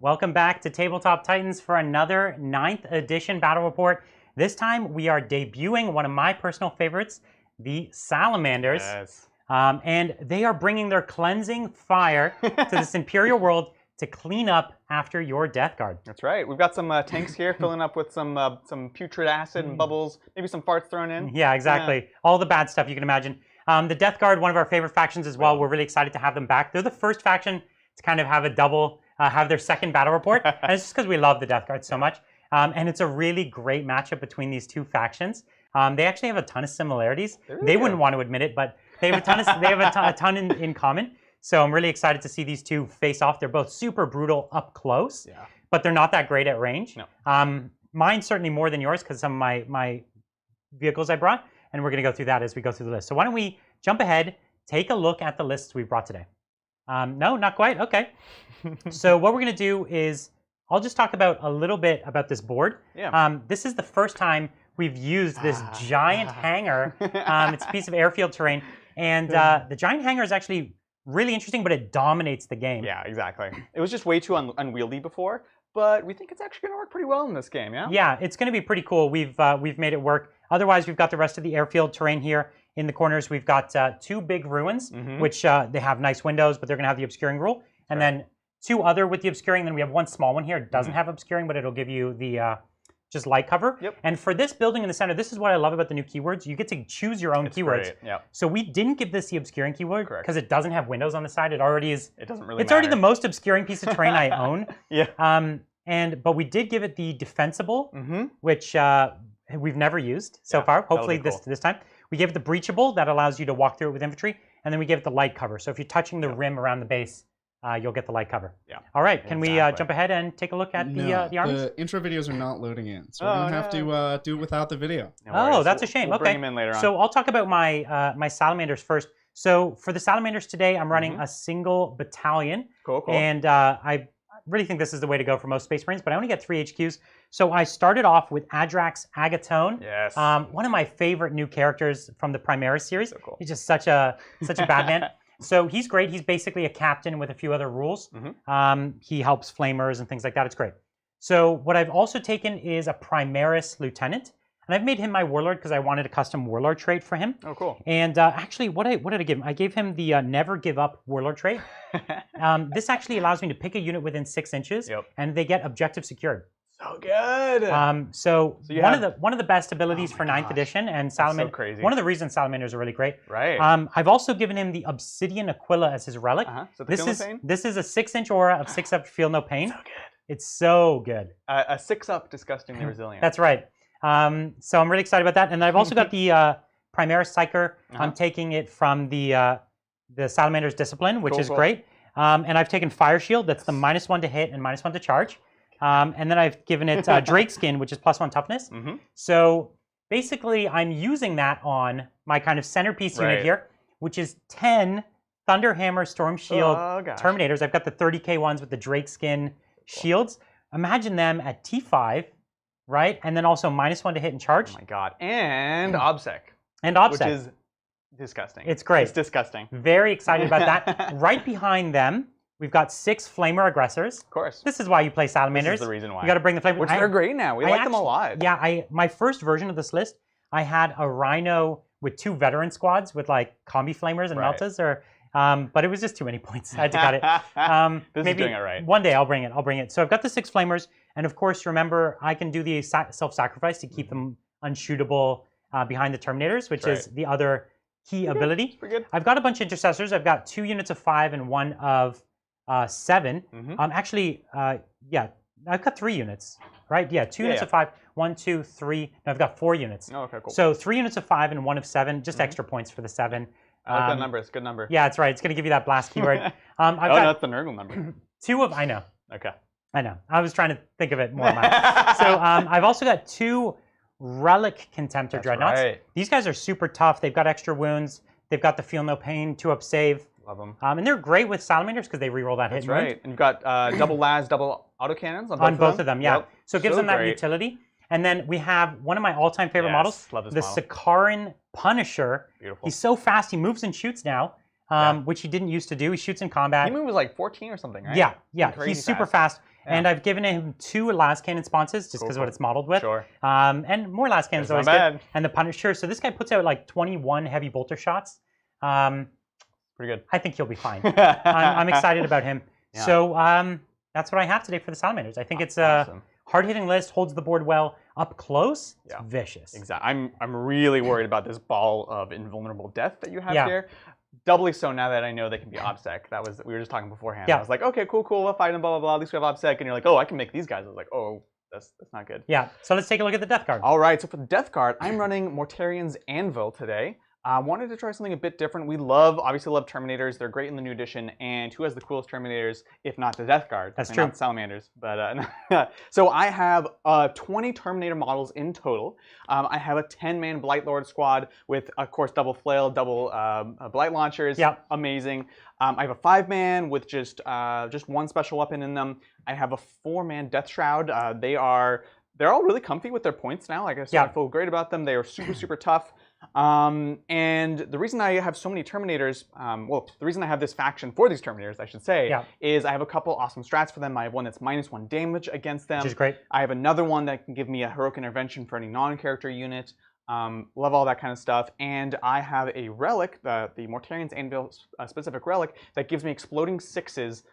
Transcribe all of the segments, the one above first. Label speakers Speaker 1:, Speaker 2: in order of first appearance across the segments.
Speaker 1: Welcome back to Tabletop Titans for another 9th edition battle report. This time we are debuting one of my personal favorites, the Salamanders.
Speaker 2: Yes.
Speaker 1: And they are bringing their cleansing fire to this Imperial world to clean up after your Death Guard.
Speaker 2: That's right. We've got some tanks here filling up with some putrid acid and bubbles, maybe some farts thrown in.
Speaker 1: Yeah, exactly. Yeah. All the bad stuff you can imagine. The Death Guard, one of our favorite factions as well. We're really excited to have them back. They're the first faction to kind of have a double, have their second battle report. And it's just because we love the Death Guard so much. And it's a really great matchup between these two factions. They actually have a ton of similarities. They wouldn't want to admit it, but they have a ton in common. So I'm really excited to see these two face off. They're both super brutal up close, but they're not that great at range. No. Mine's certainly more than yours because some of my vehicles I brought, and we're going to go through that as we go through the list. So why don't we jump ahead, take a look at the lists we brought today. No, not quite. Okay. So what we're going to do is I'll just talk about a little bit about this board. Yeah. This is the first time we've used this giant hangar. It's a piece of airfield terrain, and the giant hangar is actually really interesting, but it dominates the game.
Speaker 2: Yeah, exactly. It was just way too unwieldy before, but we think it's actually going to work pretty well in this game, yeah?
Speaker 1: Yeah, it's going to be pretty cool. We've made it work. Otherwise, we've got the rest of the airfield terrain here. In the corners, we've got two big ruins, which they have nice windows, but they're going to have the obscuring rule. And then two other with the obscuring. Then we have one small one here. It doesn't have obscuring, but it'll give you the just light cover. Yep. And for this building in the center, this is what I love about the new keywords. You get to choose your own keywords.
Speaker 2: Yep.
Speaker 1: So we didn't give this the obscuring keyword because it doesn't have windows on the side. It already is.
Speaker 2: It doesn't really.
Speaker 1: It's already the most obscuring piece of terrain I own.
Speaker 2: Yeah.
Speaker 1: But we did give it the defensible, which we've never used so far. Hopefully this time. We gave it the breachable that allows you to walk through it with infantry, and then we gave it the light cover. So if you're touching the rim around the base, you'll get the light cover. Yeah. All right. Can we jump ahead and take a look at the armies?
Speaker 3: The intro videos are not loading in, so we're gonna have to do without the video.
Speaker 1: No that's a shame.
Speaker 2: We'll bring them in later on.
Speaker 1: So I'll talk about my my Salamanders first. So for the Salamanders today, I'm running a single battalion.
Speaker 2: Cool.
Speaker 1: And I really think this is the way to go for most Space Marines, but I only get 3 HQs. So I started off with Adrax Agatone.
Speaker 2: Yes.
Speaker 1: One of my favorite new characters from the Primaris series. So cool. He's just such a bad man. So he's great. He's basically a captain with a few other rules. He helps flamers and things like that. It's great. So what I've also taken is a Primaris lieutenant. And I've made him my warlord because I wanted a custom warlord trait for him.
Speaker 2: Oh, cool.
Speaker 1: And actually, what did I give him? I gave him the never give up warlord trait. This actually allows me to pick a unit within 6 inches, and they get objective secured.
Speaker 2: So good.
Speaker 1: So one of the best abilities for 9th edition, and Salamander.
Speaker 2: So crazy.
Speaker 1: One of the reasons Salamanders are really great.
Speaker 2: Right.
Speaker 1: I've also given him the Obsidian Aquila as his relic.
Speaker 2: So
Speaker 1: this is a 6-inch aura of 6-up feel no pain.
Speaker 2: So good.
Speaker 1: It's so good.
Speaker 2: A 6-up disgustingly resilient.
Speaker 1: That's right. So I'm really excited about that, and I've also got the Primaris Psyker. I'm taking it from the Salamander's Discipline, which is great. And I've taken Fire Shield. That's the -1 to hit and -1 to charge. And then I've given it Drake Skin, which is +1 toughness. So basically, I'm using that on my kind of centerpiece unit here, which is 10 Thunderhammer Storm Shield Terminators. I've got the 30k ones with the Drake Skin shields. Imagine them at T5, right? And then also -1 to hit and charge.
Speaker 2: Oh my god. And OBSEC.
Speaker 1: And OBSEC.
Speaker 2: Which is disgusting.
Speaker 1: It's great.
Speaker 2: It's disgusting.
Speaker 1: Very excited about that. Right behind them, we've got 6 Flamer Aggressors. Of
Speaker 2: course.
Speaker 1: This is why you play Salamanders.
Speaker 2: This is the reason why.
Speaker 1: You got to bring the Flamer.
Speaker 2: Which they're great now. We like them a lot.
Speaker 1: Yeah, my first version of this list, I had a Rhino with 2 veteran squads with like Combi Flamers and Meltas, but it was just too many points. I had to cut it.
Speaker 2: This is doing it right.
Speaker 1: One day I'll bring it. So I've got the 6 Flamers, and of course, remember, I can do the self-sacrifice to keep them unshootable behind the Terminators, which is the other key ability.
Speaker 2: Pretty good.
Speaker 1: I've got a bunch of intercessors. I've got 2 units of 5 and 1 of 7. Yeah, I've got 3 units, right? Yeah, 2 units of 5, 1, 2, 3. No, I've got 4 units.
Speaker 2: Oh, okay, cool.
Speaker 1: So 3 units of 5 and 1 of 7, just extra points for the 7.
Speaker 2: I like that number. It's a good number.
Speaker 1: Yeah, that's right. It's going to give you that blast keyword.
Speaker 2: That's the Nurgle number.
Speaker 1: I know.
Speaker 2: Okay.
Speaker 1: I know. I was trying to think of it more. So I've also got 2 Relic Contemptor Dreadnoughts. Right. These guys are super tough. They've got extra wounds. They've got the Feel No Pain, 2-up save.
Speaker 2: Love them.
Speaker 1: And they're great with Salamanders because they reroll that hit and wound.
Speaker 2: And you've got double las, double autocannons
Speaker 1: on both of them. Yeah. Yep. So it gives them that utility. And then we have one of my all-time favorite models, the Sakaran Punisher.
Speaker 2: Beautiful.
Speaker 1: He's so fast. He moves and shoots now, which he didn't used to do. He shoots in combat.
Speaker 2: He moves like 14 or something, right?
Speaker 1: Yeah. He's super fast. And I've given him 2 last cannon sponsors just because of what it's modeled with.
Speaker 2: Sure.
Speaker 1: And more last cannons
Speaker 2: That's
Speaker 1: always
Speaker 2: not
Speaker 1: good.
Speaker 2: bad.
Speaker 1: And the Punisher. So this guy puts out like 21 heavy bolter shots.
Speaker 2: Pretty good.
Speaker 1: I think he'll be fine. I'm excited about him.
Speaker 2: Yeah.
Speaker 1: So that's what I have today for the Salamanders. I think it's a hard-hitting list, holds the board well. Up close, it's vicious.
Speaker 2: Exactly. I'm really worried about this ball of invulnerable death that you have
Speaker 1: Yeah.
Speaker 2: here. Doubly so now that I know they can be obsec. We were just talking beforehand.
Speaker 1: Yeah.
Speaker 2: I was like, okay, cool, we'll fight them, blah, blah, blah. At least we have obsec. And you're like, oh, I can make these guys. I was like, oh, that's not good.
Speaker 1: Yeah, so let's take a look at the Death Guard.
Speaker 2: All right, so for the Death Guard, I'm running Mortarian's Anvil today. I wanted to try something a bit different. We obviously love Terminators. They're great in the new edition. And who has the coolest Terminators, if not the Death Guard?
Speaker 1: That's true.
Speaker 2: Not Salamanders. But so I have 20 Terminator models in total. I have a 10-man Blight Lord squad with, of course, double flail, double Blight launchers.
Speaker 1: Yep.
Speaker 2: Amazing. I have a 5-man with just one special weapon in them. I have a 4-man Death Shroud. They're all really comfy with their points now. Like I said, I feel great about them. They are super, super tough. And the reason I have so many Terminators, the reason I have this faction for these Terminators, I should say, is I have a couple awesome strats for them. I have one that's -1 damage against them.
Speaker 1: Which is great.
Speaker 2: I have another one that can give me a heroic intervention for any non-character unit. Love all that kind of stuff. And I have a relic, the Mortarian's Anvil specific relic, that gives me exploding 6s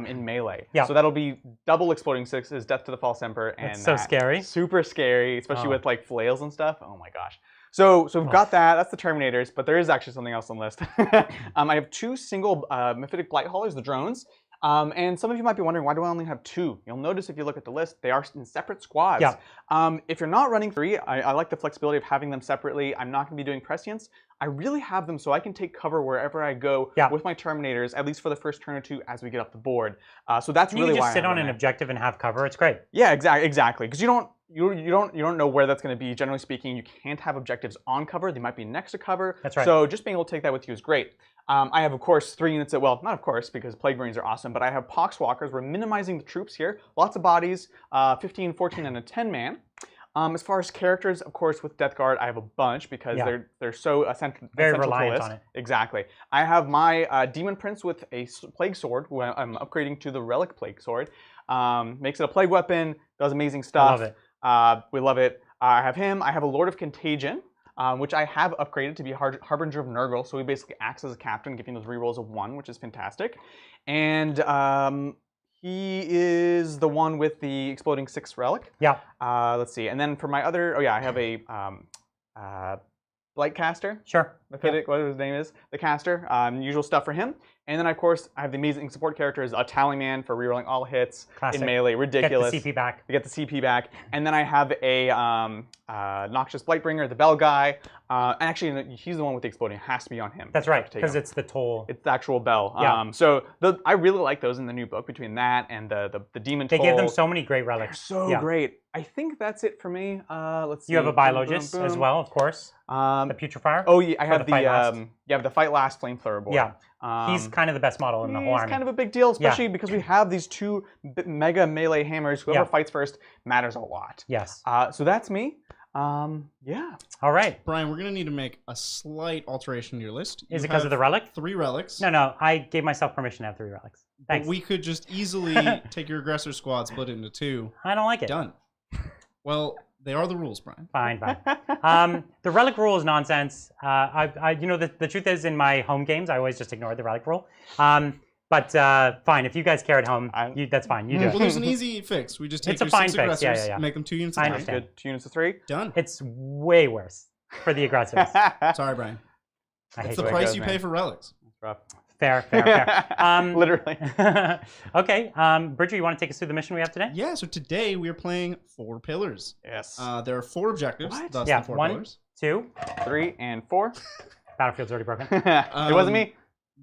Speaker 2: in melee.
Speaker 1: Yeah.
Speaker 2: So that'll be double exploding 6s, Death to the False Emperor. And
Speaker 1: It's so scary.
Speaker 2: Super scary, especially with like flails and stuff. Oh my gosh. So we've got that. That's the Terminators, but there is actually something else on the list. I have 2 single Mephitic Blight Haulers, the drones. And some of you might be wondering, why do I only have 2? You'll notice if you look at the list, they are in separate squads.
Speaker 1: Yeah.
Speaker 2: If you're not running 3, I like the flexibility of having them separately. I'm not going to be doing prescience. I really have them so I can take cover wherever I go with my Terminators, at least for the first turn or 2 as we get up the board. So that's really why
Speaker 1: you
Speaker 2: I
Speaker 1: just sit
Speaker 2: have
Speaker 1: on
Speaker 2: them
Speaker 1: an
Speaker 2: there.
Speaker 1: objective and have cover. It's great.
Speaker 2: Yeah, exactly. Because you don't know where that's going to be. Generally speaking, you can't have objectives on cover. They might be next to cover.
Speaker 1: That's right.
Speaker 2: So just being able to take that with you is great. I have, of course, 3 units that, well, not of course, because Plague Marines are awesome, but I have Poxwalkers. We're minimizing the troops here. Lots of bodies, 15, 14, and a 10-man. As far as characters, of course, with Death Guard, I have a bunch because they're so essential
Speaker 1: Very
Speaker 2: to the
Speaker 1: reliant
Speaker 2: list.
Speaker 1: on it.
Speaker 2: Exactly. I have my Demon Prince with a Plague Sword, who I'm upgrading to the Relic Plague Sword. Makes it a plague weapon, does amazing stuff.
Speaker 1: I love it.
Speaker 2: We love it. I have him. I have a Lord of Contagion, which I have upgraded to be Harbinger of Nurgle. So he basically acts as a captain, giving those rerolls of 1, which is fantastic. And he is the one with the Exploding 6 relic.
Speaker 1: Yeah.
Speaker 2: Let's see. And then for my other, I have a Blightcaster.
Speaker 1: Sure.
Speaker 2: Mephitic, whatever his name is, the caster. Usual stuff for him. And then, of course, I have the amazing support characters, a Tallyman for rerolling all hits in melee. Ridiculous.
Speaker 1: Get the CP back.
Speaker 2: To get the CP back. And then I have a Noxious Blightbringer, the Bell guy. Actually, he's the one with the exploding. It has to be on him.
Speaker 1: That's right, because it's the toll.
Speaker 2: It's the actual bell.
Speaker 1: Yeah.
Speaker 2: So I really like those in the new book, between that and the Demon Toll.
Speaker 1: They give them so many great relics.
Speaker 2: They're so great. I think that's it for me. Let's see.
Speaker 1: You have a Biologist as well, of course. The Putrefier.
Speaker 2: Oh, yeah, I have the Fight Last Flamethrower boy.
Speaker 1: Yeah. He's kind of the best model in the whole army.
Speaker 2: He's kind of a big deal, especially because we have these 2 mega melee hammers. Whoever fights first matters a lot.
Speaker 1: Yes.
Speaker 2: So that's me. Yeah.
Speaker 1: All right.
Speaker 3: Brian, we're going to need to make a slight alteration to your list.
Speaker 1: Is it because of the relic?
Speaker 3: 3 relics.
Speaker 1: No. I gave myself permission to have 3 relics. Thanks.
Speaker 3: But we could just easily take your aggressor squad, split it into 2.
Speaker 1: I don't like it.
Speaker 3: Done. Well, they are the rules, Brian.
Speaker 1: Fine. The relic rule is nonsense. The truth is, in my home games, I always just ignored the relic rule. But fine, if you guys care at home, that's fine. You do.
Speaker 3: Well, there's an easy fix. We just take
Speaker 1: It's a
Speaker 3: your
Speaker 1: fine
Speaker 3: 6
Speaker 1: fix.
Speaker 3: aggressors,
Speaker 1: Yeah.
Speaker 3: make them 2 units of
Speaker 1: I
Speaker 3: 3.
Speaker 1: understand.
Speaker 2: Good. 2 units of 3.
Speaker 3: Done.
Speaker 1: It's way worse for the aggressors.
Speaker 3: Sorry, Brian.
Speaker 1: I hate
Speaker 3: It's the
Speaker 1: it.
Speaker 3: price you pay for relics.
Speaker 2: Rough.
Speaker 1: Fair.
Speaker 2: Literally.
Speaker 1: Okay, Bridger, you want to take us through the mission we have today?
Speaker 3: Yeah, so today we are playing 4 pillars.
Speaker 2: Yes.
Speaker 3: There are 4 objectives, thus
Speaker 1: Yeah,
Speaker 3: the 4
Speaker 1: 1,
Speaker 3: pillars.
Speaker 1: 2.
Speaker 2: 3 and 4.
Speaker 1: Battlefield's already broken.
Speaker 2: It wasn't me.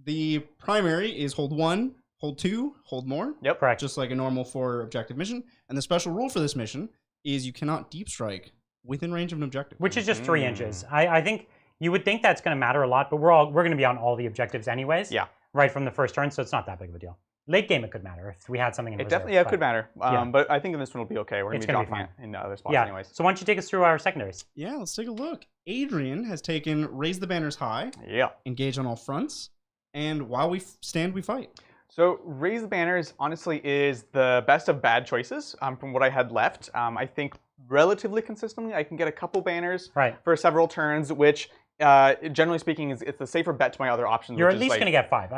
Speaker 3: The primary is hold 1, hold 2, hold more.
Speaker 2: Yep.
Speaker 1: Correct.
Speaker 3: Just like a normal 4 objective mission. And the special rule for this mission is you cannot deep strike within range of an objective.
Speaker 1: Which is just 3 inches. I think you would think that's going to matter a lot, but we're going to be on all the objectives anyways.
Speaker 2: Yeah.
Speaker 1: Right from the first turn, so it's not that big of a deal. Late game, it could matter if we had something in reserve.
Speaker 2: Definitely, it could matter. But I think in this one will be okay. We're going to be
Speaker 1: gonna be
Speaker 2: dropping it in other spots
Speaker 1: Yeah.
Speaker 2: anyways.
Speaker 1: So why don't you take us through our secondaries?
Speaker 3: Yeah, let's take a look. Adrian has taken Raise the Banners High,
Speaker 2: Yeah.
Speaker 3: engage on all fronts, and while we stand, we fight.
Speaker 2: So Raise the Banners honestly is the best of bad choices from what I had left. I think relatively consistently I can get a couple banners for several turns, which generally speaking it's a safer bet to my other options.
Speaker 1: You're at least going to get 5.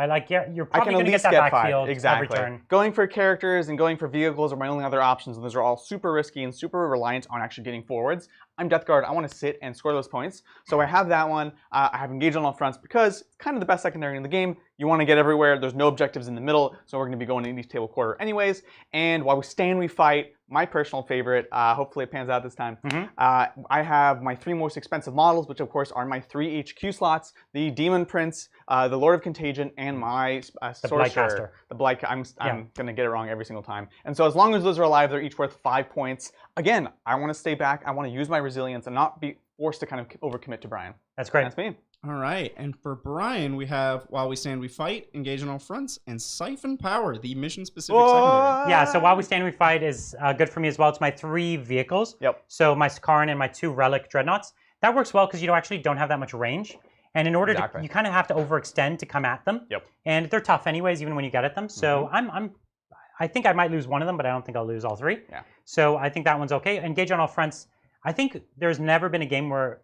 Speaker 1: You're probably going to get that backfield
Speaker 2: exactly.
Speaker 1: every turn.
Speaker 2: Going for characters and going for vehicles are my only other options, and those are all super risky and super reliant on actually getting forwards. I'm Death Guard. I want to sit and score those points. So I have that one. I have Engage on all fronts because it's kind of the best secondary in the game. You want to get everywhere. There's no objectives in the middle, so we're going to be going in each table quarter anyways. And while we stand, we fight. My personal favorite, hopefully it pans out this time. I have my 3 most expensive models, which of course are my 3 HQ slots, the Demon Prince, the Lord of Contagion, and my Sorcerer. The Blight. I'm going to get it wrong every single time. And so as long as those are alive, they're each worth 5 points. Again, I want to stay back. I want to use my resilience and not be forced to kind of overcommit to Brian.
Speaker 1: That's great.
Speaker 2: That's me.
Speaker 3: All right, and for Brian, we have While We Stand, We Fight, Engage on All Fronts, and Siphon Power, the mission-specific secondary.
Speaker 1: Yeah, so While We Stand, We Fight is good for me as well. It's my 3 vehicles.
Speaker 2: Yep.
Speaker 1: So my Skarn and my 2 Relic Dreadnoughts. That works well because you actually don't have that much range. And in order to, you kind of have to overextend to come at them.
Speaker 2: Yep.
Speaker 1: And they're tough anyways, even when you get at them. So I think I might lose one of them, but I don't think I'll lose all 3.
Speaker 2: Yeah.
Speaker 1: So I think that one's okay. Engage on All Fronts. I think there's never been a game where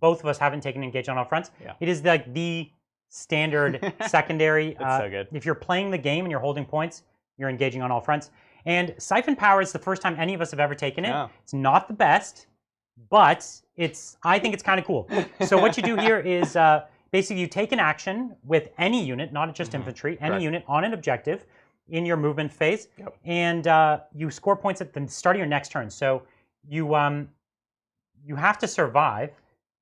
Speaker 1: both of us haven't taken Engage on All Fronts.
Speaker 2: Yeah.
Speaker 1: It is like the standard secondary.
Speaker 2: It's so good.
Speaker 1: If you're playing the game and you're holding points, you're engaging on all fronts. And Siphon Power is the first time any of us have ever taken it. Yeah. It's not the best, but I think it's kind of cool. So what you do here is basically you take an action with any unit, not just infantry, any unit on an objective in your movement phase, and you score points at the start of your next turn. So you have to survive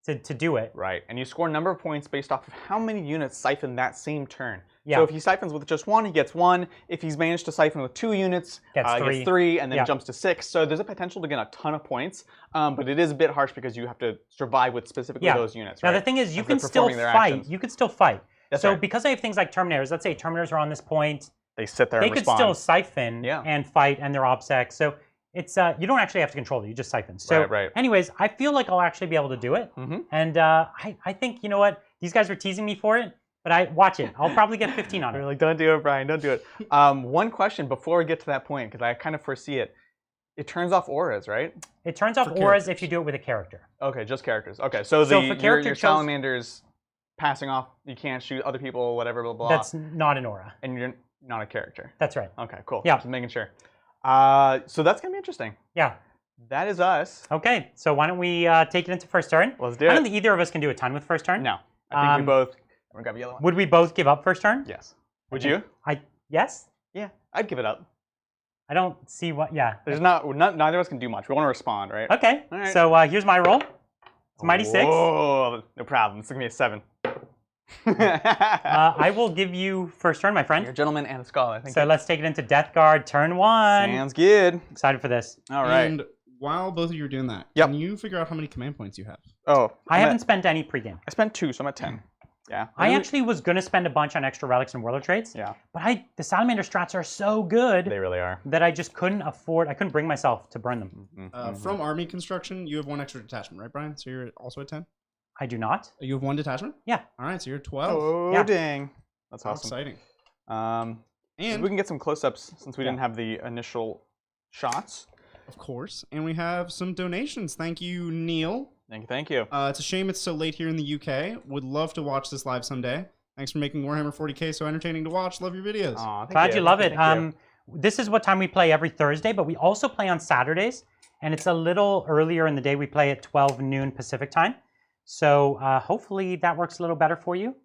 Speaker 1: to do it.
Speaker 2: Right, and you score a number of points based off of how many units siphon that same turn.
Speaker 1: Yeah.
Speaker 2: So if he siphons with just 1, he gets 1. If he's managed to siphon with 2 units, he gets 3, and then jumps to 6. So there's a potential to get a ton of points, but it is a bit harsh because you have to survive with specifically those units. Right?
Speaker 1: Now the thing is, you can still fight. You could still fight. So because I have things like Terminators, let's say Terminators are on this point,
Speaker 2: they sit there and respond.
Speaker 1: They could still siphon and fight, and they're OBSEC. So it's you don't actually have to control it; you just siphon. So, anyways, I feel like I'll actually be able to do it, and I think, you know what, these guys were teasing me for it, but watch it. I'll probably get 15 on it.
Speaker 2: They're like, don't do it, Brian. Don't do it. One question before we get to that point, because I kind of foresee it. It turns off auras, right?
Speaker 1: It turns off auras if you do it with a character.
Speaker 2: Okay, just characters. Okay, so your salamanders passing off, you can't shoot other people, whatever, blah, blah.
Speaker 1: That's not an aura.
Speaker 2: And you're not a character.
Speaker 1: That's right.
Speaker 2: Okay, cool.
Speaker 1: Yeah.
Speaker 2: Just making sure. So that's going to be interesting.
Speaker 1: Yeah.
Speaker 2: That is us.
Speaker 1: Okay, so why don't we take it into first turn?
Speaker 2: Let's do it.
Speaker 1: I don't think either of us can do a ton with first turn.
Speaker 2: No. I think we both... Grab yellow one.
Speaker 1: Would we both give up first turn?
Speaker 2: Yes. Would you?
Speaker 1: Yes?
Speaker 2: Yeah, I'd give it up.
Speaker 1: I don't see what... Yeah.
Speaker 2: There's neither of us can do much. We want to respond, right?
Speaker 1: Okay. All right. So here's my roll. It's Mighty 6.
Speaker 2: Oh, no problem. It's going to be a 7.
Speaker 1: I will give you first turn, my friend.
Speaker 2: You're a gentleman and a scholar. I think.
Speaker 1: So let's take it into Death Guard, turn 1.
Speaker 2: Sounds good.
Speaker 1: Excited for this.
Speaker 2: All right.
Speaker 3: And while both of you are doing that, can you figure out how many command points you have?
Speaker 2: Oh,
Speaker 1: I haven't spent any pregame.
Speaker 2: I spent 2, so I'm at 10. Yeah.
Speaker 1: I actually was going to spend a bunch on extra relics and warlord traits.
Speaker 2: Yeah.
Speaker 1: But the Salamander strats are so good.
Speaker 2: They really are.
Speaker 1: That I just couldn't afford. I couldn't bring myself to burn them.
Speaker 3: From army construction, you have 1 extra detachment, right, Brian? So you're also at 10?
Speaker 1: I do not.
Speaker 3: You have 1 detachment?
Speaker 1: Yeah.
Speaker 3: All right, so you're 12.
Speaker 2: Oh, dang. That's awesome.
Speaker 3: Exciting.
Speaker 2: And we can get some close-ups since we didn't have the initial shots.
Speaker 3: Of course. And we have some donations. Thank you, Neil.
Speaker 2: Thank you.
Speaker 3: It's a shame it's so late here in the UK. Would love to watch this live someday. Thanks for making Warhammer 40K so entertaining to watch. Love your videos.
Speaker 1: Glad you love it. This is what time we play every Thursday, but we also play on Saturdays. And it's a little earlier in the day. We play at 12 noon Pacific time. So hopefully that works a little better for you.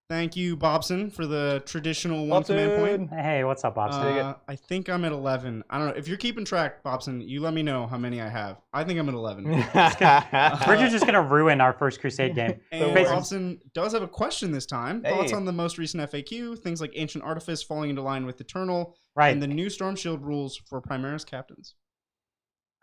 Speaker 3: Thank you, Bobson, for the traditional 1 command point.
Speaker 1: Hey, what's up, Bobson?
Speaker 3: I think I'm at 11. I don't know. If you're keeping track, Bobson, you let me know how many I have. I think I'm at 11.
Speaker 1: Richard's just going to ruin our first Crusade game.
Speaker 3: And Bobson does have a question this time. Hey. Thoughts on the most recent FAQ, things like Ancient Artifice falling into line with Eternal, and the new Storm Shield rules for Primaris captains.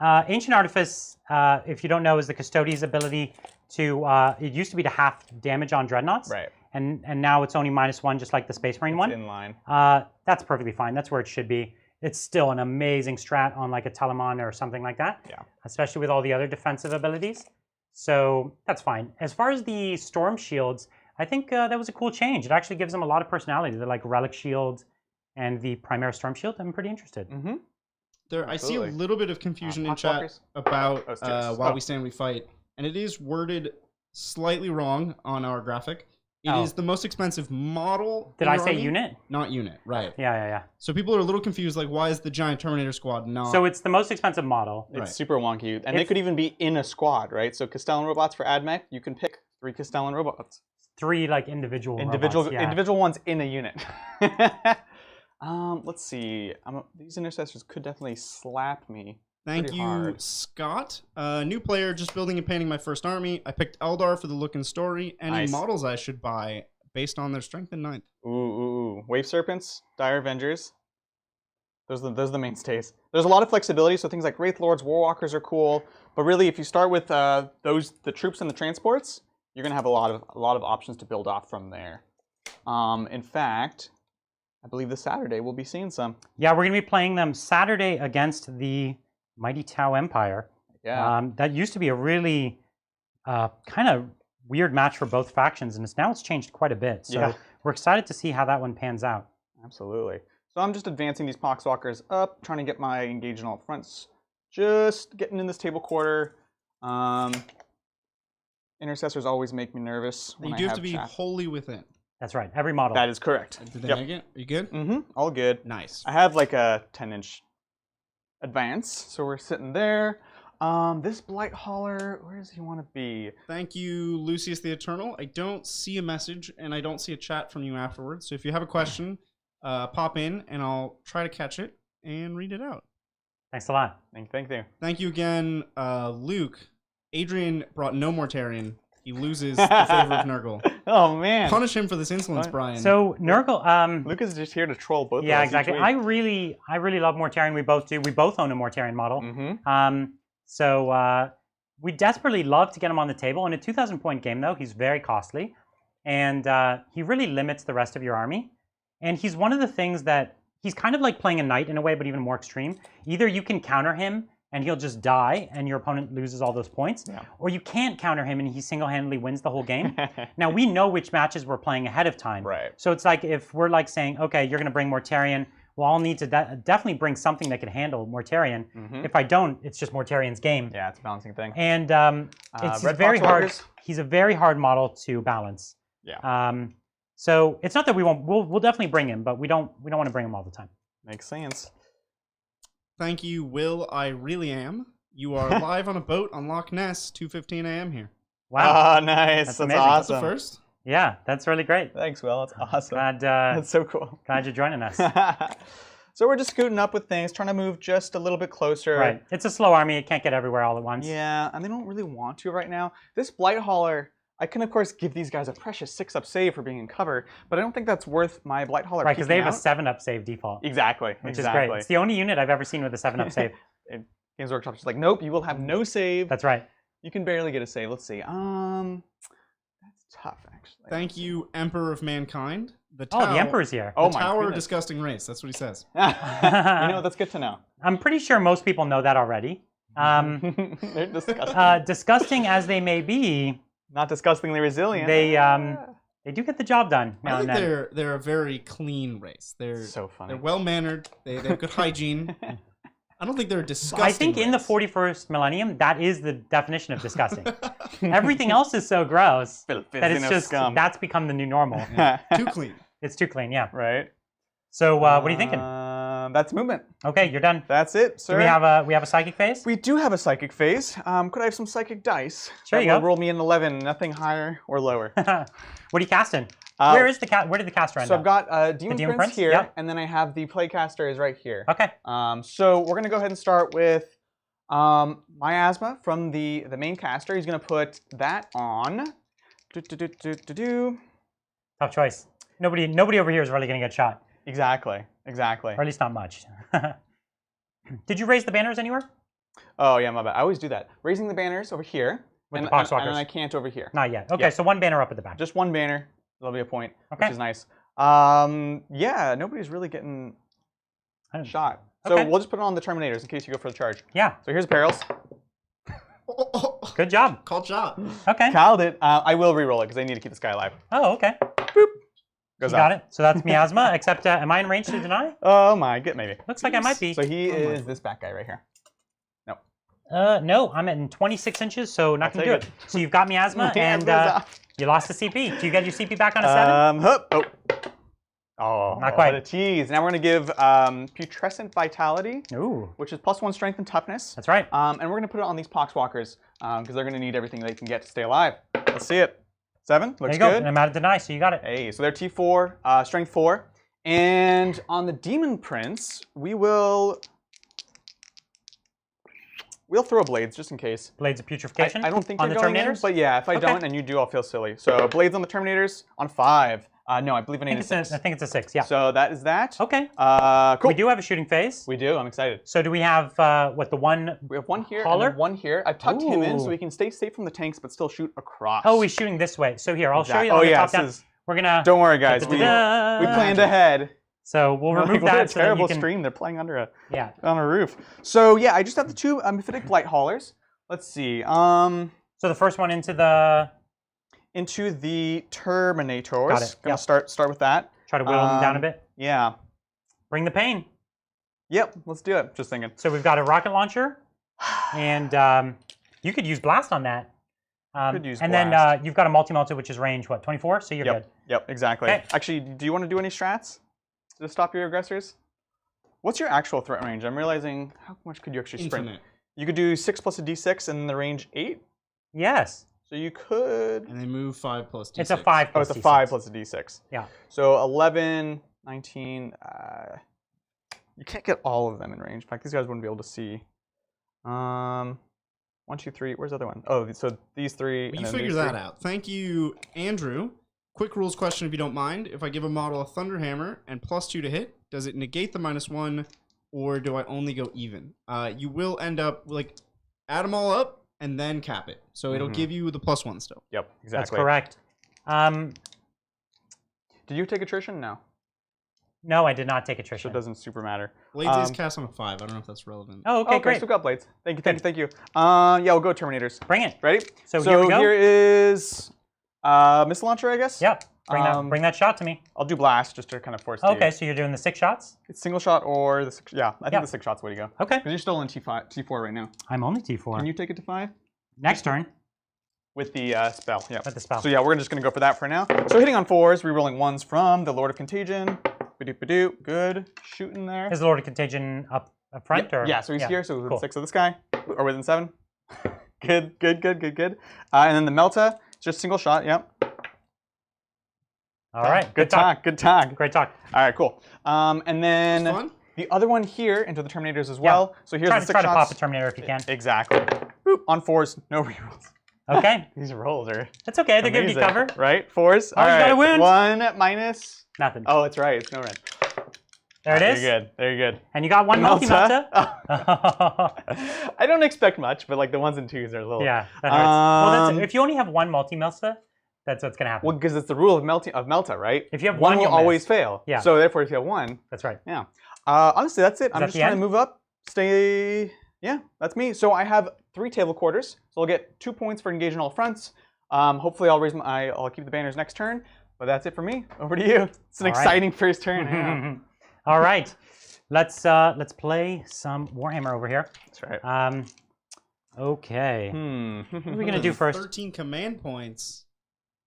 Speaker 1: Ancient Artifice, if you don't know, is the Custodes ability to, it used to be to half damage on Dreadnoughts.
Speaker 2: Right.
Speaker 1: And now it's only -1, just like the Space Marine one.
Speaker 2: In line.
Speaker 1: That's perfectly fine. That's where it should be. It's still an amazing strat on like a Telemon or something like that.
Speaker 2: Yeah.
Speaker 1: Especially with all the other defensive abilities. So that's fine. As far as the Storm Shields, I think that was a cool change. It actually gives them a lot of personality. They're like Relic Shield and the Primaris Storm Shield. I'm pretty interested.
Speaker 2: Mm-hmm.
Speaker 3: I see a little bit of confusion in chat about While We Stand, We Fight. And it is worded slightly wrong on our graphic. It is the most expensive model.
Speaker 1: Did I say unit?
Speaker 3: Not unit, right.
Speaker 1: Yeah.
Speaker 3: So people are a little confused, like, why is the Giant Terminator Squad not...
Speaker 1: So it's the most expensive model.
Speaker 2: It's super wonky. And they could even be in a squad, right? So Castellan robots for AdMech, you can pick 3 Castellan robots.
Speaker 1: 3 like individual robots,
Speaker 2: individual ones in a unit. Let's see. These intercessors could definitely slap me.
Speaker 3: Thank you, Scott. New player, just building and painting my first army. I picked Eldar for the look and story. Any models I should buy based on their strength and 9th?
Speaker 2: Ooh. Wave Serpents, Dire Avengers. Those are the mainstays. There's a lot of flexibility, so things like Wraith Lords, Warwalkers are cool. But really, if you start with the troops and the transports, you're gonna have a lot of options to build off from there. In fact, I believe this Saturday we'll be seeing some.
Speaker 1: Yeah, we're gonna be playing them Saturday against the Mighty Tau Empire.
Speaker 2: Yeah.
Speaker 1: That used to be a really kind of weird match for both factions, and now it's changed quite a bit. So we're excited to see how that one pans out.
Speaker 2: Absolutely. So I'm just advancing these Poxwalkers up, trying to get my engage in all fronts. Just getting in this table quarter. Intercessors always make me nervous.
Speaker 3: You do have to be wholly within.
Speaker 1: That's right. Every model.
Speaker 2: That is correct.
Speaker 3: Did they make it? Are you good?
Speaker 2: Mm-hmm. All good.
Speaker 3: Nice.
Speaker 2: I have like a 10-inch advance, so we're sitting there. This Blight Hauler, where does he want to be?
Speaker 3: Thank you, Lucius the Eternal. I don't see a message, and I don't see a chat from you afterwards. So if you have a question, pop in, and I'll try to catch it and read it out.
Speaker 1: Thanks a lot.
Speaker 2: Thank you.
Speaker 3: Thank you again, Luke. Adrian brought no Mortarion. He loses the favor of Nurgle.
Speaker 2: Oh man!
Speaker 3: Punish him for this insolence, Brian.
Speaker 1: So Nurgle,
Speaker 2: Luke is just here to troll both.
Speaker 1: Yeah,
Speaker 2: of us
Speaker 1: exactly. I really love Mortarion. We both do. We both own a Mortarion model.
Speaker 2: Mm-hmm.
Speaker 1: So we desperately love to get him on the table. In a 2,000-point game, though, he's very costly, and he really limits the rest of your army. And he's one of the things that he's kind of like playing a knight in a way, but even more extreme. Either you can counter him and he'll just die and your opponent loses all those points, or you can't counter him and he single-handedly wins the whole game. Now, we know which matches we're playing ahead of time.
Speaker 2: Right.
Speaker 1: So it's like if we're like saying, okay, you're going to bring Mortarion, well, I'll need to definitely bring something that can handle Mortarion. If I don't, it's just Mortarion's game.
Speaker 2: Yeah, it's a balancing thing.
Speaker 1: And it's very hard. He's a very hard model to balance.
Speaker 2: Yeah.
Speaker 1: So it's not that we won't. We'll definitely bring him, but we don't want to bring him all the time.
Speaker 2: Makes sense.
Speaker 3: Thank you, Will. I really am. You are live on a boat on Loch Ness, 2:15 a.m. here.
Speaker 1: Wow.
Speaker 2: Oh, nice. That's
Speaker 1: amazing.
Speaker 2: awesome.
Speaker 3: That's the first.
Speaker 1: Yeah, that's really great.
Speaker 2: Thanks, Will. That's awesome.
Speaker 1: Glad,
Speaker 2: that's so cool.
Speaker 1: Glad you're joining us.
Speaker 2: So we're just scooting up with things, trying to move just a little bit closer.
Speaker 1: Right. It's a slow army. It can't get everywhere all at once.
Speaker 2: Yeah, and they don't really want to right now. This Blight Hauler, I can, of course, give these guys a precious 6-up save for being in cover, but I don't think that's worth my Blight Hauler.
Speaker 1: Right, because they have a 7-up save default.
Speaker 2: Exactly.
Speaker 1: Which is great. It's the only unit I've ever seen with a 7-up save.
Speaker 2: Games Workshop's just like, nope, you will have no save.
Speaker 1: That's right.
Speaker 2: You can barely get a save. Let's see. That's tough, actually.
Speaker 3: Thank you, Emperor of Mankind. The
Speaker 1: Emperor's here.
Speaker 3: The Tower disgusting race. That's what he says.
Speaker 2: That's good to know.
Speaker 1: I'm pretty sure most people know that already.
Speaker 2: They're disgusting.
Speaker 1: Disgusting as they may be,
Speaker 2: not disgustingly resilient.
Speaker 1: They do get the job done.
Speaker 3: I think they're a very clean race. They're
Speaker 2: so funny.
Speaker 3: They're well mannered. They have good hygiene. I don't think they're disgusting.
Speaker 1: I think in the 41st millennium, that is the definition of disgusting. Everything else is so gross that it's just that's become the new normal.
Speaker 3: Yeah. Too clean.
Speaker 1: It's too clean, yeah.
Speaker 2: Right.
Speaker 1: So what are you thinking?
Speaker 2: That's movement.
Speaker 1: Okay, you're done.
Speaker 2: That's it, sir.
Speaker 1: Do we have a psychic phase?
Speaker 2: We do have a psychic phase. Could I have some psychic dice?
Speaker 1: Sure, you go.
Speaker 2: Roll me an 11, nothing higher or lower.
Speaker 1: What are you casting? Where did the caster end up?
Speaker 2: So I've got Demon Prince here, and then I have the Playcaster is right here.
Speaker 1: Okay.
Speaker 2: So we're gonna go ahead and start with Miasma from the main caster. He's gonna put that on.
Speaker 1: Tough choice. Nobody over here is really gonna get shot.
Speaker 2: Exactly.
Speaker 1: Or at least not much. Did you raise the banners anywhere?
Speaker 2: Oh yeah, my bad. I always do that. Raising the banners over here,
Speaker 1: with the Poxwalkers.
Speaker 2: And I can't over here.
Speaker 1: Not yet. Okay, so one banner up at the back.
Speaker 2: Just one banner. That'll be a point,
Speaker 1: which
Speaker 2: is nice. Yeah, nobody's really getting shot. So we'll just put it on the Terminators in case you go for the charge.
Speaker 1: Yeah.
Speaker 2: So here's Perils.
Speaker 1: Good job.
Speaker 3: Called shot.
Speaker 1: Okay.
Speaker 2: Called it. I will re-roll it because I need to keep this guy alive.
Speaker 1: Oh, okay.
Speaker 2: Boop. Goes
Speaker 1: You got it. So that's miasma, except am I in range to deny?
Speaker 2: Oh my, good, maybe.
Speaker 1: Looks like I might be.
Speaker 2: So he is this back guy right here.
Speaker 1: No, I'm at 26 inches, so not going to do it. So you've got miasma, and you lost the CP. Do you get your CP back on a 7?
Speaker 2: Oh,
Speaker 1: not quite.
Speaker 2: What a tease. Now we're going to give Putrescent Vitality, which is +1 Strength and Toughness.
Speaker 1: That's right.
Speaker 2: And we're going to put it on these Poxwalkers because they're going to need everything they can get to stay alive. Let's see it. 7, looks
Speaker 1: there you go.
Speaker 2: good.
Speaker 1: And I'm out of deny, so you got it.
Speaker 2: Hey, so they're T4, Strength 4. And on the Demon Prince, we'll throw Blades just in case.
Speaker 1: Blades of Putrefaction?
Speaker 2: I don't think
Speaker 1: on
Speaker 2: they're
Speaker 1: the
Speaker 2: going
Speaker 1: Terminators?
Speaker 2: in, but yeah, if I don't and you do, I'll feel silly. So Blades on the Terminators on 5. No, I believe an 8 is 6.
Speaker 1: I think it's a 6, yeah.
Speaker 2: So that is that.
Speaker 1: Okay.
Speaker 2: Cool.
Speaker 1: We do have a shooting phase.
Speaker 2: We do. I'm excited.
Speaker 1: So do we have, the one
Speaker 2: We have one here
Speaker 1: hauler?
Speaker 2: and one here. I've tucked him in so he can stay safe from the tanks but still shoot across.
Speaker 1: Oh, he's shooting this way. So here, I'll show you
Speaker 2: Oh,
Speaker 1: on the
Speaker 2: yeah,
Speaker 1: top down. We're going to...
Speaker 2: Don't worry, guys. We planned ahead.
Speaker 1: So we'll remove
Speaker 2: What
Speaker 1: that.
Speaker 2: a terrible stream. They're playing under on a roof. So yeah, I just have the 2 Mephitic Blight Haulers. Let's see.
Speaker 1: So the first one into the
Speaker 2: Terminators.
Speaker 1: Got it.
Speaker 2: Gonna start with that.
Speaker 1: Try to whittle them down a bit.
Speaker 2: Yeah.
Speaker 1: Bring the pain.
Speaker 2: Yep. Let's do it. Just thinking.
Speaker 1: So we've got a rocket launcher, and you could use blast on that.
Speaker 2: Could use
Speaker 1: and
Speaker 2: blast.
Speaker 1: then you've got a multi-melted, which is range, what, 24? So you're good.
Speaker 2: Yep, exactly.
Speaker 1: Okay.
Speaker 2: Actually, do you want to do any strats to stop your aggressors? What's your actual threat range? I'm realizing, how much could you actually sprint?
Speaker 3: Infinite.
Speaker 2: You could do 6 plus a d6 and the range 8?
Speaker 1: Yes.
Speaker 2: So you could...
Speaker 3: And they move 5 plus d6.
Speaker 1: It's a 5 plus
Speaker 2: Oh, it's a 5 plus a d6.
Speaker 1: Yeah.
Speaker 2: So 11, 19... you can't get all of them in range. In fact, these guys wouldn't be able to see. 1, 2, 3. Where's the other one? Oh, so these 3.
Speaker 3: Well, you figure that out. Thank you, Andrew. Quick rules question, if you don't mind. If I give a model a Thunder Hammer and +2 to hit, does it negate the -1, or do I only go even? You will end up, like, add them all up and then cap it. So it'll give you the +1 still.
Speaker 2: Yep, exactly.
Speaker 1: That's correct.
Speaker 2: Did you take attrition? No.
Speaker 1: No, I did not take
Speaker 2: So
Speaker 1: attrition.
Speaker 2: it doesn't super matter.
Speaker 3: Blades is cast on a 5. I don't know if that's relevant.
Speaker 1: Oh, okay, great.
Speaker 2: So we got Blades. Thank you. Yeah, we'll go Terminators.
Speaker 1: Bring it.
Speaker 2: Ready?
Speaker 1: So here we go.
Speaker 2: Here is Missile Launcher, I guess?
Speaker 1: Yep. Bring that shot to me.
Speaker 2: I'll do Blast just to kind of force
Speaker 1: Okay, so you're doing the 6 shots?
Speaker 2: It's single shot or the 6. Yeah, I think the 6 shot's the way to go.
Speaker 1: Okay.
Speaker 2: Because you're still in T4 right now.
Speaker 1: I'm only T4.
Speaker 2: Can you take it to 5?
Speaker 1: Next turn.
Speaker 2: With the spell, yeah.
Speaker 1: With the spell.
Speaker 2: So yeah, we're just going to go for that for now. So hitting on 4s, rerolling 1s from the Lord of Contagion. Ba-doop-ba-doop. Good. Shooting there.
Speaker 1: Is the Lord of Contagion up front?
Speaker 2: Yep.
Speaker 1: Or?
Speaker 2: Yeah, so he's here, so within
Speaker 1: Cool.
Speaker 2: 6 of this guy. Or within 7. Good. And then the Melta, just single shot, yep.
Speaker 1: All right.
Speaker 2: Good talk.
Speaker 1: Great talk.
Speaker 2: All right, cool. And then
Speaker 3: Fun?
Speaker 2: the other one here into the Terminators as well. So here's the 6
Speaker 1: try
Speaker 2: shots.
Speaker 1: to pop a Terminator if you can.
Speaker 2: Exactly. Boop. On 4s, no rerolls.
Speaker 1: Okay.
Speaker 2: These rolls are
Speaker 1: That's okay. They're giving you
Speaker 2: amazing,
Speaker 1: cover.
Speaker 2: right? 4s.
Speaker 1: Oh, you gotta win.
Speaker 2: 1 minus.
Speaker 1: Nothing.
Speaker 2: Oh, it's right. It's no red.
Speaker 1: There it is.
Speaker 2: Very good.
Speaker 1: And you got one multi-melta.
Speaker 2: I don't expect much, but like the 1s and 2s are a little.
Speaker 1: Yeah, that hurts. Well, if you only have one multi-melta, that's what's gonna happen.
Speaker 2: Well, because it's the rule of Melta, right?
Speaker 1: If you have
Speaker 2: one
Speaker 1: one,
Speaker 2: will always fail.
Speaker 1: Yeah.
Speaker 2: So therefore, if you have 1,
Speaker 1: That's right.
Speaker 2: yeah. Honestly, that's it. I'm
Speaker 1: that
Speaker 2: just
Speaker 1: the
Speaker 2: trying
Speaker 1: end?
Speaker 2: to move up. Stay. Yeah, that's me. So I have 3 table quarters. So I'll get 2 points for engaging all fronts. Hopefully, I'll keep the banners next turn. But that's it for me. Over to you. It's an exciting first turn. Yeah.
Speaker 1: All right. Let's play some Warhammer over here.
Speaker 2: That's right.
Speaker 1: Okay. What are we gonna do first?
Speaker 3: 13 command points.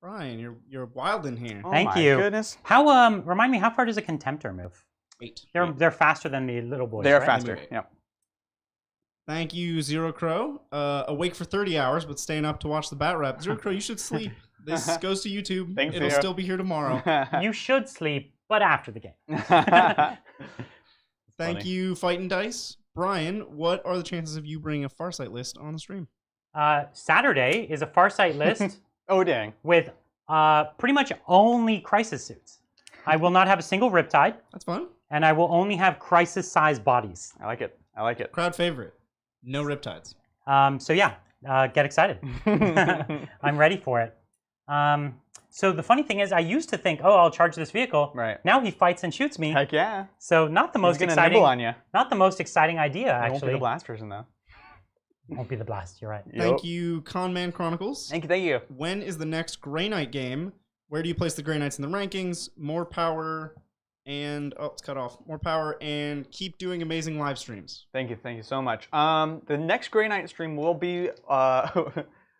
Speaker 3: Brian, you're wild in here.
Speaker 2: Oh
Speaker 1: Thank
Speaker 2: my
Speaker 1: you.
Speaker 2: Goodness.
Speaker 1: How remind me, how far does a Contemptor move?
Speaker 3: 8.
Speaker 1: They're faster than the little boys.
Speaker 2: They are
Speaker 1: right?
Speaker 2: faster. Yep.
Speaker 3: Thank you, Zero Crow. Awake for 30 hours, but staying up to watch the bat rep. Zero Crow, you should sleep. This goes to YouTube.
Speaker 2: Thanks,
Speaker 3: It'll
Speaker 2: Zero.
Speaker 3: still be here tomorrow.
Speaker 1: You should sleep, but after the game.
Speaker 3: Thank you, Fightin' Dice. Brian, what are the chances of you bringing a Farsight list on the stream?
Speaker 1: Saturday is a Farsight list
Speaker 2: Oh dang.
Speaker 1: with pretty much only Crisis suits. I will not have a single Riptide,
Speaker 3: That's fun.
Speaker 1: and I will only have Crisis-sized bodies.
Speaker 2: I like it. I like it.
Speaker 3: Crowd favorite. No Riptides.
Speaker 1: So yeah, get excited. I'm ready for it. So the funny thing is, I used to think, oh, I'll charge this vehicle.
Speaker 2: Right.
Speaker 1: Now he fights and shoots me.
Speaker 2: Heck yeah.
Speaker 1: So not the most
Speaker 2: He's gonna
Speaker 1: exciting.
Speaker 2: nibble on you.
Speaker 1: Not the most exciting idea,
Speaker 2: I won't be
Speaker 1: actually.
Speaker 2: the blast version though.
Speaker 1: Won't be the blast. You're right.
Speaker 3: Thank you, Conman Chronicles.
Speaker 2: Thank you. Thank you.
Speaker 3: When is the next Grey Knight game? Where do you place the Grey Knights in the rankings? More power and it's cut off. More power and keep doing amazing live streams.
Speaker 2: Thank you. Thank you so much. The next Grey Knight stream will be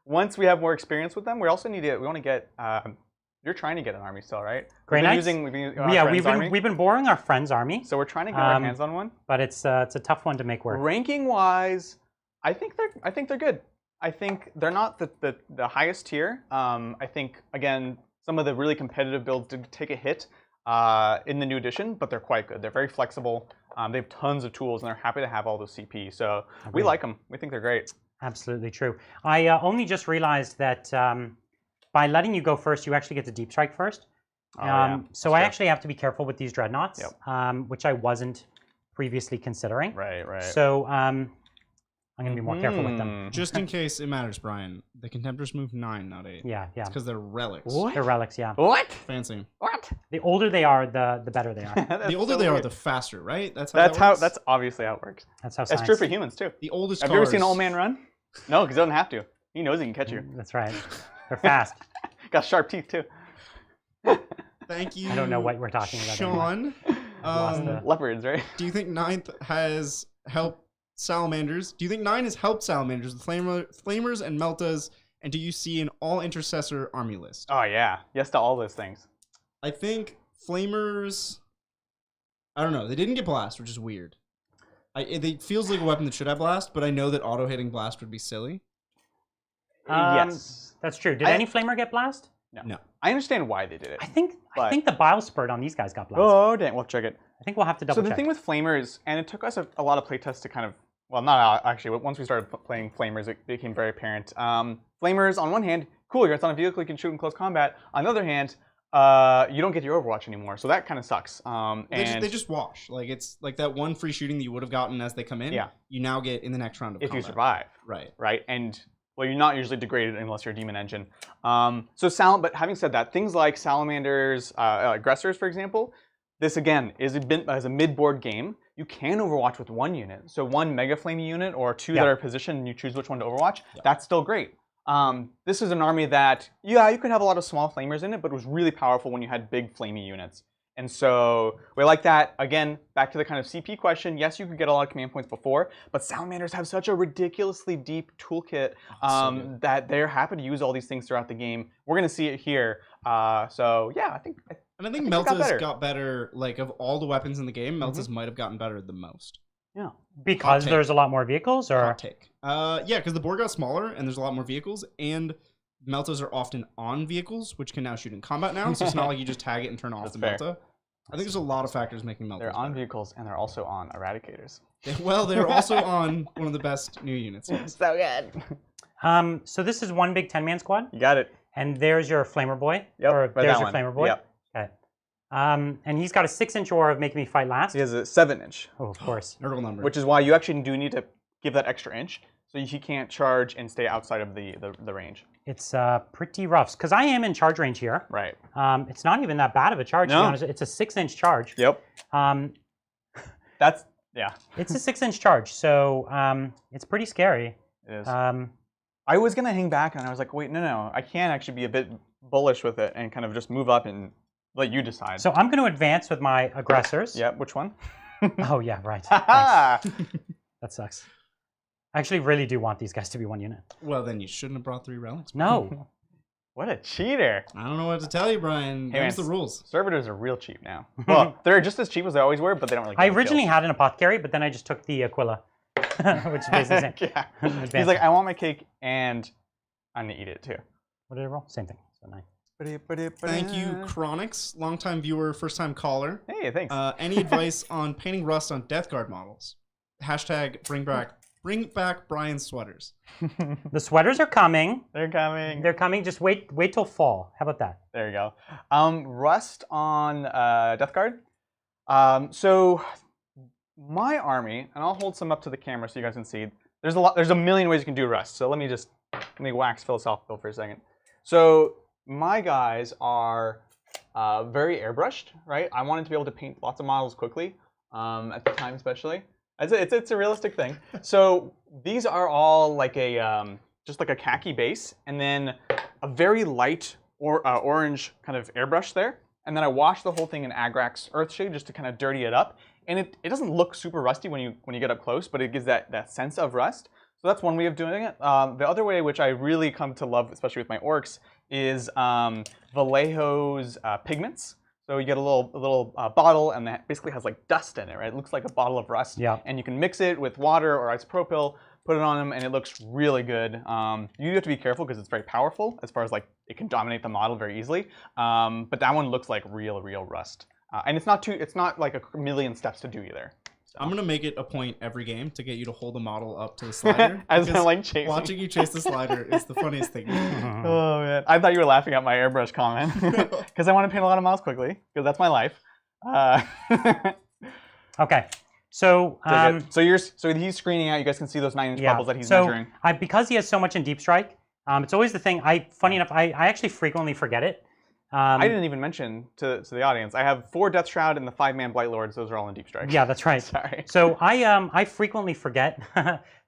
Speaker 2: once we have more experience with them. We also need to. We want to get. You're trying to get an army still, right?
Speaker 1: Grey Knights? We've been borrowing our friend's army.
Speaker 2: So we're trying to get our hands on one.
Speaker 1: But it's a tough one to make work.
Speaker 2: Ranking wise, I think they're good. I think they're not the highest tier. I think again some of the really competitive builds did take a hit in the new edition, but they're quite good. They're very flexible. They have tons of tools, and they're happy to have all those CP. So we like them. We think they're great. Absolutely
Speaker 1: true. I only just realized that by letting you go first, you actually get to deep strike first. So I actually have to be careful with these dreadnoughts, which I wasn't previously considering.
Speaker 2: Right.
Speaker 1: So I'm going to be more careful with them.
Speaker 3: Just in case it matters, Brian, the Contemptors move 9, not 8.
Speaker 1: Yeah.
Speaker 3: It's because they're relics.
Speaker 2: What?
Speaker 1: They're relics, yeah.
Speaker 2: What?
Speaker 3: Fancy.
Speaker 2: What?
Speaker 1: The older they are, the better they are.
Speaker 3: The older they are, the faster, right? That's how
Speaker 2: That's obviously how it works.
Speaker 1: That's how
Speaker 2: That's true for humans, too.
Speaker 3: The oldest
Speaker 2: Have you ever seen an old man run? No, because he doesn't have to. He knows he can catch you.
Speaker 1: That's right. They're fast.
Speaker 2: Got sharp teeth, too.
Speaker 3: Thank you.
Speaker 1: I don't know what we're talking about.
Speaker 3: Sean.
Speaker 2: Leopards, right?
Speaker 3: Do you think 9th has helped Salamanders? Do you think 9 has helped Salamanders, the Flamers and Meltas, and do you see an all-intercessor army list?
Speaker 2: Oh, yeah. Yes to all those things.
Speaker 3: I think Flamers... I don't know. They didn't get Blast, which is weird. It feels like a weapon that should have Blast, but I know that auto-hitting Blast would be silly.
Speaker 2: Yes.
Speaker 1: That's true. Did any Flamer get Blast?
Speaker 3: No.
Speaker 2: I understand why they did it.
Speaker 1: I think the Bile Spurt on these guys got Blast.
Speaker 2: Oh, dang. We'll check it.
Speaker 1: I think we'll have to double check.
Speaker 2: So the thing with Flamers, and it took us a lot of playtests to kind of, well, not actually, once we started playing Flamers, it became very apparent. Flamers, on one hand, cool, you're on a vehicle, you can shoot in close combat. On the other hand, you don't get your Overwatch anymore, so that kind of sucks.
Speaker 3: They just wash. Like, it's like that one free shooting that you would have gotten as they come in, you now get in the next round of combat.
Speaker 2: If you survive. Right? And... well, you're not usually degraded unless you're a demon engine. But having said that, things like Salamanders, Aggressors, for example, this again is a mid-board game. You can Overwatch with 1 unit. So 1 Mega Flamey unit or 2 that are positioned and you choose which one to Overwatch, that's still great. This is an army that, you could have a lot of small Flamers in it, but it was really powerful when you had big Flamey units. And so we like that. Again, back to the kind of CP question. Yes, you could get a lot of command points before, but Salamanders have such a ridiculously deep toolkit that they're happy to use all these things throughout the game. We're going to see it here. So yeah, I think
Speaker 3: Meltas got better. Like, of all the weapons in the game, Meltas might have gotten better the most.
Speaker 2: Yeah.
Speaker 1: Because there's a lot more vehicles, or?
Speaker 3: Hot take. Yeah, because the board got smaller and there's a lot more vehicles, and Meltas are often on vehicles, which can now shoot in combat now, so it's not like you just tag it and turn off the Melta. I think there's a lot of factors making Meltas.
Speaker 2: They're on vehicles, and they're also on Eradicators.
Speaker 3: They're also on one of the best new units.
Speaker 2: So good.
Speaker 1: So this is one big 10-man squad?
Speaker 2: You got it.
Speaker 1: And there's your Flamer Boy?
Speaker 2: Yep,
Speaker 1: or there's your Flamer Boy?
Speaker 2: Yep.
Speaker 1: Okay. And he's got a 6-inch aura of making me fight last?
Speaker 2: He has a 7-inch.
Speaker 1: Oh, of course.
Speaker 3: Nerdle number.
Speaker 2: Which is why you actually do need to give that extra inch, so he can't charge and stay outside of the range. It's
Speaker 1: pretty rough, because I am in charge range here.
Speaker 2: Right.
Speaker 1: It's not even that bad of a charge, to be honest. It's a 6-inch charge.
Speaker 2: Yep. That's, yeah.
Speaker 1: It's a 6-inch charge, so it's pretty scary.
Speaker 2: It is. I was going to hang back, and I was like, wait, no. I can actually be a bit bullish with it and kind of just move up and let you decide.
Speaker 1: So I'm going to advance with my aggressors.
Speaker 2: Yep, which one?
Speaker 1: Oh, yeah, right. That sucks. I actually really do want these guys to be 1 unit.
Speaker 3: Well, then you shouldn't have brought 3 relics.
Speaker 1: No.
Speaker 2: What a cheater.
Speaker 3: I don't know what to tell you, Brian.
Speaker 2: Hey,
Speaker 3: Here's the rules.
Speaker 2: Servitors are real cheap now. Well, they're just as cheap as they always were, but they don't really
Speaker 1: I originally had an Apothecary, but then I just took the Aquila, which is basically the same.
Speaker 2: He's like, I want my cake, and I'm going to eat it, too.
Speaker 1: What did I roll? Same thing. So 9.
Speaker 3: Thank you, Chronix, longtime viewer, first-time caller.
Speaker 2: Hey, thanks.
Speaker 3: Any advice on painting rust on Death Guard models? Hashtag bring back Brian's sweaters.
Speaker 1: The sweaters are coming.
Speaker 2: They're coming.
Speaker 1: They're coming. Just wait till fall. How about that?
Speaker 2: There you go. Rust on Death Guard. So my army, and I'll hold some up to the camera so you guys can see. There's a million ways you can do rust. So let me wax philosophical for a second. So my guys are very airbrushed, right? I wanted to be able to paint lots of models quickly, at the time especially. It's a realistic thing. So these are all like a just like a khaki base, and then a very light orange kind of airbrush there, and then I wash the whole thing in Agrax Earthshade just to kind of dirty it up. And it doesn't look super rusty when you get up close, but it gives that sense of rust. So that's one way of doing it. The other way, which I really come to love, especially with my orcs, is Vallejo's pigments. So you get a little bottle, and that basically has like dust in it, right? It looks like a bottle of rust.
Speaker 1: Yeah.
Speaker 2: And you can mix it with water or isopropyl, put it on them, and it looks really good. You have to be careful because it's very powerful as far as like it can dominate the model very easily. But that one looks like real rust. And it's not like a million steps to do either.
Speaker 3: I'm gonna make it a point every game to get you to hold the model up to the slider.
Speaker 2: As I like chasing.
Speaker 3: Watching you chase the slider is the funniest thing.
Speaker 2: Oh man, I thought you were laughing at my airbrush comment because I want to paint a lot of models quickly because that's my life.
Speaker 1: Okay, so
Speaker 2: so he's screening out. You guys can see those 9-inch bubbles that he's measuring.
Speaker 1: Because he has so much in Deep Strike, it's always the thing. Funny enough, I actually frequently forget it.
Speaker 2: I didn't even mention to the audience. I have 4 Death Shroud and the 5-man Blight Lords. Those are all in Deep Strike.
Speaker 1: Yeah, that's right.
Speaker 2: Sorry.
Speaker 1: So I frequently forget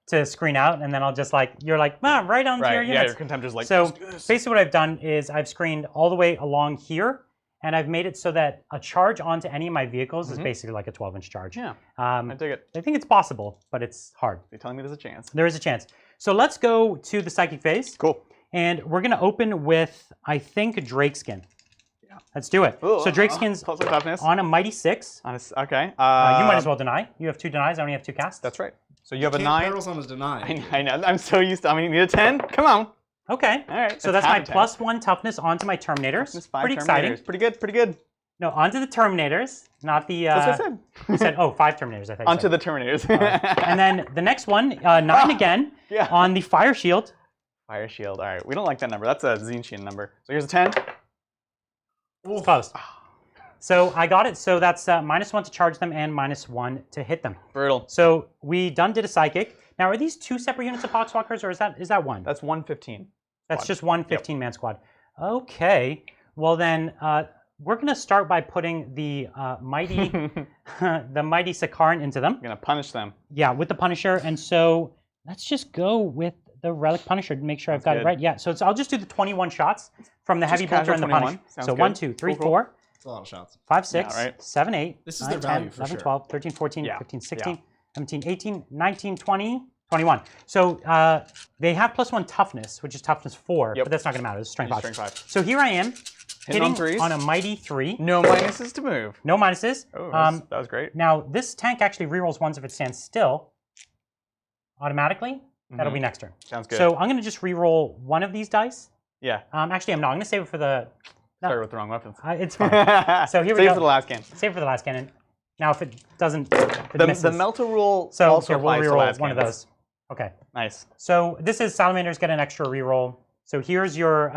Speaker 1: to screen out, and then I'll just like you're like right on to your units.
Speaker 2: Yeah, your Contemptor's like.
Speaker 1: So basically, what I've done is I've screened all the way along here, and I've made it so that a charge onto any of my vehicles is basically like a 12-inch charge.
Speaker 2: Yeah. I dig it.
Speaker 1: I think it's possible, but it's hard.
Speaker 2: You're telling me there's a chance.
Speaker 1: There is a chance. So let's go to the psychic phase.
Speaker 2: Cool.
Speaker 1: And we're gonna open with I think Drakeskin. Let's do it.
Speaker 2: Ooh,
Speaker 1: so Drakeskin's on a Mighty 6.
Speaker 2: Okay.
Speaker 1: You might as well deny. You have 2 denies. I only have 2 casts.
Speaker 2: That's right. So you have a 9.
Speaker 3: Perils on his deny.
Speaker 2: I know. I'm so used to. I mean, you need a 10. Come on.
Speaker 1: Okay.
Speaker 2: All right.
Speaker 1: So that's my +1 toughness onto my Terminators. Pretty exciting.
Speaker 2: Pretty good. Pretty good.
Speaker 1: No, onto the Terminators, not the.
Speaker 2: That's what I said.
Speaker 1: You said 5 Terminators. I think.
Speaker 2: Onto the Terminators.
Speaker 1: And then the next one, 9 again.
Speaker 2: Yeah.
Speaker 1: On the Fire Shield.
Speaker 2: Fire Shield. All right. We don't like that number. That's a Zinchian number. So here's a 10.
Speaker 1: It's close. So I got it. So that's -1 to charge them and -1 to hit them.
Speaker 2: Brutal.
Speaker 1: So we did a psychic. Now are these 2 separate units of Poxwalkers, or is that one?
Speaker 2: That's 115.
Speaker 1: That's just one 15-man squad. Okay. Well then, we're gonna start by putting the mighty, the mighty Sakaran into them.
Speaker 2: You're gonna punish them.
Speaker 1: Yeah, with the Punisher, and so let's just go with the Relic Punisher to make sure I've got it right. Yeah. So I'll just do the 21 shots from the Heavy Bolter and the Punish. So 1, 2, 3, 4.
Speaker 3: That's a lot of shots.
Speaker 1: 5, 6, 7, 8,
Speaker 3: This is
Speaker 1: 9,
Speaker 3: their value
Speaker 1: 10,
Speaker 3: for
Speaker 1: 11,
Speaker 3: sure.
Speaker 1: 12, 13, 14, 15, 16, 17, 18, 19, 20, 21. So they have +1 toughness, which is toughness 4, but that's not going to matter. It's strength 5.
Speaker 2: Strength 5.
Speaker 1: So here I am, hitting
Speaker 2: threes.
Speaker 1: on a mighty 3.
Speaker 2: No minuses to move.
Speaker 1: No minuses.
Speaker 2: Oh, that was great.
Speaker 1: Now, this tank actually rerolls ones if it stands still automatically. That'll be next turn.
Speaker 2: Sounds good.
Speaker 1: So I'm going to just reroll one of these dice.
Speaker 2: Yeah.
Speaker 1: Actually, I'm not. I'm going to save it for the...
Speaker 2: Started with the wrong weapons.
Speaker 1: It's fine. So here we go.
Speaker 2: Save for the last game.
Speaker 1: Save for the last cannon. Now, if it doesn't,
Speaker 2: The Melta rule
Speaker 1: so
Speaker 2: also
Speaker 1: here, we'll
Speaker 2: applies to
Speaker 1: reroll
Speaker 2: last
Speaker 1: one of
Speaker 2: cannons.
Speaker 1: those. Okay.
Speaker 2: Nice.
Speaker 1: So this is Salamanders get an extra reroll. So here's your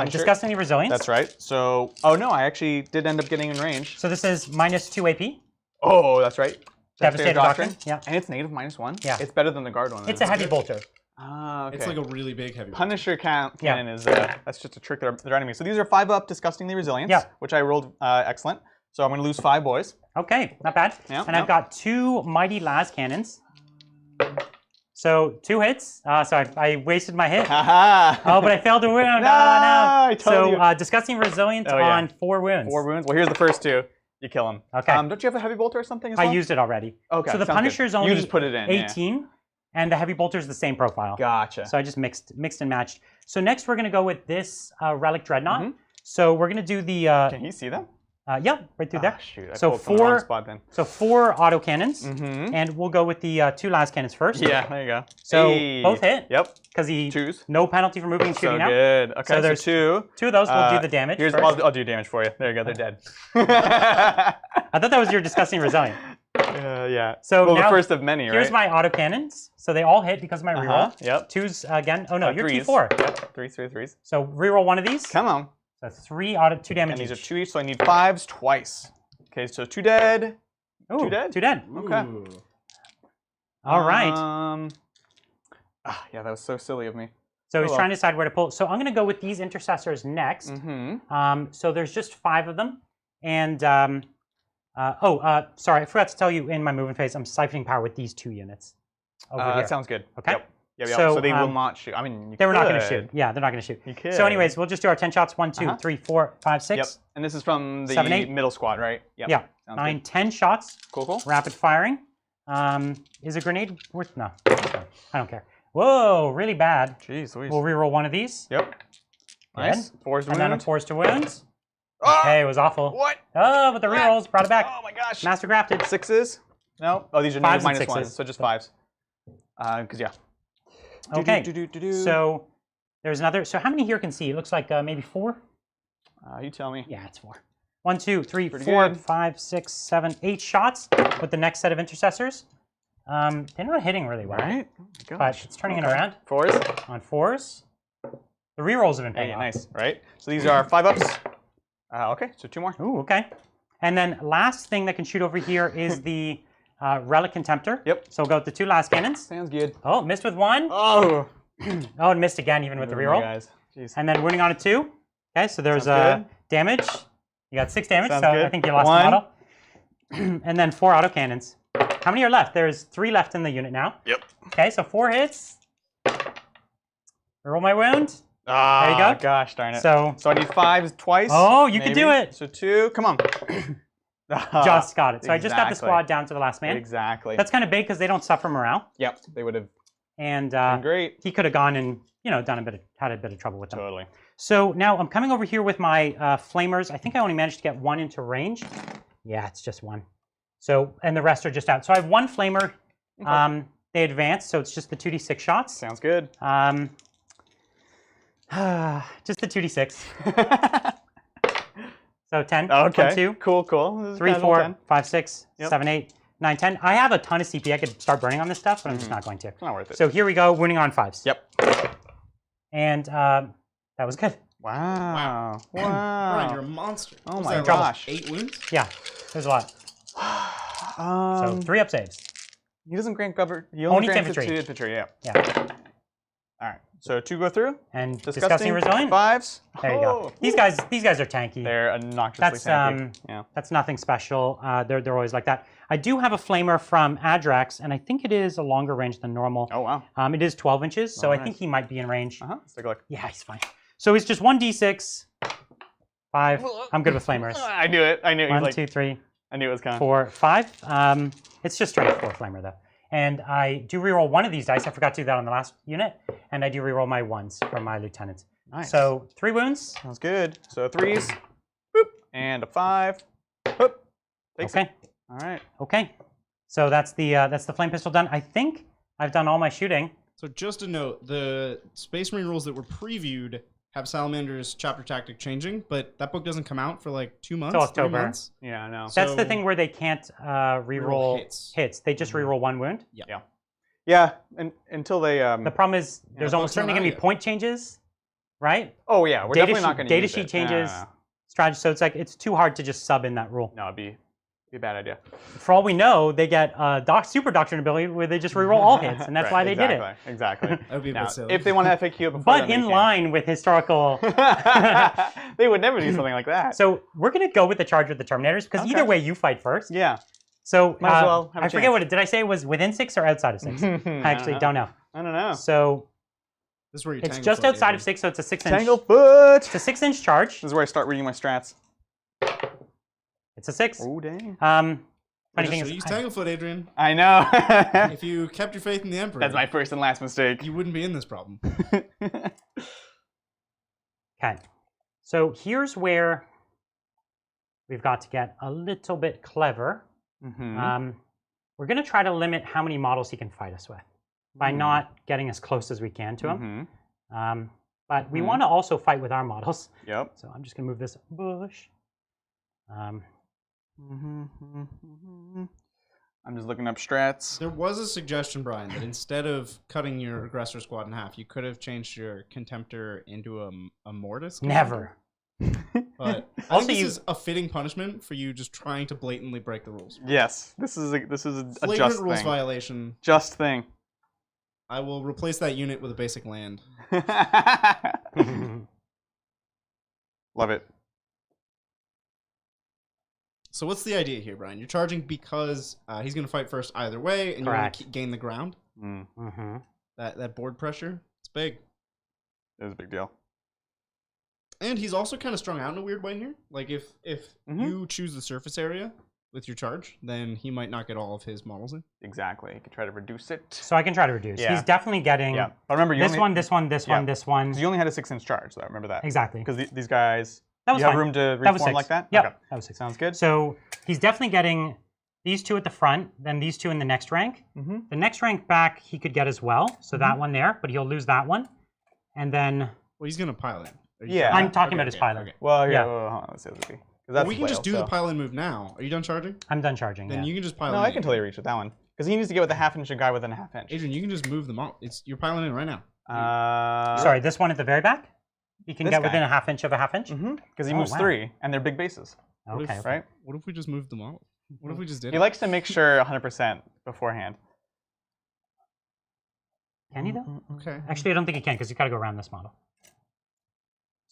Speaker 1: Disgustingly Resilience.
Speaker 2: That's right. So, oh no, I actually did end up getting in range.
Speaker 1: So this is -2 AP.
Speaker 2: Oh, that's right.
Speaker 1: Devastator Doctrine. Yeah.
Speaker 2: And it's native -1.
Speaker 1: Yeah.
Speaker 2: It's better than the guard one.
Speaker 1: It's a Heavy Bolter.
Speaker 2: Ah, okay.
Speaker 3: It's like a really big heavy.
Speaker 2: Punisher cannon is that's just a trick their enemy. So these are 5-up Disgustingly Resilience, which I rolled excellent. So I'm going to lose 5 boys.
Speaker 1: Okay, not bad.
Speaker 2: Yeah,
Speaker 1: and I've got 2 Mighty Las Cannons. So 2 hits. So I wasted my hit. Oh, but I failed to win. No,
Speaker 2: I told you.
Speaker 1: So Disgusting Resilience on 4 wounds.
Speaker 2: 4 wounds. Well, here's the first 2. You kill him.
Speaker 1: Okay.
Speaker 2: Don't you have a Heavy Bolter or something as well?
Speaker 1: I used it already.
Speaker 2: Okay.
Speaker 1: So the Punisher's only
Speaker 2: you just put it in,
Speaker 1: 18, and the Heavy Bolter's the same profile.
Speaker 2: Gotcha.
Speaker 1: So I just mixed and matched. So next we're going to go with this Relic Dreadnought. So we're going to do the...
Speaker 2: Can you see them?
Speaker 1: Yeah, right through there.
Speaker 2: Shoot, I
Speaker 1: so
Speaker 2: pulled from the wrong spot then.
Speaker 1: So 4 autocannons, and we'll go with the 2 las cannons first.
Speaker 2: Yeah, there you go.
Speaker 1: So both hit.
Speaker 2: Yep.
Speaker 1: Because he
Speaker 2: Twos.
Speaker 1: No penalty for moving and shooting
Speaker 2: so
Speaker 1: out.
Speaker 2: Good. Okay, so there's 2.
Speaker 1: 2 of those will do the damage.
Speaker 2: Here's
Speaker 1: first.
Speaker 2: I'll do damage for you. There you go. They're dead.
Speaker 1: I thought that was your Disgusting Resilient.
Speaker 2: Yeah.
Speaker 1: So
Speaker 2: well,
Speaker 1: now,
Speaker 2: the first of many, right?
Speaker 1: Here's my autocannons. So they all hit because of my reroll.
Speaker 2: Yep.
Speaker 1: 2s again. Oh no, you're
Speaker 2: threes.
Speaker 1: T4.
Speaker 2: Yep. 3s.
Speaker 1: So reroll one of these.
Speaker 2: Come on.
Speaker 1: So 3 out of 2 damage.
Speaker 2: And these are 2 each, so I need 5s twice. Okay, so 2 dead.
Speaker 1: Ooh,
Speaker 2: 2 dead.
Speaker 1: 2 dead.
Speaker 2: Okay.
Speaker 3: Ooh.
Speaker 1: All right.
Speaker 2: Yeah, that was so silly of me.
Speaker 1: So he's trying to decide where to pull. So I'm going to go with these intercessors next. So there's just 5 of them, and Sorry, I forgot to tell you in my movement phase, I'm siphoning power with these 2 units over here.
Speaker 2: That sounds good.
Speaker 1: Okay.
Speaker 2: Yep.
Speaker 1: So,
Speaker 2: So they will not shoot. I mean,
Speaker 1: they were not going to shoot. Yeah, they're not going to shoot.
Speaker 2: You could.
Speaker 1: So anyways, we'll just do our 10 shots. 1, 2, 3, 4, 5, 6.
Speaker 2: Yep. And this is from the
Speaker 1: 7, 8.
Speaker 2: middle squad, right? Yep.
Speaker 1: Yeah.
Speaker 2: Sounds
Speaker 1: 9,
Speaker 2: good.
Speaker 1: 10 shots.
Speaker 2: Cool.
Speaker 1: Rapid firing. Is a grenade worth? No. I don't care. Whoa, really bad.
Speaker 2: Jeez Louise.
Speaker 1: We'll reroll one of these.
Speaker 2: Yep. Nice. Force to
Speaker 1: And
Speaker 2: wound.
Speaker 1: then a force to wounds.
Speaker 2: Oh!
Speaker 1: Okay, it was awful.
Speaker 2: What?
Speaker 1: Oh, but the rerolls brought it back.
Speaker 2: Oh my gosh.
Speaker 1: Master grafted.
Speaker 2: 6s? No. Oh, these are
Speaker 1: Fives and
Speaker 2: -1s,
Speaker 1: sixes.
Speaker 2: so just 5s. Because yeah.
Speaker 1: Okay. So there's another. So how many here can see? It looks like maybe 4.
Speaker 2: You tell me.
Speaker 1: Yeah, it's 4. 1, 2, 3,
Speaker 2: Pretty
Speaker 1: 4,
Speaker 2: good.
Speaker 1: 5, 6, 7, 8 shots with the next set of intercessors. They're not hitting really well,
Speaker 2: Right? Oh my
Speaker 1: but
Speaker 2: gosh.
Speaker 1: it's turning it around
Speaker 2: 4s?
Speaker 1: on 4s. The rerolls have been paying
Speaker 2: Hey,
Speaker 1: off.
Speaker 2: nice. Right? So these are 5-ups. Okay, so 2 more.
Speaker 1: Ooh, okay. And then last thing that can shoot over here is the Relic Contemptor.
Speaker 2: Yep.
Speaker 1: So we'll go with the 2 last cannons.
Speaker 2: Sounds good.
Speaker 1: Oh, missed with 1.
Speaker 2: Oh!
Speaker 1: Oh, and missed again even with the reroll.
Speaker 2: Guys. Jeez.
Speaker 1: And then wounding on a 2. Okay, so there's
Speaker 2: Sounds good.
Speaker 1: damage. You got 6 damage,
Speaker 2: Sounds
Speaker 1: so
Speaker 2: good.
Speaker 1: I think you lost
Speaker 2: 1.
Speaker 1: the model. And then 4 autocannons. How many are left? There's 3 left in the unit now.
Speaker 2: Yep.
Speaker 1: Okay, so 4 hits. Roll my wound.
Speaker 2: Ah,
Speaker 1: There you go.
Speaker 2: Gosh darn it.
Speaker 1: So
Speaker 2: I need 5s twice.
Speaker 1: Oh, you can do
Speaker 2: maybe.
Speaker 1: it.
Speaker 2: So 2. Come on.
Speaker 1: just got it. So I just got the
Speaker 2: Exactly.
Speaker 1: squad down to the last man.
Speaker 2: Exactly.
Speaker 1: That's kind of big because they don't suffer morale.
Speaker 2: Yep. They would have
Speaker 1: And
Speaker 2: been great.
Speaker 1: he could have gone and had a bit of trouble with them.
Speaker 2: Totally.
Speaker 1: So now I'm coming over here with my flamers. I think I only managed to get 1 into range. Yeah, it's just 1. So, and the rest are just out. So I have 1 flamer.
Speaker 2: Okay.
Speaker 1: They advance, so it's just the 2d6 shots.
Speaker 2: Sounds good.
Speaker 1: Just the 2d6. So 10.
Speaker 2: Okay.
Speaker 1: 1, 2,
Speaker 2: Cool. This is
Speaker 1: 3,
Speaker 2: casual
Speaker 1: 4,
Speaker 2: 10.
Speaker 1: 5, 6,
Speaker 2: Yep.
Speaker 1: 7, 8, 9, 10. I have a ton of CP. I could start burning on this stuff, but I'm just not going to.
Speaker 2: It's not worth it.
Speaker 1: So here we go, wounding on 5s.
Speaker 2: Yep.
Speaker 1: And that was good.
Speaker 2: Wow.
Speaker 3: Brian, you're a monster.
Speaker 2: Oh
Speaker 3: What was
Speaker 2: my
Speaker 3: that,
Speaker 2: gosh.
Speaker 3: 8 wounds?
Speaker 1: Yeah, there's a lot. So 3 up saves.
Speaker 2: He doesn't grant cover. He only grants
Speaker 1: infantry.
Speaker 2: it to infantry. Yeah.
Speaker 1: Yeah.
Speaker 2: All right. So 2 go through.
Speaker 1: And disgusting resilient.
Speaker 2: 5s.
Speaker 1: There you go. These guys are tanky.
Speaker 2: They're obnoxiously
Speaker 1: That's
Speaker 2: tanky. Yeah.
Speaker 1: that's nothing special. They're always like that. I do have a flamer from Adrax, and I think it is a longer range than normal.
Speaker 2: Oh wow.
Speaker 1: It is 12 inches, so
Speaker 2: Oh,
Speaker 1: I
Speaker 2: nice.
Speaker 1: think he might be in range.
Speaker 2: Let's take a look.
Speaker 1: Yeah, he's fine. So it's just 1d6, 5. I'm good with flamers.
Speaker 2: I knew it. I knew it.
Speaker 1: 1,
Speaker 2: Like,
Speaker 1: 2, 3,
Speaker 2: I knew it was coming.
Speaker 1: 4, 5. It's just straight 4 flamer though. And I do reroll 1 of these dice. I forgot to do that on the last unit. And I do reroll my 1s from my lieutenants.
Speaker 2: Nice.
Speaker 1: So 3 wounds.
Speaker 2: Sounds good. So 3s. Boop. And a 5. Boop. Takes
Speaker 1: Okay.
Speaker 2: it. All right.
Speaker 1: Okay. So that's the flame pistol done. I think I've done all my shooting.
Speaker 3: So just a note, the Space Marine rules that were previewed have Salamanders chapter tactic changing, but that book doesn't come out for like 2 months,
Speaker 1: Till
Speaker 3: 3
Speaker 1: October.
Speaker 3: months.
Speaker 2: Yeah, I know.
Speaker 1: That's the
Speaker 3: So-
Speaker 1: thing where they can't reroll hits. They just reroll 1 wound.
Speaker 2: Yeah. And until they.
Speaker 1: The problem is there's
Speaker 3: the
Speaker 1: almost
Speaker 3: book's
Speaker 1: certainly
Speaker 3: not
Speaker 1: going to
Speaker 3: out
Speaker 1: be
Speaker 3: yet.
Speaker 1: point changes, right?
Speaker 2: Oh yeah, we're definitely not going to
Speaker 1: data
Speaker 2: use
Speaker 1: sheet
Speaker 2: it.
Speaker 1: changes,
Speaker 2: No.
Speaker 1: strategy. So it's like it's too hard to just sub in that rule.
Speaker 2: No, it'd be a bad idea.
Speaker 1: For all we know, they get super doctrine ability where they just reroll all hits, and that's
Speaker 2: Right,
Speaker 1: why they did it.
Speaker 2: Exactly.
Speaker 3: That would be a
Speaker 2: Now,
Speaker 3: bit silly.
Speaker 2: if they want to FAQ it before
Speaker 1: But
Speaker 2: then, they
Speaker 1: in
Speaker 2: can.
Speaker 1: line with historical.
Speaker 2: They would never do something like that.
Speaker 1: So we're going to go with the charge with the Terminators because
Speaker 2: Okay.
Speaker 1: either way you fight first.
Speaker 2: Yeah.
Speaker 1: So
Speaker 2: Might as well have a
Speaker 1: I forget
Speaker 2: chance.
Speaker 1: did I say it was within 6 or outside of 6? I actually don't know.
Speaker 2: I don't know.
Speaker 1: So
Speaker 3: This is where you
Speaker 1: it's
Speaker 3: tangle
Speaker 1: just
Speaker 3: foot,
Speaker 1: outside
Speaker 3: Adrian.
Speaker 1: of 6, so it's a 6-inch.
Speaker 2: Tanglefoot!
Speaker 1: It's a 6-inch charge.
Speaker 2: This is where I start reading my strats.
Speaker 1: It's a 6.
Speaker 2: Oh, dang.
Speaker 1: Funny
Speaker 3: Just
Speaker 1: thing is,
Speaker 3: use Tanglefoot, Adrian.
Speaker 2: I know.
Speaker 3: If you kept your faith in the Emperor,
Speaker 2: That's my first and last mistake.
Speaker 3: you wouldn't be in this problem.
Speaker 1: okay. So here's where we've got to get a little bit clever. We're going to try to limit how many models he can fight us with by not getting as close as we can to him. But we want to also fight with our models.
Speaker 2: Yep.
Speaker 1: So I'm just going to move this bush.
Speaker 2: I'm just looking up strats.
Speaker 3: There was a suggestion, Brian, that instead of cutting your aggressor squad in half, you could have changed your contemptor into a mortis.
Speaker 1: Never.
Speaker 3: But I
Speaker 1: Also,
Speaker 3: think this
Speaker 1: you-
Speaker 3: is a fitting punishment for you just trying to blatantly break the rules.
Speaker 2: Yes, this is a
Speaker 3: Flagrant
Speaker 2: just
Speaker 3: rules
Speaker 2: thing.
Speaker 3: violation.
Speaker 2: Just thing.
Speaker 3: I will replace that unit with a basic land.
Speaker 2: Love it.
Speaker 3: So what's the idea here, Brian? You're charging because he's going to fight first either way, and you want to gain the ground.
Speaker 1: Mm-hmm.
Speaker 3: That board pressure, it's big.
Speaker 2: It was a big deal.
Speaker 3: And he's also kind of strung out in a weird way here. Like if you choose the surface area with your charge, then he might not get all of his models in.
Speaker 2: Exactly. You can try to reduce it.
Speaker 1: So I can try to reduce.
Speaker 2: Yeah.
Speaker 1: He's definitely getting
Speaker 2: But remember,
Speaker 1: this one, this one, this one, this one.
Speaker 2: You only had a 6-inch charge, though. Remember that.
Speaker 1: Exactly.
Speaker 2: Because these guys,
Speaker 1: that was
Speaker 2: you have
Speaker 1: fine.
Speaker 2: room to
Speaker 1: That was
Speaker 2: reform
Speaker 1: 6.
Speaker 2: like that?
Speaker 1: Yep,
Speaker 2: Okay.
Speaker 1: that was 6.
Speaker 2: Sounds good.
Speaker 1: So he's definitely getting these 2 at the front, then these 2 in the next rank. The next rank back he could get as well. So that one there, but he'll lose that one. And then...
Speaker 3: Well, he's going to pile in.
Speaker 2: Yeah.
Speaker 1: I'm talking about his pilot.
Speaker 3: Okay.
Speaker 2: Well,
Speaker 1: yeah.
Speaker 2: hold on, let's see.
Speaker 3: Well, we can just do the pile-in move now. Are you done charging?
Speaker 1: I'm done charging.
Speaker 3: Then you can just pile in.
Speaker 2: No, I can totally reach with that one. Because he needs to get with a half-inch and guy within a half-inch.
Speaker 3: Adrian, you can just move them all. You're piling in right now.
Speaker 1: Sorry, this one at the very back? You can get within a half-inch of a half-inch?
Speaker 2: Because he moves 3, and they're big bases.
Speaker 1: Okay.
Speaker 2: Right?
Speaker 3: What if we just moved them all? What if we just did
Speaker 2: He
Speaker 3: it?
Speaker 2: likes to make sure 100% beforehand.
Speaker 1: Can he though?
Speaker 3: Okay.
Speaker 1: Actually, I don't think he can because he's got to go around this model.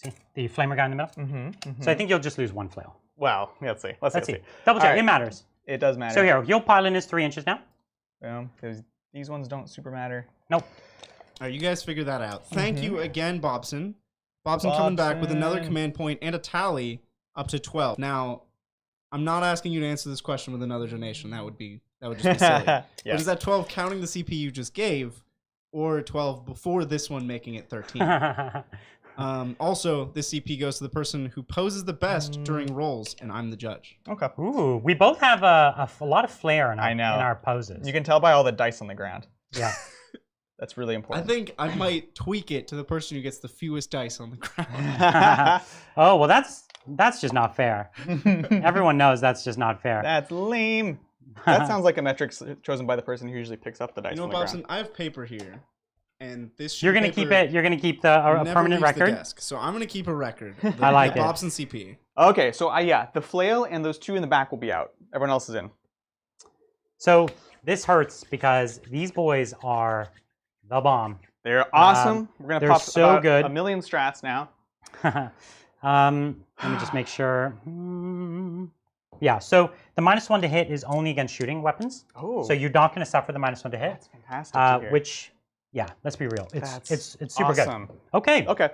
Speaker 1: See, the flamer guy in the middle? So I think you'll just lose 1 flail.
Speaker 2: Well, let's see. Let's see.
Speaker 1: Double check,
Speaker 2: Right.
Speaker 1: it matters.
Speaker 2: It does matter.
Speaker 1: So here, you'll pile in his 3 inches now.
Speaker 2: Because these ones don't super matter.
Speaker 1: Nope.
Speaker 3: All right, you guys figure that out. Thank you again, Bobson. Bobson coming back with another command point and a tally up to 12. Now, I'm not asking you to answer this question with another donation. That would just be silly. But is that 12 counting the CP you just gave, or 12 before this one making it 13? Also, this CP goes to the person who poses the best during rolls, and I'm the judge.
Speaker 2: Okay.
Speaker 1: Ooh, we both have a lot of flair in our poses.
Speaker 2: You can tell by all the dice on the ground.
Speaker 1: Yeah.
Speaker 2: That's really
Speaker 3: I
Speaker 2: important.
Speaker 3: think I might tweak it to the person who gets the fewest dice on the ground.
Speaker 1: Oh, well, that's just not fair. Everyone knows that's just not fair.
Speaker 2: That's lame. That sounds like a metric chosen by the person who usually picks up the dice.
Speaker 3: You know,
Speaker 2: on the
Speaker 3: Bobson,
Speaker 2: ground.
Speaker 3: I have paper here, and this.
Speaker 1: You're gonna keep it. You're gonna keep a
Speaker 3: never
Speaker 1: permanent
Speaker 3: leaves the
Speaker 1: record.
Speaker 3: desk, so I'm gonna keep a record.
Speaker 1: I like it.
Speaker 3: Bobson CP.
Speaker 2: Okay, so the flail and those 2 in the back will be out. Everyone else is in.
Speaker 1: So this hurts because these boys are the bomb.
Speaker 2: They're awesome. We're gonna
Speaker 1: they're
Speaker 2: pop
Speaker 1: so
Speaker 2: about
Speaker 1: good.
Speaker 2: a million strats now.
Speaker 1: Let me just make sure. Yeah, so the -1 to hit is only against shooting weapons.
Speaker 2: Oh.
Speaker 1: So you're not going to suffer the -1 to hit.
Speaker 2: That's fantastic. To hear.
Speaker 1: Which, yeah, let's be real. It's super
Speaker 2: awesome.
Speaker 1: good. Okay.
Speaker 2: Okay.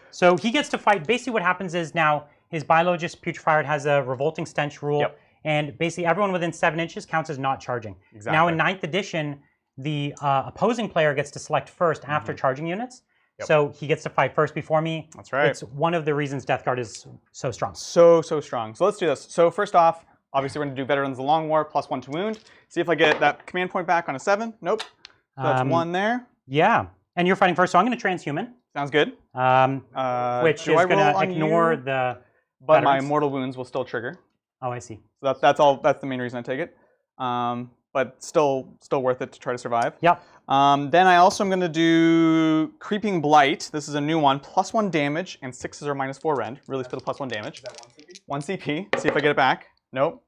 Speaker 1: So he gets to fight. Basically, what happens is now his biologist putrefied has a revolting stench rule, and basically everyone within 7 inches counts as not charging.
Speaker 2: Exactly.
Speaker 1: Now in 9th edition, the opposing player gets to select first after charging units. So he gets to fight first before me.
Speaker 2: That's right.
Speaker 1: It's one of the reasons Death Guard is so strong.
Speaker 2: So strong. So let's do this. So first off, obviously we're going to do Veterans of the Long War +1 to wound. See if I get that command point back on a 7. Nope. So that's 1 there.
Speaker 1: Yeah. And you're fighting first, so I'm going to transhuman.
Speaker 2: Sounds good.
Speaker 1: Which is going to ignore the
Speaker 2: But
Speaker 1: veterans.
Speaker 2: my mortal wounds will still trigger.
Speaker 1: Oh, I see.
Speaker 2: So that's all. That's the main reason I take it. But still worth it to try to survive.
Speaker 1: Yep.
Speaker 2: Then I also am going to do Creeping Blight. This is a new one. +1 damage and 6s are -4 rend. Really for the +1 damage.
Speaker 3: Is that 1 CP?
Speaker 2: 1 CP. See if I get it back. Nope.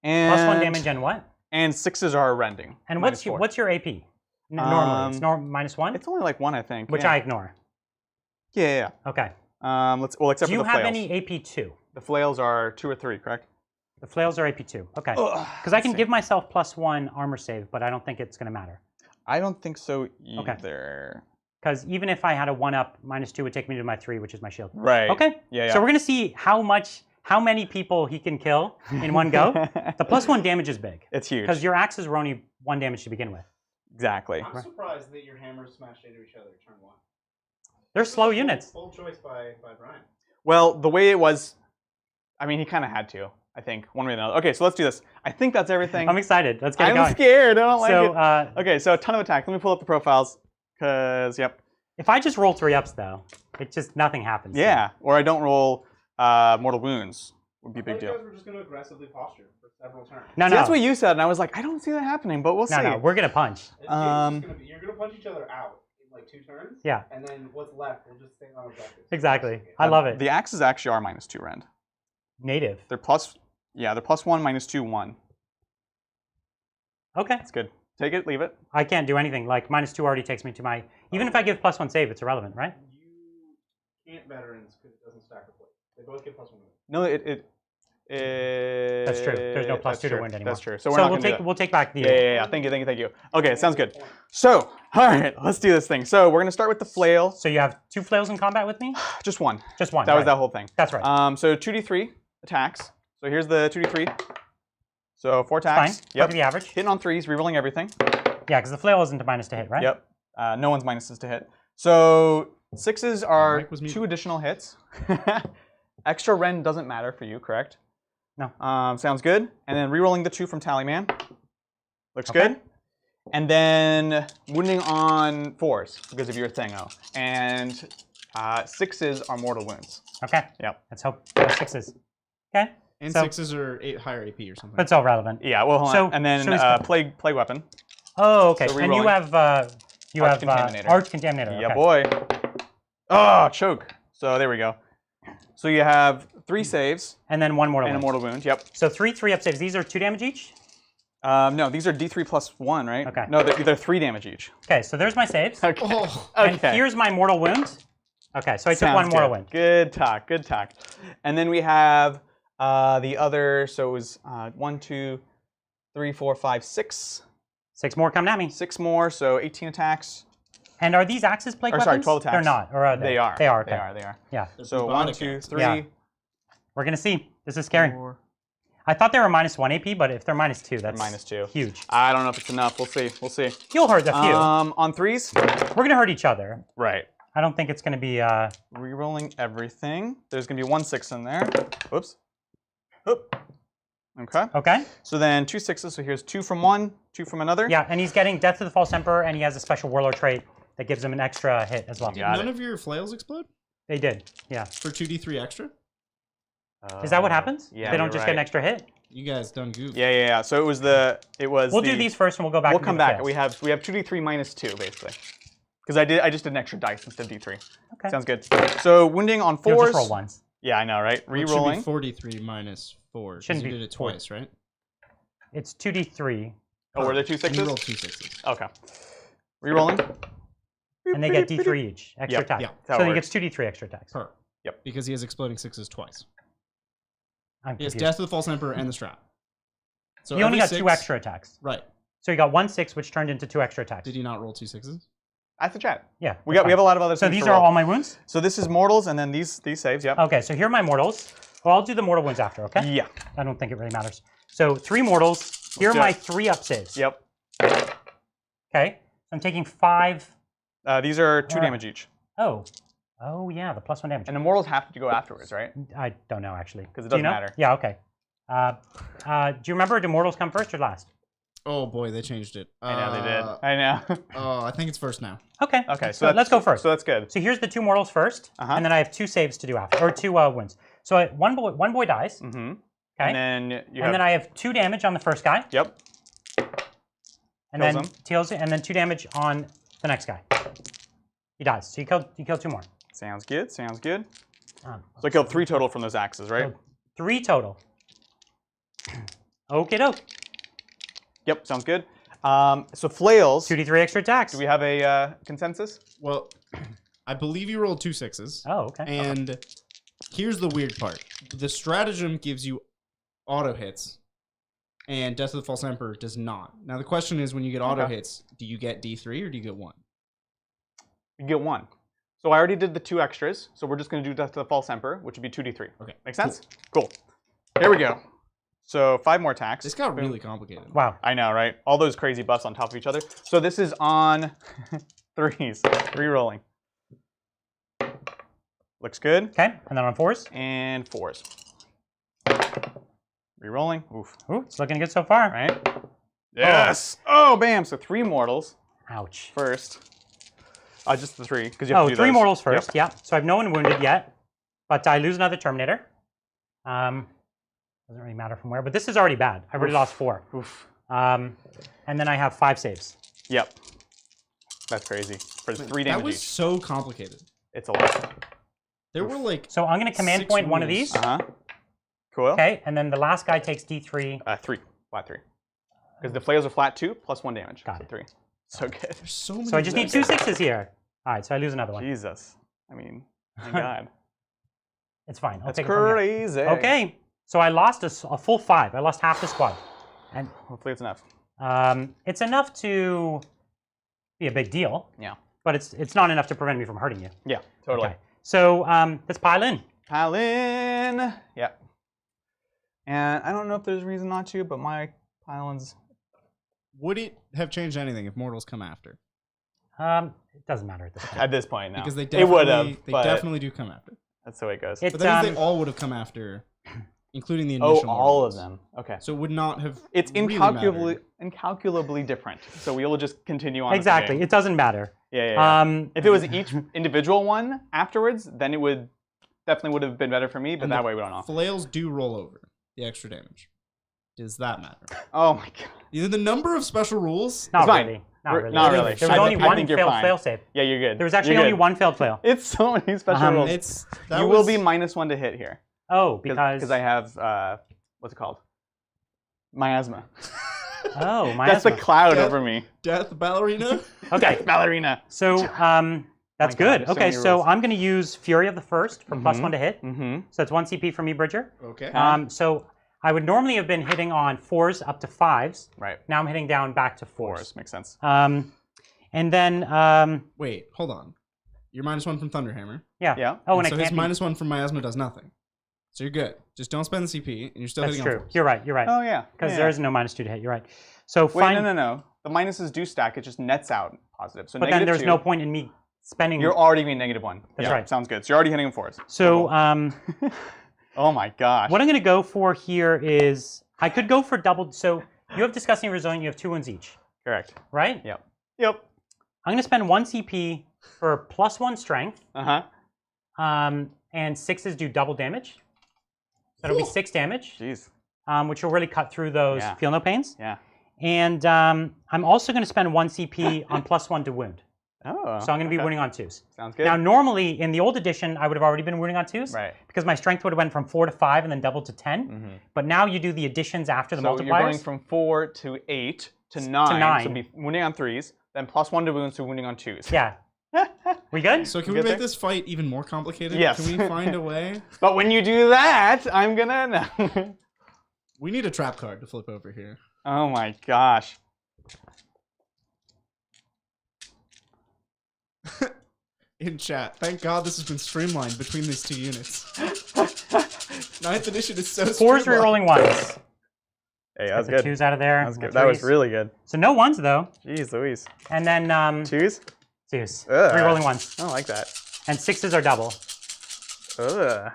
Speaker 2: And
Speaker 1: +1 damage and what?
Speaker 2: And 6s are rending.
Speaker 1: And what's your AP? Normally, it's -1?
Speaker 2: It's only like 1, I think.
Speaker 1: Which
Speaker 2: yeah.
Speaker 1: I ignore.
Speaker 2: Yeah.
Speaker 1: Okay.
Speaker 2: Except
Speaker 1: Do you
Speaker 2: for the
Speaker 1: have
Speaker 2: flails.
Speaker 1: any AP2?
Speaker 2: The flails are 2 or 3, correct?
Speaker 1: The flails are AP2. Okay. Because I can give myself +1 armor save, but I don't think it's going to matter.
Speaker 2: I don't think so either.
Speaker 1: Because even if I had a 1-up, -2 would take me to my 3, which is my shield.
Speaker 2: Right.
Speaker 1: Okay.
Speaker 2: Yeah.
Speaker 1: So we're going to see how many people he can kill in one go. The +1 damage is big.
Speaker 2: It's huge.
Speaker 1: Because your axes were only 1 damage to begin with.
Speaker 2: Exactly.
Speaker 3: I'm surprised that your hammers smashed into each other turn 1.
Speaker 1: They're slow units.
Speaker 3: Bold choice by Brian.
Speaker 2: Well, the way it was, I mean, he kind of had to, I think, one way or another. Okay, so let's do this. I think that's everything.
Speaker 1: I'm excited. Let's get it going.
Speaker 2: I'm scared. I don't like
Speaker 1: So,
Speaker 2: it. Okay, so a ton of attack. Let me pull up the profiles, because, yep.
Speaker 1: if I just roll 3-ups, though, it just nothing happens.
Speaker 2: Yeah, or I don't roll mortal wounds. Would be a big deal.
Speaker 3: You guys were just going to aggressively posture for several turns.
Speaker 1: No,
Speaker 2: See,
Speaker 1: no.
Speaker 2: that's what you said, and I was like, I don't see that happening, but we'll see.
Speaker 1: No, we're going to punch.
Speaker 3: You're going to punch each other out in like 2 turns.
Speaker 1: Yeah.
Speaker 3: And then what's left will just stay on objectives.
Speaker 1: Exactly. I love it.
Speaker 2: The axes actually are -2 rend.
Speaker 1: Native.
Speaker 2: They're +1, -2, 1.
Speaker 1: Okay.
Speaker 2: That's good. Take it, leave it.
Speaker 1: I can't do anything. Like, -2 already takes me to my... Even if I give +1 save, it's irrelevant, right?
Speaker 3: You can't veterans because it doesn't stack with weight. They both get +1.
Speaker 2: No, it
Speaker 1: That's true. There's no plus 2 to wound anymore.
Speaker 2: That's true. So we're not
Speaker 1: we'll
Speaker 2: gonna do
Speaker 1: take
Speaker 2: that.
Speaker 1: we'll take back the
Speaker 2: Yeah. Thank you. Okay, sounds good. So, all right, let's do this thing. So we're gonna start with the flail.
Speaker 1: So you have 2 flails in combat with me?
Speaker 2: Just one.
Speaker 1: Just one.
Speaker 2: That was
Speaker 1: right.
Speaker 2: that whole thing.
Speaker 1: That's right.
Speaker 2: So 2d3 attacks. So here's the 2d3. So 4
Speaker 1: Fine.
Speaker 2: attacks. Yep.
Speaker 1: The average.
Speaker 2: Hitting on 3s, rerolling everything.
Speaker 1: Yeah, because the flail isn't a minus to hit, right?
Speaker 2: Yep. No one's minuses to hit. So 6s are
Speaker 3: Mike was
Speaker 2: 2 additional hits. Extra Ren doesn't matter for you, correct?
Speaker 1: No.
Speaker 2: Sounds good. And then rerolling the 2 from Tallyman. Looks
Speaker 1: Okay.
Speaker 2: good. And then wounding on 4s because of your thingo. And 6s are mortal wounds.
Speaker 1: Okay.
Speaker 2: Yep.
Speaker 1: Let's hope 6s. Okay.
Speaker 3: And
Speaker 1: So-
Speaker 3: 6s are higher AP or something.
Speaker 1: But it's all relevant.
Speaker 2: Yeah. Well, hold
Speaker 1: So-
Speaker 2: on. And then
Speaker 1: so he's
Speaker 2: plague weapon.
Speaker 1: Oh, okay.
Speaker 2: So
Speaker 1: And you
Speaker 2: rerolling.
Speaker 1: have
Speaker 2: Arch Contaminator.
Speaker 1: Arch Contaminator.
Speaker 2: Yeah,
Speaker 1: okay.
Speaker 2: boy. Oh, choke. So there we go. So you have 3 saves
Speaker 1: And then 1 mortal
Speaker 2: and a
Speaker 1: wound.
Speaker 2: mortal wound. Yep.
Speaker 1: So 3 up saves. These are 2 damage each?
Speaker 2: No, these are D3 plus 1, right?
Speaker 1: Okay.
Speaker 2: No, they're 3 damage each.
Speaker 1: Okay, so there's my saves.
Speaker 2: Okay.
Speaker 3: Oh,
Speaker 1: And here's my mortal wound. Okay, so I took
Speaker 2: Sounds
Speaker 1: 1 mortal
Speaker 2: good.
Speaker 1: wound.
Speaker 2: Good talk. Good talk. And then we have the other. So it was 1, 2, 3, 4, 5, 6.
Speaker 1: 6 more coming at me.
Speaker 2: 6 more. So 18 attacks.
Speaker 1: And are these axes plague
Speaker 2: Or
Speaker 1: weapons?
Speaker 2: sorry, 12 attacks.
Speaker 1: They're not, or are they?
Speaker 2: They are.
Speaker 1: They are, okay.
Speaker 2: They are.
Speaker 1: Yeah,
Speaker 2: So 1, 2, 3.
Speaker 1: Yeah. we're going to see. This is scary.
Speaker 2: 4,
Speaker 1: I thought they were minus 1 AP, but if they're minus 2, that's
Speaker 2: minus 2.
Speaker 1: huge.
Speaker 2: I don't know if it's enough. We'll see. We'll see.
Speaker 1: You'll hurt a few.
Speaker 2: On 3s.
Speaker 1: We're going to hurt each other.
Speaker 2: Right.
Speaker 1: I don't think it's going to be...
Speaker 2: Rerolling everything. There's going to be 1 6 in there. Whoops. Oop. Okay.
Speaker 1: Okay.
Speaker 2: So then 2 6s. So here's 2 from one, 2 from another.
Speaker 1: Yeah, and he's getting Death to the False Emperor, and he has a special Warlord trait that gives him an extra hit as well.
Speaker 3: did
Speaker 2: got
Speaker 3: none
Speaker 2: it.
Speaker 3: of your flails explode
Speaker 1: They did, yeah.
Speaker 3: for 2d3 extra?
Speaker 1: Is that what happens?
Speaker 2: Yeah.
Speaker 1: They don't
Speaker 2: you're
Speaker 1: just
Speaker 2: right.
Speaker 1: get an extra hit?
Speaker 3: You guys done goof.
Speaker 2: Yeah. So it was the.
Speaker 1: We'll do these first, and we'll go back.
Speaker 2: We'll
Speaker 1: and do
Speaker 2: come
Speaker 1: the
Speaker 2: back.
Speaker 1: fails.
Speaker 2: We have 2d3 minus 2 basically. Because I just did an extra dice instead of d3.
Speaker 1: Okay.
Speaker 2: Sounds good. So wounding on 4s.
Speaker 1: You'll just roll ones.
Speaker 2: Yeah, I know, right?
Speaker 3: It should be
Speaker 2: Rerolling.
Speaker 3: 43 minus 4. 'cause
Speaker 1: Shouldn't
Speaker 3: you
Speaker 1: be
Speaker 3: did it
Speaker 1: 4.
Speaker 3: twice, right?
Speaker 1: It's 2d3,
Speaker 2: Oh, were there 2
Speaker 3: And you
Speaker 2: 6s?
Speaker 3: rolled 2 6s.
Speaker 2: Okay. Rerolling.
Speaker 1: and they get d3 each, extra
Speaker 2: Yep.
Speaker 1: attack.
Speaker 3: Yeah.
Speaker 2: That's how
Speaker 1: So
Speaker 2: it
Speaker 1: he
Speaker 2: works.
Speaker 1: gets 2d3 extra attacks.
Speaker 3: Per.
Speaker 2: Yep.
Speaker 3: Because he has exploding 6s twice.
Speaker 1: I'm
Speaker 3: He has
Speaker 1: confused.
Speaker 3: Death of the False Emperor and the Strap. So
Speaker 1: He only
Speaker 3: every
Speaker 1: got 2
Speaker 3: 6
Speaker 1: extra attacks.
Speaker 3: Right.
Speaker 1: So he got 1 6, which turned into 2 extra attacks.
Speaker 3: Did he not roll 2 6s?
Speaker 2: That's the chat.
Speaker 1: Yeah.
Speaker 2: We
Speaker 1: that's
Speaker 2: have a
Speaker 1: fine.
Speaker 2: lot of other
Speaker 1: So
Speaker 2: things
Speaker 1: these
Speaker 2: to
Speaker 1: are
Speaker 2: roll.
Speaker 1: all my wounds?
Speaker 2: So this is mortals, and then these saves. Yep.
Speaker 1: Okay, so here are my mortals. Well, I'll do the mortal wounds after, okay?
Speaker 2: Yeah.
Speaker 1: I don't think it really matters. So 3 mortals. Here are
Speaker 2: do
Speaker 1: my
Speaker 2: it.
Speaker 1: 3 up saves.
Speaker 2: Yep.
Speaker 1: Okay. So I'm taking 5.
Speaker 2: These are 2
Speaker 1: All right.
Speaker 2: damage each,
Speaker 1: Oh, yeah, the +1 damage.
Speaker 2: and the mortals have to go afterwards, right?
Speaker 1: I don't know, actually.
Speaker 2: 'Cause it
Speaker 1: Do you
Speaker 2: doesn't
Speaker 1: know?
Speaker 2: matter.
Speaker 1: Yeah, okay. Do you remember, do mortals come first or last?
Speaker 3: Oh boy, they changed it.
Speaker 2: I know they did. I know.
Speaker 3: Oh, I think it's first now.
Speaker 1: Okay.
Speaker 2: Okay,
Speaker 1: So let's go first.
Speaker 2: So that's good.
Speaker 1: So here's the 2 mortals first, and then I have 2 saves to do after, or 2 wounds. So one boy dies,
Speaker 2: Mm-hmm.
Speaker 1: okay?
Speaker 2: And then you have.
Speaker 1: And then I have 2 damage on the first guy,
Speaker 2: Yep.
Speaker 1: and
Speaker 2: Kills
Speaker 1: then
Speaker 2: him.
Speaker 1: kills it, and then 2 damage on the next guy. He dies. So you killed 2 more.
Speaker 2: Sounds good. Sounds good.
Speaker 1: Um,
Speaker 2: So I killed 3 total from those axes, right?
Speaker 1: 3 total. Okie doke.
Speaker 2: Yep. Sounds good. So flails.
Speaker 1: 2d3 extra attacks.
Speaker 2: Do we have a consensus?
Speaker 3: Well, I believe you rolled 2 6s.
Speaker 1: Oh, okay.
Speaker 3: And here's the weird part. The stratagem gives you auto hits, and Death of the False Emperor does not. Now the question is, when you get auto
Speaker 2: Okay.
Speaker 3: hits, do you get D3 or do you get 1?
Speaker 2: You get 1. So I already did the 2 extras. So we're just going to do Death to the False Emperor, which would be 2d3.
Speaker 3: Okay.
Speaker 2: Make sense? Cool. Here we go. So 5 more attacks.
Speaker 3: This got really complicated.
Speaker 1: Wow.
Speaker 2: I know, right? All those crazy buffs on top of each other. So this is on 3s. Rerolling. Looks good.
Speaker 1: Okay, and then on 4s.
Speaker 2: And 4s. Rerolling. Oof.
Speaker 1: Ooh, it's looking good so far.
Speaker 2: Right? Yes! Oh, bam! So 3 mortals
Speaker 1: Ouch.
Speaker 2: first. Just the 3, because you have
Speaker 1: Oh,
Speaker 2: to do
Speaker 1: 3
Speaker 2: those.
Speaker 1: mortals first,
Speaker 2: Yep.
Speaker 1: yeah. So I have no one wounded yet, but I lose another Terminator. Doesn't really matter from where, but this is already bad. I already lost 4.
Speaker 2: Oof.
Speaker 1: And then I have 5 saves.
Speaker 2: Yep. That's crazy. For 3
Speaker 3: That
Speaker 2: damage
Speaker 3: was
Speaker 2: each.
Speaker 3: so complicated.
Speaker 2: It's a lot.
Speaker 3: There were like
Speaker 1: So I'm going to command
Speaker 3: 6
Speaker 1: point one of
Speaker 3: rules.
Speaker 1: these.
Speaker 2: Uh-huh. Cool.
Speaker 1: Okay, and then the last guy takes D3.
Speaker 2: 3. Flat 3. Because the flails are flat 2 plus 1 damage.
Speaker 1: Got
Speaker 2: So
Speaker 1: it.
Speaker 2: 3. So good.
Speaker 3: There's so many.
Speaker 1: So I just need
Speaker 3: rules.
Speaker 1: 2 6s here. All right, so I lose another one.
Speaker 2: Jesus. I mean, my God.
Speaker 1: It's fine. I'll
Speaker 2: That's
Speaker 1: take it from here.
Speaker 2: crazy.
Speaker 1: Okay, So I lost a full 5. I lost half the squad. And
Speaker 2: hopefully it's enough.
Speaker 1: it's enough to be a big deal.
Speaker 2: Yeah.
Speaker 1: But it's not enough to prevent me from hurting you.
Speaker 2: Yeah, totally.
Speaker 1: Okay. So let's pile in.
Speaker 2: Pile in. Yeah. And I don't know if there's a reason not to, but my pile-ins.
Speaker 3: Would it have changed anything if mortals come after?
Speaker 1: It doesn't matter at this point.
Speaker 2: At this point, no.
Speaker 3: Because they
Speaker 2: it would
Speaker 3: definitely,
Speaker 2: have.
Speaker 3: they definitely do come after.
Speaker 2: That's the way it goes.
Speaker 3: But that means they all would have come after, including the initial
Speaker 2: all
Speaker 3: mortals.
Speaker 2: of them. Okay.
Speaker 3: So it would not have.
Speaker 2: It's
Speaker 3: really
Speaker 2: incalculably different. So we will just continue on.
Speaker 1: Exactly. It doesn't matter.
Speaker 2: Yeah. If it was each individual one afterwards, then it would definitely have been better for me. But that way we don't know.
Speaker 3: Flails do roll over the extra damage. Does that matter?
Speaker 2: Oh my god.
Speaker 3: Either the number of special rules.
Speaker 1: Not
Speaker 2: fine.
Speaker 1: really. Not really.
Speaker 2: Not really.
Speaker 1: There was only one failed
Speaker 2: fine.
Speaker 1: fail save.
Speaker 2: Yeah, you're good.
Speaker 1: There was actually only one failed fail.
Speaker 2: It's so many special rules. You will be -1 to hit here.
Speaker 1: Oh, because
Speaker 2: I have what's it called? Miasma.
Speaker 1: Oh, miasma.
Speaker 2: That's the cloud over me.
Speaker 3: Death ballerina.
Speaker 2: Okay, ballerina.
Speaker 1: So that's good. Okay, so I'm going to use Fury of the First for +1 to hit. So it's 1 CP for me, Bridger.
Speaker 3: Okay.
Speaker 1: So I would normally have been hitting on 4s up to 5s.
Speaker 2: Right.
Speaker 1: Now I'm hitting down back to 4s.
Speaker 2: Makes sense.
Speaker 1: And then
Speaker 3: wait, hold on. You're -1 from Thunderhammer.
Speaker 1: Yeah.
Speaker 2: Yeah.
Speaker 1: Oh, and
Speaker 3: so
Speaker 1: I
Speaker 3: his
Speaker 1: can't.
Speaker 3: -1 from Miasma does nothing. So you're good. Just don't spend the CP, and you're still
Speaker 1: That's
Speaker 3: hitting
Speaker 1: true.
Speaker 3: on 4s.
Speaker 1: You're right. You're right.
Speaker 2: Oh yeah.
Speaker 1: Because there is no -2 to hit. You're right. So
Speaker 2: wait, no. The minuses do stack. It just nets out positive. So
Speaker 1: but then there's no point in me spending.
Speaker 2: You're already being -1.
Speaker 1: That's right.
Speaker 2: Sounds good. So you're already hitting 4s.
Speaker 1: So
Speaker 2: oh my gosh.
Speaker 1: what I'm going to go for here is I could go for double. So you have Disgusting Resilient. You have 2 wounds each.
Speaker 2: Correct.
Speaker 1: Right?
Speaker 2: Yep.
Speaker 1: I'm going to spend 1 CP for +1 strength. And 6s do double damage. So it'll be 6 damage.
Speaker 2: Jeez.
Speaker 1: Which will really cut through those feel no pains.
Speaker 2: Yeah.
Speaker 1: And I'm also going to spend 1 CP on +1 to wound.
Speaker 2: Oh.
Speaker 1: So I'm going to be wounding on 2s.
Speaker 2: Sounds good.
Speaker 1: Now, normally in the old edition, I would have already been wounding on 2s.
Speaker 2: Right.
Speaker 1: Because my strength would have went from 4 to 5 and then doubled to 10. But now you do the additions after the multipliers.
Speaker 2: So you're going from 4 to 8 to 9. So be wounding on 3s, then +1 to wounds, so wounding on 2s.
Speaker 1: Yeah. We good?
Speaker 3: So can we make this fight even more complicated?
Speaker 2: Yes.
Speaker 3: Can we find a way?
Speaker 2: But when you do that, I'm gonna.
Speaker 3: We need a trap card to flip over here.
Speaker 2: Oh my gosh.
Speaker 3: In chat, thank God this has been streamlined between these 2 units. 9th edition is so
Speaker 1: 4s
Speaker 3: streamlined.
Speaker 1: rerolling 1s.
Speaker 2: Hey, that was
Speaker 1: Get the
Speaker 2: good.
Speaker 1: 2s out of there.
Speaker 2: That was good. That was really good.
Speaker 1: So no 1s though.
Speaker 2: Jeez Louise.
Speaker 1: And then
Speaker 2: 2s?
Speaker 1: 2s.
Speaker 2: Ugh.
Speaker 1: Rerolling 1s.
Speaker 2: I don't like that.
Speaker 1: And 6s are double.
Speaker 2: Ugh.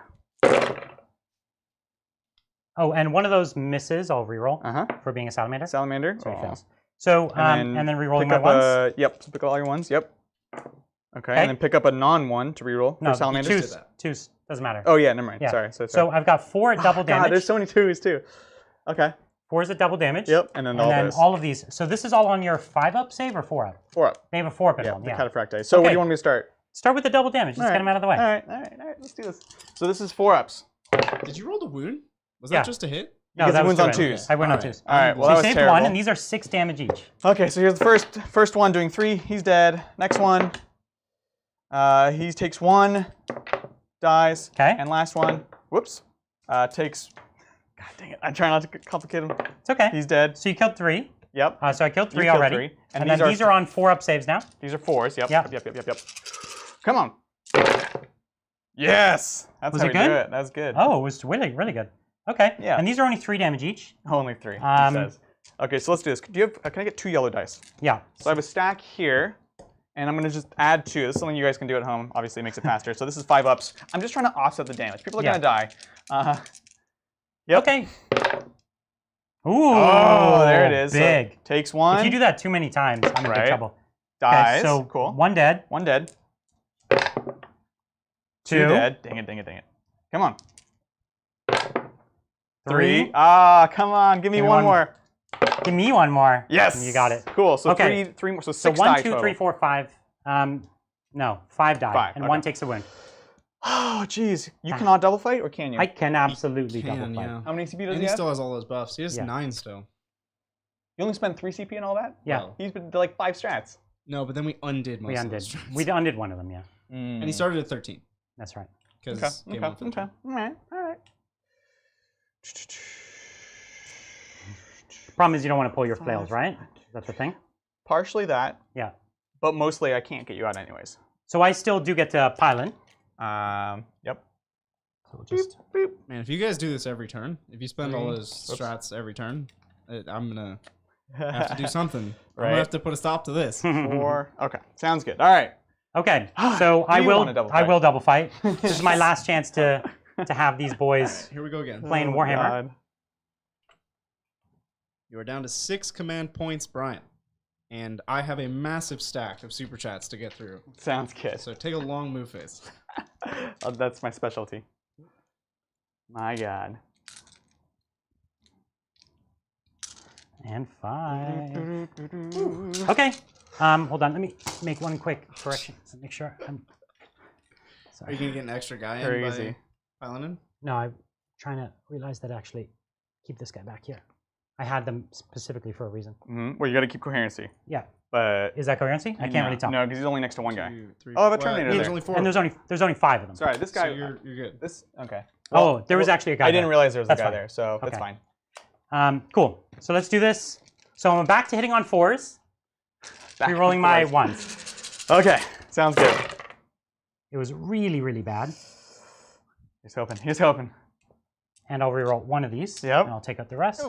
Speaker 1: Oh, and one of those misses, I'll reroll for being a salamander.
Speaker 2: Salamander.
Speaker 1: So he fails. So, and then rerolling my
Speaker 2: pick up
Speaker 1: ones.
Speaker 2: Yep, so pick up all your ones. Yep. Okay, and then pick up a non-1 to reroll
Speaker 1: No,
Speaker 2: for salamanders.
Speaker 1: Twos. Doesn't matter.
Speaker 2: Oh yeah, never mind.
Speaker 1: Yeah.
Speaker 2: Sorry.
Speaker 1: So I've got 4 at double damage.
Speaker 2: God, there's so many 2s too. Okay.
Speaker 1: 4s at double damage.
Speaker 2: Yep, and then
Speaker 1: all of these. So this is all on your 5-up save or 4-up?
Speaker 2: 4-up.
Speaker 1: They have a 4-up at
Speaker 2: Yeah,
Speaker 1: home.
Speaker 2: the
Speaker 1: Yeah.
Speaker 2: cataphract dice. So what do you want me to start?
Speaker 1: Start with the double damage. Let's get them out of the way.
Speaker 2: All right. Let's do this. So this is 4-ups.
Speaker 3: Did you roll the wound? Was that just a hit?
Speaker 1: No,
Speaker 2: because
Speaker 1: that
Speaker 2: wounds
Speaker 1: was
Speaker 2: on
Speaker 1: 2s.
Speaker 2: 2s.
Speaker 1: I went on 2s.
Speaker 2: All right. Well,
Speaker 1: so
Speaker 2: that
Speaker 1: you
Speaker 2: was
Speaker 1: saved
Speaker 2: terrible.
Speaker 1: 1, and these are 6 damage each.
Speaker 2: Okay, so here's the first one doing 3. He's dead. Next one. He takes 1, dies.
Speaker 1: Okay.
Speaker 2: And last one. Whoops. Takes. God dang it! I'm trying not to complicate him.
Speaker 1: It's okay.
Speaker 2: He's dead.
Speaker 1: So you killed 3.
Speaker 2: Yep.
Speaker 1: So I killed 3
Speaker 2: You killed
Speaker 1: already.
Speaker 2: 3.
Speaker 1: And then these are on 4-up saves now.
Speaker 2: These are 4s. Yep.
Speaker 1: Yep.
Speaker 2: Yep. Come on. Yes. That's
Speaker 1: Was
Speaker 2: how
Speaker 1: it
Speaker 2: we
Speaker 1: good?
Speaker 2: do it. That's good.
Speaker 1: Oh, it was really, really good. Okay.
Speaker 2: Yeah.
Speaker 1: And these are only 3 damage each.
Speaker 2: Only 3. It says. Okay, so let's do this. Do you have? Can I get 2 yellow dice?
Speaker 1: Yeah.
Speaker 2: So I have a stack here, and I'm gonna just add 2. This is something you guys can do at home. Obviously, it makes it faster. So this is 5-ups. I'm just trying to offset the damage. People are gonna die. Yep.
Speaker 1: Okay. Ooh.
Speaker 2: Oh, there it is.
Speaker 1: Big.
Speaker 2: So takes 1.
Speaker 1: If you do that too many times, I'm in big trouble.
Speaker 2: Dies.
Speaker 1: Okay, so
Speaker 2: cool.
Speaker 1: 1 dead.
Speaker 2: 1 dead.
Speaker 1: 2
Speaker 2: dead. Dang it. Come on.
Speaker 1: 3.
Speaker 2: Ah, come on. Give me one more.
Speaker 1: Give me 1 more.
Speaker 2: Yes.
Speaker 1: You got it.
Speaker 2: Cool. So
Speaker 1: Okay.
Speaker 2: three more. So 6
Speaker 1: So 1,
Speaker 2: die
Speaker 1: 2,
Speaker 2: total.
Speaker 1: 3, 4, 5. No, 5 die.
Speaker 2: 5,
Speaker 1: and
Speaker 2: okay.
Speaker 1: 1 takes a wound.
Speaker 2: Oh, jeez. You cannot double fight, or can you?
Speaker 1: I can absolutely double fight.
Speaker 3: Yeah.
Speaker 2: How many CP does
Speaker 3: And
Speaker 2: he
Speaker 3: he
Speaker 2: have?
Speaker 3: still has all those buffs. He has
Speaker 1: Yeah.
Speaker 3: 9 still.
Speaker 2: You only spend 3 CP and all that?
Speaker 1: Yeah.
Speaker 3: Well,
Speaker 2: He's been like 5 strats.
Speaker 3: no, but then we undid most
Speaker 1: We
Speaker 3: of
Speaker 1: undid.
Speaker 3: those strats.
Speaker 1: We undid one of them, yeah.
Speaker 3: And he started at 13.
Speaker 1: That's right.
Speaker 3: Because
Speaker 2: Okay. All right.
Speaker 1: Problem is you don't want to pull your flails, right? That's the thing.
Speaker 2: Partially that.
Speaker 1: Yeah.
Speaker 2: But mostly I can't get you out anyways.
Speaker 1: So I still do get to pile in.
Speaker 2: Yep.
Speaker 1: So we'll just...
Speaker 2: Boop.
Speaker 3: Man, if you guys do this every turn, if you spend all those strats every turn, I'm gonna have to do something. I'm gonna have to put a stop to this.
Speaker 2: 4. Okay, sounds good. All right.
Speaker 1: Okay, so I will double fight. This is my last chance to have these boys
Speaker 3: Here we go again.
Speaker 1: playing Warhammer.
Speaker 2: God.
Speaker 3: You are down to 6 command points, Brian. And I have a massive stack of super chats to get through.
Speaker 2: Sounds good.
Speaker 3: So take a long move phase.
Speaker 2: That's my specialty. My God.
Speaker 1: And 5. Okay. Hold on. Let me make one quick correction. Make sure I'm.
Speaker 3: Are
Speaker 1: Sorry.
Speaker 3: you gonna get an extra guy
Speaker 2: Very
Speaker 3: in
Speaker 2: easy.
Speaker 3: by piling in?
Speaker 1: No, I'm trying to realize that actually keep this guy back here. I had them specifically for a reason.
Speaker 2: Well, you got to keep coherency.
Speaker 1: Yeah.
Speaker 2: But
Speaker 1: Is that coherency? I can't really tell.
Speaker 2: No, because he's only next to one guy.
Speaker 3: 2, 3,
Speaker 2: Oh, I have a
Speaker 3: well,
Speaker 2: Terminator
Speaker 3: there's
Speaker 2: there.
Speaker 3: only 4.
Speaker 1: And there's only 5 of them.
Speaker 2: Sorry, this guy.
Speaker 3: So you're good.
Speaker 2: This okay.
Speaker 1: Oh, there was actually a guy.
Speaker 2: I didn't
Speaker 1: there.
Speaker 2: realize there was a
Speaker 1: That's
Speaker 2: guy
Speaker 1: fine.
Speaker 2: there, so that's
Speaker 1: Okay.
Speaker 2: fine.
Speaker 1: Cool. So let's do this. So I'm back to hitting on 4s. Re-rolling my 1s.
Speaker 2: Okay, sounds good.
Speaker 1: It was really, really bad.
Speaker 2: He's hoping. He's hoping.
Speaker 1: And I'll re-roll one of these.
Speaker 2: Yep.
Speaker 1: And I'll take out the rest.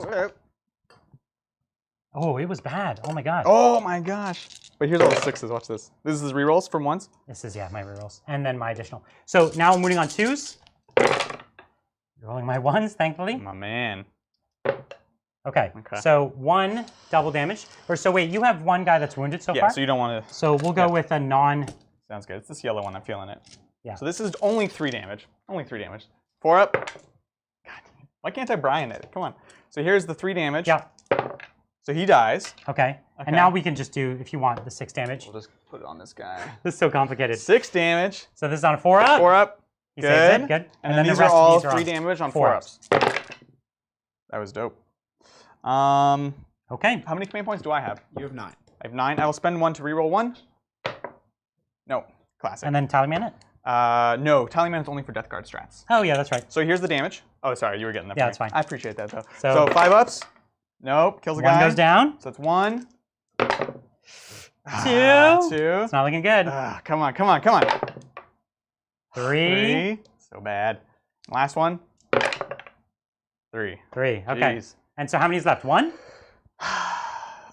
Speaker 1: Oh, it was bad. Oh my god.
Speaker 2: Oh my gosh. But here's all the 6s. Watch this. This is rerolls from 1s.
Speaker 1: This is, yeah, my rerolls. And then my additional. So now I'm moving on 2s. Rolling my 1s, thankfully.
Speaker 2: My man.
Speaker 1: Okay.
Speaker 2: Okay.
Speaker 1: So 1 double damage. Or so wait, you have 1 guy that's wounded so
Speaker 2: Yeah,
Speaker 1: far?
Speaker 2: so you don't want to.
Speaker 1: So we'll go with a non.
Speaker 2: Sounds good. It's this yellow one. I'm feeling it.
Speaker 1: Yeah.
Speaker 2: So this is only 3 damage. Only 3 damage. 4 up. God, why can't I Brian it? Come on. So here's the 3 damage.
Speaker 1: Yeah.
Speaker 2: So he dies.
Speaker 1: Okay. And now we can just do, if you want, the 6 damage.
Speaker 2: We'll just put it on this guy.
Speaker 1: This is so complicated.
Speaker 2: 6 damage.
Speaker 1: So this is on a 4 up.
Speaker 2: 4 up.
Speaker 1: He saves it. Good.
Speaker 2: And then
Speaker 1: the
Speaker 2: these
Speaker 1: rest
Speaker 2: are all
Speaker 1: of these
Speaker 2: 3 damage on
Speaker 1: 4
Speaker 2: 4 ups. That was dope.
Speaker 1: Okay.
Speaker 2: How many command points do I have?
Speaker 3: You have 9.
Speaker 2: I have 9. I will spend 1 to reroll 1. No. Classic.
Speaker 1: And then Tallyman it?
Speaker 2: No. Tallyman is only for Death Guard strats.
Speaker 1: Oh, yeah, that's right.
Speaker 2: So here's the damage. Oh, sorry. You were getting that.
Speaker 1: Yeah,
Speaker 2: for
Speaker 1: that's
Speaker 2: me.
Speaker 1: fine.
Speaker 2: I appreciate that, though.
Speaker 1: So-
Speaker 2: So 5 ups. Nope. Kills a
Speaker 1: 1
Speaker 2: guy.
Speaker 1: goes down.
Speaker 2: So it's 1.
Speaker 1: 2.
Speaker 2: 2.
Speaker 1: It's not looking good.
Speaker 2: Come on, come on, come on.
Speaker 1: 3.
Speaker 2: 3. So bad. Last one. 3.
Speaker 1: 3. Okay.
Speaker 2: Jeez.
Speaker 1: And so how many's left? 1?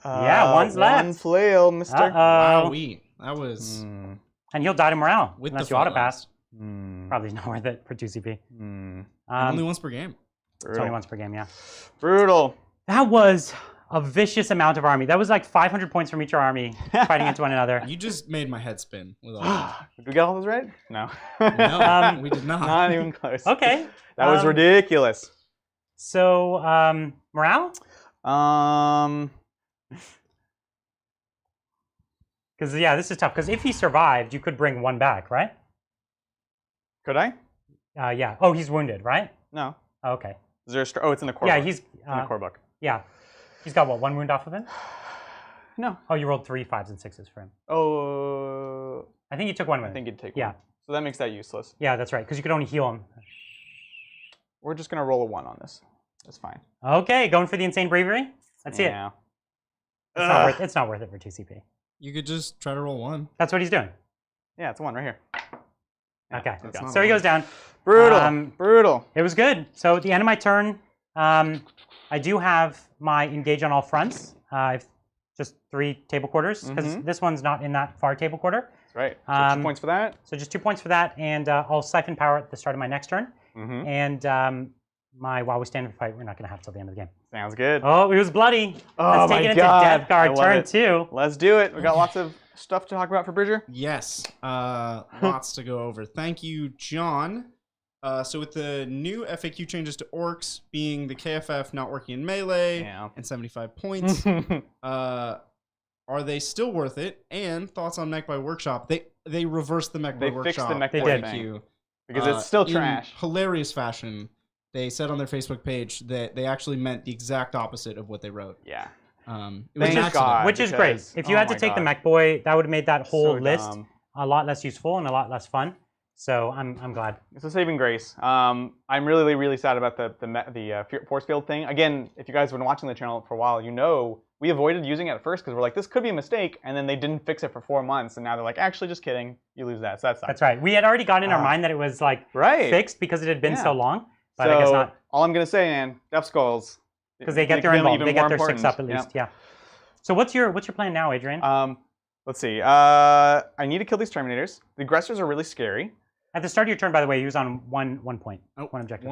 Speaker 1: Yeah, 1's left.
Speaker 2: 1 flail, mister.
Speaker 1: Uh-oh.
Speaker 3: Wowee. That was
Speaker 1: And he'll die to morale.
Speaker 3: with
Speaker 1: unless
Speaker 3: the
Speaker 1: you
Speaker 3: fun
Speaker 1: auto pass.
Speaker 3: last.
Speaker 1: Probably not worth it for 2 CP.
Speaker 3: Only once per game.
Speaker 1: It's only once per game, yeah.
Speaker 2: Brutal.
Speaker 1: That was a vicious amount of army. That was like 500 points from each army fighting into one another.
Speaker 3: You just made my head spin with all that.
Speaker 2: Did we get all those right? No.
Speaker 3: No, we did not.
Speaker 2: Not even close.
Speaker 1: Okay.
Speaker 2: That was ridiculous.
Speaker 1: So, morale? Because, yeah, this is tough. Because if he survived, you could bring 1 back, right?
Speaker 2: Could I?
Speaker 1: Yeah. Oh, he's wounded, right?
Speaker 2: No.
Speaker 1: Oh, okay.
Speaker 2: Is there oh, it's in the core
Speaker 1: Yeah,
Speaker 2: book.
Speaker 1: he's...
Speaker 2: It's in the core book.
Speaker 1: Yeah. He's got, what, 1 wound off of him?
Speaker 2: No.
Speaker 1: Oh, you rolled 3 5s and 6s for him.
Speaker 2: Oh,
Speaker 1: I think you took 1
Speaker 2: I
Speaker 1: wound.
Speaker 2: think you'd take
Speaker 1: Yeah.
Speaker 2: one. So that makes that useless.
Speaker 1: Yeah, that's right. Because you could only heal him.
Speaker 2: We're just going to roll a 1 on this. That's fine.
Speaker 1: Okay, going for the insane bravery. Let's see it.
Speaker 2: Yeah.
Speaker 1: It's not worth it for 2 CP.
Speaker 3: You could just try to roll 1.
Speaker 1: That's what he's doing.
Speaker 2: Yeah, it's a 1 right here. Yeah,
Speaker 1: Okay.
Speaker 2: that's
Speaker 3: not
Speaker 1: So he
Speaker 3: one.
Speaker 1: goes down.
Speaker 2: Brutal. Brutal.
Speaker 1: It was good. So at the end of my turn, I do have my engage on all fronts. I've just 3 table quarters because this one's not in that far table quarter.
Speaker 2: That's right. So 2 points for that.
Speaker 1: So just 2 points for that, and I'll siphon power at the start of my next turn. And my while we stand and fight, we're not going to have till the end of the game.
Speaker 2: Sounds good.
Speaker 1: Oh, it was bloody.
Speaker 2: Oh
Speaker 1: Let's
Speaker 2: my
Speaker 1: take it
Speaker 2: God.
Speaker 1: into Death Guard
Speaker 2: I love
Speaker 1: turn
Speaker 2: it.
Speaker 1: 2.
Speaker 2: Let's do it. We got lots of stuff to talk about for Bridger.
Speaker 3: Yes, lots to go over. Thank you, John. So with the new FAQ changes to orcs being the KFF not working in melee and 75 points, are they still worth it? And thoughts on Mech by Workshop? They reversed the Mech by Workshop.
Speaker 2: They fixed the Mech
Speaker 1: They
Speaker 2: Boy
Speaker 1: did.
Speaker 3: Thank
Speaker 2: thing.
Speaker 3: you.
Speaker 2: Because it's still
Speaker 3: In
Speaker 2: trash.
Speaker 3: hilarious fashion, they said on their Facebook page that they actually meant the exact opposite of what they wrote.
Speaker 2: Yeah.
Speaker 3: It was
Speaker 2: Thank
Speaker 3: an accident.
Speaker 2: God.
Speaker 1: Which is great.
Speaker 2: because-
Speaker 1: If you
Speaker 2: oh
Speaker 1: had to
Speaker 2: my
Speaker 1: take the
Speaker 2: God.
Speaker 1: Mech Boy, that would have made that whole
Speaker 2: So
Speaker 1: list
Speaker 2: dumb.
Speaker 1: a lot less useful and a lot less fun. So I'm glad.
Speaker 2: It's a saving grace. I'm really, really sad about the force field thing. Again, if you guys have been watching the channel for a while, you know we avoided using it at first because we're like, this could be a mistake, and then they didn't fix it for 4 months, and now they're like, actually, just kidding, you lose that. So that sucks.
Speaker 1: That's right. We had already got in our mind that it was like fixed because it had been so long, but
Speaker 2: so,
Speaker 1: I guess not.
Speaker 2: All I'm gonna say, man, Depth Skulls.
Speaker 1: Because they get their involved, they get their 6 up at least. Yeah. So what's your plan now, Adrian?
Speaker 2: Let's see. I need to kill these Terminators. The aggressors are really scary.
Speaker 1: At the start of your turn, by the way, he was on one point, one objective.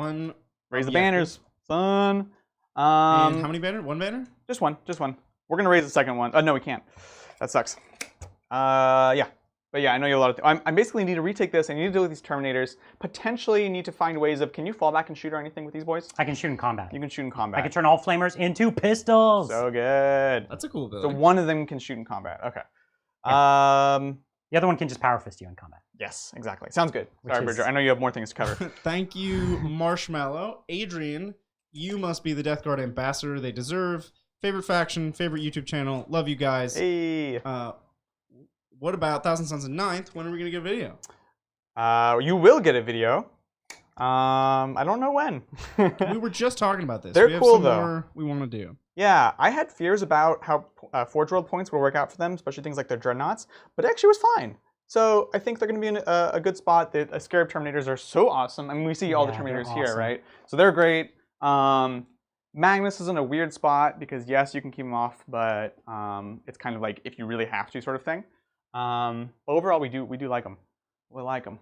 Speaker 2: Raise the banners, son.
Speaker 3: And how many banner? One banner?
Speaker 2: Just one. We're gonna raise the second one. No, we can't. That sucks. Yeah. But yeah, I know you have a lot of. I basically need to retake this. I need to deal with these Terminators. Potentially need to find ways of. Can you fall back and shoot or anything with these boys?
Speaker 1: I can shoot in combat.
Speaker 2: You can shoot in combat.
Speaker 1: I can turn all flamers into pistols.
Speaker 2: So good.
Speaker 3: That's a cool ability.
Speaker 2: So one of them can shoot in combat. Okay.
Speaker 1: Yeah. The other one can just power fist you in combat.
Speaker 2: Yes, exactly. Sounds good. Sorry, Bridger. I know you have more things to cover.
Speaker 3: Thank you, Marshmallow. Adrian, you must be the Death Guard ambassador they deserve. Favorite faction, favorite YouTube channel. Love you guys.
Speaker 2: Hey.
Speaker 3: What about Thousand Sons of Ninth? When are we going to get a video?
Speaker 2: You will get a video. I don't know when.
Speaker 3: We were just talking about this.
Speaker 2: They're
Speaker 3: we have
Speaker 2: cool,
Speaker 3: some
Speaker 2: though.
Speaker 3: More we want to do.
Speaker 2: Yeah, I had fears about how Forge World points will work out for them, especially things like their Dreadnoughts, but it actually was fine. So I think they're going to be in a good spot. The Scarab Terminators are so awesome. I mean, we see all the Terminators here, right? So they're great. Magnus is in a weird spot because, yes, you can keep him off, but it's kind of like if you really have to sort of thing. Overall, we do like them. We like them.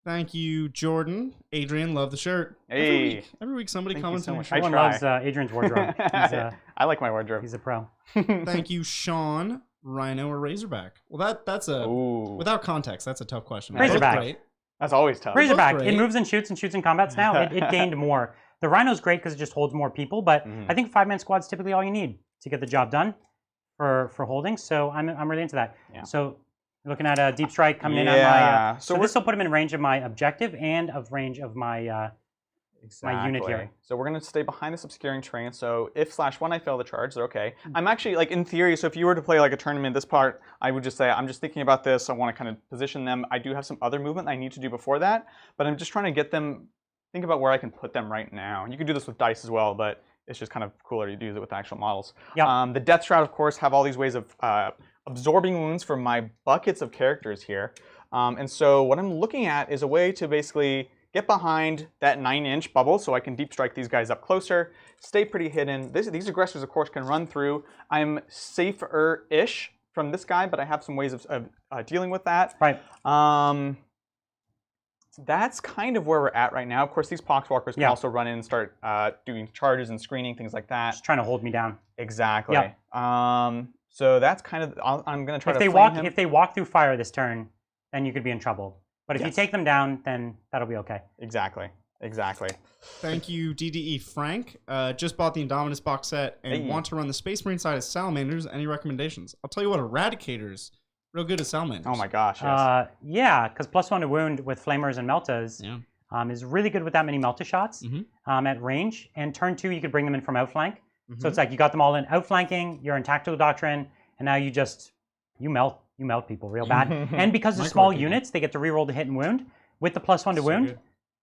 Speaker 3: Thank you, Jordan. Adrian, love the shirt.
Speaker 2: Hey.
Speaker 3: Every week somebody
Speaker 2: Thank
Speaker 3: comments
Speaker 2: you so
Speaker 3: on your
Speaker 2: much.
Speaker 3: shirt.
Speaker 1: Everyone loves Adrian's wardrobe.
Speaker 2: I like my wardrobe.
Speaker 1: He's a pro.
Speaker 3: Thank you, Sean. Rhino or Razorback? Well, that's a without context. That's a tough question.
Speaker 1: Razorback.
Speaker 2: That's always tough.
Speaker 1: Razorback. It moves and shoots in combats now. It gained more. The Rhino's great because it just holds more people, but I think 5-man squad's typically all you need to get the job done for holding. So I'm really into that. Yeah. So looking at a deep strike coming in on my. So this will put him in range of my objective and of range of my my unit here.
Speaker 2: So we're going to stay behind this obscuring terrain. So if /1 I fail the charge, they're okay. I'm actually, like, in theory, so if you were to play like a tournament this part, I would just say, I'm just thinking about this. I want to kind of position them. I do have some other movement I need to do before that, but I'm just trying to get them, think about where I can put them right now. You can do this with dice as well, but it's just kind of cooler to do it with actual models. Yep. The Death Shroud, of course, have all these ways of absorbing wounds from my buckets of characters here. And so what I'm looking at is a way to basically get behind that 9-inch bubble so I can deep strike these guys up closer, stay pretty hidden. These aggressors, of course, can run through. I'm safer-ish from this guy, but I have some ways of dealing with that.
Speaker 1: Right.
Speaker 2: That's kind of where we're at right now. Of course, these Poxwalkers can also run in and start doing charges and screening, things like that.
Speaker 1: Just trying to hold me down.
Speaker 2: Exactly. Yep. So that's kind of, I'm going to try
Speaker 1: to
Speaker 2: flame him.
Speaker 1: If they walk through fire this turn, then you could be in trouble. But if you take them down, then that'll be okay.
Speaker 2: Exactly.
Speaker 3: Thank you, DDE Frank. Just bought the Indominus box set and want to run the Space Marine side as Salamanders. Any recommendations? I'll tell you what, Eradicators, real good at Salamanders.
Speaker 2: Oh my gosh, yes.
Speaker 1: Yeah, because +1 to wound with Flamers and Meltas is really good with that many Melta shots at range. And turn 2, you could bring them in from outflank. So it's like you got them all in outflanking, you're in Tactical Doctrine, and now you melt people real bad. And because they're small units, they get to reroll the hit and wound. With the +1 to wound,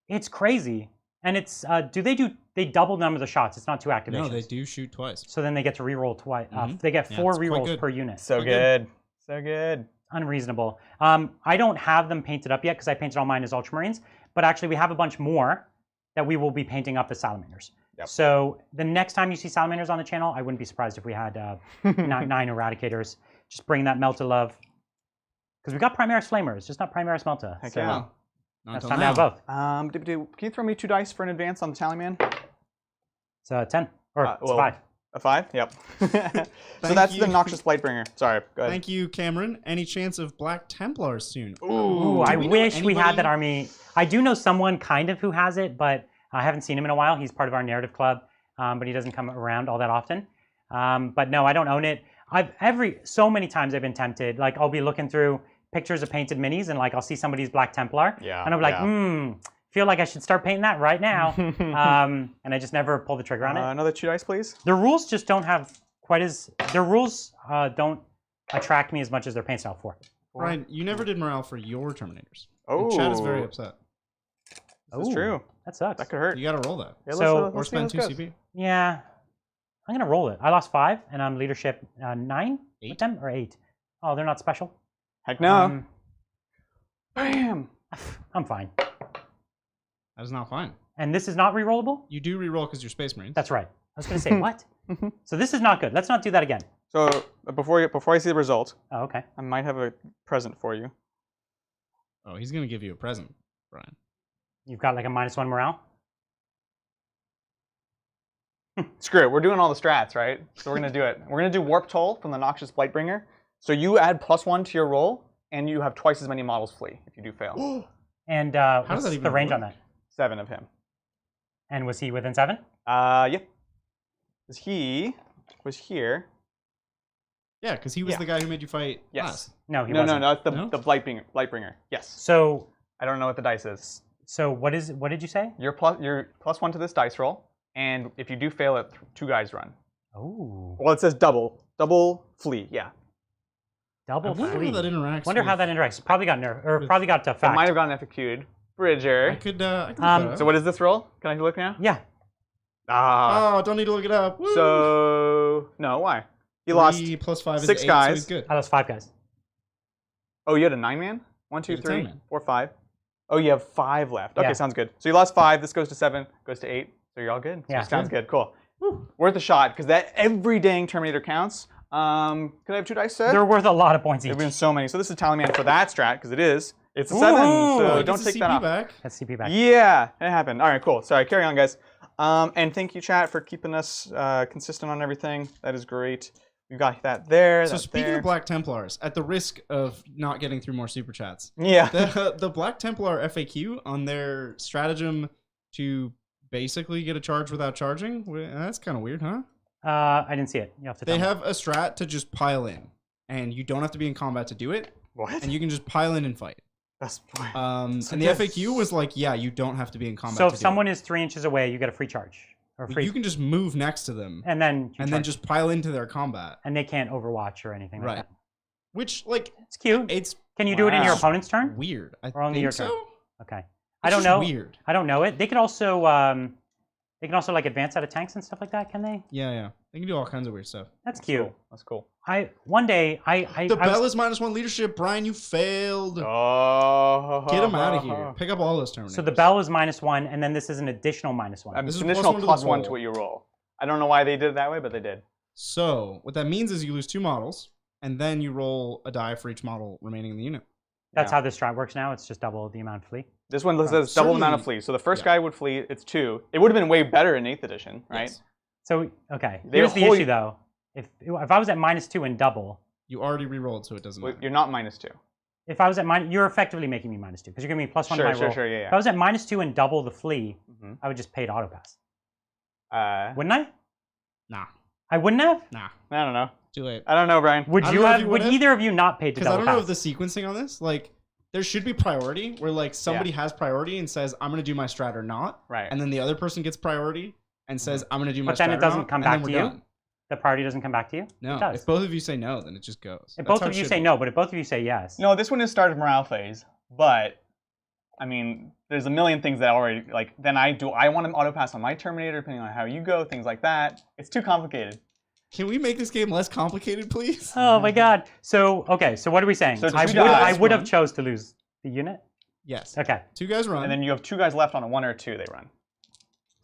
Speaker 1: it's crazy. And it's, they double the number of the shots. It's not 2 activations.
Speaker 3: No, they do shoot twice.
Speaker 1: So then they get to reroll twice. They get 4 rerolls per unit.
Speaker 2: So good. So good.
Speaker 1: Unreasonable. I don't have them painted up yet because I painted all mine as Ultramarines. But actually, we have a bunch more that we will be painting up as Salamanders. Yep. So the next time you see Salamanders on the channel, I wouldn't be surprised if we had 9 Eradicators. Just bring that Melta love. Because we got Primaris Flamers, just not Primaris Melta.
Speaker 2: Heck
Speaker 1: so
Speaker 2: yeah.
Speaker 1: It's time to have both.
Speaker 2: Can you throw me 2 dice for an advance on the Tallyman?
Speaker 1: It's 10. Or it's 5.
Speaker 2: A 5? Yep. So that's the Noxious Blightbringer. Sorry, go ahead.
Speaker 3: Thank you, Cameron. Any chance of Black Templars soon?
Speaker 1: Ooh, I wish we had that army. I do know someone kind of who has it, but I haven't seen him in a while. He's part of our narrative club, but he doesn't come around all that often. But no, I don't own it. So many times I've been tempted. Like I'll be looking through pictures of painted minis and like I'll see somebody's Black Templar. Yeah. And I'll be like, feel like I should start painting that right now. And I just never pull the trigger on it.
Speaker 2: Another 2 dice, please.
Speaker 1: The rules just don't have quite as, their rules don't attract me as much as their paint style for.
Speaker 3: Ryan, you never did morale for your Terminators.
Speaker 2: Oh.
Speaker 3: Chat is very upset.
Speaker 2: This is true.
Speaker 1: That sucks.
Speaker 2: That could hurt.
Speaker 3: You gotta roll that.
Speaker 2: Yeah,
Speaker 1: So-
Speaker 3: Or
Speaker 2: let's see how
Speaker 3: spend
Speaker 2: this
Speaker 3: 2
Speaker 2: goes.
Speaker 3: CP.
Speaker 1: Yeah, I'm gonna roll it. I lost 5, and I'm leadership 9 with
Speaker 3: 8.
Speaker 1: them, or 8. Oh, they're not special.
Speaker 2: Heck no. Bam.
Speaker 1: I'm fine.
Speaker 3: That is not fine.
Speaker 1: And this is not re-rollable?
Speaker 3: You do re-roll because you're Space Marines.
Speaker 1: That's right. I was gonna say what? So this is not good. Let's not do that again.
Speaker 2: So before I see the result,
Speaker 1: Oh, okay.
Speaker 2: I might have a present for you.
Speaker 3: Oh, he's gonna give you a present, Brian.
Speaker 1: You've got like a -1 morale.
Speaker 2: Screw it. We're doing all the strats, right? So we're gonna do it. We're gonna do Warp Toll from the Noxious Blightbringer. So you add +1 to your roll, and you have twice as many models flee if you do fail.
Speaker 1: And
Speaker 3: does
Speaker 1: what's
Speaker 3: that
Speaker 1: the
Speaker 3: even
Speaker 1: range on
Speaker 3: work?
Speaker 1: that?
Speaker 2: 7 of him.
Speaker 1: And was he within 7?
Speaker 2: Yep. Because he was here.
Speaker 3: Yeah, because he was
Speaker 2: Yeah.
Speaker 3: the guy who made you fight
Speaker 2: Yes.
Speaker 3: last.
Speaker 1: No, he
Speaker 2: No,
Speaker 1: wasn't.
Speaker 2: no, it's the
Speaker 3: No?
Speaker 2: the Blightbringer. Yes.
Speaker 1: So
Speaker 2: I don't know what the dice is.
Speaker 1: what did you say?
Speaker 2: You're +1 to this dice roll, and if you do fail it, 2 guys run.
Speaker 1: Oh,
Speaker 2: Well, it says double flee. Yeah.
Speaker 1: double
Speaker 3: I wonder
Speaker 1: flee.
Speaker 3: how that interacts.
Speaker 1: Wonder how
Speaker 3: with-
Speaker 1: that interacts. Probably got nerf, or probably got
Speaker 2: It
Speaker 1: fact.
Speaker 2: might have gotten FAQ'd. Bridger.
Speaker 3: I could look that up.
Speaker 2: So what is this roll? Can I look now?
Speaker 1: Yeah.
Speaker 2: Ah.
Speaker 3: Oh, don't need to look it up. Woo!
Speaker 2: So no, why? He lost.
Speaker 3: 3 + 5 is
Speaker 2: 6
Speaker 3: 8,
Speaker 2: guys.
Speaker 3: So he's good.
Speaker 1: I lost 5 guys.
Speaker 2: Oh, you had a 9-man? 1, 2,
Speaker 3: You had a
Speaker 2: 3,
Speaker 3: 10-man.
Speaker 2: 4, 5. Oh, you have 5 left. Okay,
Speaker 1: Yeah.
Speaker 2: sounds good. So you lost 5. This goes to 7. Goes to 8. So you're all good. So
Speaker 1: Yeah.
Speaker 2: sounds good. Cool. Worth a shot because that every dang Terminator counts. Could I have 2 dice set?
Speaker 1: They're worth a lot of points each.
Speaker 2: There've been so many. So this is Tallyman for that strat because it is. It's a 7.
Speaker 1: Ooh,
Speaker 2: So
Speaker 3: He
Speaker 2: don't
Speaker 3: gets
Speaker 2: take
Speaker 3: a
Speaker 2: that
Speaker 3: CP
Speaker 2: off.
Speaker 3: back.
Speaker 1: That's CP back.
Speaker 2: Yeah, it happened. All right, cool. Sorry, carry on, guys. And thank you, chat, for keeping us consistent on everything. That is great. We've got that there.
Speaker 3: So
Speaker 2: that
Speaker 3: speaking
Speaker 2: there.
Speaker 3: of Black Templars, at the risk of not getting through more super chats,
Speaker 2: Yeah.
Speaker 3: the Black Templar FAQ on their stratagem to basically get a charge without charging, that's kind of weird, huh?
Speaker 1: I didn't see it. You have to.
Speaker 3: They
Speaker 1: tell me.
Speaker 3: have a strat to just pile in, and you don't have to be in combat to do it,
Speaker 2: What?
Speaker 3: and you can just pile in and fight.
Speaker 2: That's
Speaker 3: And the
Speaker 2: that's-
Speaker 3: FAQ was like, yeah, you don't have to be in combat.
Speaker 1: So
Speaker 3: to
Speaker 1: if
Speaker 3: do
Speaker 1: someone is 3 inches away, you get a free charge or
Speaker 3: it.
Speaker 1: free,
Speaker 3: You can just move next to them,
Speaker 1: and then
Speaker 3: just pile into their combat.
Speaker 1: and they can't overwatch or anything
Speaker 3: Right.
Speaker 1: like that.
Speaker 3: Which, like,
Speaker 1: It's cute.
Speaker 3: it's
Speaker 1: Can you do it in your
Speaker 2: Wow.
Speaker 1: opponent's turn?
Speaker 3: weird. I
Speaker 1: Or only
Speaker 3: think
Speaker 1: your
Speaker 3: so.
Speaker 1: turn? Okay. I
Speaker 3: It's
Speaker 1: don't
Speaker 3: just
Speaker 1: know.
Speaker 3: Weird.
Speaker 1: I don't know it. They can also like advance out of tanks and stuff like that. Can they?
Speaker 3: Yeah. They can do all kinds of weird stuff.
Speaker 1: That's cute.
Speaker 2: Cool. That's cool.
Speaker 1: One day I
Speaker 3: The
Speaker 1: I
Speaker 3: bell
Speaker 1: was,
Speaker 3: is -1 leadership. Brian, you failed.
Speaker 2: Oh.
Speaker 3: Get him out of here. Pick up all those Terminators.
Speaker 1: so the bell was -1, and then this is an additional -1.
Speaker 3: This is
Speaker 2: Additional
Speaker 3: +1 to the
Speaker 2: +1 to
Speaker 3: roll.
Speaker 2: what you roll. I don't know why they did it that way, but they did.
Speaker 3: So what that means is you lose 2 models, and then you roll a die for each model remaining in the unit.
Speaker 1: That's
Speaker 2: Yeah.
Speaker 1: how this strat works now. It's just double the amount of flee.
Speaker 2: This one says double the amount of
Speaker 3: certainly-
Speaker 2: flee. So the first
Speaker 3: yeah.
Speaker 2: guy would flee. It's 2. It would have been way better in 8th edition, right?
Speaker 3: Yes.
Speaker 1: So okay,
Speaker 2: They
Speaker 1: here's the
Speaker 2: wholly-
Speaker 1: issue though. If I was at -2 and double,
Speaker 3: You already re-rolled, so it doesn't
Speaker 2: Well,
Speaker 3: matter.
Speaker 2: you're not -2.
Speaker 1: if I was at you're effectively making me -2 because you're giving me +1 to my roll.
Speaker 2: Sure,
Speaker 1: If I
Speaker 2: yeah.
Speaker 1: was at -2 and double the flee,
Speaker 2: Mhm.
Speaker 1: I would just pay to auto pass.
Speaker 2: I
Speaker 1: Wouldn't I?
Speaker 3: Nah.
Speaker 1: I wouldn't have.
Speaker 2: don't know.
Speaker 3: Too late.
Speaker 2: I don't know, Brian.
Speaker 1: Would
Speaker 3: I don't
Speaker 1: you
Speaker 3: know if
Speaker 1: have?
Speaker 3: you
Speaker 1: Would
Speaker 3: would have.
Speaker 1: either of you not pay to
Speaker 3: Because I
Speaker 1: double
Speaker 3: don't know
Speaker 1: pass?
Speaker 3: if the sequencing on this, like, there should be priority where, like, somebody has priority and says, I'm going to do my strat or not.
Speaker 2: Right.
Speaker 3: And then the other person gets priority and says, I'm going to do my
Speaker 1: But
Speaker 3: strat
Speaker 1: then it
Speaker 3: or
Speaker 1: doesn't
Speaker 3: not,
Speaker 1: come
Speaker 3: and
Speaker 1: back
Speaker 3: then
Speaker 1: to
Speaker 3: we're
Speaker 1: you?
Speaker 3: done.
Speaker 1: The priority doesn't come back to you?
Speaker 3: No.
Speaker 1: It does.
Speaker 3: If both of you say no, then it just goes.
Speaker 1: If
Speaker 3: That's
Speaker 1: both
Speaker 3: how
Speaker 1: of
Speaker 3: it
Speaker 1: you
Speaker 3: should
Speaker 1: say
Speaker 3: be.
Speaker 1: no, but if both of you say yes.
Speaker 2: No, this one is start of morale phase, but I mean, there's a million things that already like. Then I want to auto pass on my Terminator, depending on how you go, things like that. It's too complicated.
Speaker 3: Can we make this game less complicated, please?
Speaker 1: Oh my god. So okay, so what are we saying?
Speaker 2: So it's
Speaker 1: I
Speaker 2: two
Speaker 1: would
Speaker 2: dice,
Speaker 1: I would have
Speaker 3: run.
Speaker 1: chose to lose the unit.
Speaker 3: Yes.
Speaker 1: Okay.
Speaker 3: 2 guys run.
Speaker 2: And then you have 2 guys left on a 1 or 2. They run.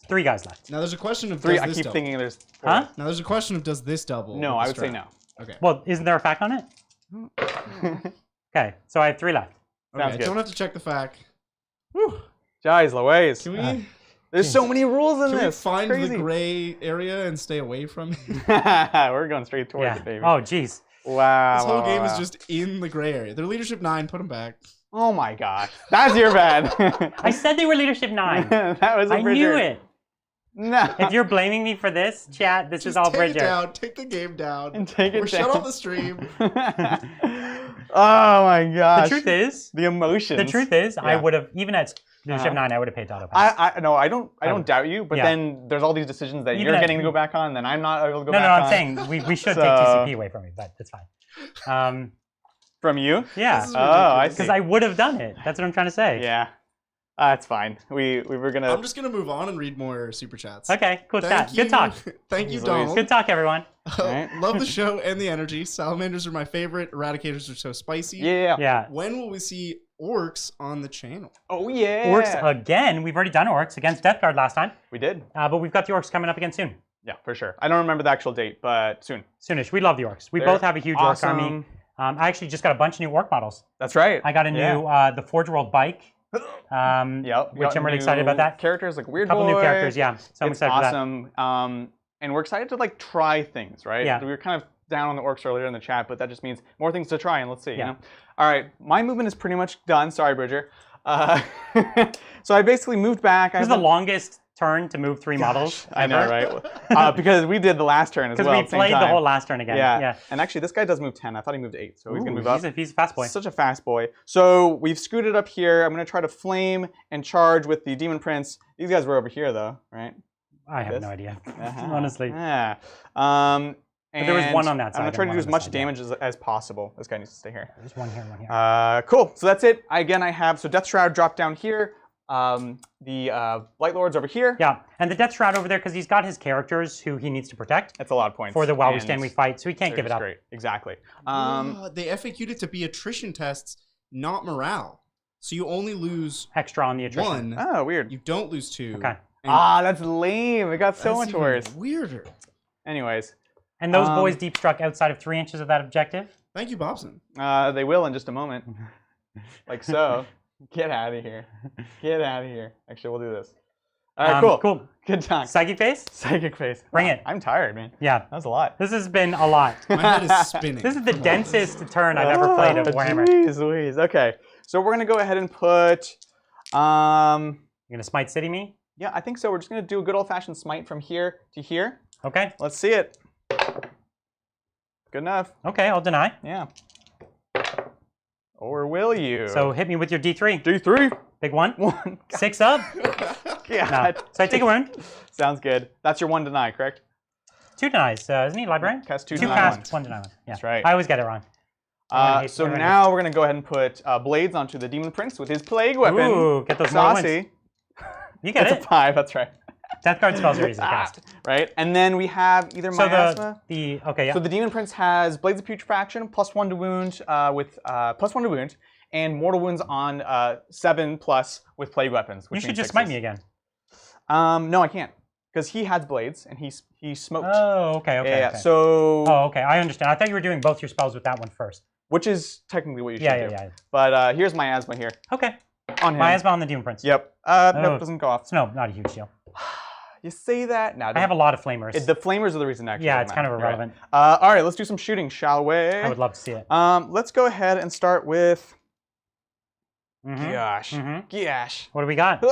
Speaker 1: 3 guys left.
Speaker 3: Now there's a question of
Speaker 2: 3.
Speaker 3: does
Speaker 2: I
Speaker 3: this
Speaker 2: keep
Speaker 3: double?
Speaker 2: thinking there's 4.
Speaker 1: Huh?
Speaker 3: Now there's a question of does this double?
Speaker 2: No,
Speaker 3: with
Speaker 2: I
Speaker 3: the
Speaker 2: would say
Speaker 3: strat?
Speaker 2: no.
Speaker 3: Okay.
Speaker 1: Well, isn't there a fact on it? Okay, so I have 3 left.
Speaker 2: Sounds
Speaker 3: Okay,
Speaker 2: good.
Speaker 3: don't have to check the fact. Whew.
Speaker 2: Guys, Louise.
Speaker 3: Can we,
Speaker 2: There's so many rules in
Speaker 3: can we
Speaker 2: this.
Speaker 3: find
Speaker 2: It's crazy.
Speaker 3: the gray area and stay away from it?
Speaker 2: We're going straight towards
Speaker 1: Yeah.
Speaker 2: it, baby.
Speaker 1: Oh, jeez.
Speaker 2: Wow.
Speaker 3: This whole
Speaker 2: wow,
Speaker 3: game
Speaker 2: wow.
Speaker 3: is just in the gray area. They're leadership 9, put them back.
Speaker 2: Oh my gosh. That's your bad.
Speaker 1: I said they were leadership 9.
Speaker 2: That was a
Speaker 1: I knew
Speaker 2: Bridger.
Speaker 1: it.
Speaker 2: No.
Speaker 1: If you're blaming me for this, chat, this is all
Speaker 3: take
Speaker 1: Bridger.
Speaker 3: it down. Take the game down.
Speaker 2: And take it
Speaker 3: Or
Speaker 2: down.
Speaker 3: shut off the stream.
Speaker 2: Oh my gosh.
Speaker 1: The truth is,
Speaker 2: the emotions.
Speaker 1: I
Speaker 2: Yeah.
Speaker 1: would have even at leadership 9, I would have paid to auto pass.
Speaker 2: I don't doubt you, but
Speaker 1: Yeah.
Speaker 2: then there's all these decisions that
Speaker 1: Even
Speaker 2: you're
Speaker 1: at-
Speaker 2: getting to go back on, then I'm not able to go
Speaker 1: No,
Speaker 2: back
Speaker 1: no,
Speaker 2: on.
Speaker 1: I'm saying we should
Speaker 2: So-
Speaker 1: take TCP away from me, but that's fine.
Speaker 2: From you?
Speaker 1: Yeah.
Speaker 3: This is
Speaker 2: Oh, I
Speaker 3: ridiculous.
Speaker 1: Because I would have done it. That's what I'm trying to say.
Speaker 2: Yeah. That's fine. We were gonna.
Speaker 3: I'm just gonna move on and read more super chats.
Speaker 1: Okay, cool
Speaker 3: Thank
Speaker 1: chat.
Speaker 3: you.
Speaker 1: Good talk.
Speaker 3: Thank you,
Speaker 2: Jeez Louise.
Speaker 3: Donald.
Speaker 1: Good talk, everyone.
Speaker 2: Right.
Speaker 3: Love the show and the energy. Salamanders are my favorite. Eradicators are so spicy.
Speaker 2: Yeah.
Speaker 1: Yeah.
Speaker 3: When will we see orcs on the channel?
Speaker 2: Oh yeah.
Speaker 1: Orcs again. We've already done orcs against Death Guard last time,
Speaker 2: We did.
Speaker 1: but we've got the orcs coming up again soon.
Speaker 2: Yeah, for sure. I don't remember the actual date, but soon.
Speaker 1: Soonish. We love the orcs. We
Speaker 2: They're
Speaker 1: both have a huge orc army.
Speaker 2: awesome.
Speaker 1: I actually just got a bunch of new orc models.
Speaker 2: That's right.
Speaker 1: I got a new the Forge World bike.
Speaker 2: Yep.
Speaker 1: Which I'm really excited about that.
Speaker 2: Characters like Weird
Speaker 1: A couple
Speaker 2: Boy.
Speaker 1: new characters, yeah. So I'm
Speaker 2: It's
Speaker 1: excited for that.
Speaker 2: awesome. And we're excited to like try things, right?
Speaker 1: Yeah.
Speaker 2: We were kind of down on the orcs earlier in the chat, but that just means more things to try, and let's see.
Speaker 1: Yeah.
Speaker 2: You know? All right, my movement is pretty much done. Sorry, Bridger. So I basically moved back.
Speaker 1: This is the longest turn to move 3 models.
Speaker 2: I know, right? Because we did the last turn as
Speaker 1: Because
Speaker 2: well.
Speaker 1: we
Speaker 2: at the same
Speaker 1: played the
Speaker 2: time.
Speaker 1: whole last turn again.
Speaker 2: Yeah. And actually, this guy does move 10. I thought he moved 8, so he's gonna move up.
Speaker 1: He's a fast boy.
Speaker 2: Such a fast boy. So we've scooted up here. I'm gonna try to flame and charge with the Demon Prince. These guys were over here, though, right?
Speaker 1: I have
Speaker 2: This?
Speaker 1: no idea,
Speaker 2: Uh-huh.
Speaker 1: honestly.
Speaker 2: Yeah.
Speaker 1: But there was one on that
Speaker 2: I'm
Speaker 1: side
Speaker 2: gonna
Speaker 1: and
Speaker 2: try to
Speaker 1: one
Speaker 2: do
Speaker 1: on
Speaker 2: as
Speaker 1: this
Speaker 2: much
Speaker 1: side,
Speaker 2: damage as possible. This guy needs to stay here.
Speaker 1: There's one here and one here.
Speaker 2: Cool. So that's it. I have Death Shroud dropped down here. The Blight Lord's over here.
Speaker 1: Yeah, and the Death Shroud over there because he's got his characters who he needs to protect
Speaker 2: That's a lot of points.
Speaker 1: for the while we
Speaker 2: and
Speaker 1: stand we fight, so he can't
Speaker 2: they're
Speaker 1: give it
Speaker 2: just
Speaker 1: up.
Speaker 2: Great. Exactly.
Speaker 3: They FAQ'd it to be attrition tests, not morale. So you only lose
Speaker 1: Extra on the attrition.
Speaker 3: 1.
Speaker 2: Oh, weird.
Speaker 3: You don't lose 2.
Speaker 1: Okay.
Speaker 3: And
Speaker 2: That's lame. It got so
Speaker 3: that's
Speaker 2: much
Speaker 3: even
Speaker 2: worse.
Speaker 3: Weirder.
Speaker 2: Anyways,
Speaker 1: And those boys deep struck outside of 3 inches of that objective.
Speaker 3: Thank you, Bobson.
Speaker 2: they will in just a moment. Like so. Get out of here. Get out of here. Actually, we'll do this. All right, cool.
Speaker 1: Cool.
Speaker 2: Good talk.
Speaker 1: Psychic Phase?
Speaker 2: Psychic face.
Speaker 1: Bring
Speaker 2: Wow,
Speaker 1: it.
Speaker 2: I'm tired, man.
Speaker 1: Yeah.
Speaker 2: That was a lot.
Speaker 1: This has been a lot.
Speaker 3: My head is spinning.
Speaker 1: This is the densest turn I've ever played of Warhammer.
Speaker 2: Jeez Louise. Okay, so we're gonna go ahead and put.
Speaker 1: You're gonna smite city me?
Speaker 2: Yeah, I think so. We're just gonna do a good old-fashioned smite from here to here.
Speaker 1: Okay.
Speaker 2: Let's see it. Good enough.
Speaker 1: Okay, I'll deny.
Speaker 2: Yeah. Or will you?
Speaker 1: So hit me with your D3.
Speaker 2: D3.
Speaker 1: Big one.
Speaker 2: 1.
Speaker 1: 6 up.
Speaker 2: Yeah.
Speaker 1: No. So I take a wound.
Speaker 2: Sounds good. That's your 1 deny, correct?
Speaker 1: 2 denies. Isn't he librarian?
Speaker 2: Cast 2
Speaker 1: 2
Speaker 2: deny
Speaker 1: cast,
Speaker 2: ones.
Speaker 1: 1 deny 1. Yeah.
Speaker 2: That's right.
Speaker 1: I always get it wrong. Everyone
Speaker 2: So
Speaker 1: hates-
Speaker 2: now we're gonna go ahead and put blades onto the Demon Prince with his plague weapon.
Speaker 1: Ooh, get those more wins.
Speaker 2: Saucy.
Speaker 1: You get
Speaker 2: That's
Speaker 1: it.
Speaker 2: a 5. That's right.
Speaker 1: Death Guard spells are easy to cast.
Speaker 2: Right, and then we have either
Speaker 1: So
Speaker 2: miasma.
Speaker 1: okay, yeah.
Speaker 2: So the Demon Prince has Blades of Putrefaction, +1 to wound with +1 to wound, and mortal wounds on 7+ with plague weapons.
Speaker 1: You
Speaker 2: Which
Speaker 1: should
Speaker 2: means
Speaker 1: just smite
Speaker 2: 6s.
Speaker 1: me again.
Speaker 2: No, I can't, because he has blades and he smoked.
Speaker 1: Oh, okay, okay.
Speaker 2: Yeah.
Speaker 1: okay.
Speaker 2: So
Speaker 1: Oh, okay. I understand. I thought you were doing both your spells with that one first.
Speaker 2: which is technically what you should
Speaker 1: Yeah,
Speaker 2: do.
Speaker 1: yeah.
Speaker 2: But here's miasma here
Speaker 1: Okay.
Speaker 2: on him.
Speaker 1: Miasma on the Demon Prince.
Speaker 2: Yep.
Speaker 1: Oh.
Speaker 2: Nope, doesn't go off.
Speaker 1: So no, not a huge deal.
Speaker 2: You say that? No,
Speaker 1: I have a lot of flamers.
Speaker 2: the flamers are the reason actually.
Speaker 1: Yeah,
Speaker 2: doesn't
Speaker 1: it's kind of
Speaker 2: matter. You're
Speaker 1: irrelevant.
Speaker 2: right. All right, let's do some shooting, shall we?
Speaker 1: I would love to see it.
Speaker 2: Let's go ahead and start with.
Speaker 1: Mhm.
Speaker 2: Gosh.
Speaker 1: Mhm.
Speaker 2: Gosh.
Speaker 1: What do we got?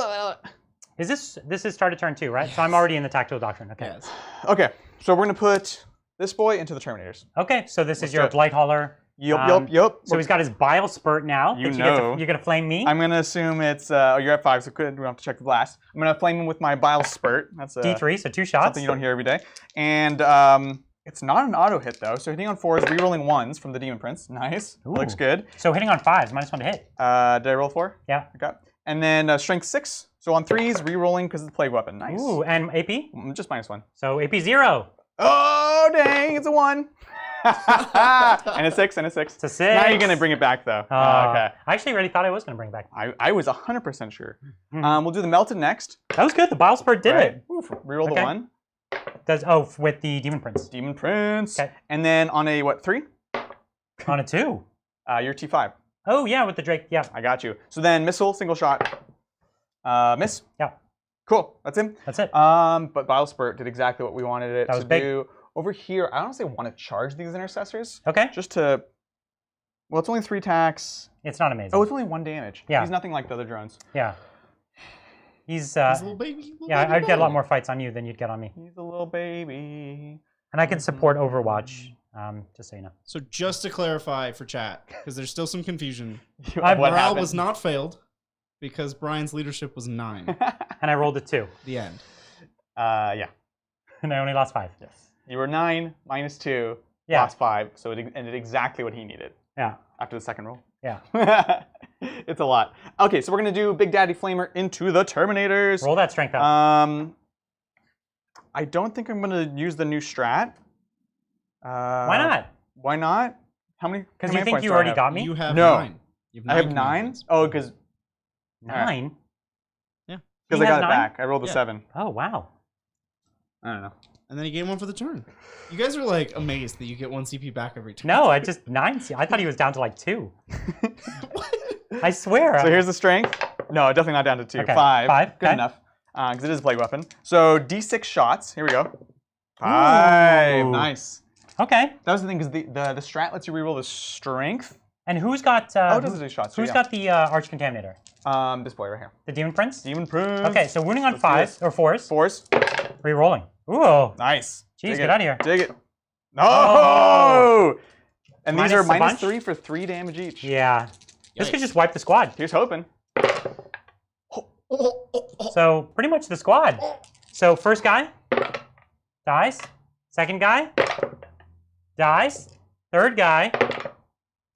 Speaker 1: Is this is start of turn 2, right? So I'm already in the tactical doctrine. Okay.
Speaker 3: Yes.
Speaker 2: Okay, so we're gonna put this boy into the Terminators.
Speaker 1: Okay, so this is
Speaker 2: Let's
Speaker 1: your
Speaker 2: do it.
Speaker 1: Blight Hauler.
Speaker 2: Yup.
Speaker 1: So he's got his bile spurt now.
Speaker 2: You
Speaker 1: which
Speaker 2: know.
Speaker 1: you're gonna flame me.
Speaker 2: I'm gonna assume it's. You're at 5, so good. We don't have to check the blast. I'm gonna flame him with my bile spurt. That's
Speaker 1: D3, so 2 shots.
Speaker 2: something you don't hear every day. And it's not an auto hit though. So hitting on 4s, rerolling 1s from the Demon Prince. Nice.
Speaker 1: Ooh.
Speaker 2: Looks good.
Speaker 1: So hitting on 5s, -1 to hit.
Speaker 2: Did I roll 4?
Speaker 1: Yeah.
Speaker 2: Okay. And then strength 6. So on 3s, rerolling because it's a plague weapon. Nice.
Speaker 1: Ooh, and AP?
Speaker 2: Just -1.
Speaker 1: So AP 0.
Speaker 2: Oh dang! It's a 1. and a 6 and a 6.
Speaker 1: It's a 6.
Speaker 2: Now you're gonna bring it back though. Okay.
Speaker 1: I actually really thought I was gonna bring it back.
Speaker 2: I was 100% sure.
Speaker 1: Mhm.
Speaker 2: We'll do the melted next.
Speaker 1: That was good. The bile spurt did it.
Speaker 2: Oof, reroll the
Speaker 1: Okay.
Speaker 2: 1.
Speaker 1: With the Demon Prince.
Speaker 2: Demon Prince.
Speaker 1: Okay.
Speaker 2: And then on a what 3?
Speaker 1: On a 2.
Speaker 2: You're T5.
Speaker 1: Oh yeah, with the Drake. Yeah.
Speaker 2: I got you. So then missile, single shot. Miss.
Speaker 1: Yeah.
Speaker 2: Cool. That's him.
Speaker 1: That's it.
Speaker 2: But Bile Spurt did exactly what we wanted it
Speaker 1: That was
Speaker 2: to
Speaker 1: big.
Speaker 2: do. Over here, I honestly want to charge these intercessors
Speaker 1: Okay.
Speaker 2: just to. Well, it's only 3 attacks.
Speaker 1: It's not amazing.
Speaker 2: Oh, it's only 1 damage.
Speaker 1: Yeah.
Speaker 2: He's nothing like the other drones.
Speaker 1: Yeah. He's
Speaker 3: He's a little baby.
Speaker 1: yeah, I'd get a lot more fights on you than you'd get on me.
Speaker 2: He's a little baby.
Speaker 1: And I can support Overwatch, just so you know.
Speaker 3: So just to clarify for chat, because there's still some confusion,
Speaker 2: What
Speaker 3: morale
Speaker 2: happened?
Speaker 3: was not failed because Brian's leadership was 9.
Speaker 1: And I rolled a 2.
Speaker 3: The end.
Speaker 2: Yeah.
Speaker 1: And I only lost 5.
Speaker 2: Yes. You were 9 minus 2,
Speaker 1: Yeah.
Speaker 2: lost 5, so it ended exactly what he needed.
Speaker 1: Yeah.
Speaker 2: after the second roll.
Speaker 1: Yeah.
Speaker 2: It's a lot. Okay, so we're gonna do Big Daddy Flamer into the Terminators.
Speaker 1: Roll that strength up.
Speaker 2: I don't think I'm gonna use the new strat.
Speaker 1: Why not?
Speaker 2: Why not? How many?
Speaker 1: Because you think you already got me?
Speaker 3: You have
Speaker 2: No.
Speaker 3: 9. You
Speaker 2: I have
Speaker 3: command
Speaker 2: 9.
Speaker 3: points.
Speaker 2: Oh, because
Speaker 1: 9?
Speaker 3: Yeah.
Speaker 2: I
Speaker 1: He
Speaker 2: got
Speaker 1: has
Speaker 2: it
Speaker 1: 9?
Speaker 2: back. I rolled a
Speaker 3: Yeah.
Speaker 2: 7.
Speaker 1: Oh, wow.
Speaker 2: I don't know.
Speaker 3: And then he gained 1 for the turn. You guys are like amazed that you get 1 CP back every turn.
Speaker 1: No, I just 9. I thought he was down to like 2. I swear.
Speaker 2: So here's the strength. No, definitely not down to 2.
Speaker 1: Okay,
Speaker 2: 5.
Speaker 1: 5,
Speaker 2: Good
Speaker 1: okay.
Speaker 2: enough. Because it is a plague weapon. So D6 shots. Here we go. 5.
Speaker 1: Ooh.
Speaker 2: Nice.
Speaker 1: Okay.
Speaker 2: That was the thing, because the strat lets you reroll the strength.
Speaker 1: And who's got?
Speaker 2: Oh, it doesn't do shots.
Speaker 1: Who's
Speaker 2: yeah.
Speaker 1: got the Arch Contaminator?
Speaker 2: This boy right here.
Speaker 1: The Demon Prince.
Speaker 2: Demon Prince.
Speaker 1: Okay, so wounding on
Speaker 2: Let's do
Speaker 1: 5
Speaker 2: this.
Speaker 1: or 4s.
Speaker 2: 4s.
Speaker 1: Re-rolling. Ooh.
Speaker 2: Nice.
Speaker 1: Jeez,
Speaker 2: Dig
Speaker 1: get
Speaker 2: it.
Speaker 1: out of here.
Speaker 2: Dig it. No!
Speaker 1: Oh.
Speaker 2: And
Speaker 1: Minus
Speaker 2: these are
Speaker 1: a bunch?
Speaker 2: -3 for 3 damage each.
Speaker 1: Yeah. This could
Speaker 3: Yikes.
Speaker 1: just wipe the squad.
Speaker 2: Here's hoping.
Speaker 1: So pretty much the squad. So first guy dies. Second guy dies. Third guy.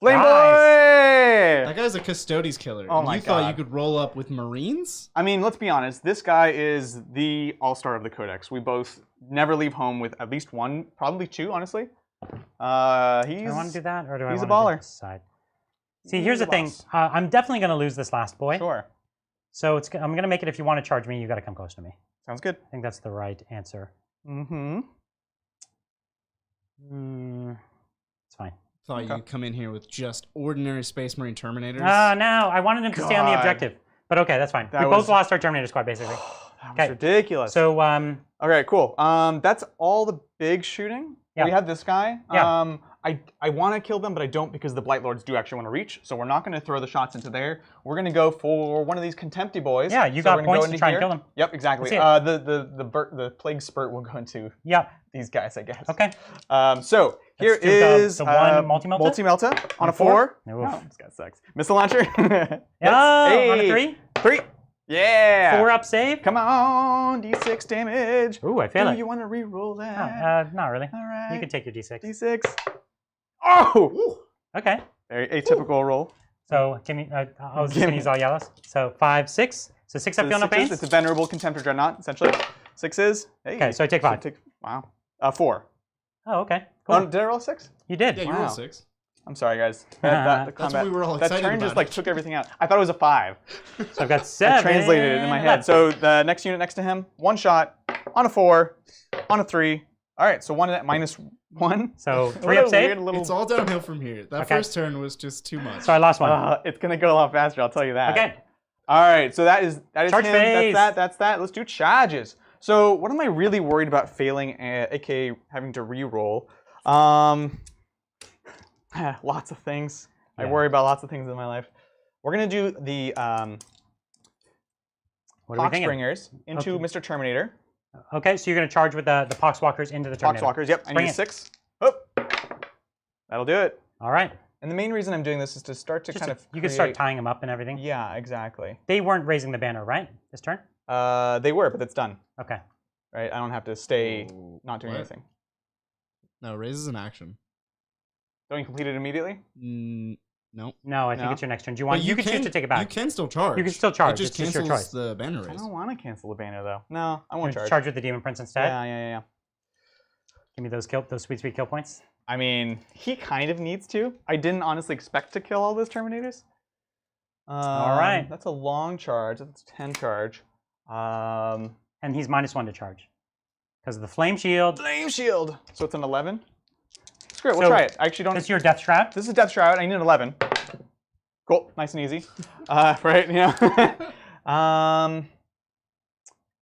Speaker 2: Flame
Speaker 1: Nice.
Speaker 2: boy!
Speaker 3: That guy's a Custodes killer.
Speaker 2: Oh
Speaker 3: and
Speaker 2: my
Speaker 3: you thought
Speaker 2: God.
Speaker 3: you could roll up with Marines?
Speaker 2: I mean, let's be honest. This guy is the all-star of the Codex. We both never leave home with at least 1, probably 2, honestly.
Speaker 1: Do I want to
Speaker 2: He's
Speaker 1: do that, or do I
Speaker 2: he's a
Speaker 1: want to
Speaker 2: baller.
Speaker 1: do this side? See,
Speaker 2: He's
Speaker 1: here's
Speaker 2: a
Speaker 1: the thing.
Speaker 2: boss.
Speaker 1: I'm definitely going to lose this last boy.
Speaker 2: sure.
Speaker 1: So I'm going to make it. If you want to charge me, you got to come close to me.
Speaker 2: Sounds good.
Speaker 1: I think that's the right answer.
Speaker 2: Mm-hmm.
Speaker 1: It's fine.
Speaker 3: Thought
Speaker 2: Okay.
Speaker 3: you'd come in here with just ordinary Space Marine Terminators.
Speaker 1: No, I wanted him to stay on the
Speaker 2: God.
Speaker 1: objective. But okay, that's fine.
Speaker 2: That
Speaker 1: We
Speaker 2: was-
Speaker 1: both lost our Terminator squad, basically.
Speaker 2: That was
Speaker 1: Okay.
Speaker 2: ridiculous.
Speaker 1: So,
Speaker 2: okay, cool. That's all the big shooting.
Speaker 1: Yeah.
Speaker 2: We have this guy.
Speaker 1: Yeah.
Speaker 2: I want to kill them, but I don't, because the Blight Lords do actually want to reach. So we're not going to throw the shots into there. We're going to go for one of these Contempty boys.
Speaker 1: Yeah, you
Speaker 2: So
Speaker 1: got
Speaker 2: we're gonna
Speaker 1: points
Speaker 2: go
Speaker 1: to
Speaker 2: into
Speaker 1: try and
Speaker 2: here.
Speaker 1: kill them.
Speaker 2: Yep, exactly.
Speaker 1: That's
Speaker 2: The Plague Spurt will go into
Speaker 1: yeah.
Speaker 2: these guys, I guess.
Speaker 1: Okay.
Speaker 2: So here
Speaker 1: Let's do
Speaker 2: is
Speaker 1: the one multi-melta?
Speaker 2: Multi-melta on a
Speaker 1: a 4?
Speaker 2: 4.
Speaker 1: Oof.
Speaker 2: No, this guy sucks. Missile launcher.
Speaker 1: Yeah, on a
Speaker 2: Hey.
Speaker 1: 3.
Speaker 2: 3. Yeah.
Speaker 1: 4 up save.
Speaker 2: Come on, D6 damage.
Speaker 1: Ooh, I fail
Speaker 2: Do
Speaker 1: it.
Speaker 2: you want to re-roll that?
Speaker 1: Not really.
Speaker 2: All right.
Speaker 1: You can take your d6.
Speaker 2: D6. Oh!
Speaker 1: Okay.
Speaker 2: Very atypical roll.
Speaker 1: So can you? I was just gonna use all yellows. So 5, 6. So 6 up
Speaker 2: So
Speaker 1: feel no
Speaker 2: sixes,
Speaker 1: pain.
Speaker 2: it's a venerable Contemptor Dreadnought, essentially. 6s. Hey.
Speaker 1: Okay, so I take 5.
Speaker 2: Wow. 4.
Speaker 1: Oh, okay.
Speaker 2: Oh,
Speaker 1: Cool.
Speaker 2: did I roll 6?
Speaker 1: You did.
Speaker 3: Yeah, you
Speaker 2: Wow.
Speaker 3: rolled 6.
Speaker 2: I'm sorry, guys. The
Speaker 3: That's
Speaker 2: combat,
Speaker 3: what we were all
Speaker 2: that
Speaker 3: excited
Speaker 2: turn
Speaker 3: about.
Speaker 2: just like took everything out. I thought it was a 5.
Speaker 1: So I've got 7.
Speaker 2: I translated it in my head. So the next unit next to him, 1 shot on a 4, on a 3. All right, so 1 -1.
Speaker 1: So 3
Speaker 2: What
Speaker 1: up
Speaker 2: a
Speaker 1: save.
Speaker 2: weird little.
Speaker 3: It's all downhill from here. That
Speaker 1: Okay.
Speaker 3: first turn was just too much.
Speaker 1: So I lost 1.
Speaker 2: It's gonna go a lot faster. I'll tell you that.
Speaker 1: Okay.
Speaker 2: All right, so that is
Speaker 1: Charge
Speaker 2: him.
Speaker 1: phase.
Speaker 2: That's that. Let's do charges. So what am I really worried about failing, aka having to re-roll? Lots of things. I
Speaker 1: Yeah.
Speaker 2: worry about lots of things in my life. We're gonna do the
Speaker 1: What are we thinking?
Speaker 2: Poxbringers into
Speaker 1: Okay.
Speaker 2: Mr. Terminator.
Speaker 1: Okay, so you're gonna charge with the Poxwalkers into the Terminator.
Speaker 2: Poxwalkers. Yep, I
Speaker 1: Bring
Speaker 2: need a
Speaker 1: it.
Speaker 2: 6. Oh, that'll do it.
Speaker 1: All right.
Speaker 2: And the main reason I'm doing this is to start to
Speaker 1: Just
Speaker 2: kind of
Speaker 1: you could start
Speaker 2: create-
Speaker 1: tying them up and everything.
Speaker 2: Yeah, exactly.
Speaker 1: They weren't raising the banner, right? This turn.
Speaker 2: They were, but it's done.
Speaker 1: Okay.
Speaker 2: Right? I don't have to stay
Speaker 3: Ooh,
Speaker 2: not doing
Speaker 3: what?
Speaker 2: anything.
Speaker 3: No, raises an action.
Speaker 2: Don't you complete it immediately?
Speaker 3: No.
Speaker 1: No, I think
Speaker 2: No?
Speaker 1: it's your next turn. Do you
Speaker 3: But
Speaker 1: want? You can choose to take it back.
Speaker 3: You can still charge.
Speaker 1: You can still charge.
Speaker 3: It just
Speaker 1: It's just your
Speaker 3: cancels
Speaker 1: choice.
Speaker 3: the banner
Speaker 2: I
Speaker 3: raise.
Speaker 2: don't want to cancel the banner though. No, I
Speaker 1: You
Speaker 2: won't
Speaker 1: want to
Speaker 2: charge.
Speaker 1: with the Demon Prince instead.
Speaker 2: Yeah.
Speaker 1: Give me those sweet kill points.
Speaker 2: I mean, he kind of needs to. I didn't honestly expect to kill all those Terminators.
Speaker 1: All right.
Speaker 2: That's a long charge. That's 10 charge.
Speaker 1: And he's -1 to charge because of the flame shield.
Speaker 2: Flame Shield. So it's an 11. Screw it. We'll
Speaker 1: So,
Speaker 2: try it. I actually don't.
Speaker 1: This is your Death Shroud.
Speaker 2: This is Death Shroud. I need an 11. Cool. Nice and easy. Right? Yeah.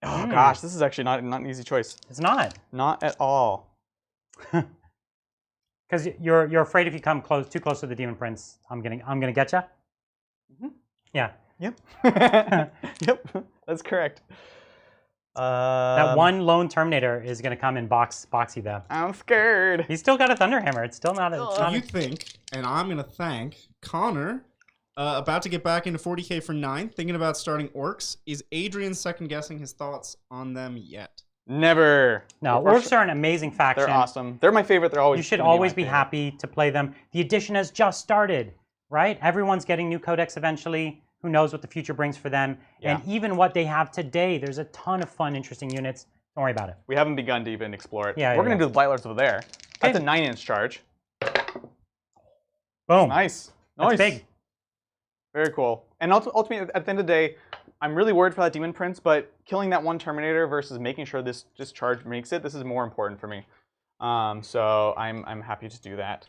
Speaker 2: Oh gosh, this is actually not an easy choice.
Speaker 1: It's not
Speaker 2: Not at all.
Speaker 1: because you're afraid if you come too close to the Demon Prince, I'm gonna get you.
Speaker 2: Mhm.
Speaker 1: Yeah.
Speaker 2: Yep. Yep. That's correct.
Speaker 1: That one lone Terminator is gonna come in boxy though.
Speaker 2: I'm scared.
Speaker 1: He's still got a Thunderhammer. It's still not. It's not
Speaker 3: You think, and I'm going to thank Connor, about to get back into 40k for 9, thinking about starting Orcs. Is Adrian second guessing his thoughts on them yet?
Speaker 2: Never.
Speaker 1: no,
Speaker 2: Or-
Speaker 1: Orcs are an amazing faction.
Speaker 2: They're awesome. They're my favorite. They're always.
Speaker 1: You should
Speaker 2: gonna be
Speaker 1: always
Speaker 2: my
Speaker 1: be
Speaker 2: favorite.
Speaker 1: happy to play them. The edition has just started. right? Everyone's getting new codex eventually. Who knows what the future brings for them?
Speaker 2: Yeah.
Speaker 1: And even what they have today, there's a ton of fun, interesting units. Don't worry about it.
Speaker 2: We haven't begun to even explore it.
Speaker 1: Yeah,
Speaker 2: We're going to do the Blight Lords over there. That's a 9-inch charge.
Speaker 1: Boom.
Speaker 2: Nice.
Speaker 1: That's
Speaker 2: Nice.
Speaker 1: big.
Speaker 2: Very cool. And ultimately, at the end of the day, I'm really worried for that Demon Prince, but killing that one Terminator versus making sure this charge makes it, this is more important for me. So I'm happy to do that.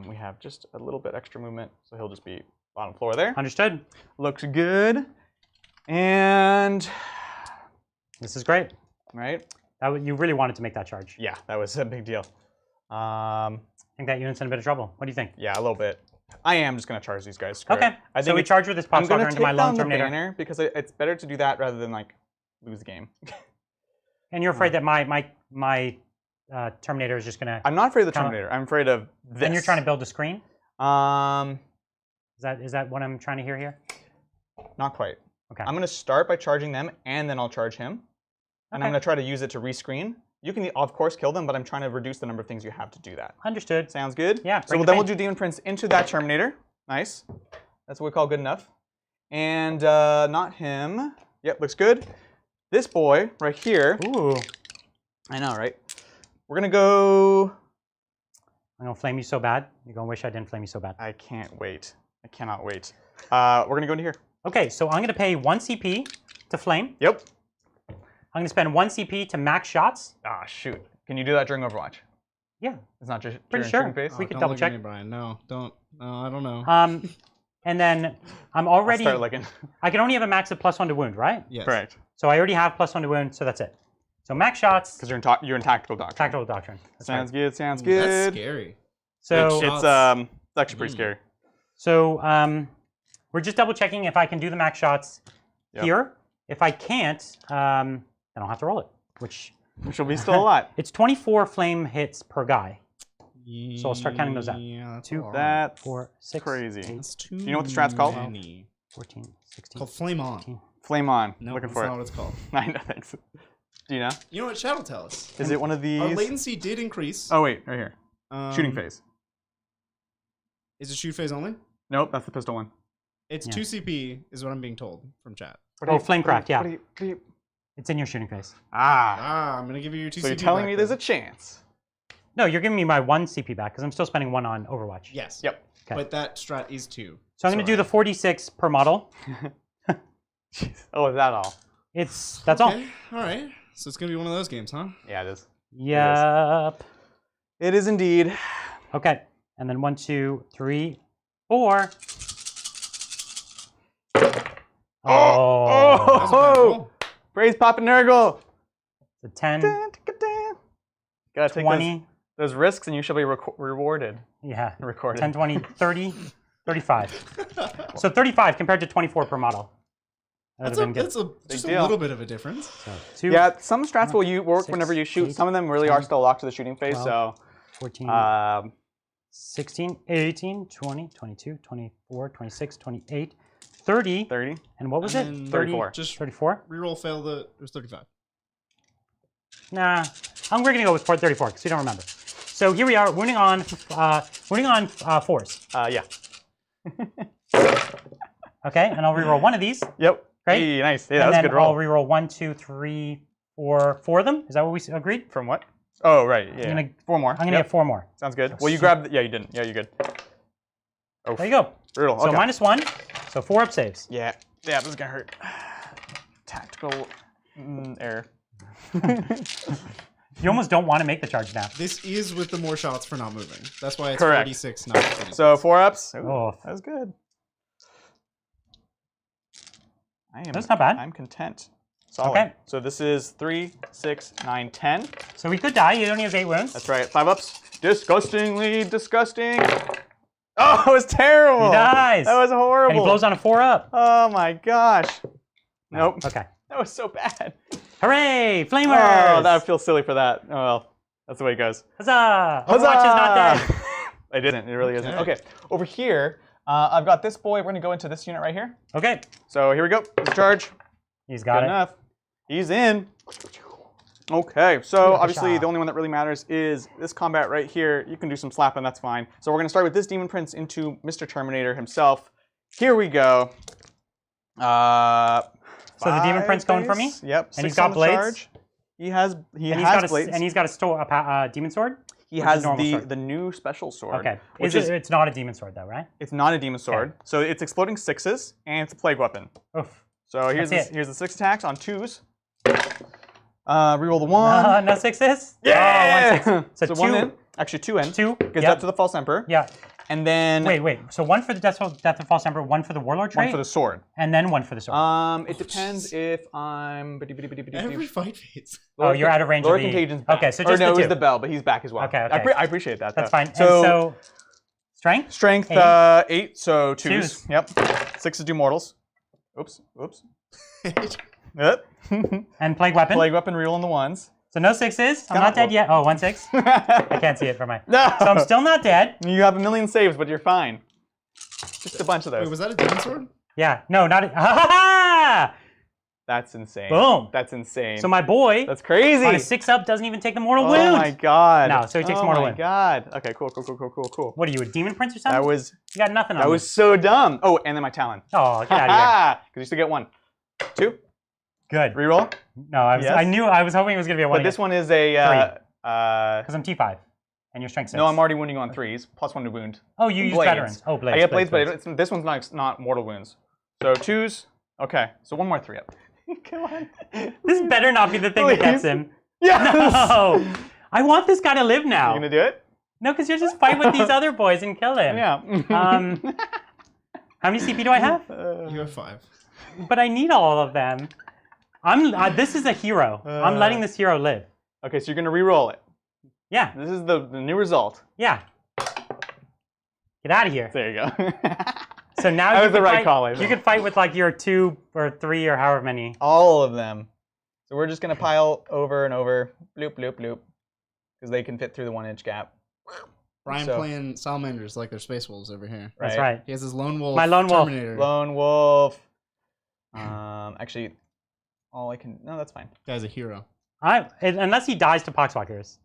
Speaker 2: We have just a little bit extra movement, so he'll just be bottom floor there.
Speaker 1: Understood.
Speaker 2: Looks good. And
Speaker 1: This is great.
Speaker 2: right?
Speaker 1: You really wanted to make that charge.
Speaker 2: Yeah, that was a big deal.
Speaker 1: I think that unit's in a bit of trouble. What do you think?
Speaker 2: Yeah, a little bit. I am just going to charge these guys. Screw it.
Speaker 1: Okay.
Speaker 2: I
Speaker 1: So
Speaker 2: think
Speaker 1: we charge with this
Speaker 2: I'm going
Speaker 1: Podstalker
Speaker 2: to
Speaker 1: into my
Speaker 2: take
Speaker 1: lone
Speaker 2: down the
Speaker 1: Terminator.
Speaker 2: banner because it's better to do that rather than like lose the game.
Speaker 1: And you're afraid that my Terminator is just gonna.
Speaker 2: I'm not afraid of the
Speaker 1: Count-
Speaker 2: Terminator. I'm afraid of this.
Speaker 1: And you're trying to build a screen.
Speaker 2: Um,
Speaker 1: Is that what I'm trying to hear here?
Speaker 2: not quite.
Speaker 1: Okay.
Speaker 2: I'm going to start by charging them, and then I'll charge him. And I'm
Speaker 1: Okay.
Speaker 2: going to try to use it to rescreen. You can, of course, kill them, but I'm trying to reduce the number of things you have to do that.
Speaker 1: Understood.
Speaker 2: Sounds good?
Speaker 1: Yeah,
Speaker 2: So
Speaker 1: bring the
Speaker 2: then we'll
Speaker 1: pain.
Speaker 2: do Demon Prince into that Terminator. Nice. That's what we call good enough. And not him. Yep, looks good. This boy right here.
Speaker 1: Ooh.
Speaker 2: I know, right? We're going to go...
Speaker 1: I'm gonna flame you so bad. You're gonna wish I didn't flame you so bad.
Speaker 2: I can't wait. I cannot wait. We're going to go into here.
Speaker 1: Okay, so I'm gonna pay 1 CP to flame.
Speaker 2: Yep.
Speaker 1: I'm gonna spend 1 CP to max shots.
Speaker 2: Ah, shoot. Can you do that during Overwatch?
Speaker 1: Yeah,
Speaker 2: It's not just
Speaker 1: pretty
Speaker 2: during
Speaker 1: sure.
Speaker 2: shooting phase?
Speaker 1: We could
Speaker 3: don't
Speaker 1: double
Speaker 3: look at
Speaker 1: check.
Speaker 3: me, Brian. No, don't. No, I don't know.
Speaker 1: And then I'm
Speaker 2: I'll
Speaker 1: already.
Speaker 2: start looking.
Speaker 1: I can only have a max of +1 to wound, right?
Speaker 3: Yes.
Speaker 2: Correct.
Speaker 1: So I already have +1 to wound, so that's it. So max shots.
Speaker 2: Because you're in Tactical Doctrine.
Speaker 1: Tactical doctrine. That's
Speaker 2: Sounds
Speaker 1: right.
Speaker 2: good, sounds
Speaker 3: Ooh,
Speaker 2: good.
Speaker 3: That's scary.
Speaker 1: So
Speaker 2: It's actually pretty scary.
Speaker 1: So we're just double checking if I can do the max shots
Speaker 2: Yep.
Speaker 1: here. If I can't, then I'll have to roll it, which
Speaker 2: Which will be still a lot.
Speaker 1: it's 24 flame hits per guy. So I'll start counting those out.
Speaker 3: Yeah, that's
Speaker 1: 2,
Speaker 3: a lot.
Speaker 2: That's
Speaker 1: 4, 6,
Speaker 2: crazy.
Speaker 1: 8,
Speaker 3: That's too
Speaker 2: You know what the strat's called?
Speaker 3: many.
Speaker 1: 14, 16.
Speaker 3: Called Flame On.
Speaker 2: Flame on.
Speaker 3: No,
Speaker 2: Looking
Speaker 3: that's
Speaker 2: for
Speaker 3: not
Speaker 2: it.
Speaker 3: what it's called.
Speaker 2: I know, thanks. Do you know?
Speaker 3: You know what? Shadow tell us.
Speaker 2: Is it one of these?
Speaker 3: Our latency did increase.
Speaker 2: Oh, wait, right here. Shooting
Speaker 3: Um,
Speaker 2: phase.
Speaker 3: Is it shoot phase only?
Speaker 2: Nope, that's the pistol one.
Speaker 3: It's
Speaker 1: Yeah.
Speaker 3: 2 CP, is what I'm being told from chat.
Speaker 1: Oh, Flamecraft, yeah.
Speaker 2: What do you-
Speaker 1: It's in your shooting phase.
Speaker 2: Ah.
Speaker 3: I'm gonna give you your 2
Speaker 2: So
Speaker 3: CP.
Speaker 2: you're telling
Speaker 3: back
Speaker 2: me there's a
Speaker 3: then.
Speaker 2: chance.
Speaker 1: No, you're giving me my 1 CP back because I'm still spending 1 on Overwatch.
Speaker 3: Yes.
Speaker 2: Yep.
Speaker 1: Okay.
Speaker 3: But that strat is 2.
Speaker 1: So I'm going to do the 46 per model.
Speaker 2: Jeez. Oh, is that all?
Speaker 1: That's all.
Speaker 3: All right. So it's gonna be one of those games, huh?
Speaker 2: Yeah, it is.
Speaker 1: Yep.
Speaker 2: It is indeed.
Speaker 1: Okay. And then 1, 2, 3, 4.
Speaker 2: Oh!
Speaker 3: That was a bad roll.
Speaker 2: Praise Papa Nurgle!
Speaker 1: The 10,
Speaker 2: Gotta take
Speaker 1: 20.
Speaker 2: those risks and you shall be rewarded.
Speaker 1: Yeah.
Speaker 2: Recorded.
Speaker 1: 10, 20, 30, 35. So 35 compared to 24 per model. That would have been good.
Speaker 3: That's just a
Speaker 2: deal.
Speaker 3: little bit of a difference.
Speaker 1: So 2,
Speaker 2: Yeah, some strats will work
Speaker 1: 6,
Speaker 2: whenever you shoot.
Speaker 1: 8,
Speaker 2: Some of them really
Speaker 1: 10,
Speaker 2: are still locked to the shooting phase,
Speaker 1: 12,
Speaker 2: so
Speaker 1: 14, 16, 18, 20, 22, 24, 26, 28, 30.
Speaker 2: 30.
Speaker 1: And what was
Speaker 3: And
Speaker 1: it?
Speaker 3: then
Speaker 2: 34.
Speaker 3: Just
Speaker 1: 34?
Speaker 3: reroll fail it was 35.
Speaker 1: Nah, we're gonna go with 34 because we don't remember. So here we are, wounding on 4s.
Speaker 2: Yeah.
Speaker 1: Okay, and I'll reroll one of these.
Speaker 2: Yep.
Speaker 1: Great.
Speaker 2: Hey, nice. Hey, that
Speaker 1: And
Speaker 2: was a
Speaker 1: then
Speaker 2: good roll.
Speaker 1: I'll reroll 1, 2, 3, 4 of them. Is that what we agreed?
Speaker 2: From what? Oh, right. Yeah.
Speaker 1: gonna-
Speaker 2: 4 more.
Speaker 1: I'm gonna get 4 more.
Speaker 2: Sounds good. Well, you grabbed. Yeah, you didn't. Yeah, you're good. Oh,
Speaker 1: There you go.
Speaker 2: brutal.
Speaker 1: So
Speaker 2: Okay.
Speaker 1: -1, so 4 up saves.
Speaker 2: Yeah. Yeah, this is gonna hurt. Tactical error.
Speaker 1: You almost don't want to make the charge now.
Speaker 3: This is with the more shots for not moving. That's why it's
Speaker 2: Correct.
Speaker 3: 46, not 46.
Speaker 2: So 4 ups. Ooh,
Speaker 1: Oh.
Speaker 2: that was good.
Speaker 1: That's not bad.
Speaker 2: I'm content. Solid.
Speaker 1: Okay.
Speaker 2: So this is 3, 6, 9, 10.
Speaker 1: So we could die. You only have 8 wounds.
Speaker 2: That's right. 5 ups. Disgustingly disgusting. Oh, it was terrible.
Speaker 1: He dies.
Speaker 2: That was horrible.
Speaker 1: And he blows on a 4 up.
Speaker 2: Oh my gosh. Nope.
Speaker 1: Okay.
Speaker 2: That was so bad.
Speaker 1: Hooray! Flamers!
Speaker 2: Oh, that feels silly for that. Oh well. That's the way it goes.
Speaker 1: Huzzah! Overwatch is not dead.
Speaker 2: I didn't. It really isn't.
Speaker 3: Okay.
Speaker 2: Okay. Over here, I've got this boy. We're going to go into this unit right here.
Speaker 1: Okay.
Speaker 2: So here we go. Charge.
Speaker 1: He's got
Speaker 2: Good
Speaker 1: it.
Speaker 2: enough. He's in. Okay, so
Speaker 1: Yeah,
Speaker 2: obviously
Speaker 1: shot.
Speaker 2: the only one that really matters is this combat right here. You can do some slapping, that's fine. So we're going to start with this Demon Prince into Mr. Terminator himself. Here we go.
Speaker 1: So the Demon Prince going for me?
Speaker 2: Yep.
Speaker 1: And he's
Speaker 2: 6
Speaker 1: got
Speaker 2: on the
Speaker 1: blades?
Speaker 2: charge. He has blades.
Speaker 1: And he's got a demon sword?
Speaker 2: He
Speaker 1: Or
Speaker 2: has
Speaker 1: just normal sword?
Speaker 2: the new special sword.
Speaker 1: Okay.
Speaker 2: Which
Speaker 1: It's not a demon sword though, right?
Speaker 2: It's not a demon sword.
Speaker 1: Okay.
Speaker 2: So it's exploding 6s and it's a plague weapon.
Speaker 1: Oof.
Speaker 2: So here's
Speaker 1: That's
Speaker 2: here's the 6 attacks on 2s. Reroll the 1.
Speaker 1: No 6s?
Speaker 2: Yeah!
Speaker 1: Oh, 1 6. So,
Speaker 2: So 1
Speaker 1: two,
Speaker 2: in. Actually 2 in.
Speaker 1: 2.
Speaker 2: Gives
Speaker 1: Yep.
Speaker 2: that to the False Emperor.
Speaker 1: Yeah.
Speaker 2: And then
Speaker 1: Wait. So 1 for the Death of False Emperor, 1 for the Warlord trait,
Speaker 2: one for the sword.
Speaker 1: and then 1 for the sword.
Speaker 2: It depends if I'm.
Speaker 3: Every fight phase.
Speaker 1: Oh, you're out of range
Speaker 2: Lord
Speaker 1: of the...
Speaker 2: Contagion's back.
Speaker 1: Okay, so
Speaker 2: or
Speaker 1: just
Speaker 2: no,
Speaker 1: the
Speaker 2: it was
Speaker 1: 2.
Speaker 2: the bell, but he's back as well.
Speaker 1: Okay, okay.
Speaker 2: I appreciate that.
Speaker 1: That's
Speaker 2: though.
Speaker 1: fine. So strength?
Speaker 2: Strength
Speaker 1: 8.
Speaker 2: 8, so 2s.
Speaker 1: Twos.
Speaker 2: Yep. 6s do mortals. Oops. Yep.
Speaker 1: And plague weapon?
Speaker 2: Plague weapon reroll on the 1s.
Speaker 1: So no 6s. I'm
Speaker 2: Got
Speaker 1: not dead
Speaker 2: it.
Speaker 1: yet. Oh, 1 6. I can't see it from my...
Speaker 2: No.
Speaker 1: So I'm still not dead.
Speaker 2: You have a million saves, but you're fine. Just a bunch of those.
Speaker 3: Wait, was that a demon sword?
Speaker 1: Yeah. No, not... Ha ha ha!
Speaker 2: That's insane.
Speaker 1: Boom.
Speaker 2: That's insane.
Speaker 1: So my boy,
Speaker 2: That's crazy.
Speaker 1: on a 6-up, doesn't even take the mortal
Speaker 2: Oh
Speaker 1: wound.
Speaker 2: my god.
Speaker 1: No, so he takes
Speaker 2: oh
Speaker 1: mortal
Speaker 2: my
Speaker 1: wound.
Speaker 2: god. Okay, cool.
Speaker 1: What are you, a demon prince or something?
Speaker 2: That was
Speaker 1: You got nothing on me.
Speaker 2: so dumb. Oh, and then my talon.
Speaker 1: Oh, get out of here.
Speaker 2: Because you still get 1. 2.
Speaker 1: Good.
Speaker 2: Reroll.
Speaker 1: No, I
Speaker 2: Yes.
Speaker 1: was hoping it was going to be a 1
Speaker 2: But this one is a
Speaker 1: Because I'm T5. And you're strength 6.
Speaker 2: no, I'm already wounding you on 3s, plus 1 to wound.
Speaker 1: Oh, you use
Speaker 2: Blades.
Speaker 1: veterans. Oh, blades.
Speaker 2: I get blades, but this one's not mortal wounds. So 2s. Okay, so 1 more 3 up. Come on.
Speaker 1: This better not be the thing that gets him.
Speaker 2: Yes!
Speaker 1: No! I want this guy to live now.
Speaker 2: You gonna do it?
Speaker 1: No, because you'll just fight with these other boys and kill him.
Speaker 2: Yeah.
Speaker 1: How many CP do I have?
Speaker 3: You have 5.
Speaker 1: But I need all of them. This is a hero. I'm letting this hero live.
Speaker 2: Okay, so you're gonna re-roll it.
Speaker 1: Yeah,
Speaker 2: This is the new result.
Speaker 1: yeah. Get out of here.
Speaker 2: There you go.
Speaker 1: So now
Speaker 2: That
Speaker 1: you
Speaker 2: was the
Speaker 1: can
Speaker 2: right
Speaker 1: fight,
Speaker 2: call, I
Speaker 1: you
Speaker 2: think.
Speaker 1: can fight with like your 2 or 3 or however many.
Speaker 2: All of them. So we're just gonna pile over and over, bloop, bloop, bloop, because they can fit through the 1-inch gap.
Speaker 3: Brian
Speaker 2: So-
Speaker 3: playing Salamanders like they're space wolves over here.
Speaker 1: That's right.
Speaker 3: He has his lone wolf.
Speaker 1: My lone wolf.
Speaker 3: Terminator.
Speaker 2: Lone wolf. Actually, all I can. No, that's fine.
Speaker 3: Guy's a hero.
Speaker 1: Unless he dies to poxwalkers,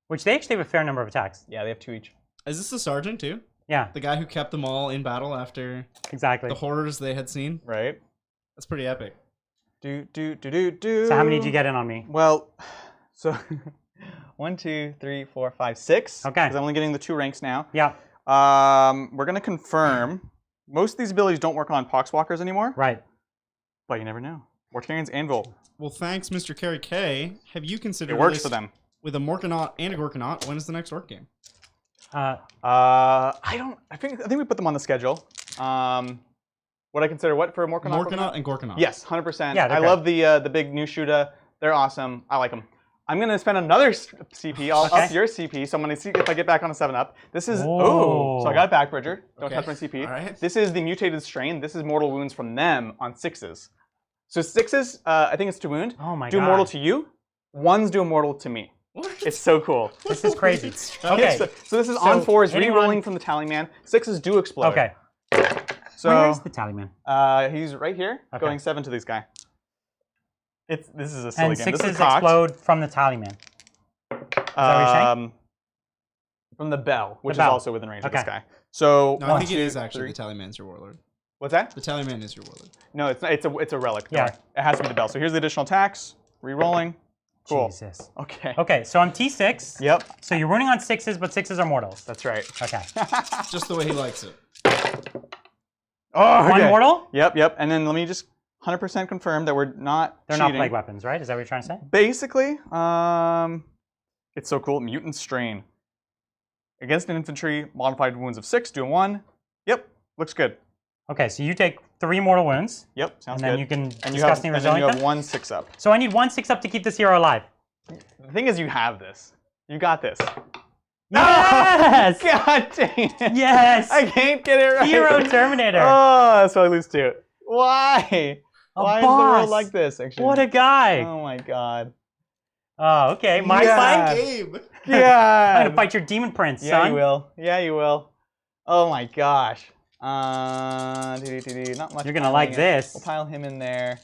Speaker 1: which they actually have a fair number of attacks.
Speaker 2: Yeah, they have 2 each.
Speaker 3: Is this the sergeant too?
Speaker 1: Yeah,
Speaker 3: The guy who kept them all in battle after
Speaker 1: exactly.
Speaker 3: the horrors they had seen?
Speaker 2: Right.
Speaker 3: That's pretty epic.
Speaker 2: Do.
Speaker 1: So how many did you get in on me?
Speaker 2: Well, so 1, 2, 3, 4, 5, 6.
Speaker 1: Okay.
Speaker 2: Because I'm only getting the 2 ranks now.
Speaker 1: Yeah,
Speaker 2: We're gonna confirm. Most of these abilities don't work on poxwalkers anymore,
Speaker 1: right.
Speaker 2: but you never know. Mortarian's Anvil.
Speaker 3: Well, thanks, Mr. Carrie K. Have you considered
Speaker 2: It works
Speaker 3: this
Speaker 2: for them.
Speaker 3: with a Morkanaut and a Gorkanaut? When is the next orc game?
Speaker 2: I think we put them on the schedule. What I consider what for a Morkanaut?
Speaker 3: Morkanaut and Gorkanaut.
Speaker 2: Yes, 100%.
Speaker 1: Yeah, they're
Speaker 2: I
Speaker 1: great.
Speaker 2: love the big new Shuda. They're awesome. I like them. I'm gonna spend another CP. I'll
Speaker 1: Okay.
Speaker 2: up your CP. So I'm gonna see if I get back on a 7-up. This is
Speaker 1: Whoa.
Speaker 2: so I got it back, Bridger. Don't
Speaker 3: Okay.
Speaker 2: touch my CP.
Speaker 3: All right.
Speaker 2: This is the mutated strain. This is mortal wounds from them on 6s. So 6s, I think it's to wound.
Speaker 1: Oh my
Speaker 2: do
Speaker 1: god.
Speaker 2: mortal to you. 1s do immortal to me.
Speaker 3: What?
Speaker 2: It's so cool.
Speaker 1: This is crazy.
Speaker 2: Okay.
Speaker 1: Okay.
Speaker 2: So this is on 4s,
Speaker 1: anyone-
Speaker 2: re-rolling from the Tallyman. 6s do explode.
Speaker 1: Okay.
Speaker 2: So
Speaker 1: Where is the Tallyman?
Speaker 2: he's right here,
Speaker 1: Okay.
Speaker 2: going 7 to this guy. This is a silly
Speaker 1: And
Speaker 2: game. This
Speaker 1: 6s
Speaker 2: is cocked.
Speaker 1: explode from the Tallyman. Is that what you're saying?
Speaker 2: From the bell, which
Speaker 1: bell.
Speaker 2: is also within range of this
Speaker 1: Okay.
Speaker 2: guy. So
Speaker 3: No, I
Speaker 2: 1,
Speaker 3: think it
Speaker 2: 2,
Speaker 3: is actually
Speaker 2: 3.
Speaker 3: the Tallyman's your warlord.
Speaker 2: What's that?
Speaker 3: The Tallyman is your warlord.
Speaker 2: No, it's not. It's a relic. Don't
Speaker 1: Yeah.
Speaker 2: worry. It has to be the bell. So here's the additional attacks. Re-rolling. Cool.
Speaker 1: Jesus.
Speaker 2: Okay.
Speaker 1: Okay, so I'm T6.
Speaker 2: Yep.
Speaker 1: So you're running on 6s, but 6s are mortals.
Speaker 2: That's right.
Speaker 1: Okay.
Speaker 3: Just the way he likes it.
Speaker 2: Oh,
Speaker 1: One
Speaker 2: okay.
Speaker 1: mortal?
Speaker 2: Yep. And then let me just 100% confirm that we're not
Speaker 1: They're
Speaker 2: cheating.
Speaker 1: not plague weapons, right? Is that what you're trying to say?
Speaker 2: Basically, it's so cool. Mutant strain. Against an infantry, modified wounds of 6, do a 1. Yep, looks good.
Speaker 1: Okay, so you take 3 mortal wounds,
Speaker 2: Yep, sounds
Speaker 1: and then
Speaker 2: good.
Speaker 1: you can
Speaker 2: and you have,
Speaker 1: disgusting
Speaker 2: and then you
Speaker 1: resilient
Speaker 2: have
Speaker 1: them.
Speaker 2: 1 6-up.
Speaker 1: So I need 1 6-up to keep this hero alive.
Speaker 2: The thing is, you have this. You got this.
Speaker 1: Yes!
Speaker 2: God dang it!
Speaker 1: Yes!
Speaker 2: I can't get it right.
Speaker 1: Hero Terminator.
Speaker 2: Oh, so I lose 2. Why?
Speaker 1: A
Speaker 2: Why is the
Speaker 1: boss.
Speaker 2: world like this? Actually.
Speaker 1: What a guy!
Speaker 2: Oh my god.
Speaker 1: Oh, okay. My
Speaker 2: Yeah.
Speaker 1: fight?
Speaker 3: Game.
Speaker 2: Yeah.
Speaker 1: I'm gonna fight your demon prince,
Speaker 2: Yeah,
Speaker 1: son.
Speaker 2: you will. Yeah, you will. Oh my gosh. Not much.
Speaker 1: You're gonna
Speaker 2: piling
Speaker 1: like
Speaker 2: in.
Speaker 1: this.
Speaker 2: We'll pile him in there.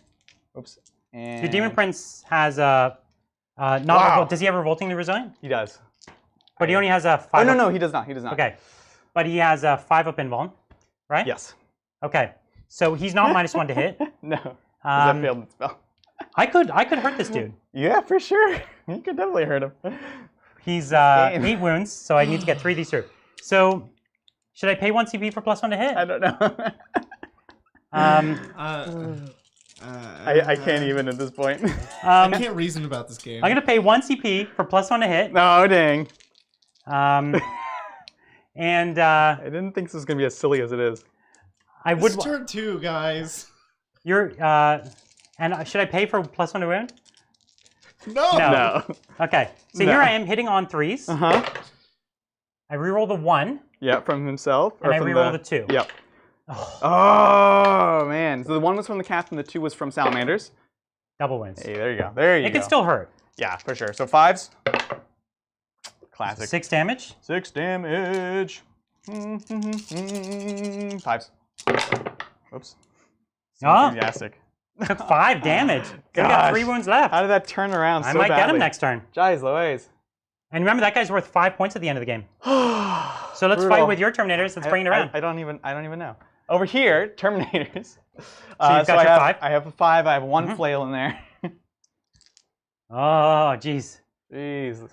Speaker 2: Oops. And
Speaker 1: Your demon prince has a Not
Speaker 2: Wow.
Speaker 1: Does he have revoltingly resilient?
Speaker 2: He does.
Speaker 1: But he only has a 5.
Speaker 2: Oh, no, he does not. He does not.
Speaker 1: Okay. But he has a 5 up invuln, right?
Speaker 2: Yes.
Speaker 1: Okay. So he's not -1 to hit.
Speaker 2: No. That failed the spell.
Speaker 1: I could hurt this dude.
Speaker 2: Yeah, for sure. You could definitely hurt him.
Speaker 1: He's 8 wounds, so I need to get 3 of these through. So should I pay 1 CP for +1 to hit?
Speaker 2: I don't know. I can't even at this point.
Speaker 3: I can't reason about this game.
Speaker 1: I'm gonna pay 1 CP for +1 to hit.
Speaker 2: No, dang.
Speaker 1: And
Speaker 2: I didn't think this was gonna be as silly as it is.
Speaker 1: I would.
Speaker 3: It's turn 2, guys.
Speaker 1: You're and should I pay for +1 to wound?
Speaker 3: No.
Speaker 1: No. Okay. So
Speaker 2: No.
Speaker 1: here I am hitting on 3s.
Speaker 2: Uh-huh.
Speaker 1: I reroll the 1.
Speaker 2: Yeah, from himself.
Speaker 1: And
Speaker 2: or
Speaker 1: I
Speaker 2: from
Speaker 1: reroll the 2.
Speaker 2: Yep. Oh, man. So the 1 was from the captain, the 2 was from Salamanders.
Speaker 1: Double wins.
Speaker 2: Hey, there you go. There you go.
Speaker 1: It can still hurt.
Speaker 2: Yeah, for sure. So 5s. Classic.
Speaker 1: 6 damage.
Speaker 2: 6 damage. 5s. Oops. So
Speaker 1: Oh.
Speaker 2: enthusiastic.
Speaker 1: Took 5 damage. We got
Speaker 2: Gosh.
Speaker 1: 3 wounds left.
Speaker 2: How did that turn around so
Speaker 1: I might
Speaker 2: badly?
Speaker 1: get him next turn.
Speaker 2: Jeez Louise.
Speaker 1: And remember, that guy's worth 5 points at the end of the game. So let's fight with your Terminators. Let's bring it around.
Speaker 2: I don't even know. Over here, Terminators.
Speaker 1: So you've got your 5?
Speaker 2: I have a 5. I have 1 flail in there.
Speaker 1: Oh, jeez.
Speaker 2: Jeez.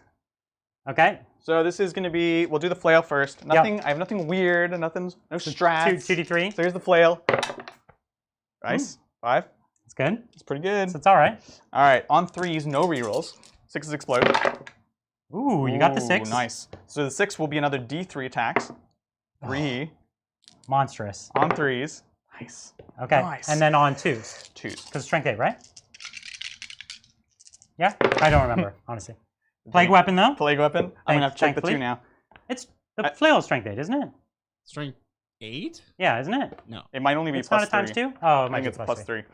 Speaker 1: Okay.
Speaker 2: So this is going to be, we'll do the flail first. Nothing. I have nothing weird. No strats.
Speaker 1: 2d3.
Speaker 2: So here's the flail. Nice. 5.
Speaker 1: That's good.
Speaker 2: It's pretty good.
Speaker 1: That's all right.
Speaker 2: All right. On 3s, no rerolls. 6s explode.
Speaker 1: Ooh, you got the 6.
Speaker 2: Nice. So the 6 will be another D3 attacks. 3
Speaker 1: Monstrous.
Speaker 2: on 3s. Nice.
Speaker 1: Okay.
Speaker 2: Nice.
Speaker 1: And then on 2s.
Speaker 2: 2s.
Speaker 1: Because strength 8, right? Yeah? I don't remember, honestly. Plague weapon, though?
Speaker 2: Plague weapon. I'm going to have to check the 2 now.
Speaker 1: It's the flail is strength 8, isn't it?
Speaker 3: Strength 8?
Speaker 1: Yeah, isn't it?
Speaker 3: No.
Speaker 2: It might only be
Speaker 1: It's
Speaker 2: plus
Speaker 1: not a times
Speaker 2: 3.
Speaker 1: 2? Oh, it
Speaker 2: I
Speaker 1: might
Speaker 2: think
Speaker 1: be
Speaker 2: it's
Speaker 1: plus
Speaker 2: 3.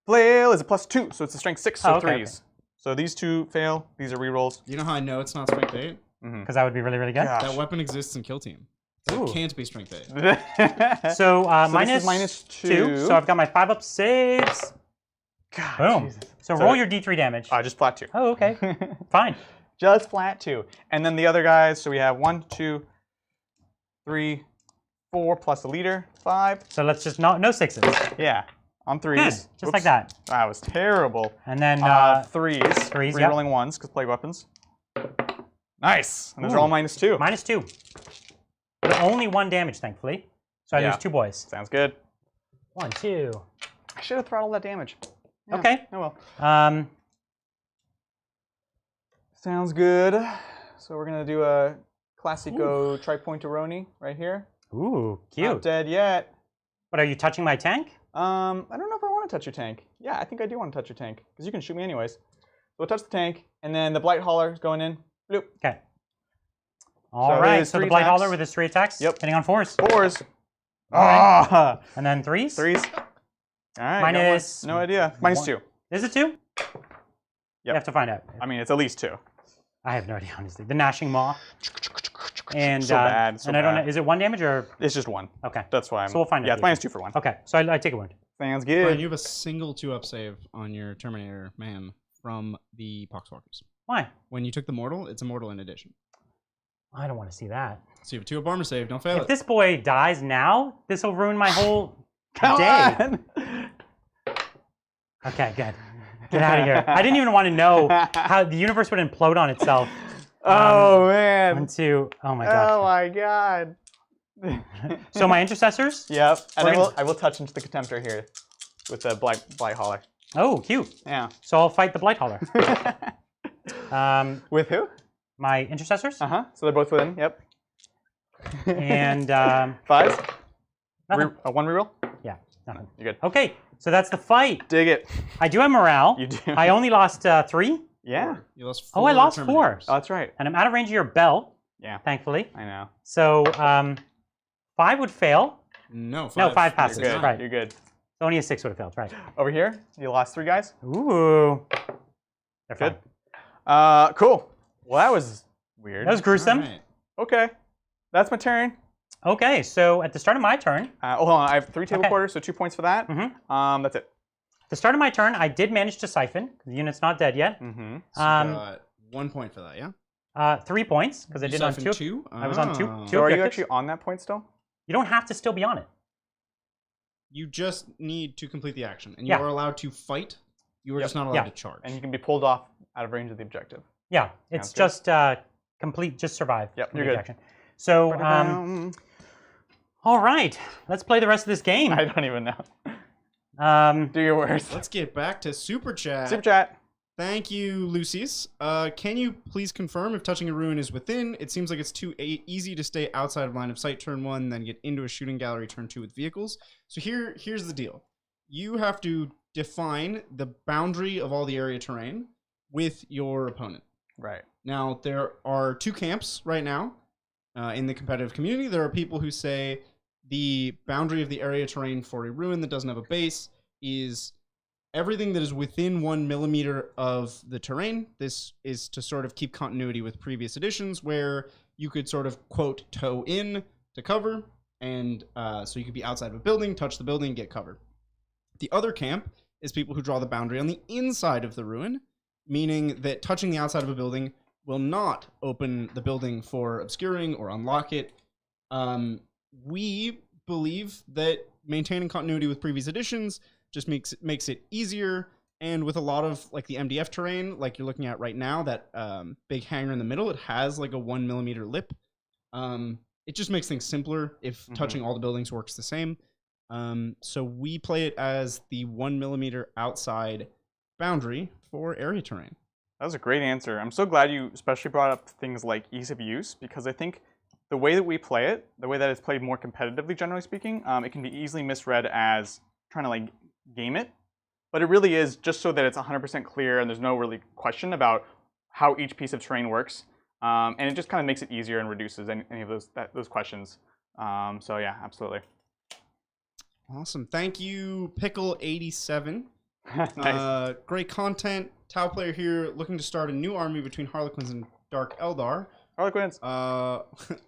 Speaker 2: Flail is a +2, so it's a strength 6, so
Speaker 1: Oh, okay,
Speaker 2: 3s. So these 2 fail. These are rerolls.
Speaker 3: You know how I know it's not strength 8?
Speaker 1: Because that would be really, really good.
Speaker 2: Gosh.
Speaker 3: That weapon exists in Kill Team. So
Speaker 1: Ooh.
Speaker 3: it can't be strength 8.
Speaker 1: So,
Speaker 2: this is -2.
Speaker 1: So I've got my 5 up saves.
Speaker 2: God,
Speaker 1: Boom.
Speaker 2: Jesus.
Speaker 1: So roll your D3 damage.
Speaker 2: Just flat 2.
Speaker 1: Oh, okay. Fine.
Speaker 2: Just flat 2. And then the other guys, so we have 1, 2, 3, 4 plus the leader, 5.
Speaker 1: So let's just no 6s.
Speaker 2: Yeah, on 3s.
Speaker 1: Good. Just like that.
Speaker 2: That was terrible.
Speaker 1: And then
Speaker 2: 3s.
Speaker 1: 3s, yep.
Speaker 2: Rerolling 1s because plague weapons. Nice. And those are all -2.
Speaker 1: -2. But only 1 damage, thankfully. So I lose 2 boys.
Speaker 2: Sounds good.
Speaker 1: 1, 2.
Speaker 2: I should have throttled that damage. Yeah.
Speaker 1: Okay.
Speaker 2: Oh well. Sounds good. So we're gonna do a Classico Tripointeroni right here.
Speaker 1: Ooh, cute.
Speaker 2: Not dead yet.
Speaker 1: But are you touching my tank?
Speaker 2: I don't know if I want to touch your tank. Yeah, I think I do want to touch your tank because you can shoot me anyways. So we'll touch the tank, and then the Blight Hauler is going in. Bloop.
Speaker 1: Okay. All right.
Speaker 2: there's
Speaker 1: So the
Speaker 2: 3
Speaker 1: Blight
Speaker 2: attacks.
Speaker 1: Hauler with his 3 attacks.
Speaker 2: Yep.
Speaker 1: Hitting on 4s.
Speaker 2: 4s.
Speaker 1: All right.
Speaker 2: Ah.
Speaker 1: And then 3s.
Speaker 2: 3s. All right.
Speaker 1: Minus
Speaker 2: no idea. -2.
Speaker 1: Is it 2? You have to find out.
Speaker 2: I mean, it's at least 2.
Speaker 1: I have no idea, honestly. The Gnashing Maw. And,
Speaker 2: so bad. So
Speaker 1: and I don't know,
Speaker 2: bad.
Speaker 1: is it 1 damage or?
Speaker 2: It's just 1.
Speaker 1: Okay.
Speaker 2: That's why I'm.
Speaker 1: So we'll find out.
Speaker 2: Yeah, it's -2 for 1.
Speaker 1: Okay, so I take a wound.
Speaker 2: Sounds
Speaker 3: Brian,
Speaker 2: good.
Speaker 3: you have a single 2-up save on your Terminator man from the Poxwalkers.
Speaker 1: Why?
Speaker 3: When you took the mortal, it's a mortal in addition.
Speaker 1: I don't want to see that.
Speaker 3: So you have a 2-up armor save. Don't fail
Speaker 1: If
Speaker 3: it.
Speaker 1: this boy dies now, this will ruin my whole
Speaker 2: Come
Speaker 1: day.
Speaker 2: on.
Speaker 1: Okay, good. Get out of here. I didn't even want to know how the universe would implode on itself.
Speaker 2: Oh man.
Speaker 1: 1, 2. Oh my
Speaker 2: Oh
Speaker 1: god.
Speaker 2: my god.
Speaker 1: So my intercessors?
Speaker 2: Yep. And
Speaker 1: We're
Speaker 2: I will touch into the Contemptor here with the Blight Hauler.
Speaker 1: Oh, cute.
Speaker 2: Yeah.
Speaker 1: So I'll fight the Blight Hauler.
Speaker 2: With who?
Speaker 1: My intercessors?
Speaker 2: Uh-huh. So they're both within. Yep.
Speaker 1: And
Speaker 2: 5s.
Speaker 1: nothing.
Speaker 2: 1 reroll.
Speaker 1: Yeah, nothing.
Speaker 2: You're good.
Speaker 1: Okay, so that's the fight.
Speaker 2: Dig it.
Speaker 1: I do have morale.
Speaker 2: You do.
Speaker 1: I only lost 3.
Speaker 2: Yeah.
Speaker 3: You lost
Speaker 1: Oh, I lost 4.
Speaker 3: Terminators.
Speaker 2: Oh, that's right.
Speaker 1: And I'm out of range of your belt,
Speaker 2: Yeah.
Speaker 1: thankfully.
Speaker 2: I know.
Speaker 1: So 5 would fail.
Speaker 3: No, 5.
Speaker 1: No, 5 passes.
Speaker 2: You're good.
Speaker 1: Right.
Speaker 2: You're good.
Speaker 1: So only a 6 would have failed, right.
Speaker 2: Over here, you lost 3 guys.
Speaker 1: Ooh. They're
Speaker 2: Good.
Speaker 1: fine.
Speaker 2: Cool. Well, that was weird.
Speaker 1: That was gruesome.
Speaker 3: Alright.
Speaker 2: Okay. That's my turn.
Speaker 1: Okay, so at the start of my turn,
Speaker 2: Oh, hold on. I have 3 table quarters, so 2 points for that.
Speaker 1: Mhm.
Speaker 2: That's it.
Speaker 1: the start of my turn, I did manage to siphon. The unit's not dead yet.
Speaker 2: Mm-hmm.
Speaker 3: So you got 1 point for that, yeah?
Speaker 1: 3 points, because I did on
Speaker 3: siphoned
Speaker 1: 2.
Speaker 3: two?
Speaker 1: I was on 2
Speaker 3: Oh.
Speaker 2: So are you
Speaker 1: objectives.
Speaker 2: actually on that point still?
Speaker 1: You don't have to still be on it.
Speaker 3: You just need to complete the action, and
Speaker 1: Yeah.
Speaker 3: you are allowed to fight. You are just not allowed
Speaker 1: Yeah.
Speaker 3: to charge.
Speaker 2: And you can be pulled off out of range of the objective.
Speaker 1: Yeah, it's
Speaker 2: Sounds
Speaker 1: just complete, just survive.
Speaker 2: Yep,
Speaker 1: complete
Speaker 2: you're good.
Speaker 1: Action. So, all right, let's play the rest of this game.
Speaker 2: I don't even know. Do your worst.
Speaker 3: Let's get back to Super Chat.
Speaker 2: Super chat.
Speaker 3: Thank you, Lucius. Can you please confirm if touching a ruin is within? It seems like it's too easy to stay outside of line of sight turn 1, then get into a shooting gallery turn 2 with vehicles. So here's the deal. You have to define the boundary of all the area terrain with your opponent.
Speaker 2: Right.
Speaker 3: Now, there are 2 camps right now in the competitive community. There are people who say the boundary of the area terrain for a ruin that doesn't have a base is everything that is within 1 millimeter of the terrain. This is to sort of keep continuity with previous editions where you could sort of, quote, toe in to cover. And so you could be outside of a building, touch the building, get cover. The other camp is people who draw the boundary on the inside of the ruin, meaning that touching the outside of a building will not open the building for obscuring or unlock it. We believe that maintaining continuity with previous editions just makes it easier, and with a lot of like the MDF terrain, like you're looking at right now, that big hangar in the middle, it has like a 1 millimeter lip. It just makes things simpler if touching all the buildings works the same. So we play it as the 1 millimeter outside boundary for area terrain.
Speaker 2: That was a great answer. I'm so glad you especially brought up things like ease of use, because I think the way that we play it, the way that it's played more competitively, generally speaking, it can be easily misread as trying to like game it. But it really is just so that it's 100% clear and there's no really question about how each piece of terrain works. And it just kind of makes it easier and reduces any of those questions. So yeah, absolutely.
Speaker 3: Awesome. Thank you, Pickle87.
Speaker 2: Nice.
Speaker 3: Great content. Tau player here looking to start a new army between Harlequins and Dark Eldar.
Speaker 2: Harlequins.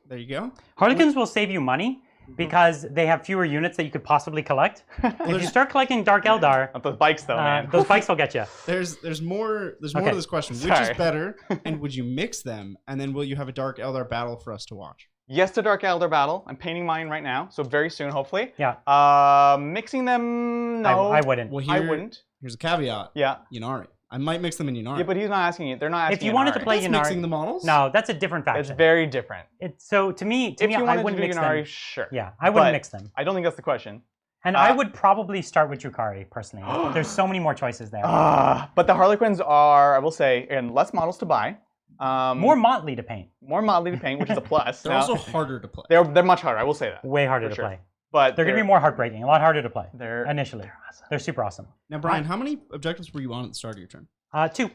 Speaker 3: There you go.
Speaker 1: Harlequins will save you money because they have fewer units that you could possibly collect. If you start collecting Dark Eldar,
Speaker 2: Not those bikes though, man.
Speaker 1: those bikes will get you.
Speaker 3: There's more to this question. Which
Speaker 2: Sorry.
Speaker 3: is better, and would you mix them? And then will you have a Dark Eldar battle for us to watch?
Speaker 2: Yes to Dark Elder battle. I'm painting mine right now, so very soon, hopefully.
Speaker 1: Yeah.
Speaker 2: Mixing them, no.
Speaker 1: I wouldn't.
Speaker 3: Well,
Speaker 2: I wouldn't.
Speaker 3: Here's a caveat.
Speaker 2: Yeah.
Speaker 3: Yinari. I might mix them in Yinari.
Speaker 2: Yeah, but he's not asking it. They're not asking.
Speaker 1: If you wanted to
Speaker 2: Yinari.
Speaker 1: play
Speaker 3: That's
Speaker 1: Yinari,
Speaker 3: mixing the models.
Speaker 1: no, that's a different faction.
Speaker 2: It's very different.
Speaker 1: So to me,
Speaker 2: If you
Speaker 1: I
Speaker 2: wanted
Speaker 1: wouldn't
Speaker 2: to do
Speaker 1: mix
Speaker 2: Yinari,
Speaker 1: them.
Speaker 2: sure.
Speaker 1: Yeah, I wouldn't
Speaker 2: But
Speaker 1: mix them.
Speaker 2: I don't think that's the question.
Speaker 1: And I would probably start with Drukhari, personally. There's so many more choices there.
Speaker 2: But the Harlequins are, I will say, and less models to buy.
Speaker 1: More motley to paint.
Speaker 2: More motley to paint, which is a plus.
Speaker 3: They're also harder to play.
Speaker 2: They're much harder. I will say that.
Speaker 1: Way harder
Speaker 2: For
Speaker 1: to
Speaker 2: sure.
Speaker 1: play.
Speaker 2: But
Speaker 1: They're going to be more heartbreaking. A lot harder to play
Speaker 2: They're
Speaker 1: initially. They're super awesome.
Speaker 3: Now, Brian, how many objectives were you on at the start of your turn?
Speaker 1: 2.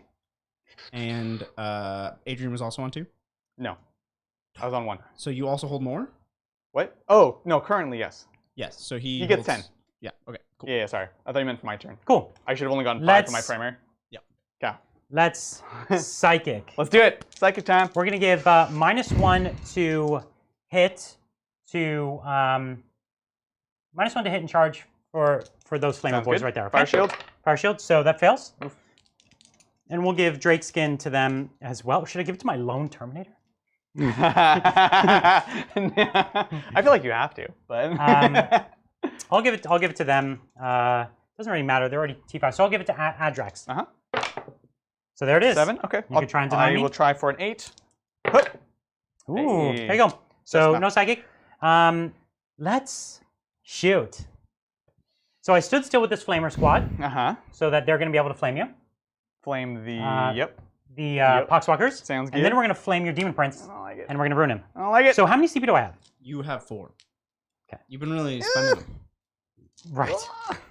Speaker 3: And Adrian was also on 2?
Speaker 2: No, I was on 1.
Speaker 3: So you also hold more?
Speaker 2: What? Oh no, currently yes.
Speaker 3: Yes. So he
Speaker 2: gets
Speaker 3: holds-
Speaker 2: 10.
Speaker 3: Yeah. Okay. Cool.
Speaker 2: Yeah, sorry. I thought you meant for my turn.
Speaker 1: Cool.
Speaker 2: I should have only gotten 5 for my
Speaker 1: Let's-
Speaker 2: primer.
Speaker 3: Yep.
Speaker 2: Yeah.
Speaker 1: Let's psychic.
Speaker 2: Let's do it. Psychic time.
Speaker 1: We're going to give -1 to hit to -1 to hit and charge for those flamer
Speaker 2: Sounds
Speaker 1: boys
Speaker 2: good.
Speaker 1: right there. Okay?
Speaker 2: Fire shield.
Speaker 1: Fire shield. So that fails.
Speaker 2: Oof.
Speaker 1: And we'll give Drake skin to them as well. Should I give it to my lone Terminator?
Speaker 2: I feel like you have to, but
Speaker 1: I'll give it to them. Doesn't really matter. They're already T5. So I'll give it to Adrax. So there it is.
Speaker 2: 7. Okay.
Speaker 1: You can try and deny
Speaker 2: I
Speaker 1: me.
Speaker 2: will try for an 8. Hup.
Speaker 1: Ooh,
Speaker 2: Hey.
Speaker 1: there you go. So
Speaker 2: Just
Speaker 1: no psychic. Let's shoot. So I stood still with this flamer squad so that they're going to be able to flame you.
Speaker 2: Flame the.
Speaker 1: Yep. The
Speaker 2: Yep.
Speaker 1: Poxwalkers.
Speaker 2: Sounds good.
Speaker 1: And then we're going to flame your Demon Prince.
Speaker 2: I don't like it.
Speaker 1: And we're going to ruin him.
Speaker 2: I don't like it.
Speaker 1: So how many CP do I have?
Speaker 3: You have 4.
Speaker 1: Okay.
Speaker 3: You've been really spending them.
Speaker 1: Right.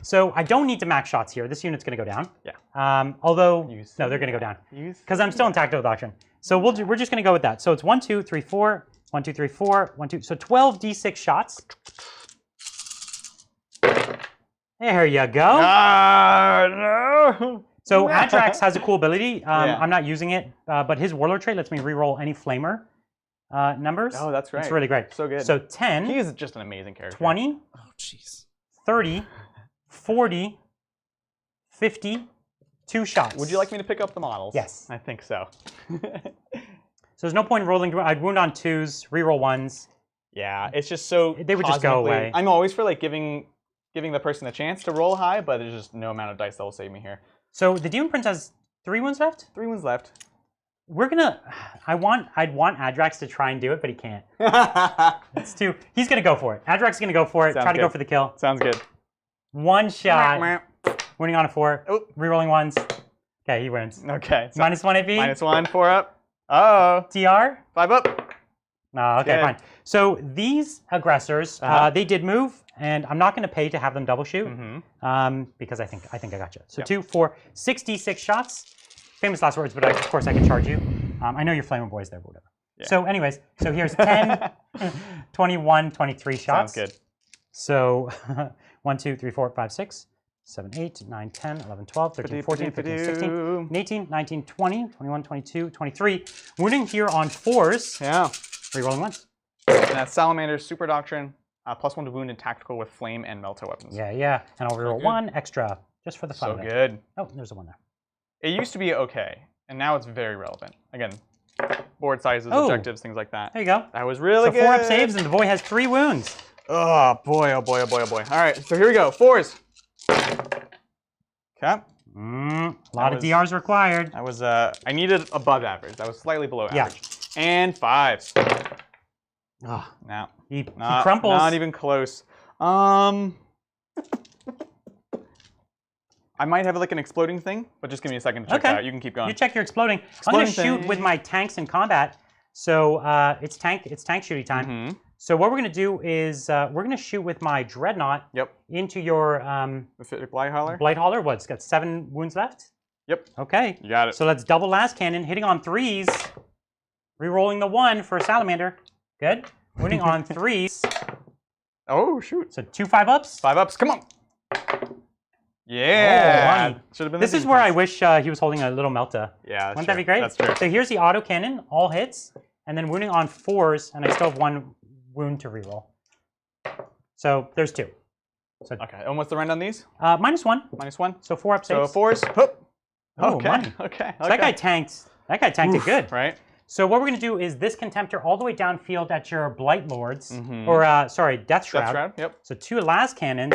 Speaker 1: So I don't need to max shots here. This unit's going to go down.
Speaker 2: Yeah.
Speaker 1: Although,
Speaker 2: Use
Speaker 1: no, they're going to go down.
Speaker 2: Use.
Speaker 1: Because I'm still in Tactical Doctrine. So we're just going to go with that. So it's 1, 2, 3, 4. 1, 2, 3, 4. 1, 2. So 12 D6 shots. There you go.
Speaker 2: No.
Speaker 1: So Adrax has a cool ability.
Speaker 2: Yeah.
Speaker 1: I'm not using it, but his Warlord trait lets me reroll any Flamer numbers.
Speaker 2: Oh, that's right.
Speaker 1: It's really great.
Speaker 2: So good.
Speaker 1: So 10,
Speaker 2: He is just an amazing character.
Speaker 1: 20,
Speaker 3: Oh, jeez.
Speaker 1: 30, 40, 52 shots.
Speaker 2: Would you like me to pick up the models?
Speaker 1: Yes.
Speaker 2: I think so.
Speaker 1: So there's no point in rolling. I'd wound on 2s, reroll 1s.
Speaker 2: Yeah, it's just so.
Speaker 1: They would just go away.
Speaker 2: I'm always for like giving the person a chance to roll high, but there's just no amount of dice that will save me here.
Speaker 1: So the Demon Prince has 3 wounds left?
Speaker 2: 3 wounds left.
Speaker 1: We're gonna. I'd want Adrax to try and do it, but he can't. It's too. He's gonna go for it. Adrax is gonna go for it.
Speaker 2: Sounds
Speaker 1: Try to
Speaker 2: good.
Speaker 1: go for the kill.
Speaker 2: Sounds good.
Speaker 1: 1 shot. Winning on a 4.
Speaker 2: Oh.
Speaker 1: Rerolling 1s. Okay, he wins.
Speaker 2: Okay. So
Speaker 1: -1 AP.
Speaker 2: -1, 4 up. Oh.
Speaker 1: TR.
Speaker 2: 5 up.
Speaker 1: No, okay,
Speaker 2: Good.
Speaker 1: fine. So these aggressors, they did move, and I'm not going to pay to have them double shoot, because I think I got you. So
Speaker 2: Yep.
Speaker 1: 2, 4, 66 shots. Famous last words, but of course I can charge you. I know you're flaming boys there, but whatever.
Speaker 2: Yeah.
Speaker 1: So anyways, so here's 10, 21, 23 shots.
Speaker 2: Sounds good.
Speaker 1: So 1, 2, 3, 4, 5, 6, 7, 8, 9, 10, 11, 12, 13, 14, 15, 16, 18, 19, 20, 21, 22, 23. Wounding here on 4s.
Speaker 2: Yeah.
Speaker 1: Rerolling 1s.
Speaker 2: And that's Salamanders Super Doctrine, +1 to wound and tactical with flame and melta weapons.
Speaker 1: Yeah. And I'll reroll
Speaker 3: good.
Speaker 1: 1 extra just for the fun
Speaker 2: So
Speaker 1: of it.
Speaker 2: good.
Speaker 1: Oh, there's a 1 there.
Speaker 2: It used to be okay, and now it's very relevant. Again, board sizes,
Speaker 1: Oh.
Speaker 2: objectives, things like that.
Speaker 1: There you go.
Speaker 2: That was really
Speaker 1: So
Speaker 2: good.
Speaker 1: 4 up saves, and the boy has 3 wounds.
Speaker 2: Oh boy, oh boy, oh boy, oh boy. All right, so here we go. 4s. Okay.
Speaker 1: A lot of
Speaker 2: was-
Speaker 1: DRs required.
Speaker 2: That was I needed above average. That was slightly below
Speaker 1: Yeah.
Speaker 2: average. And 5s.
Speaker 1: Oh,
Speaker 2: Now,
Speaker 1: he crumples.
Speaker 2: Not even close. I might have like an exploding thing, but just give me a second to check that out. You can keep going.
Speaker 1: You check your exploding. I'm going to shoot
Speaker 2: thing.
Speaker 1: with my tanks in combat. So it's tank shooty time. So what we're going to do is we're going to shoot with my dreadnought
Speaker 2: Yep.
Speaker 1: into your
Speaker 2: The Blight Hauler?
Speaker 1: blight hauler. What? It's got 7 wounds left.
Speaker 2: Yep.
Speaker 1: Okay.
Speaker 2: You got it.
Speaker 1: So let's double last cannon, hitting on 3s, rerolling the 1 for Salamander. Good. Winning on 3s.
Speaker 2: Oh, shoot.
Speaker 1: So 2 5-ups.
Speaker 2: 5 ups. Come on. Yeah.
Speaker 1: money.
Speaker 2: Should have been.
Speaker 1: This is where I wish he was holding a little Melta.
Speaker 2: Yeah.
Speaker 1: Wouldn't that be great?
Speaker 2: That's true.
Speaker 1: So here's the auto cannon, all hits, and then wounding on 4s, and I still have 1 wound to reroll. So there's 2. So
Speaker 2: Okay. And what's the rend on these?
Speaker 1: -1,
Speaker 2: -1.
Speaker 1: so 4 up
Speaker 2: So
Speaker 1: saves.
Speaker 2: 4s. Hoop.
Speaker 1: Oh,
Speaker 2: Okay.
Speaker 1: money.
Speaker 2: Okay.
Speaker 1: So that guy tanked. That guy tanked it good.
Speaker 2: Right.
Speaker 1: So what we're going to do is this Contemptor all the way downfield at your Blight Lords, or sorry, Death Shroud.
Speaker 2: Death Shroud. Yep.
Speaker 1: So 2 las cannons,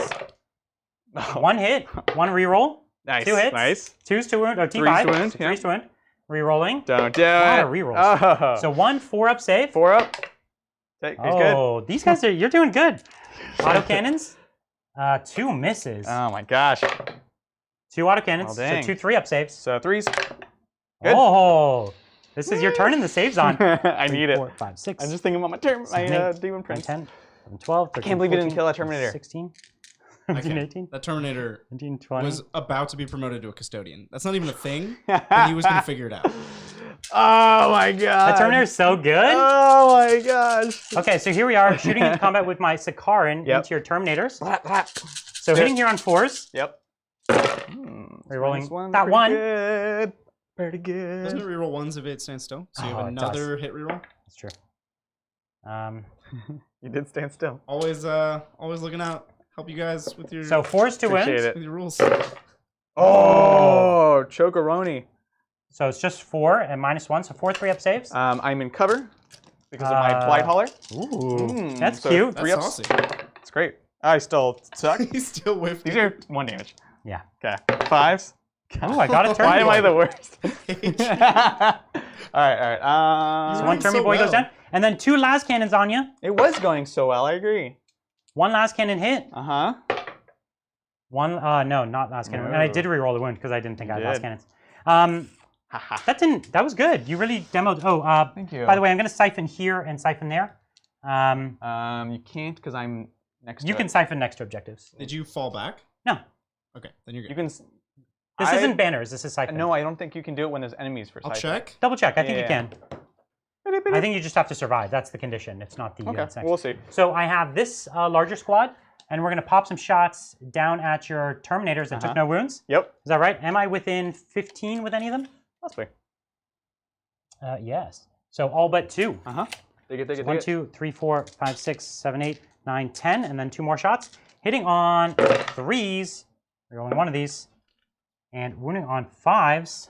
Speaker 1: 1 hit, 1 reroll,
Speaker 2: Nice.
Speaker 1: 2 hits,
Speaker 2: Nice.
Speaker 1: 2s to wound, or T5,
Speaker 2: 3s to wound,
Speaker 1: so
Speaker 2: yeah.
Speaker 1: 3s to wound, rerolling.
Speaker 2: Don't do it.
Speaker 1: A lot of rerolls.
Speaker 2: Oh.
Speaker 1: So 1 4-up save.
Speaker 2: 4 up. He's good.
Speaker 1: Oh, these guys are, you're doing good. Auto cannons, 2 misses.
Speaker 2: Oh my gosh.
Speaker 1: 2 auto cannons,
Speaker 2: Oh,
Speaker 1: so
Speaker 2: dang.
Speaker 1: 2 3-up saves.
Speaker 2: So 3s. Good.
Speaker 1: Oh, this is your turn in the saves on.
Speaker 2: I
Speaker 1: 3,
Speaker 2: need it.
Speaker 1: 4, 5, 6.
Speaker 2: I'm just thinking about my turn. My
Speaker 1: 7, 8,
Speaker 2: Demon
Speaker 1: 9,
Speaker 2: Prince.
Speaker 1: 10, 11, 12, 13,
Speaker 2: I can't believe you
Speaker 1: 14,
Speaker 2: didn't kill that Terminator.
Speaker 1: 16,
Speaker 3: I
Speaker 1: 17,
Speaker 3: can't.
Speaker 1: 18,
Speaker 3: That Terminator
Speaker 1: 19, 20.
Speaker 3: was about to be promoted to a custodian. That's not even a thing, but he was going to figure it out.
Speaker 2: Oh my god.
Speaker 1: That Terminator is so good.
Speaker 2: Oh my gosh.
Speaker 1: Okay, so here we are shooting into combat with my Sakaran
Speaker 2: Yep.
Speaker 1: into your Terminators.
Speaker 2: Blap, blap.
Speaker 1: So hitting here on 4s.
Speaker 2: Yep.
Speaker 1: Rerolling
Speaker 2: Minus
Speaker 1: that
Speaker 2: pretty
Speaker 1: 1.
Speaker 2: Good. Pretty
Speaker 3: Doesn't it
Speaker 2: good.
Speaker 3: reroll 1s if it stands still? So you
Speaker 1: Oh,
Speaker 3: have
Speaker 1: it
Speaker 3: another hit reroll?
Speaker 1: That's true.
Speaker 2: You did stand still.
Speaker 3: Always looking out. Help you guys with your,
Speaker 1: So 4s to
Speaker 2: Appreciate
Speaker 1: wins.
Speaker 2: it.
Speaker 3: with your rules.
Speaker 2: Oh, Chocoroni.
Speaker 1: So it's just 4 and -1, so 4 3-up saves.
Speaker 2: I'm in cover because of my Blight Hauler.
Speaker 1: Ooh, that's
Speaker 2: so
Speaker 1: cute.
Speaker 3: That's
Speaker 2: 3 ups.
Speaker 3: saucy.
Speaker 2: It's great. I still suck.
Speaker 3: He's still with
Speaker 2: These
Speaker 3: me.
Speaker 2: are 1 damage.
Speaker 1: Yeah.
Speaker 2: Okay. 5s.
Speaker 1: Oh, I got a turn.
Speaker 2: Why am I
Speaker 1: boy.
Speaker 2: the worst? all right.
Speaker 1: So
Speaker 3: You're
Speaker 1: 1
Speaker 3: doing
Speaker 1: turn
Speaker 3: so
Speaker 1: boy goes
Speaker 3: well.
Speaker 1: down. And then 2 last cannons on you.
Speaker 2: It was going so well. I agree.
Speaker 1: 1 last cannon hit.
Speaker 2: Uh-huh.
Speaker 1: 1, no, not last cannon. And I did reroll the wound because I didn't think I had last
Speaker 2: did.
Speaker 1: cannons.
Speaker 2: Haha.
Speaker 1: That was good. You really demoed. Oh,
Speaker 2: Thank you.
Speaker 1: by the way, I'm going to siphon here and siphon there.
Speaker 2: You can't because I'm next to
Speaker 1: You
Speaker 2: it.
Speaker 1: can siphon next to objectives.
Speaker 3: Did you fall back?
Speaker 1: No,
Speaker 3: Okay, then you're good.
Speaker 2: You can.
Speaker 1: this isn't banners. This is siphon.
Speaker 2: No, I don't think you can do it when there's enemies for
Speaker 3: I'll
Speaker 2: siphon.
Speaker 3: check.
Speaker 1: Double check. I think you
Speaker 2: Yeah.
Speaker 1: can. I think you just have to survive. That's the condition. It's not the
Speaker 2: Okay,
Speaker 1: next.
Speaker 2: we'll see.
Speaker 1: So I have this larger squad, and we're going to pop some shots down at your Terminators that took no wounds.
Speaker 2: Yep.
Speaker 1: Is that right? Am I within 15 with any of them?
Speaker 2: Possibly.
Speaker 1: Yes. So all but 2.
Speaker 2: Uh-huh. Dig it, dig it, dig
Speaker 1: 1,
Speaker 2: it.
Speaker 1: 2, 3, 4, 5, 6, 7, 8, 9, 10, and then 2 more shots. Hitting on 3s. We're rolling 1 of these. And wounding on 5s.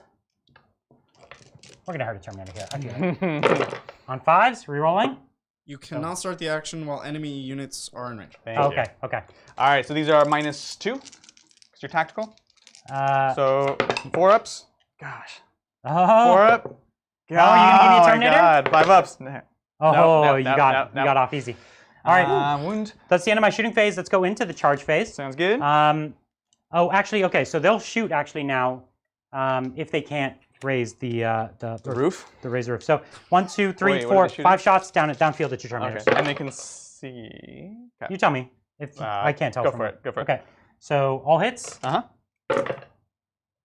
Speaker 1: We're going to hurt a Terminator here. I feel it. On 5s, rerolling.
Speaker 3: You cannot start the action while enemy units are in range.
Speaker 1: Okay. Okay.
Speaker 2: All right, so these are -2 because you're tactical. So 4-ups. Gosh.
Speaker 1: Oh.
Speaker 2: 4-up.
Speaker 1: Oh, you gonna give me a Terminator?
Speaker 2: God, 5-ups.
Speaker 1: Oh, you got off easy. All right.
Speaker 2: Wound.
Speaker 1: That's the end of my shooting phase. Let's go into the charge phase.
Speaker 2: Sounds good.
Speaker 1: Oh, actually, okay. So they'll shoot actually now, if they can't raise the
Speaker 2: roof.
Speaker 1: The raise the roof. So 1, 2, 3,
Speaker 2: Wait,
Speaker 1: 4, 5 shots downfield at your Terminators.
Speaker 2: Okay. And they can see. Okay.
Speaker 1: You tell me. If I can't tell.
Speaker 2: Go for it. Go for it.
Speaker 1: Okay. So all hits.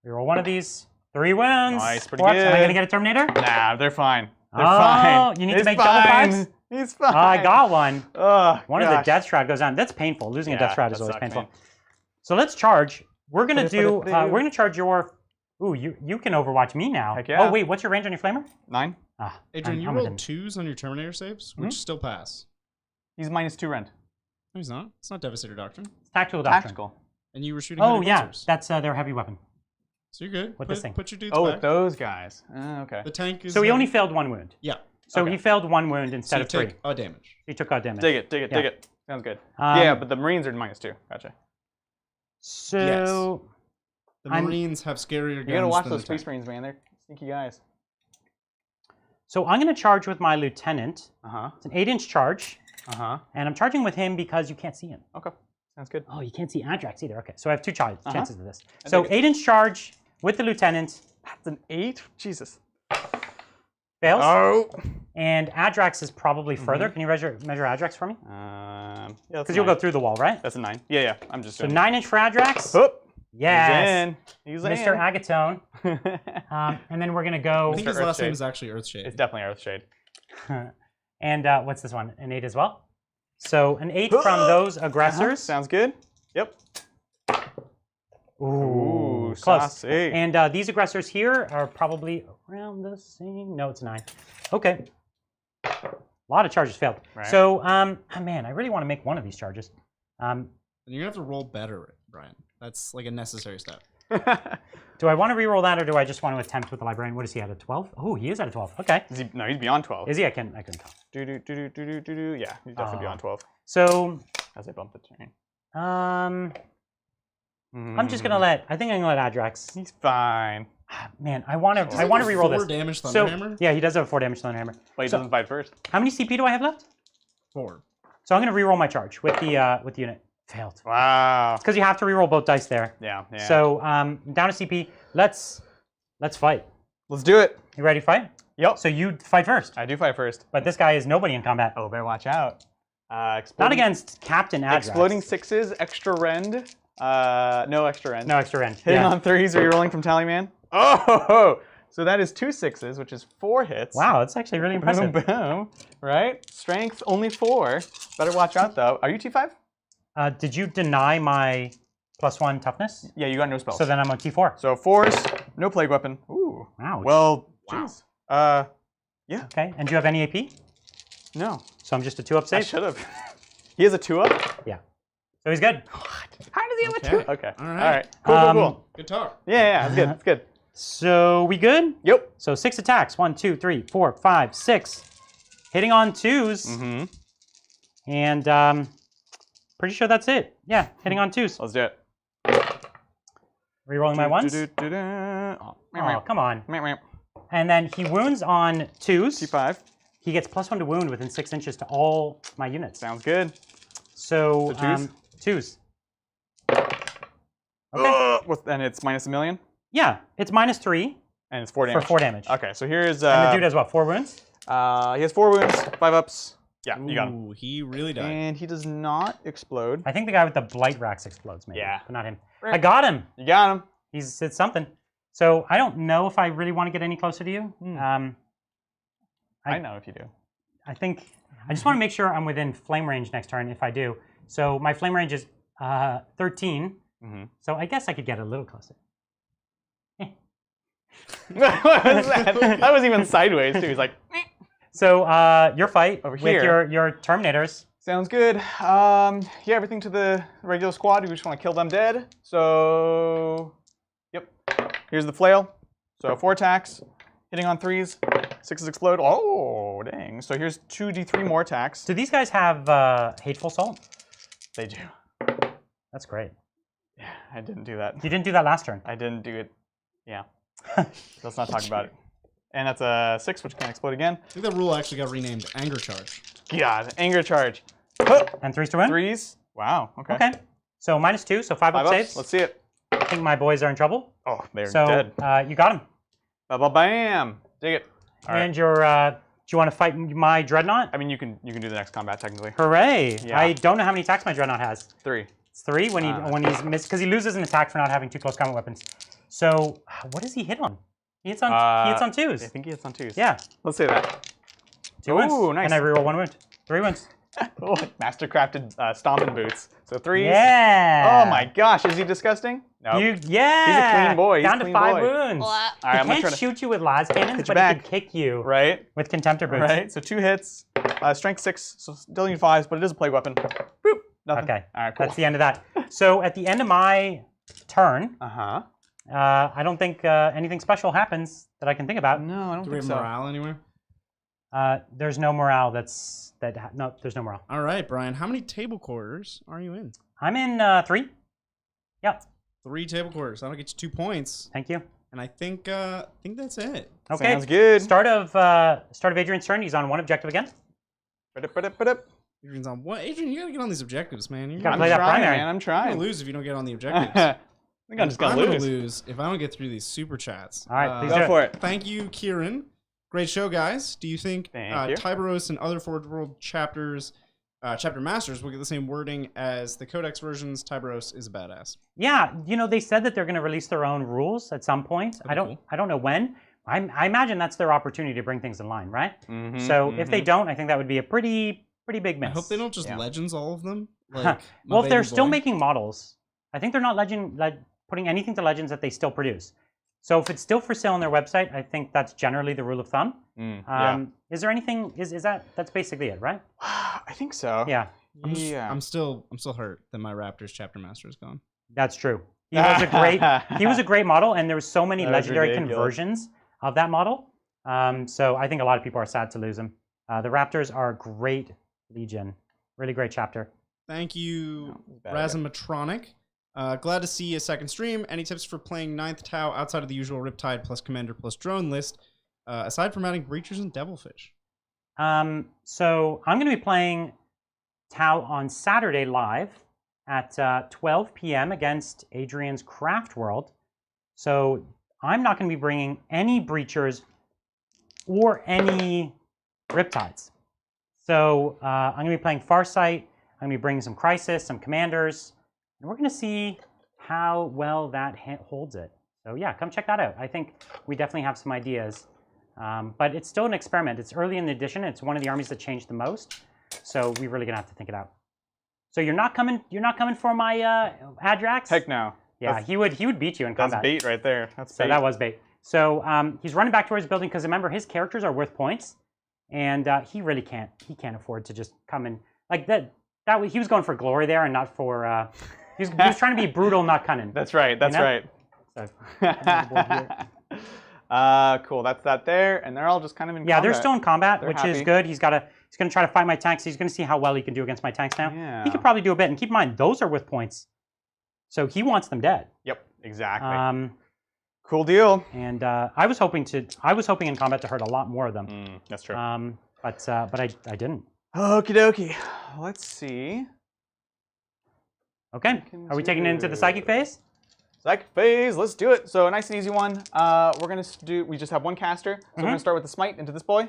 Speaker 1: Reroll one of these. 3 wounds.
Speaker 2: Nice, pretty
Speaker 1: 4 ups.
Speaker 2: good.
Speaker 1: Am I gonna get a Terminator?
Speaker 2: Nah, they're fine. They're
Speaker 1: Oh,
Speaker 2: fine.
Speaker 1: you need to make double 5s?
Speaker 2: He's fine.
Speaker 1: Oh, I got one.
Speaker 2: Oh,
Speaker 1: One of the Death Shroud goes on. That's painful. Losing a Death Shroud is always painful.
Speaker 2: Man.
Speaker 1: So let's charge. We're gonna do. We're gonna charge your. Ooh, you can Overwatch me now.
Speaker 2: Heck yeah.
Speaker 1: Oh wait, what's your range on your flamer?
Speaker 2: 9.
Speaker 1: Ah,
Speaker 3: Adrian, you
Speaker 1: I'm with
Speaker 3: rolled
Speaker 1: him.
Speaker 3: 2s on your Terminator saves, which still pass.
Speaker 2: He's -2 rend.
Speaker 3: No, he's not. It's not Devastator Doctrine.
Speaker 1: It's tactical doctrine.
Speaker 2: Tactical.
Speaker 3: And you were shooting.
Speaker 1: Oh
Speaker 3: heavy
Speaker 1: yeah,
Speaker 3: lasers.
Speaker 1: that's their heavy weapon.
Speaker 3: So you're good.
Speaker 1: With this thing.
Speaker 3: Put your dudes
Speaker 2: Oh,
Speaker 3: back.
Speaker 2: with those guys. Okay.
Speaker 3: The tank is.
Speaker 1: So he only failed 1 wound.
Speaker 3: Yeah.
Speaker 1: So
Speaker 2: Okay.
Speaker 1: he failed 1 wound instead
Speaker 3: So you
Speaker 1: of 3.
Speaker 3: take a damage.
Speaker 1: He took out damage.
Speaker 2: Dig it. Dig it.
Speaker 1: Yeah.
Speaker 2: Dig it. Sounds good. Yeah, but the Marines are -2. Gotcha.
Speaker 1: So
Speaker 3: The
Speaker 1: I'm-
Speaker 3: Marines have scarier guns.
Speaker 2: You gotta watch
Speaker 3: than
Speaker 2: those
Speaker 3: the
Speaker 2: Space
Speaker 3: tank.
Speaker 2: Marines, man. They're sneaky guys.
Speaker 1: So I'm gonna charge with my lieutenant. It's an 8-inch charge, and I'm charging with him because you can't see him.
Speaker 2: Okay. Sounds good.
Speaker 1: Oh, you can't see Adrax either. Okay, so I have 2 chances of this.
Speaker 2: I
Speaker 1: So
Speaker 2: dig it.
Speaker 1: 8-inch charge with the lieutenant
Speaker 2: That's an 8? Jesus.
Speaker 1: fails,
Speaker 2: Oh.
Speaker 1: and Adrax is probably further. Can you measure Adrax for me?
Speaker 2: Yeah,
Speaker 1: Because you'll go through the wall, right?
Speaker 2: That's a 9. Yeah. I'm just
Speaker 1: So
Speaker 2: doing
Speaker 1: 9-inch for Adrax.
Speaker 2: Oop.
Speaker 1: Yes,
Speaker 2: He's
Speaker 1: Mr.
Speaker 2: in.
Speaker 1: Agatone. And then we're gonna go.
Speaker 3: I think his
Speaker 2: Mr.
Speaker 3: last name
Speaker 2: Earthshade.
Speaker 3: is actually Earthshade.
Speaker 2: It's definitely Earthshade.
Speaker 1: And what's this one? An 8 as well. So an 8 from those aggressors.
Speaker 2: Sounds good. Yep.
Speaker 1: Ooh, close.
Speaker 2: Saucy.
Speaker 1: And these aggressors here are probably around the same. No, it's 9. Okay. A lot of charges failed.
Speaker 2: Right.
Speaker 1: So, man, I really want to make one of these charges.
Speaker 3: And you're gonna have to roll better, Brian. That's like a necessary step.
Speaker 1: Do I want to re-roll that, or do I just want to attempt with the librarian? What is he at a 12? Oh, he is at a 12. Okay.
Speaker 2: No, he's beyond 12.
Speaker 1: Is he? I can tell.
Speaker 2: Yeah, he's definitely beyond 12.
Speaker 1: So,
Speaker 2: As I bump the terrain.
Speaker 1: I'm just gonna let. I think I'm gonna let Adrax.
Speaker 2: He's fine.
Speaker 1: Man, I want to. I want to re-roll this.
Speaker 3: 4 damage
Speaker 1: So,
Speaker 3: Thunderhammer?
Speaker 1: yeah, he does have a 4 damage Thunderhammer.
Speaker 2: But he
Speaker 1: So-
Speaker 2: doesn't fight first.
Speaker 1: How many CP do I have left?
Speaker 3: 4.
Speaker 1: So I'm gonna re-roll my charge with the unit. Failed.
Speaker 2: Wow.
Speaker 1: Because you have to re-roll both dice there.
Speaker 2: Yeah.
Speaker 1: So down to CP. Let's fight.
Speaker 2: Let's do it.
Speaker 1: You ready to fight?
Speaker 2: Yep.
Speaker 1: So you fight first.
Speaker 2: I do fight first.
Speaker 1: But this guy is nobody in combat.
Speaker 2: Oh, better watch out.
Speaker 1: Not against Captain Adrax.
Speaker 2: Exploding 6s, extra rend. No extra rend.
Speaker 1: No extra rend.
Speaker 2: Hitting
Speaker 1: Yeah.
Speaker 2: on 3s, re-rolling from Tallyman. Oh! So that is 2 6s, which is 4 hits.
Speaker 1: Wow, that's actually really
Speaker 2: Boom,
Speaker 1: impressive.
Speaker 2: boom. Right? Strength only 4. Better watch out though. Are you T5?
Speaker 1: Did you deny my +1 toughness?
Speaker 2: Yeah, you got no spells.
Speaker 1: So then I'm on T4.
Speaker 2: So 4s, no plague weapon. Ooh.
Speaker 1: Wow.
Speaker 2: Well,
Speaker 3: Wow.
Speaker 2: jeez. Yeah.
Speaker 1: Okay. And do you have any AP?
Speaker 2: No.
Speaker 1: So I'm just a 2-up
Speaker 2: I
Speaker 1: save.
Speaker 2: should have. He has a 2-up?
Speaker 1: Yeah. So he's good.
Speaker 2: How does he have a
Speaker 3: Okay.
Speaker 2: 2? Okay.
Speaker 3: All
Speaker 2: All
Speaker 3: right.
Speaker 2: right. Cool.
Speaker 3: Good talk.
Speaker 2: Yeah, that's good. That's good.
Speaker 1: So we good?
Speaker 2: Yep.
Speaker 1: So 6 attacks. 1, 2, 3, 4, 5, 6. Hitting on 2s.
Speaker 2: Mm-hmm.
Speaker 1: And pretty sure that's it. Yeah, hitting on 2s.
Speaker 2: Let's do it.
Speaker 1: Rerolling my 1s.
Speaker 2: Oh,
Speaker 1: Oh, come on.
Speaker 2: meow, meow.
Speaker 1: And then he wounds on 2s.
Speaker 2: T5.
Speaker 1: He gets +1 to wound within 6 inches to all my units.
Speaker 2: Sounds good.
Speaker 1: So,
Speaker 2: So 2s?
Speaker 1: 2s. Okay.
Speaker 2: And it's -1,000,000?
Speaker 1: Yeah, it's -3
Speaker 2: And it's 4
Speaker 1: for
Speaker 2: damage.
Speaker 1: 4 damage.
Speaker 2: Okay, so here's...
Speaker 1: And the dude has what, 4 wounds?
Speaker 2: he has 4 wounds, 5 ups. Yeah, you got him.
Speaker 3: Ooh, he really died.
Speaker 2: And he does not explode.
Speaker 1: I think the guy with the blight racks explodes, maybe.
Speaker 2: Yeah.
Speaker 1: But not him. I got him.
Speaker 2: You got him.
Speaker 1: It's something. So I don't know if I really want to get any closer to you.
Speaker 2: I know if you do.
Speaker 1: I think I just want to make sure I'm within flame range next turn if I do. So my flame range is 13.
Speaker 2: Mhm.
Speaker 1: So I guess I could get a little closer.
Speaker 2: What was that? That was even sideways too. He's like,
Speaker 1: So your fight
Speaker 2: Over
Speaker 1: with
Speaker 2: here.
Speaker 1: your Terminators.
Speaker 2: sounds good. Yeah, everything to the regular squad. We just want to kill them dead. So, yep. Here's the flail. So 4 attacks, hitting on 3s, 6s explode. Oh, dang. So here's 2d3 more attacks.
Speaker 1: Do these guys have Hateful Salt?
Speaker 2: They do.
Speaker 1: That's great.
Speaker 2: Yeah, I didn't do that.
Speaker 1: You didn't do that last turn.
Speaker 2: I didn't do it. Yeah. Let's not talk about it. And that's a 6, which can explode again.
Speaker 3: I think that rule actually got renamed Anger Charge.
Speaker 2: God, anger charge.
Speaker 1: And 3s to win?
Speaker 2: 3s. Wow, okay.
Speaker 1: Okay. So -2, so 5 up saves.
Speaker 2: Let's see it.
Speaker 1: I think my boys are in trouble.
Speaker 2: Oh, they're
Speaker 1: So
Speaker 2: dead.
Speaker 1: you got him.
Speaker 2: Ba-ba-bam. Dig it. All right.
Speaker 1: And your, do you want to fight my Dreadnought?
Speaker 2: I mean, you can do the next combat technically.
Speaker 1: Hooray!
Speaker 2: Yeah.
Speaker 1: I don't know how many attacks my Dreadnought has.
Speaker 2: 3.
Speaker 1: It's 3 when he's missed, because he loses an attack for not having 2 close combat weapons. So what does he hit on? He hits on 2s.
Speaker 2: I think he hits on 2s.
Speaker 1: Yeah.
Speaker 2: Let's say that.
Speaker 1: 2 wins.
Speaker 2: Ooh, nice.
Speaker 1: And I reroll 1 wound. 3 wins.
Speaker 2: Oh, mastercrafted stomping boots. So 3s.
Speaker 1: Yeah.
Speaker 2: Oh my gosh, is he disgusting? No.
Speaker 1: Yeah.
Speaker 2: He's a clean boy. He's
Speaker 1: Down
Speaker 2: a
Speaker 1: to
Speaker 2: clean
Speaker 1: 5
Speaker 2: boy.
Speaker 1: wounds.
Speaker 4: Blah.
Speaker 2: All right,
Speaker 1: He
Speaker 2: I'm gonna
Speaker 1: can't
Speaker 2: try to
Speaker 1: shoot you with las cannons,
Speaker 2: Hit
Speaker 1: but
Speaker 2: you
Speaker 1: he can
Speaker 2: back.
Speaker 1: kick you
Speaker 2: right.
Speaker 1: with contemptor boots.
Speaker 2: Right. So 2 hits, strength 6, so still need 5s, but it is a plague weapon. Boop. Nothing.
Speaker 1: Okay.
Speaker 2: All right. Cool.
Speaker 1: That's the end of that. So at the end of my turn, I don't think anything special happens that I can think about.
Speaker 2: No, I don't
Speaker 3: Do we
Speaker 2: think
Speaker 3: have
Speaker 2: so.
Speaker 3: morale anywhere?
Speaker 1: There's no morale. No, there's no morale.
Speaker 3: All right, Brian. How many table quarters are you in?
Speaker 1: I'm in 3. Yep.
Speaker 3: 3 table quarters. That'll get you 2 points.
Speaker 1: Thank you.
Speaker 3: And I think that's it.
Speaker 1: Okay.
Speaker 2: Sounds good.
Speaker 1: Start of Adrian's turn. He's on 1 objective again.
Speaker 3: Adrian's on what? Adrian, you gotta get on these objectives, man. You're
Speaker 1: gotta
Speaker 2: I'm
Speaker 1: play that
Speaker 2: trying,
Speaker 1: primary.
Speaker 2: man. I'm
Speaker 3: gonna
Speaker 2: trying.
Speaker 3: lose if you don't get on the objectives.
Speaker 2: I think I'm just gonna lose.
Speaker 3: If I don't get through these super chats.
Speaker 1: All right, please do
Speaker 2: Go
Speaker 1: it.
Speaker 2: for it.
Speaker 3: Thank you, Kieran. Great show, guys. Do you think
Speaker 2: Thank you.
Speaker 3: Tyberos and other Forge World chapters, chapter masters, will get the same wording as the Codex versions? Tyberos is a badass.
Speaker 1: Yeah, they said that they're going to release their own rules at some point. I don't know when. I imagine that's their opportunity to bring things in line, right? So if they don't, I think that would be a pretty big miss.
Speaker 3: I hope they don't just legends all of them. Like my
Speaker 1: well, if they're
Speaker 3: baby
Speaker 1: still
Speaker 3: boy.
Speaker 1: making models, I think they're not putting anything to Legends that they still produce. So if it's still for sale on their website, I think that's generally the rule of thumb. Is there anything? That's basically it, right?
Speaker 2: I think so.
Speaker 1: Yeah,
Speaker 3: I'm still hurt that my Raptors chapter master is gone.
Speaker 1: that's true. He was a great model, and there was so many
Speaker 2: That was
Speaker 1: legendary
Speaker 2: ridiculous.
Speaker 1: conversions of that model. So I think a lot of people are sad to lose him. The Raptors are a great Legion, really great chapter.
Speaker 3: Thank you,
Speaker 2: bad.
Speaker 3: Razamatronic. Glad to see a second stream. Any tips for playing 9th Tau outside of the usual Riptide plus Commander plus Drone list, aside from adding Breachers and Devilfish?
Speaker 1: So I'm going to be playing Tau on Saturday live at 12 p.m. against Adrian's Craft World. So I'm not going to be bringing any Breachers or any Riptides. So I'm going to be playing Farsight. I'm going to be bringing some Crisis, some Commanders, and we're going to see how well that holds it. So yeah, come check that out. I think we definitely have some ideas, but it's still an experiment. It's early in the edition. It's one of the armies that changed the most, so we're really going to have to think it out. So you're not coming for my Adrax?
Speaker 2: Heck no.
Speaker 1: Yeah, he would beat you in combat.
Speaker 2: That's bait right there. That's bait.
Speaker 1: So that was bait. So he's running back towards his building because remember his characters are worth points, and he really can't afford to just come in like that. He was going for glory there and not for. He was trying to be brutal, not cunning.
Speaker 2: That's right. That's right.
Speaker 1: So,
Speaker 2: cool. That's that there, and they're all just kind of in.
Speaker 1: Yeah,
Speaker 2: combat.
Speaker 1: they're still in combat,
Speaker 2: They're
Speaker 1: which is
Speaker 2: happy.
Speaker 1: good. He's going to try to fight my tanks. He's going to see how well he can do against my tanks now.
Speaker 2: Yeah.
Speaker 1: He could probably do a bit, and keep in mind those are with points, so he wants them dead.
Speaker 2: Yep. Exactly. Cool deal.
Speaker 1: And I was hoping in combat to hurt a lot more of them.
Speaker 2: That's true.
Speaker 1: But I didn't.
Speaker 2: Okie dokie. Let's see.
Speaker 1: Okay. Are we taking it into the psychic phase?
Speaker 2: Psychic phase. Let's do it. So a nice and easy one. We're gonna do. We just have one caster, so we're gonna start with the smite into this boy.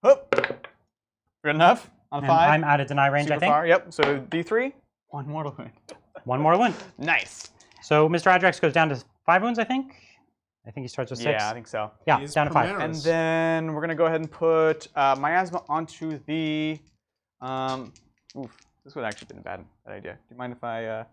Speaker 2: Hoop. Good enough. On
Speaker 1: And
Speaker 2: 5.
Speaker 1: I'm out of deny range,
Speaker 2: Super
Speaker 1: I think.
Speaker 2: far. Yep. So D3. 1 mortal wound.
Speaker 1: One more win.
Speaker 2: Nice.
Speaker 1: So Mr. Adrax goes down to 5 wounds, I think. I think he starts with 6.
Speaker 2: Yeah, I think so.
Speaker 1: Yeah,
Speaker 3: He's
Speaker 1: down to 5.
Speaker 3: Primaris.
Speaker 2: And then we're gonna go ahead and put miasma onto the. This would actually been a bad idea. Do you mind if I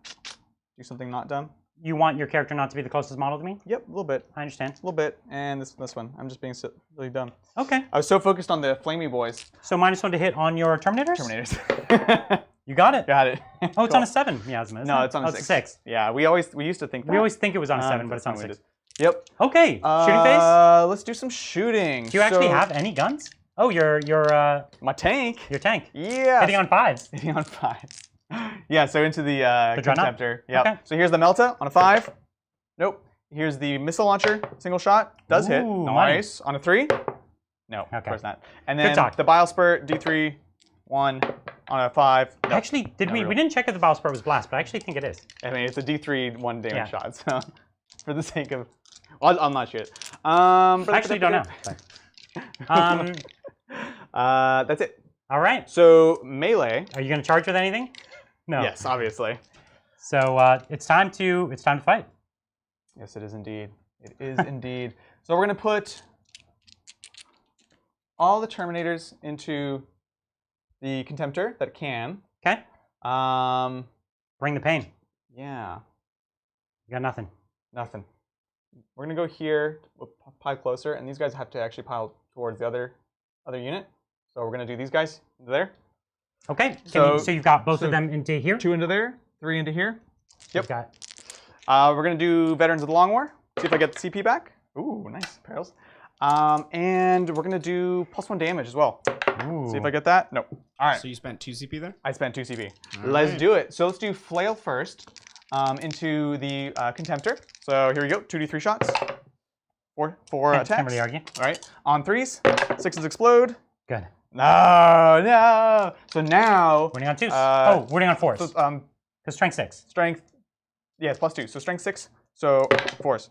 Speaker 2: do something not dumb?
Speaker 1: You want your character not to be the closest model to me?
Speaker 2: Yep, a little bit.
Speaker 1: I understand.
Speaker 2: A little bit. And this one. I'm just being really dumb.
Speaker 1: Okay.
Speaker 2: I was so focused on the flamey boys.
Speaker 1: So -1 to hit on your Terminators?
Speaker 2: Terminators.
Speaker 1: You got it.
Speaker 2: Got it.
Speaker 1: Oh, it's on a 7 miasma, isn't
Speaker 2: No,
Speaker 1: it?
Speaker 2: it's on a
Speaker 1: Oh,
Speaker 2: 6.
Speaker 1: It's a 6.
Speaker 2: Yeah, we used to think that.
Speaker 1: We always think it was on a 7, but it's on a
Speaker 2: that's
Speaker 1: 6.
Speaker 2: Yep.
Speaker 1: Okay, shooting phase.
Speaker 2: Let's do some shooting.
Speaker 1: Do you actually have any guns? Oh, your
Speaker 2: my tank?
Speaker 1: Your tank.
Speaker 2: Yeah.
Speaker 1: Hitting on 5s.
Speaker 2: Hitting on 5s. Yeah, so into the contemptor. Yep.
Speaker 1: Okay.
Speaker 2: So here's the Melta on a 5. Nope. Here's the missile launcher, single shot, does hit.
Speaker 1: Ooh,
Speaker 2: Nice. On a 3? No, of
Speaker 1: Okay.
Speaker 2: course not. And then
Speaker 1: Good talk.
Speaker 2: the Bile Spurt, D3, 1 on a 5. Nope.
Speaker 1: Actually, we didn't check if the Bile Spurt was blast, but I actually think it is.
Speaker 2: I mean, it's a D3 1 damage
Speaker 1: Yeah.
Speaker 2: shot, so for the sake of, well, I'll not shoot. I
Speaker 1: Actually, don't know.
Speaker 2: That's it.
Speaker 1: All right.
Speaker 2: So melee.
Speaker 1: Are you going to charge with anything? No.
Speaker 2: Yes, obviously.
Speaker 1: So it's time to fight.
Speaker 2: Yes, it is indeed. It is indeed. So we're going to put all the Terminators into the Contemptor that can.
Speaker 1: Okay. Bring the pain.
Speaker 2: Yeah.
Speaker 1: You got nothing.
Speaker 2: Nothing. We're going to go here, we'll pile closer, and these guys have to actually pile towards the other unit. So we're going to do these guys into there.
Speaker 1: Okay.
Speaker 2: So
Speaker 1: you've got both of them into here?
Speaker 2: 2 into there, 3 into here. Yep.
Speaker 1: You've got...
Speaker 2: We're going to do Veterans of the Long War. See if I get the CP back. Ooh, nice. Perils. And we're going to do +1 damage as well.
Speaker 1: Ooh.
Speaker 2: See if I get that. No. All right.
Speaker 3: So you spent 2 CP there?
Speaker 2: I spent 2 CP.
Speaker 3: All
Speaker 2: Let's
Speaker 3: right.
Speaker 2: do it. So let's do Flail first into the Contemptor. So here we go. 2d3 shots. 4 attacks.
Speaker 1: Can't really argue.
Speaker 2: All right. On 3s. 6s explode.
Speaker 1: Good.
Speaker 2: No. So now.
Speaker 1: Winning on 2s. Winning on 4s.
Speaker 2: So,
Speaker 1: Because strength 6.
Speaker 2: strength. Yeah, it's +2. So strength 6. So 4s.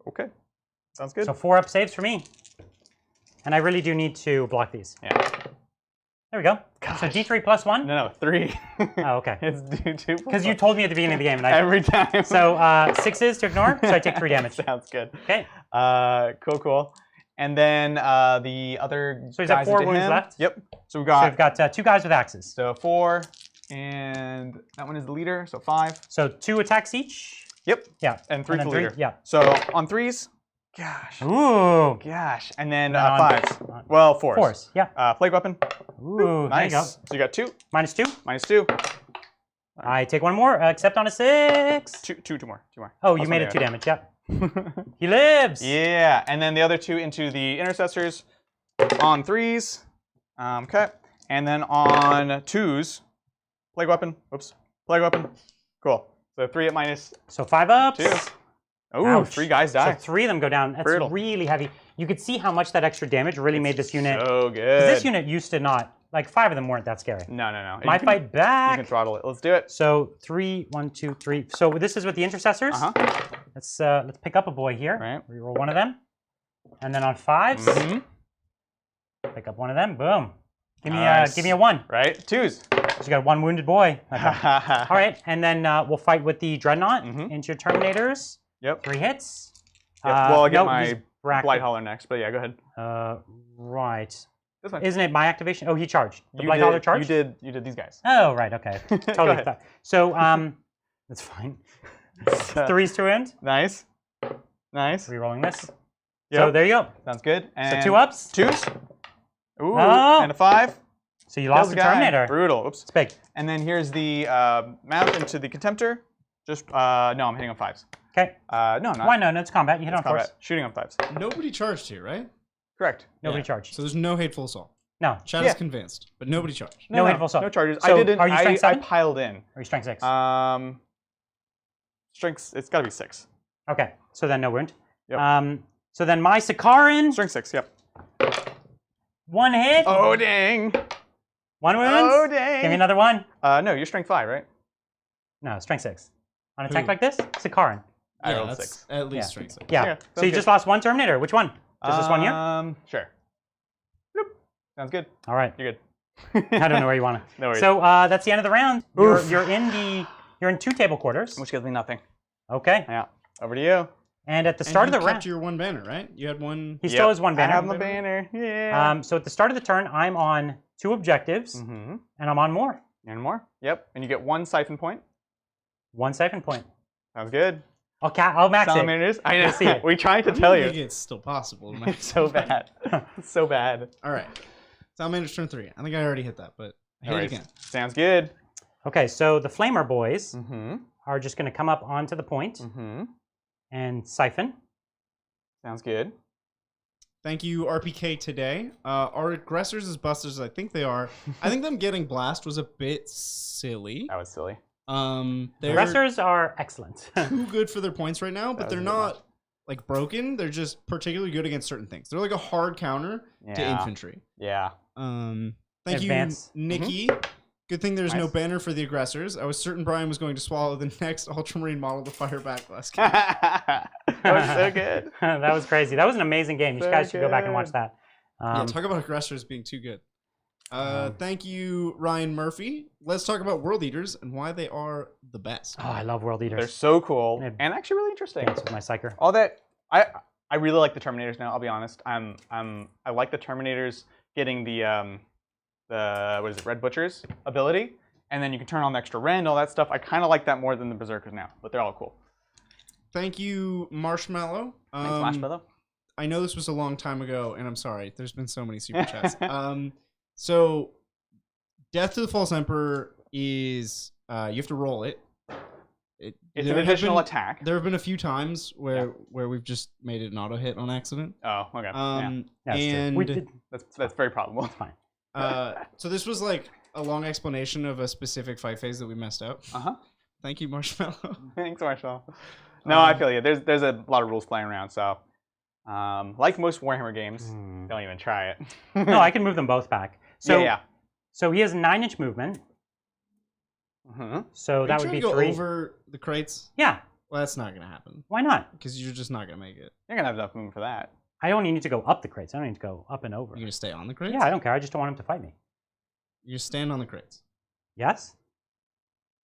Speaker 2: Okay. Sounds good.
Speaker 1: So 4 up saves for me. And I really do need to block these.
Speaker 2: Yeah.
Speaker 1: There we go.
Speaker 2: Gosh.
Speaker 1: So D3 +1?
Speaker 2: No, 3.
Speaker 1: Oh, okay.
Speaker 2: It's D2.
Speaker 1: Because you told me at the beginning of the game. And
Speaker 2: Every time.
Speaker 1: So 6s to ignore, so I take 3 damage.
Speaker 2: Sounds good.
Speaker 1: Okay.
Speaker 2: Cool. And then the other
Speaker 1: So he's
Speaker 2: guys
Speaker 1: at 4
Speaker 2: into
Speaker 1: wounds
Speaker 2: him.
Speaker 1: left?
Speaker 2: Yep. So
Speaker 1: So we've got 2 guys with axes.
Speaker 2: So 4, and that one is the leader, so 5.
Speaker 1: So 2 attacks each?
Speaker 2: Yep.
Speaker 1: Yeah.
Speaker 2: And 3
Speaker 1: then
Speaker 2: for leader.
Speaker 1: Yeah.
Speaker 2: So on 3s, gosh.
Speaker 1: Ooh.
Speaker 2: Gosh. And then
Speaker 1: on
Speaker 2: 5s. Well, 4s.
Speaker 1: 4s, yeah.
Speaker 2: Plague weapon.
Speaker 1: Ooh,
Speaker 2: Nice.
Speaker 1: there you go.
Speaker 2: So you got 2.
Speaker 1: -2.
Speaker 2: -2.
Speaker 1: I take 1 more, except on a 6.
Speaker 2: Two more.
Speaker 1: Oh, you made it 2 damage, yeah. He lives!
Speaker 2: Yeah, and then the other 2 into the intercessors on 3s. Okay. And then on 2s, plague weapon. Oops. Plague weapon. Cool. So 3 at -2.
Speaker 1: So 5 ups.
Speaker 2: Ooh,
Speaker 1: Ouch.
Speaker 2: 3 guys die.
Speaker 1: So 3 of them go down. That's
Speaker 2: Brutal.
Speaker 1: really heavy. You could see how much that extra damage really made this unit.
Speaker 2: So
Speaker 1: 'cause
Speaker 2: good.
Speaker 1: this unit used to not, like 5 of them weren't that scary.
Speaker 2: No.
Speaker 1: My
Speaker 2: You can-
Speaker 1: fight
Speaker 2: You
Speaker 1: back.
Speaker 2: can throttle it. Let's do it.
Speaker 1: So 3, 1, 2, 3. So this is with the intercessors. Let's pick up a boy here.
Speaker 2: Right.
Speaker 1: Reroll one of them. And then on 5s, pick up one of them. Boom. Give me a 1.
Speaker 2: Right. 2s.
Speaker 1: So you got 1 wounded boy. Okay. All right, and then we'll fight with the Dreadnought into your Terminators.
Speaker 2: Yep.
Speaker 1: 3 hits.
Speaker 2: Yep. Well, I get
Speaker 1: no,
Speaker 2: my
Speaker 1: he's bracket.
Speaker 2: Blight Hauler next, but yeah, go ahead.
Speaker 1: Right.
Speaker 2: This one.
Speaker 1: Isn't it my activation? Oh, he charged. The
Speaker 2: You
Speaker 1: Blight
Speaker 2: did-
Speaker 1: Hauler charged?
Speaker 2: You did these guys.
Speaker 1: Oh, right, okay. Totally.
Speaker 2: ahead.
Speaker 1: So, that's fine. 3s to end.
Speaker 2: Nice.
Speaker 1: Rerolling this.
Speaker 2: Yep.
Speaker 1: So there you go.
Speaker 2: Sounds good. And
Speaker 1: So 2 ups.
Speaker 2: 2s. Ooh,
Speaker 1: Oh.
Speaker 2: and a 5.
Speaker 1: So you lost
Speaker 2: Kills
Speaker 1: the
Speaker 2: the guy.
Speaker 1: Terminator.
Speaker 2: Brutal. Oops.
Speaker 1: It's big.
Speaker 2: And then here's the mount into the Contemptor. Just, no, I'm hitting on 5s.
Speaker 1: Okay.
Speaker 2: No, not.
Speaker 1: Why no? No, it's combat. You hit on
Speaker 2: Combat.
Speaker 1: 4s.
Speaker 2: Shooting on 5s.
Speaker 3: Nobody charged here, right?
Speaker 2: Correct.
Speaker 1: Nobody
Speaker 3: Yeah.
Speaker 1: charged.
Speaker 3: So there's no hateful assault.
Speaker 1: No.
Speaker 3: Chat
Speaker 2: Yeah.
Speaker 3: is convinced, but nobody charged.
Speaker 1: No hateful assault.
Speaker 2: No charges.
Speaker 1: So
Speaker 2: I didn't.
Speaker 1: are you strength
Speaker 2: I
Speaker 1: 7?
Speaker 2: piled in.
Speaker 1: Or you strength 6?
Speaker 2: Strength. It's got to be 6.
Speaker 1: Okay. So then no wound.
Speaker 2: Yep.
Speaker 1: So then my Sakaran.
Speaker 2: Strength 6. Yep.
Speaker 1: 1 hit.
Speaker 2: Oh dang.
Speaker 1: 1 wound.
Speaker 2: Oh dang.
Speaker 1: Give me another 1.
Speaker 2: No, you're strength 5, right?
Speaker 1: No, strength 6. On a tank
Speaker 3: Who?
Speaker 1: like this, Sakaran.
Speaker 2: I
Speaker 3: Yeah,
Speaker 2: rolled
Speaker 3: that's
Speaker 2: 6.
Speaker 3: at least
Speaker 1: Yeah.
Speaker 3: strength 6.
Speaker 1: Yeah.
Speaker 2: Okay,
Speaker 1: So
Speaker 2: sounds
Speaker 1: you
Speaker 2: good.
Speaker 1: just lost 1 Terminator. Which one? Just this one here?
Speaker 2: Sure. Yep. Sounds good.
Speaker 1: All right.
Speaker 2: You're good.
Speaker 1: I don't know where you want to.
Speaker 2: No worries.
Speaker 1: So that's the end of the round. You're in 2 table quarters.
Speaker 2: Which gives me nothing.
Speaker 1: Okay.
Speaker 2: Yeah. Over to you.
Speaker 1: And at the
Speaker 3: And
Speaker 1: start of
Speaker 3: you
Speaker 1: the
Speaker 3: kept
Speaker 1: round,
Speaker 3: your 1 banner, right? You had 1.
Speaker 1: he still has 1 banner.
Speaker 2: I have my banner. Yeah.
Speaker 1: So at the start of the turn, I'm on 2 objectives,
Speaker 2: Mm-hmm.
Speaker 1: and I'm on more.
Speaker 2: And more. Yep. And you get 1 siphon point.
Speaker 1: 1 siphon point.
Speaker 2: Sounds good.
Speaker 1: I'll max it.
Speaker 2: Salamanders. I know.
Speaker 1: You'll see it.
Speaker 2: We tried to
Speaker 3: I
Speaker 2: tell
Speaker 3: think
Speaker 2: you.
Speaker 3: it's still possible. to
Speaker 2: It's so bad. It's so bad.
Speaker 3: All right. Salamander's turn 3. I think I already hit that, but hit it again.
Speaker 2: Sounds good.
Speaker 1: Okay, so the Flamer boys
Speaker 2: Mm-hmm.
Speaker 1: are just going to come up onto the point
Speaker 2: Mm-hmm.
Speaker 1: and siphon.
Speaker 2: Sounds good.
Speaker 3: Thank you, RPK today. Are aggressors as busters as I think they are? I think them getting blast was a bit silly.
Speaker 2: That was silly.
Speaker 3: They're
Speaker 1: Aggressors are excellent.
Speaker 3: too good for their points right now, but
Speaker 2: That
Speaker 3: they're
Speaker 2: was a bit
Speaker 3: not like broken. They're just particularly good against certain things. They're like a hard counter to
Speaker 2: Yeah.
Speaker 3: infantry.
Speaker 2: Yeah.
Speaker 3: Thank
Speaker 1: Advance.
Speaker 3: you, Nikki. Good thing there's no banner for the aggressors. I was certain Brian was going to swallow the next Ultramarine model to fire back last game.
Speaker 2: That was so good.
Speaker 1: That was crazy. That was an amazing game. You
Speaker 2: So
Speaker 1: guys should go back and watch
Speaker 2: good.
Speaker 1: that.
Speaker 3: Yeah, talk about aggressors being too good. Thank you, Ryan Murphy. Let's talk about World Eaters and why they are the best.
Speaker 1: Oh, I love World Eaters.
Speaker 2: They're so cool
Speaker 1: Yeah.
Speaker 2: and actually really interesting.
Speaker 1: Dance with my psyker.
Speaker 2: All that I really like the Terminators now. I'll be honest. I like the Terminators getting the what is it, Red Butcher's ability, and then you can turn on the extra rend, all that stuff. I kind of like that more than the Berserkers now, but they're all cool.
Speaker 3: Thank you, Marshmallow.
Speaker 2: Thanks, Marshmallow.
Speaker 3: I know this was a long time ago, and I'm sorry. There's been so many super chats. So, Death to the False Emperor is you have to roll it.
Speaker 2: It's
Speaker 3: there
Speaker 2: an
Speaker 3: have
Speaker 2: additional
Speaker 3: been-
Speaker 2: attack.
Speaker 3: There have been a few times where we've just made it an auto hit on accident.
Speaker 2: Oh, okay.
Speaker 1: Yeah, that's true.
Speaker 3: And
Speaker 1: We did.
Speaker 2: That's very probable.
Speaker 1: It's fine.
Speaker 3: so this was like a long explanation of a specific fight phase that we messed up. Thank you, Marshmallow.
Speaker 2: Thanks, Marshall. No, I feel you. There's a lot of rules playing around, so like most Warhammer games, don't even try it.
Speaker 1: No, I can move them both back. So,
Speaker 2: yeah.
Speaker 1: so he has 9-inch movement. So that would be
Speaker 3: go
Speaker 1: 3.
Speaker 3: over the crates.
Speaker 1: Yeah.
Speaker 3: Well, that's not gonna happen
Speaker 1: Why not?
Speaker 3: because you're just not gonna make it.
Speaker 2: You're gonna have enough room for that.
Speaker 1: I only need to go up the crates. I don't need to go up and over.
Speaker 3: You're gonna stay on the crates.
Speaker 1: Yeah, I don't care. I just don't want him to fight me.
Speaker 3: You just stand on the crates.
Speaker 1: Yes?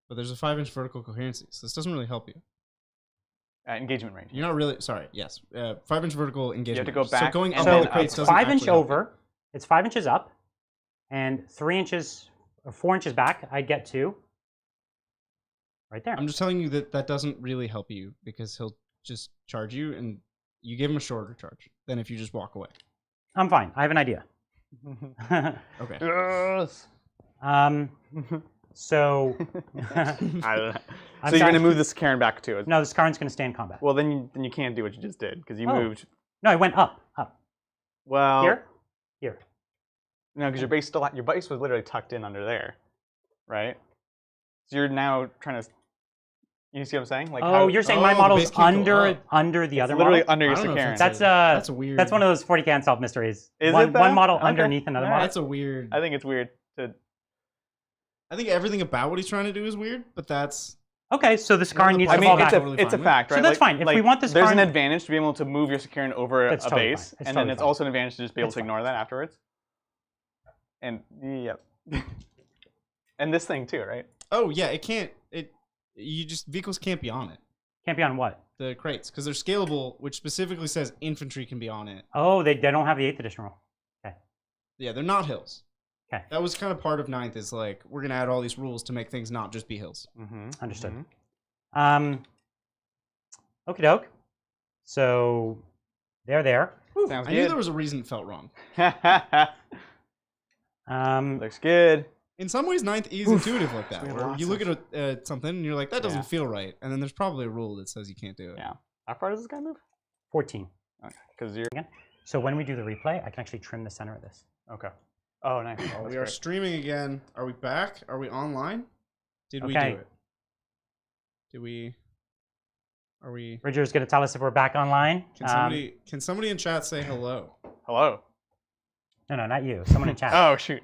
Speaker 3: But there's a 5-inch vertical coherency, so this doesn't really help you.
Speaker 2: Engagement range.
Speaker 3: You're not really sorry. Yes, 5-inch vertical engagement.
Speaker 2: to go
Speaker 3: range. So
Speaker 2: back
Speaker 3: going
Speaker 2: and
Speaker 3: up
Speaker 1: So
Speaker 3: on
Speaker 2: then
Speaker 3: the crates
Speaker 1: it's
Speaker 3: doesn't
Speaker 1: 5 inch
Speaker 3: actually help you.
Speaker 1: over. It's 5 inches up, and 3 inches or 4 inches back. I get to right there.
Speaker 3: I'm just telling you that that doesn't really help you because he'll just charge you, and you give him a shorter charge than if you just walk away.
Speaker 1: I'm fine. I have an idea.
Speaker 3: Okay.
Speaker 2: Yes.
Speaker 1: So
Speaker 2: I don't know.
Speaker 1: I'm
Speaker 2: So you're
Speaker 1: sorry.
Speaker 2: gonna move this Karen back to it.
Speaker 1: No, this Karn's going to stay in combat.
Speaker 2: Well, then you can't do what you just did because you
Speaker 1: Oh.
Speaker 2: moved.
Speaker 1: No, I went up.
Speaker 2: Well,
Speaker 1: Here.
Speaker 2: no, because your base was literally tucked in under there, right? So you're now trying to. You see what I'm saying? Like
Speaker 1: Oh, you're saying my
Speaker 3: the
Speaker 1: model's
Speaker 3: base can't go
Speaker 1: under
Speaker 3: up.
Speaker 1: under the
Speaker 2: it's
Speaker 1: other
Speaker 2: literally
Speaker 1: model?
Speaker 2: under your
Speaker 3: I don't know if
Speaker 2: Karen.
Speaker 1: That's
Speaker 3: a weird.
Speaker 1: That's one of those 40K unsolved mysteries.
Speaker 2: Is
Speaker 1: one,
Speaker 2: it though?
Speaker 1: one model
Speaker 2: Okay.
Speaker 1: underneath another
Speaker 2: Alright.
Speaker 1: model.
Speaker 3: That's a weird.
Speaker 2: I think it's weird to.
Speaker 3: I think everything about what he's trying to do is weird, but that's
Speaker 1: Okay, so this Karn needs
Speaker 3: I
Speaker 1: to
Speaker 3: mean,
Speaker 1: fall
Speaker 3: it's
Speaker 1: back.
Speaker 3: totally
Speaker 2: it's a
Speaker 3: fine with.
Speaker 2: fact,
Speaker 1: So
Speaker 2: right?
Speaker 1: that's fine. If we want this
Speaker 2: there's
Speaker 1: Karn-
Speaker 2: an advantage to be able to move your Karen over
Speaker 1: That's
Speaker 2: a
Speaker 1: totally
Speaker 2: base,
Speaker 1: fine. It's
Speaker 2: and then
Speaker 1: totally
Speaker 2: it's
Speaker 1: fine.
Speaker 2: also an advantage to just be able
Speaker 1: It's
Speaker 2: to
Speaker 1: fine.
Speaker 2: ignore that afterwards. And yep. And this thing too, right?
Speaker 3: oh yeah, it can't. You just vehicles can't be on it.
Speaker 1: Can't be on what?
Speaker 3: The crates because they're scalable, which specifically says infantry can be on it.
Speaker 1: Oh, they don't have the 8th edition rule.
Speaker 3: Yeah, they're not hills.
Speaker 1: Okay.
Speaker 3: That was kind of part of 9th is like we're gonna add all these rules to make things not just be hills.
Speaker 2: Mm-hmm.
Speaker 1: Understood. Okie doke. So they're there.
Speaker 2: Sounds
Speaker 3: I knew
Speaker 2: good.
Speaker 3: there was a reason it felt wrong.
Speaker 2: Looks good.
Speaker 3: In some ways, 9th is intuitive like that.
Speaker 2: We have
Speaker 3: Where
Speaker 2: lots
Speaker 3: you look at something and you're like, that doesn't
Speaker 2: Yeah.
Speaker 3: feel right, and then there's probably a rule that says you can't do it.
Speaker 2: Yeah. How far does this guy move?
Speaker 1: 14.
Speaker 2: Okay. Because you're.
Speaker 1: So when we do the replay, I can actually trim the center of this.
Speaker 2: Okay. Oh, nice. Oh,
Speaker 3: We
Speaker 2: that's
Speaker 3: are
Speaker 2: great.
Speaker 3: streaming again. Are we back? Are we online? Did we
Speaker 1: Okay.
Speaker 3: do it? Did we? Are we?
Speaker 1: Bridger's going to tell us if we're back online.
Speaker 3: Can somebody in chat say hello?
Speaker 2: Hello.
Speaker 1: No, not you. Someone in chat.
Speaker 2: Oh shoot.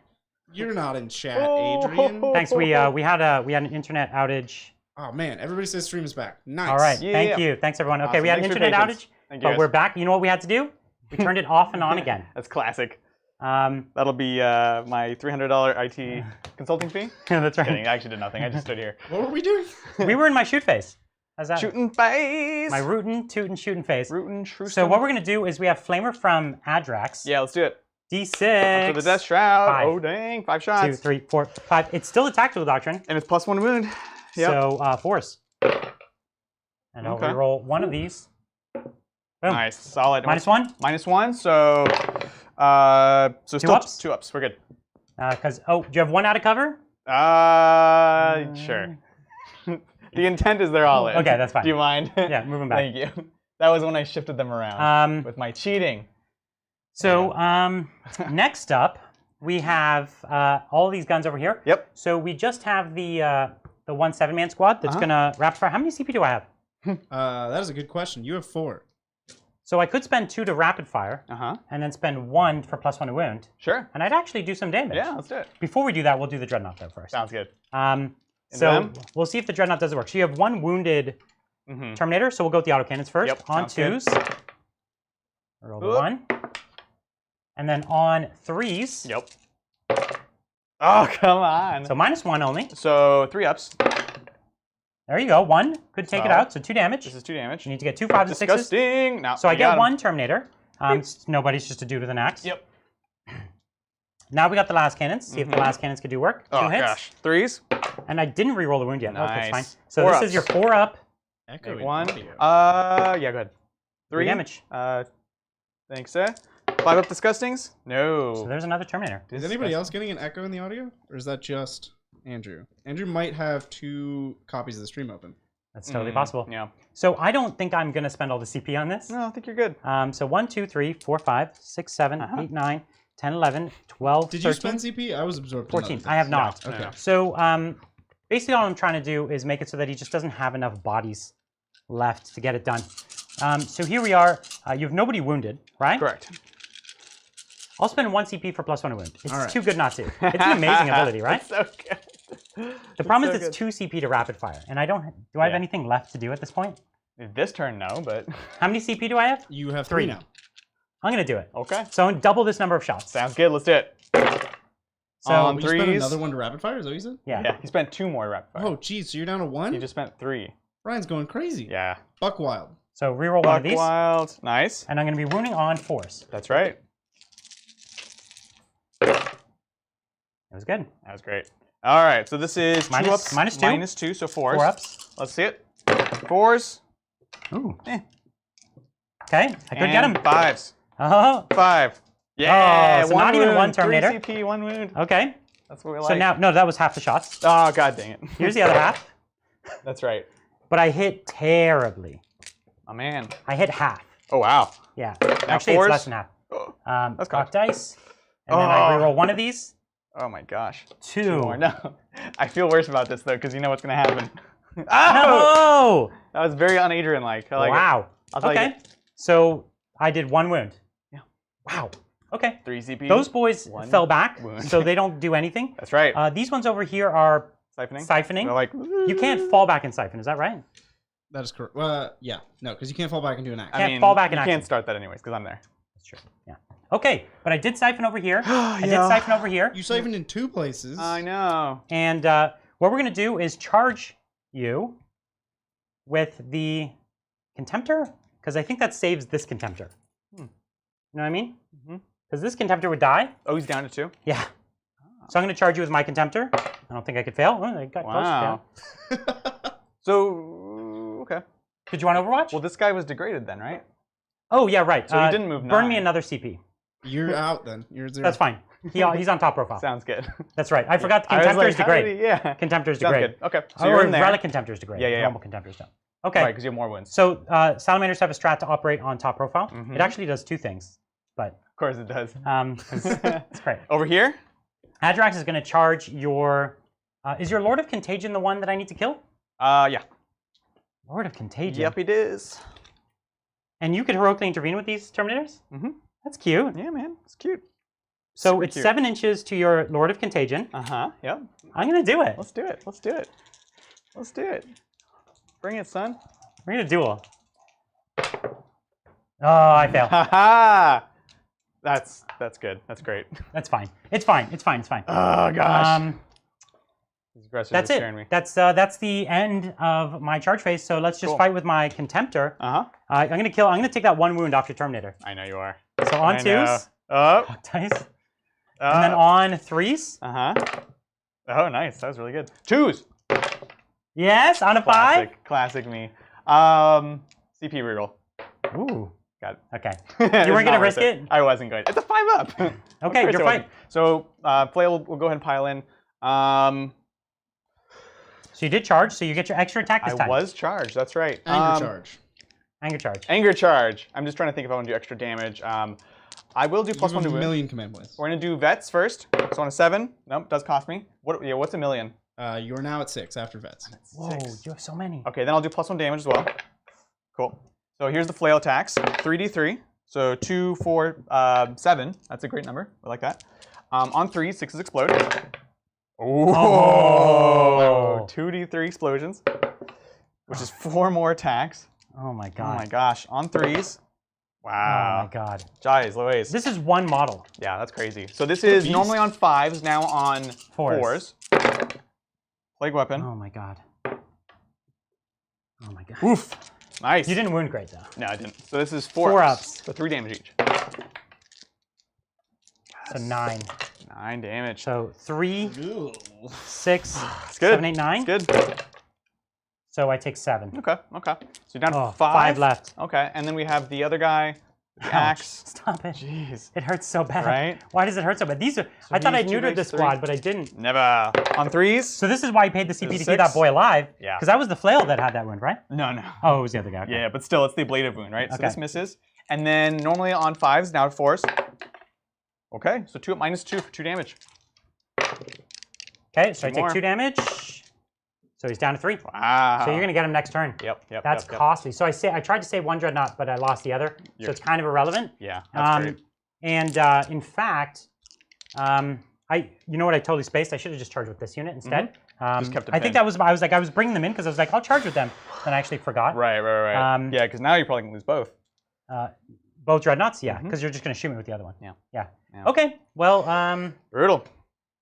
Speaker 3: You're not in chat,
Speaker 2: Oh.
Speaker 3: Adrian.
Speaker 1: Thanks. We had an internet outage.
Speaker 3: Oh man, everybody says stream is back. Nice.
Speaker 1: All right.
Speaker 2: Yeah.
Speaker 1: Thank you. Thanks everyone. Okay,
Speaker 2: Awesome.
Speaker 1: we had an
Speaker 2: Thanks for your
Speaker 1: internet
Speaker 2: patience.
Speaker 1: outage,
Speaker 2: Thank you.
Speaker 1: but
Speaker 2: guys.
Speaker 1: we're back. You know what we had to do? We turned it off and on again.
Speaker 2: That's classic.
Speaker 1: Um,
Speaker 2: That'll be my $300 IT consulting fee.
Speaker 1: that's
Speaker 2: Kidding.
Speaker 1: right.
Speaker 2: I actually did nothing. I just stood here.
Speaker 3: What were we doing?
Speaker 1: We were in my shoot phase. How's that?
Speaker 2: Shooting phase.
Speaker 1: My rootin', tootin', shooting phase.
Speaker 2: Rootin' Shroostin'.
Speaker 1: So what we're gonna do is we have Flamer from Adrax.
Speaker 2: Yeah, let's do it.
Speaker 1: D6.
Speaker 2: For the Death Shroud.
Speaker 1: 5.
Speaker 2: Oh dang, 5
Speaker 1: 2,
Speaker 2: shots.
Speaker 1: 3, 4, 5. It's still a tactical doctrine.
Speaker 2: And it's +1 to wound. Yep.
Speaker 1: So force. And I'll
Speaker 2: Okay.
Speaker 1: reroll one of these. Boom.
Speaker 2: Nice, solid.
Speaker 1: -1.
Speaker 2: -1. So, still
Speaker 1: ups?
Speaker 2: 2 ups. We're good.
Speaker 1: Because do you have one out of cover?
Speaker 2: Sure. The intent is they're all in.
Speaker 1: Okay, that's fine.
Speaker 2: Do you mind?
Speaker 1: Yeah, move them back.
Speaker 2: Thank you. That was when I shifted them around with my cheating.
Speaker 1: So next up, we have all these guns over here.
Speaker 2: Yep.
Speaker 1: So we just have the 1 7-man squad that's gonna rapid fire. How many CP do I have?
Speaker 3: That is a good question. You have 4.
Speaker 1: So I could spend 2 to rapid fire, and then spend 1 for +1 to wound.
Speaker 2: Sure.
Speaker 1: And I'd actually do some damage.
Speaker 2: Yeah, let's do it.
Speaker 1: Before we do that, we'll do the dreadnought though first.
Speaker 2: Sounds good.
Speaker 1: So we'll see if the dreadnought does the work. So you have 1 wounded Terminator, so we'll go with the autocannons first.
Speaker 2: Yep,
Speaker 1: on
Speaker 2: sounds
Speaker 1: 2s. Roll the 1. And then on 3s.
Speaker 2: Yep. Oh, come on.
Speaker 1: So -1 only.
Speaker 2: So 3 ups.
Speaker 1: There you go. 1 could take it out, so 2 damage.
Speaker 2: This is 2 damage.
Speaker 1: You need to get 2 5s and 6s.
Speaker 2: Disgusting. No,
Speaker 1: So I get
Speaker 2: him.
Speaker 1: 1 Terminator. Nobody's just a dude with an axe.
Speaker 2: Yep.
Speaker 1: Now we got the last cannons. See if the last cannons could do work. 2 hits.
Speaker 2: Gosh. 3s.
Speaker 1: And I didn't re-roll the wound yet.
Speaker 2: Nice.
Speaker 1: Okay, that's fine. So
Speaker 2: 4
Speaker 1: this
Speaker 2: ups.
Speaker 1: is your 4 up.
Speaker 3: Echoing
Speaker 2: 1.
Speaker 3: audio.
Speaker 2: Yeah, go ahead.
Speaker 1: 3 damage.
Speaker 2: Thanks, 5 up disgustings? No.
Speaker 1: So there's another Terminator.
Speaker 3: Is anybody else getting an echo in the audio? Or is that just Andrew? Andrew might have 2 copies of the stream open.
Speaker 1: That's totally possible.
Speaker 2: Yeah.
Speaker 1: So I don't think I'm going to spend all the CP on this.
Speaker 2: No, I think you're good.
Speaker 1: So 1, 2, 3, 4, 5, 6, 7, 8, 9, 10, 11, 12,
Speaker 3: Did
Speaker 1: 13,
Speaker 3: you spend CP? I was absorbed. in
Speaker 1: 14.
Speaker 3: other
Speaker 1: I have
Speaker 3: things.
Speaker 1: not.
Speaker 3: Okay.
Speaker 1: So basically all I'm trying to do is make it so that he just doesn't have enough bodies left to get it done. So here we are. You have nobody wounded, right?
Speaker 2: Correct.
Speaker 1: I'll spend 1 CP for +1 to wound. It's
Speaker 3: All right.
Speaker 1: too good not to. It's an amazing ability, right?
Speaker 2: That's so good.
Speaker 1: The problem
Speaker 2: so
Speaker 1: is it's
Speaker 2: good.
Speaker 1: 2 CP to rapid fire, and I don't. Do I have
Speaker 2: Yeah.
Speaker 1: anything left to do at this point?
Speaker 2: This turn, no, but
Speaker 1: How many CP do I have?
Speaker 3: You have 3
Speaker 1: 3.
Speaker 3: now.
Speaker 1: I'm gonna do it.
Speaker 2: okay.
Speaker 1: So I'm gonna double this number of shots.
Speaker 2: Sounds good. Let's do it.
Speaker 1: So
Speaker 2: On
Speaker 3: You spent
Speaker 2: 3s.
Speaker 3: another one to rapid fire? Is that what you said?
Speaker 1: yeah.
Speaker 2: Yeah, he spent 2 more rapid fire.
Speaker 3: Oh, geez. So you're down to 1?
Speaker 2: He just spent 3.
Speaker 3: Brian's going crazy.
Speaker 2: Yeah.
Speaker 3: Buck wild.
Speaker 1: So reroll one of these,
Speaker 2: Wild. Nice.
Speaker 1: and I'm gonna be wounding on 4s.
Speaker 2: That's right.
Speaker 1: It was good.
Speaker 2: That was great. All right, so this is 2
Speaker 1: Minus-
Speaker 2: ups.
Speaker 1: minus 2.
Speaker 2: -2, so 4s.
Speaker 1: 4 ups.
Speaker 2: Let's see it. 4s.
Speaker 1: Ooh.
Speaker 2: Eh.
Speaker 1: Okay, I could get him.
Speaker 2: 5s.
Speaker 1: Oh.
Speaker 2: 5. Yeah.
Speaker 1: so not even
Speaker 2: wound.
Speaker 1: 1 Terminator.
Speaker 2: 3 CP, 1 wound.
Speaker 1: Okay.
Speaker 2: That's what we
Speaker 1: So
Speaker 2: like.
Speaker 1: now, no, that was half the shots.
Speaker 2: Oh, god dang it.
Speaker 1: Here's the other half.
Speaker 2: That's right.
Speaker 1: But I hit terribly.
Speaker 2: Oh, man.
Speaker 1: I hit half.
Speaker 2: Oh, wow.
Speaker 1: Yeah. Actually, it's
Speaker 2: 4s?
Speaker 1: less than half.
Speaker 2: Oh,
Speaker 1: That's
Speaker 2: cool.
Speaker 1: cock dice, and then I reroll 1 of these.
Speaker 2: oh my gosh.
Speaker 1: 2.
Speaker 2: More. No. I feel worse about this, though, because you know what's going to happen. Oh!
Speaker 1: No!
Speaker 2: That was very un-Adrian-like. I like it.
Speaker 1: Wow.
Speaker 2: I'll take
Speaker 1: Okay.
Speaker 2: it.
Speaker 1: So I did 1 wound.
Speaker 2: Yeah.
Speaker 1: Wow. Okay.
Speaker 2: 3 CP.
Speaker 1: Those boys
Speaker 2: 1
Speaker 1: fell back,
Speaker 2: wound.
Speaker 1: so they don't do anything.
Speaker 2: That's right.
Speaker 1: These ones over here are
Speaker 2: Siphoning.
Speaker 1: siphoning.
Speaker 2: They're like,
Speaker 1: You can't fall back and siphon, is that right?
Speaker 3: That is correct. Yeah. No, because you can't fall back and do an action.
Speaker 1: Can't fall back in
Speaker 2: you
Speaker 1: action.
Speaker 2: can't start that anyways, because I'm there.
Speaker 1: That's true. Yeah. Okay, but I did siphon over here. I did
Speaker 2: Yeah.
Speaker 1: siphon over here.
Speaker 3: You siphoned in 2 places.
Speaker 2: I know.
Speaker 1: And what we're going to do is charge you with the Contemptor, because I think that saves this Contemptor. You know what I mean? Because this Contemptor would die.
Speaker 2: Oh, he's down to 2?
Speaker 1: Yeah. So I'm going to charge you with my Contemptor. I don't think I could fail. Oh, I got
Speaker 2: Wow.
Speaker 1: close to fail.
Speaker 2: So, okay.
Speaker 1: Did you want Overwatch?
Speaker 2: Well, this guy was degraded then, right?
Speaker 1: Oh, yeah, right.
Speaker 2: So he didn't move
Speaker 1: Burn me
Speaker 2: 9.
Speaker 1: another CP.
Speaker 3: You're out then. You're 0.
Speaker 1: That's fine. He's on top profile.
Speaker 2: Sounds good.
Speaker 1: That's right. I forgot the
Speaker 2: I was
Speaker 1: Contemptor
Speaker 2: like,
Speaker 1: is
Speaker 2: how did
Speaker 1: degrade.
Speaker 2: he- Yeah.
Speaker 1: Contemptor is
Speaker 2: Sounds
Speaker 1: degrade.
Speaker 2: good. Okay. So
Speaker 1: Or
Speaker 2: you're in there.
Speaker 1: Relic Contemptor is degrade.
Speaker 2: Yeah, yeah, yeah.
Speaker 1: Normal Contemptors don't. Okay.
Speaker 2: Right, because you have more wounds.
Speaker 1: So Salamanders have a strat to operate on top profile.
Speaker 2: Mhm.
Speaker 1: It actually does 2 things, but
Speaker 2: Of course it does.
Speaker 1: 'cause it's great.
Speaker 2: Over here?
Speaker 1: Adrax is going to charge your. Is your Lord of Contagion the one that I need to kill?
Speaker 2: Yeah.
Speaker 1: Lord of Contagion.
Speaker 2: Yep, it is.
Speaker 1: And you could heroically intervene with these Terminators?
Speaker 2: Mhm.
Speaker 1: That's cute.
Speaker 2: Yeah, man. It's cute.
Speaker 1: So
Speaker 2: Super
Speaker 1: it's
Speaker 2: cute.
Speaker 1: 7 inches to your Lord of Contagion.
Speaker 2: Yep.
Speaker 1: I'm going to do it.
Speaker 2: Let's do it. Let's do it. Let's do it. Bring it, son.
Speaker 1: We're going to duel. Oh, I fail.
Speaker 2: Haha. That's good. That's great.
Speaker 1: That's fine. It's fine. It's fine. It's fine.
Speaker 2: Oh gosh. These aggressors
Speaker 1: That's
Speaker 2: are
Speaker 1: it.
Speaker 2: scaring me.
Speaker 1: That's the end of my charge phase. So let's just
Speaker 2: Cool.
Speaker 1: fight with my Contemptor.
Speaker 2: Uh-huh.
Speaker 1: I'm gonna take that 1 wound off your Terminator.
Speaker 2: I know you are.
Speaker 1: So on
Speaker 2: I know.
Speaker 1: 2s,
Speaker 2: Oh.
Speaker 1: cock dice, and then on 3s.
Speaker 2: Uh-huh. Oh, nice. That was really good. 2s.
Speaker 1: Yes, on a 5.
Speaker 2: Classic me. CP reroll.
Speaker 1: Ooh.
Speaker 2: Got it.
Speaker 1: Okay.
Speaker 2: It's
Speaker 1: You weren't gonna
Speaker 2: not
Speaker 1: risk
Speaker 2: worth
Speaker 1: it?
Speaker 2: I wasn't going. It's a 5 up.
Speaker 1: Okay,
Speaker 2: Of course
Speaker 1: you're
Speaker 2: I
Speaker 1: fine.
Speaker 2: wasn't. So Flail will go ahead and pile in.
Speaker 1: So you did charge, so you get your extra attack this time.
Speaker 2: I was charged. That's right.
Speaker 3: And your charge.
Speaker 1: Anger charge.
Speaker 2: Anger charge. I'm just trying to think if I want to do extra damage. I will do plus 1 to
Speaker 3: a
Speaker 2: wound.
Speaker 3: million command points.
Speaker 2: We're gonna do vets first. So on a 7. Nope, does cost me. What? Yeah, what's a million?
Speaker 3: You are now at 6 after vets.
Speaker 1: Whoa, you have so many.
Speaker 2: Okay, then I'll do plus 1 damage as well. Cool. So here's the flail attacks. 3d3. So 2, 4, 7. That's a great number. I like that. On 3, 6s explode. Oh! 2d3 explosions, which is 4 more attacks.
Speaker 1: Oh my god.
Speaker 2: Oh my gosh. On 3s. Wow.
Speaker 1: Oh my god.
Speaker 2: Jais, Louise.
Speaker 1: This is one model.
Speaker 2: Yeah, that's crazy. So this is normally on 5s, now on 4s. Plague weapon.
Speaker 1: Oh my god. Oh my god.
Speaker 2: Oof. Nice.
Speaker 1: You didn't wound great though.
Speaker 2: No, I didn't. So this is 4
Speaker 1: 4
Speaker 2: ups.
Speaker 1: ups.
Speaker 2: So 3 damage each.
Speaker 1: So 9.
Speaker 2: 9 damage.
Speaker 1: So 3,
Speaker 3: Ooh.
Speaker 1: 6,
Speaker 2: It's good.
Speaker 1: 7, 8, 9.
Speaker 2: It's good.
Speaker 1: So I take 7.
Speaker 2: Okay, okay. So you're down
Speaker 1: Oh,
Speaker 2: to 5.
Speaker 1: 5 left.
Speaker 2: Okay, and then we have the other guy, the
Speaker 1: Ouch.
Speaker 2: axe.
Speaker 1: Stop it.
Speaker 2: Jeez.
Speaker 1: It hurts so bad.
Speaker 2: Right?
Speaker 1: Why does it hurt so bad? These are. I thought
Speaker 2: he's
Speaker 1: I
Speaker 2: 2
Speaker 1: neutered
Speaker 2: makes
Speaker 1: the
Speaker 2: 3.
Speaker 1: squad, but I didn't.
Speaker 2: Never. On 3s?
Speaker 1: So this is why you paid the CP to keep
Speaker 2: 6.
Speaker 1: that boy alive.
Speaker 2: Yeah.
Speaker 1: Because that was the flail that had that wound, right?
Speaker 2: No, no.
Speaker 1: Oh, it was the other guy. Okay.
Speaker 2: Yeah, but still, it's the ablative wound, right? So
Speaker 1: Okay.
Speaker 2: this misses. And then normally on 5s, now 4s. Okay, so 2 minus 2 for 2 damage.
Speaker 1: Okay, so I
Speaker 2: 2
Speaker 1: take
Speaker 2: more.
Speaker 1: 2 damage. So he's down to 3.
Speaker 2: Wow.
Speaker 1: So you're gonna get him next turn.
Speaker 2: Yep.
Speaker 1: That's
Speaker 2: yep.
Speaker 1: costly. So I tried to save one dreadnought, but I lost the other. So it's kind of irrelevant.
Speaker 2: Yeah, that's great.
Speaker 1: And in fact, you know what I totally spaced? I should have just charged with this unit instead.
Speaker 2: Just kept it
Speaker 1: I think
Speaker 2: pinned.
Speaker 1: that was, I was bringing them in because I was like, I'll charge with them. Then I actually forgot.
Speaker 2: Right. Yeah, because now you're probably going to lose both.
Speaker 1: Both dreadnoughts? Yeah, because you're just going to shoot me with the other one.
Speaker 2: Yeah.
Speaker 1: Okay, well,
Speaker 2: Brutal.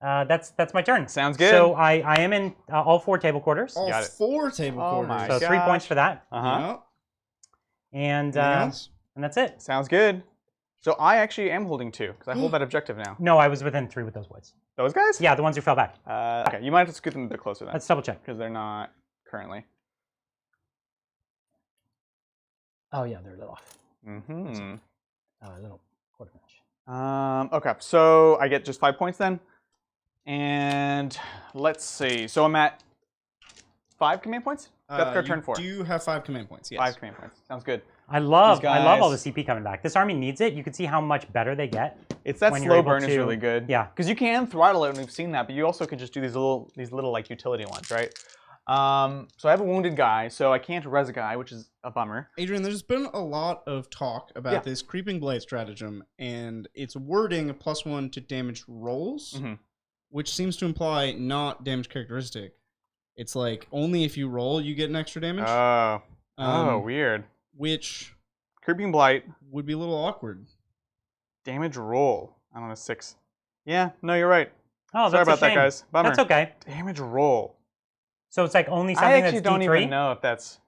Speaker 1: that's my turn.
Speaker 2: Sounds good.
Speaker 1: So I am in all 4 table quarters.
Speaker 3: All
Speaker 2: Got it.
Speaker 3: 4 table
Speaker 2: Oh
Speaker 3: quarters.
Speaker 2: my
Speaker 1: So 3
Speaker 2: gosh.
Speaker 1: points for that.
Speaker 2: Uh-huh.
Speaker 1: And
Speaker 3: Anything else?
Speaker 1: that's it.
Speaker 2: Sounds good. So I actually am holding 2, because I hold that objective now.
Speaker 1: No, I was within 3 with those woods.
Speaker 2: Those guys?
Speaker 1: Yeah, the ones who fell back.
Speaker 2: Okay, you might have to scoot them a bit closer then,
Speaker 1: Let's double check.
Speaker 2: because they're not currently.
Speaker 1: Oh yeah, they're a little off.
Speaker 2: Mm-hmm.
Speaker 1: A little quarter match.
Speaker 2: Okay, so I get just 5 points then. And let's see. So I'm at 5 command points? Death Guard turn 4.
Speaker 3: Do you have 5 command points? Yes.
Speaker 2: 5 command points. Sounds good.
Speaker 1: I love all the
Speaker 2: guys-
Speaker 1: CP coming back. This army needs it. You can see how much better they get.
Speaker 2: It's that
Speaker 1: when you're
Speaker 2: slow
Speaker 1: able
Speaker 2: burn is
Speaker 1: to-
Speaker 2: really good.
Speaker 1: Yeah.
Speaker 2: Because you can throttle it, and we've seen that, but you also could just do these little like utility ones, right? So I have a wounded guy, so I can't res a guy, which is a bummer.
Speaker 3: Adrian, there's been a lot of talk about
Speaker 2: Yeah.
Speaker 3: this creeping blade stratagem, and it's wording +1 to damage rolls,
Speaker 2: Mhm.
Speaker 3: which seems to imply not damage characteristic. It's like only if you roll you get an extra damage,
Speaker 2: Weird.
Speaker 3: which
Speaker 2: Creeping Blight,
Speaker 3: would be a little awkward.
Speaker 2: damage roll. I'm on a 6. Yeah, no, you're right.
Speaker 1: Oh,
Speaker 2: Sorry
Speaker 1: that's a
Speaker 2: about that,
Speaker 1: shame.
Speaker 2: guys. Bummer.
Speaker 1: That's okay.
Speaker 2: Damage roll.
Speaker 1: So it's like only
Speaker 2: I
Speaker 1: something
Speaker 2: actually
Speaker 1: that's
Speaker 2: don't
Speaker 1: D3.
Speaker 2: even know if that's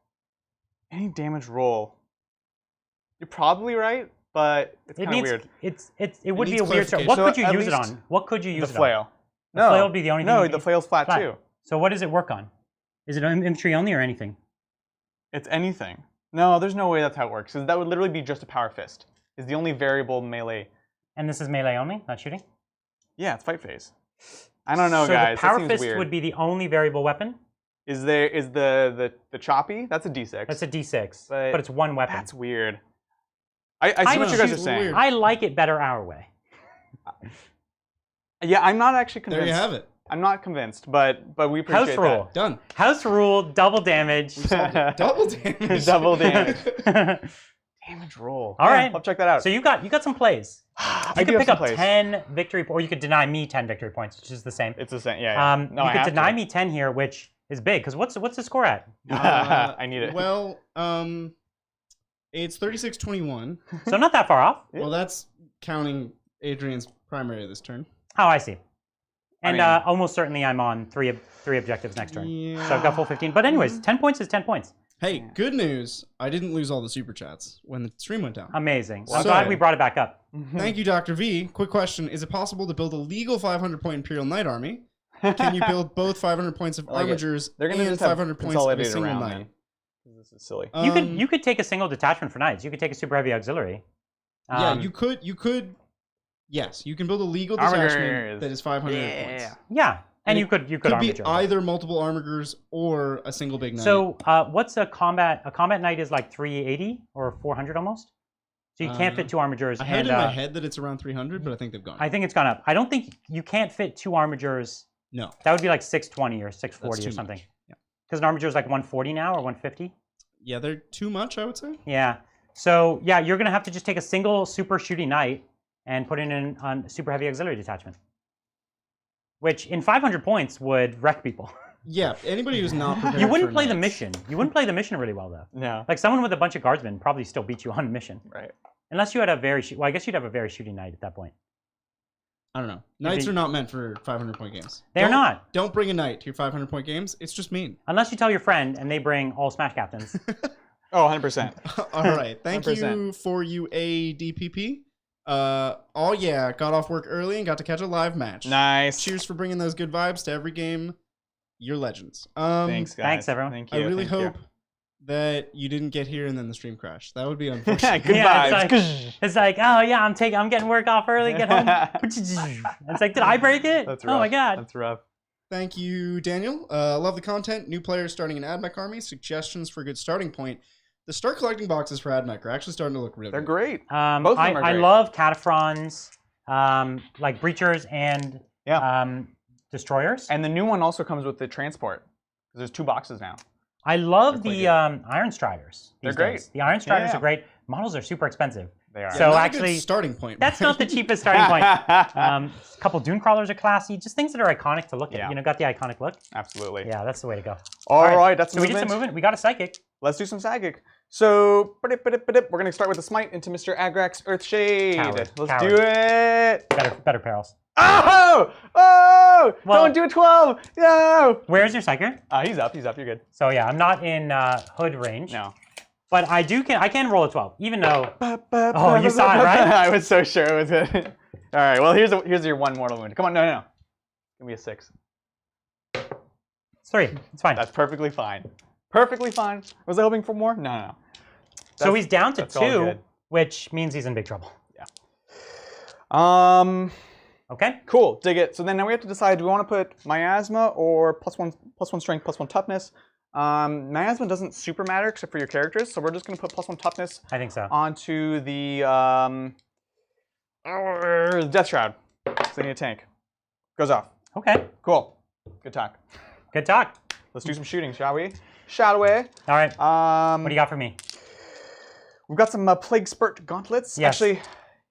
Speaker 2: any damage roll. You're probably right, but it's
Speaker 1: It
Speaker 2: kind of
Speaker 1: needs.
Speaker 2: weird.
Speaker 1: It would be
Speaker 3: needs
Speaker 1: a weird.
Speaker 3: clarification.
Speaker 1: What
Speaker 2: So
Speaker 1: could you
Speaker 2: at
Speaker 1: use it
Speaker 2: least
Speaker 1: on? What could you use
Speaker 2: The
Speaker 1: it
Speaker 2: flail.
Speaker 1: on?
Speaker 2: No,
Speaker 1: The flail would be the only thing.
Speaker 2: No,
Speaker 1: you
Speaker 2: the
Speaker 1: can-
Speaker 2: flail's flat
Speaker 1: flat.
Speaker 2: too.
Speaker 1: So what does it work on? Is it infantry only or anything?
Speaker 2: It's anything. No, there's no way that's how it works. 'Cause that would literally be just a power fist. Is the only variable melee.
Speaker 1: And this is melee only, not shooting.
Speaker 2: Yeah, it's fight phase. I don't know,
Speaker 1: so
Speaker 2: guys.
Speaker 1: the power
Speaker 2: that seems
Speaker 1: fist
Speaker 2: weird.
Speaker 1: would be the only variable weapon.
Speaker 2: Is the choppy? That's a D6.
Speaker 1: That's a D6,
Speaker 2: But
Speaker 1: but it's one weapon.
Speaker 2: That's weird. I see what you guys are saying.
Speaker 3: Weird.
Speaker 1: I like it better our way.
Speaker 2: Yeah, I'm not actually
Speaker 3: There
Speaker 2: convinced.
Speaker 3: you have it.
Speaker 2: I'm not convinced, but we appreciate
Speaker 1: House rule.
Speaker 3: Done.
Speaker 1: House rule, double damage.
Speaker 2: that.
Speaker 3: Double damage.
Speaker 2: Double damage.
Speaker 1: All
Speaker 2: Damage roll.
Speaker 1: right.
Speaker 2: I'll check that out.
Speaker 1: So you got some plays.
Speaker 2: I
Speaker 1: You
Speaker 2: do
Speaker 1: could
Speaker 2: have
Speaker 1: pick
Speaker 2: some
Speaker 1: up
Speaker 2: plays.
Speaker 1: 10 victory, or you could deny me 10 victory points, which is the same.
Speaker 2: It's the same. Yeah. No,
Speaker 1: you
Speaker 2: I
Speaker 1: could
Speaker 2: have
Speaker 1: deny
Speaker 2: to.
Speaker 1: me 10 here, which is big. Because what's the score at?
Speaker 2: I need it.
Speaker 3: Well, it's 36-21.
Speaker 1: So not that far off.
Speaker 3: Well, that's counting Adrian's primary this turn.
Speaker 1: Oh, I see. And
Speaker 2: mean-
Speaker 1: almost certainly I'm on three objectives next turn. So I've got full 15. But anyways, 10 points is 10 points.
Speaker 3: Hey, good news. I didn't lose all the super chats when the stream went down.
Speaker 1: Amazing. I'm
Speaker 3: So-
Speaker 1: glad we brought it back up.
Speaker 3: Thank you, Dr. V. Quick question. Is it possible to build a legal 500-point Imperial Knight army? Can you build both 500 points of
Speaker 2: I like it.
Speaker 3: armigers
Speaker 2: They're gonna
Speaker 3: and
Speaker 2: just have
Speaker 3: 500 points of a
Speaker 2: consolidated
Speaker 3: single
Speaker 2: around
Speaker 3: knight?
Speaker 2: me. This is silly.
Speaker 1: You could take a single detachment for knights. You could take a super heavy auxiliary.
Speaker 3: Yeah, you could. Yes, you can build a legal
Speaker 2: Armigers.
Speaker 3: detachment that is 500 points.
Speaker 1: Yeah. And you could
Speaker 3: Could be
Speaker 1: armature.
Speaker 3: either multiple armigers or a single big knight.
Speaker 1: So what's a combat? A combat knight is like 380 or 400 almost. So you can't fit 2 armigers.
Speaker 3: I had in my head that it's around 300, but I think they've gone up.
Speaker 1: I think it's gone up. I don't think you can't fit 2 armigers.
Speaker 3: No.
Speaker 1: That would be like 620 or 640 or
Speaker 3: too
Speaker 1: something.
Speaker 3: much. Yeah.
Speaker 1: Because an armiger is like 140 now or 150.
Speaker 3: Yeah, they're too much, I would say.
Speaker 1: Yeah. So yeah, you're gonna have to just take a single super shooting knight and put it in on super heavy auxiliary detachment, which in 500 points would wreck people.
Speaker 3: Yeah, anybody who's not prepared
Speaker 1: You wouldn't
Speaker 3: for
Speaker 1: play the
Speaker 3: knights-
Speaker 1: mission. You wouldn't play the mission really well though.
Speaker 2: No.
Speaker 1: Like someone with a bunch of guardsmen probably still beat you on mission.
Speaker 2: Right.
Speaker 1: Unless you had a very well, I guess you'd have a very shooting knight at that point.
Speaker 3: I don't know. Knights are not meant for 500-point games.
Speaker 1: They're not.
Speaker 3: Don't bring a knight to your 500-point games. It's just mean.
Speaker 1: Unless you tell your friend and they bring all Smash Captains.
Speaker 2: Oh, 100%.
Speaker 3: All right. Thank
Speaker 2: 100%.
Speaker 3: you for you, ADPP. Oh, yeah. Got off work early and got to catch a live match.
Speaker 2: Nice.
Speaker 3: Cheers for bringing those good vibes to every game. You're legends.
Speaker 2: Thanks, guys.
Speaker 1: Thanks, everyone.
Speaker 2: Thank
Speaker 3: I
Speaker 2: you.
Speaker 3: really
Speaker 2: thank you.
Speaker 3: hope that you didn't get here and then the stream crashed. That would be unfortunate.
Speaker 2: Good
Speaker 1: Yeah,
Speaker 2: vibes.
Speaker 1: it's like, oh yeah, I'm getting work off early, get home. It's like, did I break it?
Speaker 2: That's
Speaker 1: Oh
Speaker 2: rough.
Speaker 1: my god.
Speaker 2: That's rough.
Speaker 3: Thank you, Daniel. Love the content. New players starting an AdMech army. Suggestions for a good starting point. The start collecting boxes for AdMech are actually starting to look really
Speaker 2: They're
Speaker 3: good.
Speaker 2: great.
Speaker 1: Both of
Speaker 2: them are
Speaker 1: I
Speaker 2: great.
Speaker 1: love cataphrons, like breachers and destroyers.
Speaker 2: And the new one also comes with the transport. There's 2 boxes now.
Speaker 1: I love
Speaker 2: They're
Speaker 1: the
Speaker 2: quite
Speaker 1: Iron Striders.
Speaker 2: They're
Speaker 1: these
Speaker 2: great.
Speaker 1: days. The Iron Striders
Speaker 2: Yeah.
Speaker 1: are great. Models are super expensive.
Speaker 2: They are.
Speaker 1: So
Speaker 3: Not a
Speaker 1: actually,
Speaker 3: good starting point.
Speaker 1: that's not the cheapest starting point. A couple Dune Crawlers are classy. Just things that are iconic to look at.
Speaker 2: Yeah.
Speaker 1: You know, got the iconic look.
Speaker 2: Absolutely.
Speaker 1: Yeah, that's the way to go.
Speaker 2: All right, that's
Speaker 1: So we did some movement. We got a psychic.
Speaker 2: Let's do some psychic. So, we're going to start with the smite into Mr. Agrak's Earthshade.
Speaker 1: Coward.
Speaker 2: Let's
Speaker 1: Coward.
Speaker 2: do it.
Speaker 1: Better perils.
Speaker 2: Oh! Oh!
Speaker 1: Well-
Speaker 2: Don't do a 12! No!
Speaker 1: Where's your psychic?
Speaker 2: He's up. You're good.
Speaker 1: So yeah, I'm not in hood range.
Speaker 2: No.
Speaker 1: But I can roll a 12, even though. Oh, you saw it, right?
Speaker 2: I was so sure it was it. All right, well, here's your 1 mortal wound. Come on, no. Give me a 6.
Speaker 1: It's 3. It's fine.
Speaker 2: That's perfectly fine. Perfectly fine. Was I hoping for more? No.
Speaker 1: So he's down to
Speaker 2: that's all
Speaker 1: 2,
Speaker 2: good.
Speaker 1: which means he's in big trouble.
Speaker 2: Yeah.
Speaker 1: Okay.
Speaker 2: Cool. Dig it. So then now we have to decide: do we want to put miasma or +1 strength, +1 toughness? Miasma doesn't super matter except for your characters, so we're just going to put +1 toughness
Speaker 1: I think so.
Speaker 2: onto the Death Shroud. So I need a tank. Goes off.
Speaker 1: Okay.
Speaker 2: Cool. Good talk.
Speaker 1: Good talk.
Speaker 2: Let's do some shooting, shall we? Shall we?
Speaker 1: All right. What do you got for me?
Speaker 2: We've got some Plague Spurt gauntlets.
Speaker 1: Yes.
Speaker 2: Actually,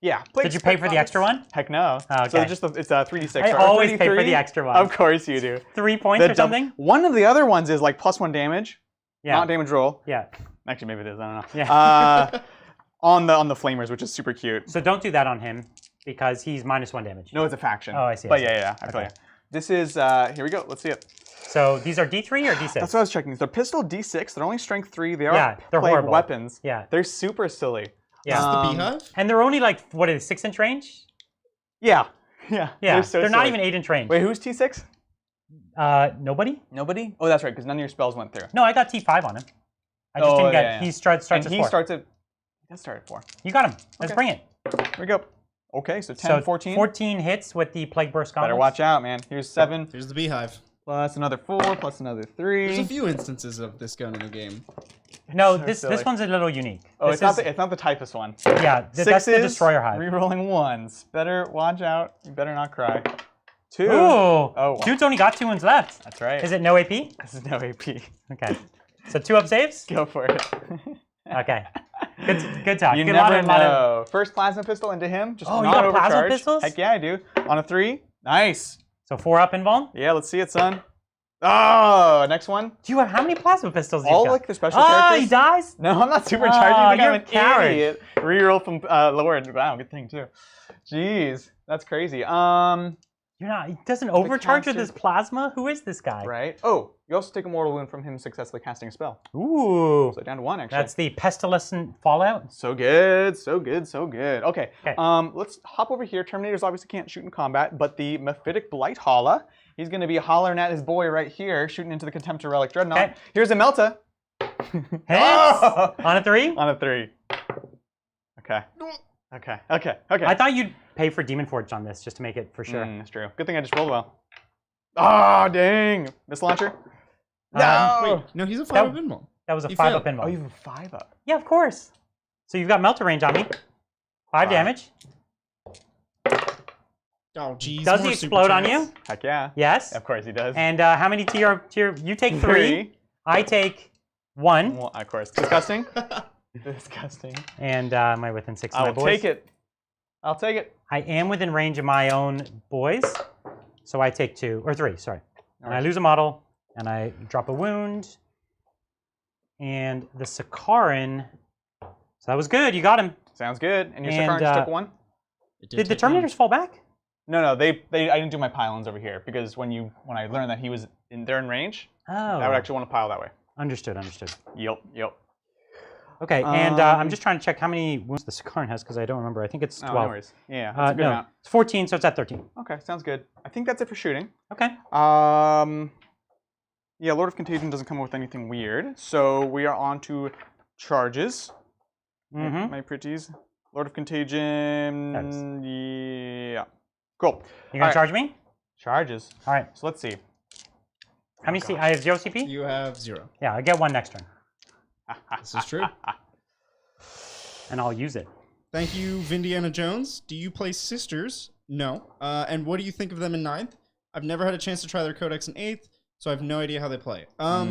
Speaker 2: yeah.
Speaker 1: Did you pay for the extra one?
Speaker 2: Heck no.
Speaker 1: Oh,
Speaker 2: So
Speaker 1: okay.
Speaker 2: it's a 3d6.
Speaker 1: I
Speaker 2: or
Speaker 1: always pay for
Speaker 2: 3d3.
Speaker 1: the extra one.
Speaker 2: Of course you do.
Speaker 1: 3 points or something?
Speaker 2: One of the other ones is like +1 damage.
Speaker 1: Yeah.
Speaker 2: Not damage roll.
Speaker 1: Yeah.
Speaker 2: Actually, maybe it is. I don't know.
Speaker 1: Yeah.
Speaker 2: On the flamers, which is super cute.
Speaker 1: So don't do that on him because he's -1 damage.
Speaker 2: No, it's a faction.
Speaker 1: Oh, I see.
Speaker 2: But yeah, I feel
Speaker 1: Okay.
Speaker 2: you. This is here we go. Let's see it.
Speaker 1: So these are D3 or D6?
Speaker 2: That's what I was checking. They're pistol D6. They're only strength 3. They are
Speaker 1: Yeah, they're
Speaker 2: plague
Speaker 1: horrible.
Speaker 2: weapons.
Speaker 1: Yeah.
Speaker 2: They're super silly.
Speaker 1: Yeah.
Speaker 3: Is this the beehive?
Speaker 1: And they're only like, what is it, 6-inch range?
Speaker 2: Yeah.
Speaker 1: Yeah.
Speaker 2: They're, so
Speaker 1: They're not
Speaker 2: silly.
Speaker 1: even 8-inch range.
Speaker 2: Wait, who's T6?
Speaker 1: Nobody?
Speaker 2: Nobody? Oh, that's right, because none of your spells went through.
Speaker 1: No, I got T5 on him. I just
Speaker 2: Oh,
Speaker 1: didn't get.
Speaker 2: yeah.
Speaker 1: He starts
Speaker 2: And
Speaker 1: at
Speaker 2: he
Speaker 1: 4.
Speaker 2: starts at. He does start at 4.
Speaker 1: You got him. Let's
Speaker 2: Okay.
Speaker 1: bring it.
Speaker 2: Here we go. Okay, so 10,
Speaker 1: So
Speaker 2: 14.
Speaker 1: 14 hits with the Plague Burst
Speaker 2: Better
Speaker 1: gauntlets.
Speaker 2: watch out, man. Here's 7
Speaker 3: Here's the beehive.
Speaker 2: plus another 4 plus another 3.
Speaker 3: There's a few instances of this gun in the game.
Speaker 1: No,
Speaker 2: So
Speaker 1: this
Speaker 2: silly.
Speaker 1: one's a little unique.
Speaker 2: Oh,
Speaker 1: This
Speaker 2: it's not the typest one.
Speaker 1: Yeah, that's the
Speaker 2: Sixes,
Speaker 1: Destroyer Hive.
Speaker 2: Rerolling 1s. Better watch out. You better not cry. 2.
Speaker 1: Ooh.
Speaker 2: Oh, wow.
Speaker 1: Dude's only got 2 ones left.
Speaker 2: That's right.
Speaker 1: Is it no AP?
Speaker 2: This is no AP.
Speaker 1: Okay. So 2 up saves?
Speaker 2: Go for it.
Speaker 1: Okay. Good talk.
Speaker 2: You
Speaker 1: Good
Speaker 2: never
Speaker 1: lot
Speaker 2: know. First plasma pistol into him. Just
Speaker 1: Oh, you
Speaker 2: not
Speaker 1: got
Speaker 2: overcharged.
Speaker 1: plasma pistols?
Speaker 2: Heck yeah, I do. On a 3. Nice.
Speaker 1: So 4 up invuln?
Speaker 2: Yeah, let's see it, son. Oh, next one.
Speaker 1: Do you have how many plasma pistols?
Speaker 2: All
Speaker 1: you got?
Speaker 2: like the special
Speaker 1: Oh,
Speaker 2: characters.
Speaker 1: he dies?
Speaker 2: No, I'm not supercharging.
Speaker 1: Oh,
Speaker 2: I think
Speaker 1: you're
Speaker 2: I'm
Speaker 1: a coward.
Speaker 2: an idiot. Reroll from Lord. Wow, good thing too. Jeez, that's crazy.
Speaker 1: You're not. He doesn't overcharge with
Speaker 2: caster-
Speaker 1: his plasma. Who is this guy?
Speaker 2: Right. Oh, you also take a mortal wound from him successfully casting a spell.
Speaker 1: Ooh.
Speaker 2: So down to 1 actually.
Speaker 1: That's the pestilent fallout.
Speaker 2: So good, so good, so good. Okay.
Speaker 1: Okay.
Speaker 2: Let's hop over here. Terminators obviously can't shoot in combat, but the Mephitic Blight Holla, he's going to be hollering at his boy right here, shooting into the Contemptor Relic Dreadnought.
Speaker 1: Okay.
Speaker 2: Here's a Melta.
Speaker 1: Hits
Speaker 2: Oh!
Speaker 1: on a 3.
Speaker 2: On a 3. Okay. Okay. Okay. Okay.
Speaker 1: I thought you'd pay for Demon Forge on this just to make it for sure.
Speaker 2: That's true. Good thing I just rolled well. Oh, dang. Miss launcher? No!
Speaker 3: Wait, no, he's a 5-up pinball.
Speaker 1: That was a
Speaker 3: He
Speaker 1: 5-up
Speaker 3: failed.
Speaker 1: pinball.
Speaker 2: Oh, you have a 5-up.
Speaker 1: Yeah, of course. So you've got melter range on me. 5 damage.
Speaker 3: Oh, geez.
Speaker 1: Does he
Speaker 3: more super
Speaker 1: explode on
Speaker 3: chance.
Speaker 1: you?
Speaker 2: Heck yeah.
Speaker 1: Yes.
Speaker 2: Of course he does.
Speaker 1: And how many tier? You take 3. I take 1.
Speaker 2: Well, of course. Disgusting. Disgusting.
Speaker 1: And am I within 6 of my
Speaker 2: I'll
Speaker 1: boys?
Speaker 2: take it. I'll take it.
Speaker 1: I am within range of my own boys. So I take 2, or 3, sorry. And I lose a model, and I drop a wound. And the Sakaran, so that was good, you got him.
Speaker 2: Sounds good. And your
Speaker 1: And,
Speaker 2: Sakaran just took 1?
Speaker 1: Did the Terminators fall back?
Speaker 2: No, I didn't do my pylons over here because when I learned that he was they're in range,
Speaker 1: Oh.
Speaker 2: I would actually want to pile that way.
Speaker 1: Understood.
Speaker 2: Yep.
Speaker 1: Okay, and I'm just trying to check how many wounds the Sakaran has because I don't remember. I think it's 12.
Speaker 2: No worries. Yeah, that's a good amount.
Speaker 1: It's 14, so it's at 13.
Speaker 2: Okay, sounds good. I think that's it for shooting.
Speaker 1: Okay.
Speaker 2: Yeah, Lord of Contagion doesn't come up with anything weird, so we are on to charges.
Speaker 1: Mm-hmm.
Speaker 2: My pretties. Lord of Contagion.
Speaker 1: That is.
Speaker 2: Yeah. Cool.
Speaker 1: You're gonna charge me?
Speaker 2: Charges.
Speaker 1: All right.
Speaker 2: So let's see.
Speaker 1: How many? I have 0 CP.
Speaker 3: You have 0.
Speaker 1: Yeah, I get 1 next turn,
Speaker 3: This is true.
Speaker 1: and I'll use it.
Speaker 3: Thank you, Vindiana Jones. Do you play Sisters? No. And what do you think of them in 9th? I've never had a chance to try their codex in 8th, so I have no idea how they play.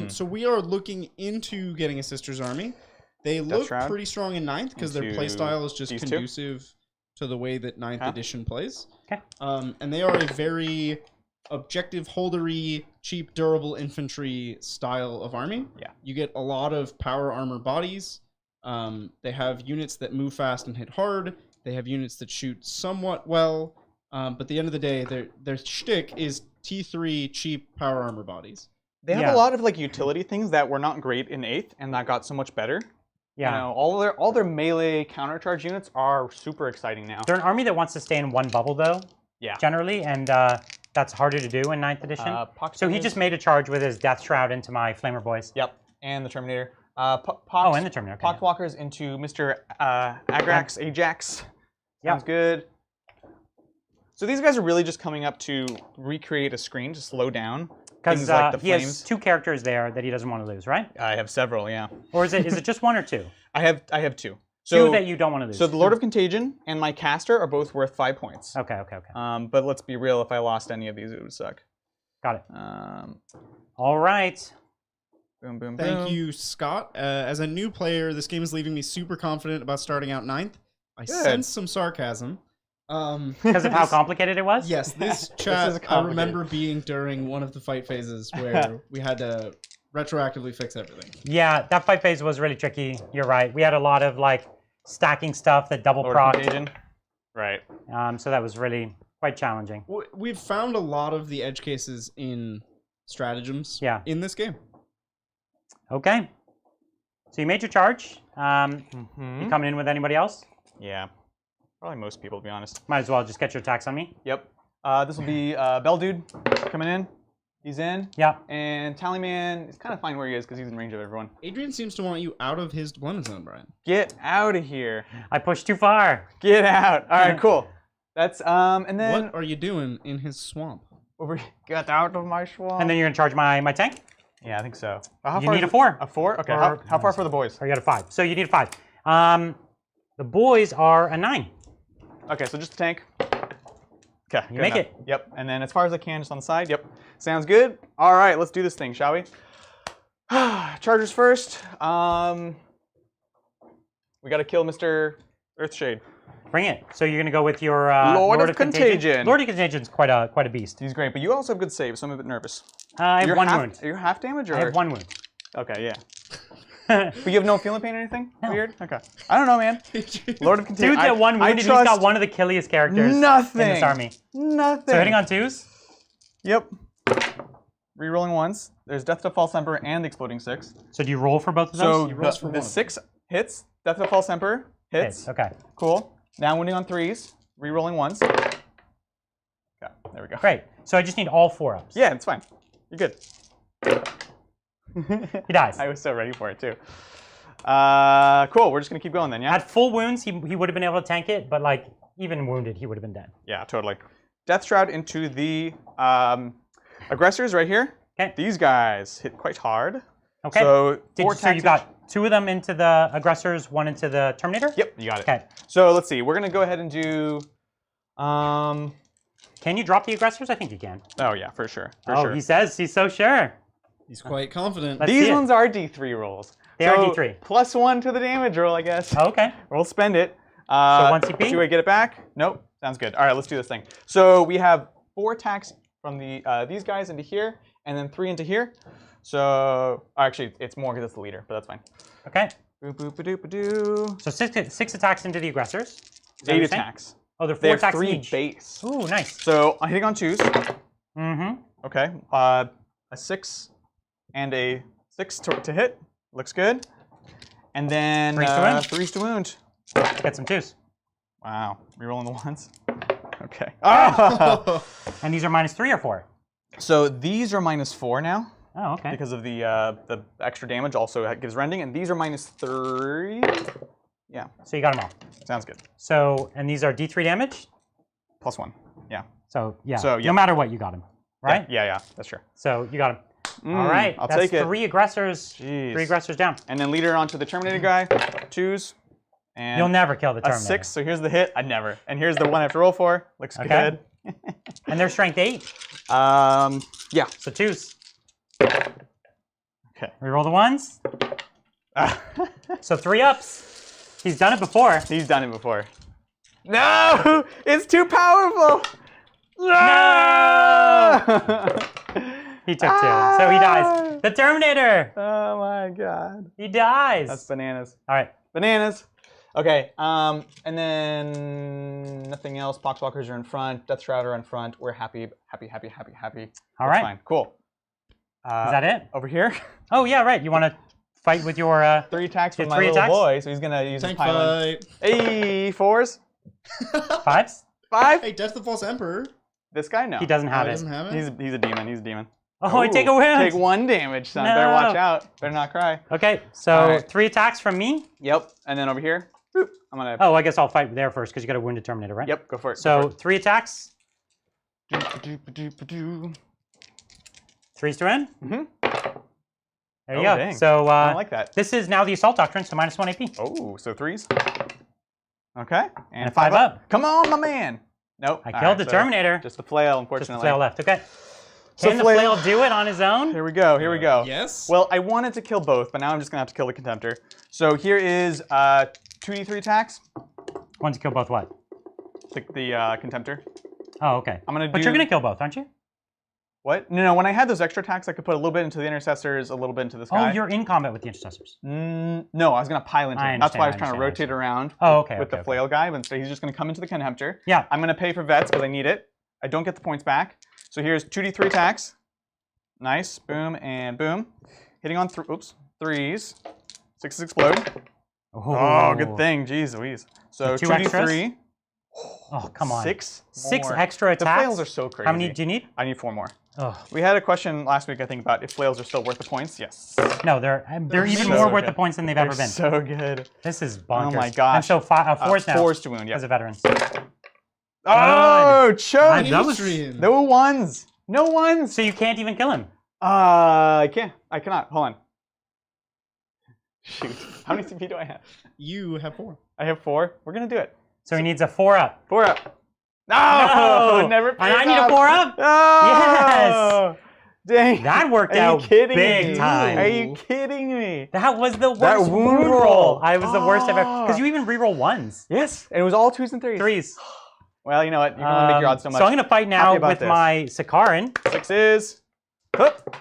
Speaker 3: So we are looking into getting a Sisters army. They look pretty strong in 9th because their playstyle is just conducive to the way that 9th edition plays.
Speaker 1: Okay.
Speaker 3: And they are a very objective, holdery, cheap, durable infantry style of army.
Speaker 2: Yeah.
Speaker 3: You get a lot of power armor bodies. They have units that move fast and hit hard. They have units that shoot somewhat well. But at the end of the day, their shtick is T3 cheap power armor bodies.
Speaker 2: They have a lot of like utility things that were not great in 8th and that got so much better.
Speaker 1: Yeah.
Speaker 2: You know, all their melee countercharge units are super exciting now.
Speaker 1: They're an army that wants to stay in one bubble, though.
Speaker 2: Yeah.
Speaker 1: Generally, and that's harder to do in 9th edition. So he just made a charge with his Death Shroud into my Flamer boys.
Speaker 2: Yep, and the Terminator.
Speaker 1: And the Terminator. Okay.
Speaker 2: Poxwalkers into Mr. Ajax.
Speaker 1: Yeah.
Speaker 2: Sounds good. So these guys are really just coming up to recreate a screen to slow down.
Speaker 1: Because
Speaker 2: like the
Speaker 1: he has 2 characters there that he doesn't want to lose, right?
Speaker 2: I have several, yeah.
Speaker 1: Or is it just 1 or 2?
Speaker 2: I have 2. So,
Speaker 1: 2 that you don't want to lose.
Speaker 2: So the Lord of Contagion and my caster are both worth 5 points.
Speaker 1: Okay.
Speaker 2: But let's be real, if I lost any of these, it would suck.
Speaker 1: Got it. All right.
Speaker 2: Boom, boom, boom.
Speaker 3: Thank you, Scott. As a new player, this game is leaving me super confident about starting out 9th. I sense some sarcasm.
Speaker 1: Because of how complicated it was?
Speaker 3: Yes, this chat I remember being during one of the fight phases where we had to retroactively fix everything.
Speaker 1: Yeah, that fight phase was really tricky. You're right. We had a lot of like stacking stuff that double procced.
Speaker 2: Right.
Speaker 1: So that was really quite challenging.
Speaker 3: We've found a lot of the edge cases in stratagems in this game.
Speaker 1: Okay. So you made your charge. You coming in with anybody else?
Speaker 2: Yeah. Probably most people, to be honest.
Speaker 1: Might as well just get your attacks on me.
Speaker 2: Yep. This will be Bell Dude coming in. He's in.
Speaker 1: Yeah.
Speaker 2: And Tallyman is kind of fine where he is because he's in range of everyone.
Speaker 3: Adrian seems to want you out of his deployment zone, Brian.
Speaker 2: Get out of here.
Speaker 1: I pushed too far.
Speaker 2: Get out. All right, cool. That's and then
Speaker 3: what are you doing in his swamp?
Speaker 2: Get out of my swamp.
Speaker 1: And then you're gonna charge my tank?
Speaker 2: Yeah, I think so.
Speaker 1: You need a 4.
Speaker 2: A 4? Okay. How far for the boys?
Speaker 1: Or you got a 5. So you need a 5. The boys are a 9.
Speaker 2: Okay, so just a tank. Okay.
Speaker 1: You make it.
Speaker 2: Yep. And then as far as I can, just on the side. Yep. Sounds good. All right, let's do this thing, shall we? Chargers first. We got to kill Mr. Earthshade.
Speaker 1: Bring it. So you're gonna go with your
Speaker 2: Lord of Contagion.
Speaker 1: Lord of Contagion is quite a beast.
Speaker 2: He's great, but you also have good saves, so I'm a bit nervous.
Speaker 1: I have 1 wound.
Speaker 2: Are you half damage? Or?
Speaker 1: I have 1 wound.
Speaker 2: Okay, yeah. But you have no feeling pain or anything?
Speaker 1: No.
Speaker 2: Weird? Okay. I don't know, man. Lord of Contagion.
Speaker 1: Dude's at 1 wound and he's got one of the killiest characters in this army.
Speaker 2: Nothing.
Speaker 1: So hitting on 2s?
Speaker 2: Yep. Rerolling 1s. There's Death to False Emperor and the Exploding 6.
Speaker 1: So do you roll for both of those?
Speaker 2: So the 6 hits. Death to False Emperor hits.
Speaker 1: Okay.
Speaker 2: Cool. Now wounding on 3s. Rerolling 1s. Okay, there we go.
Speaker 1: Great. So I just need all 4-ups.
Speaker 2: Yeah, it's fine. You're good.
Speaker 1: He dies.
Speaker 2: I was so ready for it too. Cool. We're just gonna keep going then, yeah.
Speaker 1: At full wounds, he would have been able to tank it, but like even wounded, he would have been dead.
Speaker 2: Yeah, totally. Death Shroud into the Aggressors right here.
Speaker 1: Okay.
Speaker 2: These guys hit quite hard.
Speaker 1: Okay.
Speaker 2: So
Speaker 1: so you got 2 of them into the aggressors, 1 into the Terminator?
Speaker 2: Yep, you got it.
Speaker 1: Okay.
Speaker 2: So let's see. We're going to go ahead and do...
Speaker 1: Can you drop the aggressors? I think you can.
Speaker 2: Oh, yeah, for sure.
Speaker 1: He says he's so sure.
Speaker 3: He's quite confident.
Speaker 2: These ones are D3 rolls.
Speaker 1: They are D3.
Speaker 2: +1 to the damage roll, I guess.
Speaker 1: Oh, okay.
Speaker 2: We'll spend it.
Speaker 1: So 1 CP?
Speaker 2: Do I get it back? Nope. Sounds good. All right, let's do this thing. So we have 4 attacks from these guys into here, and then 3 into here. So actually, it's more because it's the leader, but that's fine.
Speaker 1: Okay.
Speaker 2: Boop, boop, ba-doo, ba-doo.
Speaker 1: So 6 attacks into the aggressors.
Speaker 2: 8 attacks.
Speaker 1: Oh, they're 4
Speaker 2: They have
Speaker 1: attacks
Speaker 2: 3
Speaker 1: each.
Speaker 2: base.
Speaker 1: Ooh, nice.
Speaker 2: So I'm hitting on 2s.
Speaker 1: Mm-hmm.
Speaker 2: Okay. A 6 and a 6 to hit. Looks good. And then 3s to wound.
Speaker 1: Get some 2s.
Speaker 2: Wow. Rerolling the 1s. Okay. Oh!
Speaker 1: And these are -3 or 4?
Speaker 2: So these are -4 now.
Speaker 1: Oh, okay.
Speaker 2: Because of the extra damage also gives rending, and these are -3. Yeah.
Speaker 1: So you got them all.
Speaker 2: Sounds good.
Speaker 1: So, and these are D3 damage?
Speaker 2: +1. Yeah.
Speaker 1: So, yeah.
Speaker 2: So, yeah.
Speaker 1: No matter what, you got them, right?
Speaker 2: Yeah, that's true.
Speaker 1: So, you got them. All right.
Speaker 2: I'll
Speaker 1: That's
Speaker 2: take it.
Speaker 1: 3 aggressors.
Speaker 2: Jeez.
Speaker 1: 3 aggressors down.
Speaker 2: And then leader onto the Terminator guy. 2s. And
Speaker 1: You'll never kill the Terminator.
Speaker 2: a 6, so here's the hit. I never. And here's the one I have to roll for. Looks good.
Speaker 1: And they're strength 8.
Speaker 2: Yeah.
Speaker 1: So 2s.
Speaker 2: Okay.
Speaker 1: Reroll the 1s. So 3 ups. He's done it before.
Speaker 2: He's done it before. No! It's too powerful!
Speaker 1: No! He took 2. So he dies. The Terminator!
Speaker 2: Oh my god.
Speaker 1: He dies.
Speaker 2: That's bananas.
Speaker 1: All right.
Speaker 2: Bananas. Okay, and then nothing else. Poxwalkers are in front. Death Shroud are in front. We're happy.
Speaker 1: All
Speaker 2: That's
Speaker 1: right.
Speaker 2: fine. Cool.
Speaker 1: Is that it?
Speaker 2: Over here?
Speaker 1: Oh, yeah, right. You want to fight with your...
Speaker 2: 3 attacks from
Speaker 1: your
Speaker 2: my
Speaker 1: 3
Speaker 2: little
Speaker 1: attacks?
Speaker 2: boy, so he's going to use his
Speaker 3: Tank
Speaker 2: pylon.
Speaker 3: fight.
Speaker 2: Hey, 4s?
Speaker 1: 5s?
Speaker 2: 5?
Speaker 3: Hey, Death the False Emperor.
Speaker 2: This guy? No.
Speaker 1: He doesn't have
Speaker 3: He
Speaker 1: it.
Speaker 3: doesn't have it?
Speaker 2: He's a demon. He's a demon.
Speaker 1: Oh, I take a wound.
Speaker 2: Take 1 damage, son.
Speaker 1: No.
Speaker 2: Better watch out. Better not cry.
Speaker 1: Okay, so
Speaker 2: All right.
Speaker 1: 3 attacks from me.
Speaker 2: Yep. And then over here, boop, I'm going to...
Speaker 1: Oh, I guess I'll fight there first because you got a wounded Terminator, right?
Speaker 2: Yep, go for it.
Speaker 1: So 3 attacks.
Speaker 2: Go
Speaker 1: 3s to end.
Speaker 2: Mm-hmm.
Speaker 1: There you go.
Speaker 2: Dang.
Speaker 1: So
Speaker 2: I don't like that.
Speaker 1: this is now the Assault Doctrine, so -1 AP.
Speaker 2: Oh, so 3s. Okay.
Speaker 1: And a 5 up.
Speaker 2: Come on, my man. Nope.
Speaker 1: I
Speaker 2: All
Speaker 1: killed
Speaker 2: right,
Speaker 1: the
Speaker 2: so
Speaker 1: Terminator.
Speaker 2: Just the flail,
Speaker 1: Just
Speaker 2: unfortunately.
Speaker 1: the flail left. Okay.
Speaker 2: So
Speaker 1: Can the
Speaker 2: flail-
Speaker 1: flail do it on his own?
Speaker 2: Here we go. Here we go.
Speaker 3: Yes.
Speaker 2: Well, I wanted to kill both, but now I'm just going to have to kill the Contemptor. So here is 2d3 attacks.
Speaker 1: Want to kill both what?
Speaker 2: The Contemptor.
Speaker 1: Oh, okay.
Speaker 2: I'm going to do...
Speaker 1: But you're going to kill both, aren't you?
Speaker 2: What? No, when I had those extra attacks, I could put a little bit into the Intercessors, a little bit into this guy.
Speaker 1: Oh, you're in combat with the Intercessors.
Speaker 2: No, I was going to pile into
Speaker 1: I
Speaker 2: him. That's why I was
Speaker 1: understand,
Speaker 2: trying to rotate around with the
Speaker 1: okay.
Speaker 2: flail guy, but instead he's just going to come into the Contemptor.
Speaker 1: Yeah.
Speaker 2: I'm going to pay for vets because I need it. I don't get the points back. So here's 2d3 attacks. Nice. Boom and boom. Hitting on 3s. 6s explode. Oh, good thing. Jeez Louise. So
Speaker 1: 2
Speaker 2: 2d3.
Speaker 1: extras? Oh, come on.
Speaker 2: 6
Speaker 1: 6
Speaker 2: more.
Speaker 1: extra
Speaker 2: The
Speaker 1: attacks?
Speaker 2: flails are so crazy.
Speaker 1: How many do you need?
Speaker 2: I need 4 more.
Speaker 1: Oh.
Speaker 2: We had a question last week, I think, about if flails are still worth the points. Yes.
Speaker 1: No, they're even
Speaker 2: so
Speaker 1: more worth
Speaker 2: good.
Speaker 1: the points than they've
Speaker 2: They're
Speaker 1: ever been.
Speaker 2: so good.
Speaker 1: This is bonkers.
Speaker 2: Oh my gosh.
Speaker 1: And so 4s now
Speaker 2: 4s to wound, yeah.
Speaker 1: as a veteran.
Speaker 2: Oh, choke!
Speaker 1: that was-
Speaker 2: No 1s. No 1s.
Speaker 1: So you can't even kill him.
Speaker 2: I can't. I cannot. Hold on. Shoot. How many CP do I have?
Speaker 3: You have 4.
Speaker 2: I have 4. We're going to do it.
Speaker 1: So he needs a 4-up.
Speaker 2: 4 up. No! Never
Speaker 1: And I
Speaker 2: pays
Speaker 1: need a
Speaker 2: off.
Speaker 1: 4-up?
Speaker 2: Oh! Dang.
Speaker 1: That worked
Speaker 2: Are you
Speaker 1: out
Speaker 2: kidding
Speaker 1: big
Speaker 2: me?
Speaker 1: time.
Speaker 2: Are you kidding me?
Speaker 1: That was the worst
Speaker 2: That wound roll.
Speaker 1: I was the worst I've ever.
Speaker 2: Oh.
Speaker 1: Because you even reroll 1s.
Speaker 2: Yes. And it was all 2s and 3s.
Speaker 1: 3s.
Speaker 2: Well, you know what? You can only make your odds so much.
Speaker 1: So I'm going to fight now
Speaker 2: Happy about
Speaker 1: with
Speaker 2: this.
Speaker 1: my Sakaran.
Speaker 2: 6s. Hup.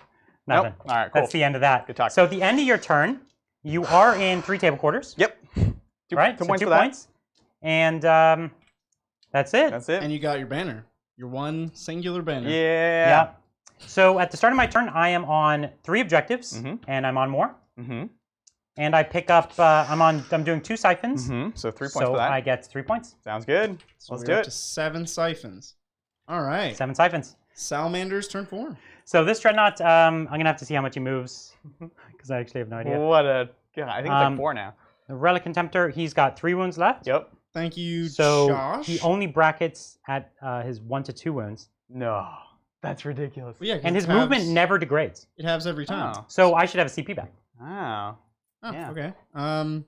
Speaker 1: Nothing.
Speaker 2: Nope. All right, cool.
Speaker 1: That's the end of that.
Speaker 2: Good talk.
Speaker 1: So at the end of your turn, you are in 3 table quarters.
Speaker 2: Yep.
Speaker 1: Right?
Speaker 2: 2
Speaker 1: So
Speaker 2: points
Speaker 1: 2
Speaker 2: for that.
Speaker 1: points. And that's it.
Speaker 2: That's it.
Speaker 3: And you got your banner. Your one singular banner.
Speaker 2: Yeah.
Speaker 1: Yeah. So at the start of my turn, I am on 3 objectives, and I'm on more.
Speaker 2: Mm-hmm.
Speaker 1: And I pick up. I'm doing 2 siphons.
Speaker 2: Mm-hmm. So 3 points
Speaker 1: So
Speaker 2: for that.
Speaker 1: I get 3 points.
Speaker 2: Sounds good.
Speaker 3: So
Speaker 2: Let's
Speaker 3: we're
Speaker 2: do
Speaker 3: up
Speaker 2: it.
Speaker 3: to 7 siphons. All right.
Speaker 1: 7 siphons.
Speaker 3: Salamanders turn 4.
Speaker 1: So this dreadnought, I'm gonna have to see how much he moves because I actually have no idea.
Speaker 2: What a... God, I think it's like 4 now.
Speaker 1: The Relic Contemptor, he's got 3 wounds left.
Speaker 2: Yep.
Speaker 3: Thank you,
Speaker 1: So
Speaker 3: Josh.
Speaker 1: he only brackets at his 1 to 2 wounds.
Speaker 2: No. That's ridiculous.
Speaker 3: Well, yeah, 'cause
Speaker 1: And his
Speaker 3: it halves-
Speaker 1: movement never degrades.
Speaker 3: It halves every time.
Speaker 2: Oh.
Speaker 1: So I should have a CP back.
Speaker 2: Oh.
Speaker 3: Oh,
Speaker 2: Yeah.
Speaker 3: okay.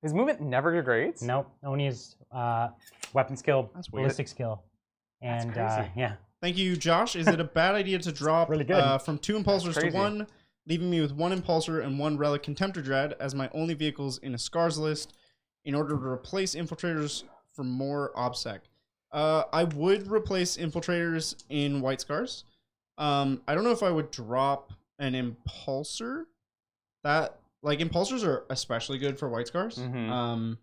Speaker 2: His movement never degrades?
Speaker 1: Nope. Only his weapon skill,
Speaker 3: That's weird.
Speaker 1: ballistic skill.
Speaker 2: That's
Speaker 1: And
Speaker 2: crazy.
Speaker 1: yeah.
Speaker 3: Thank you, Josh. Is it a bad idea to drop
Speaker 1: Really good.
Speaker 3: from 2 impulsors to
Speaker 2: crazy.
Speaker 3: 1, leaving me with 1 impulsor and 1 relic contemptor dread as my only vehicles in a scars list in order to replace infiltrators for more obsec? I would replace infiltrators in white scars. I don't know if I would drop an impulsor. Impulsors are especially good for white scars.
Speaker 2: Mhm.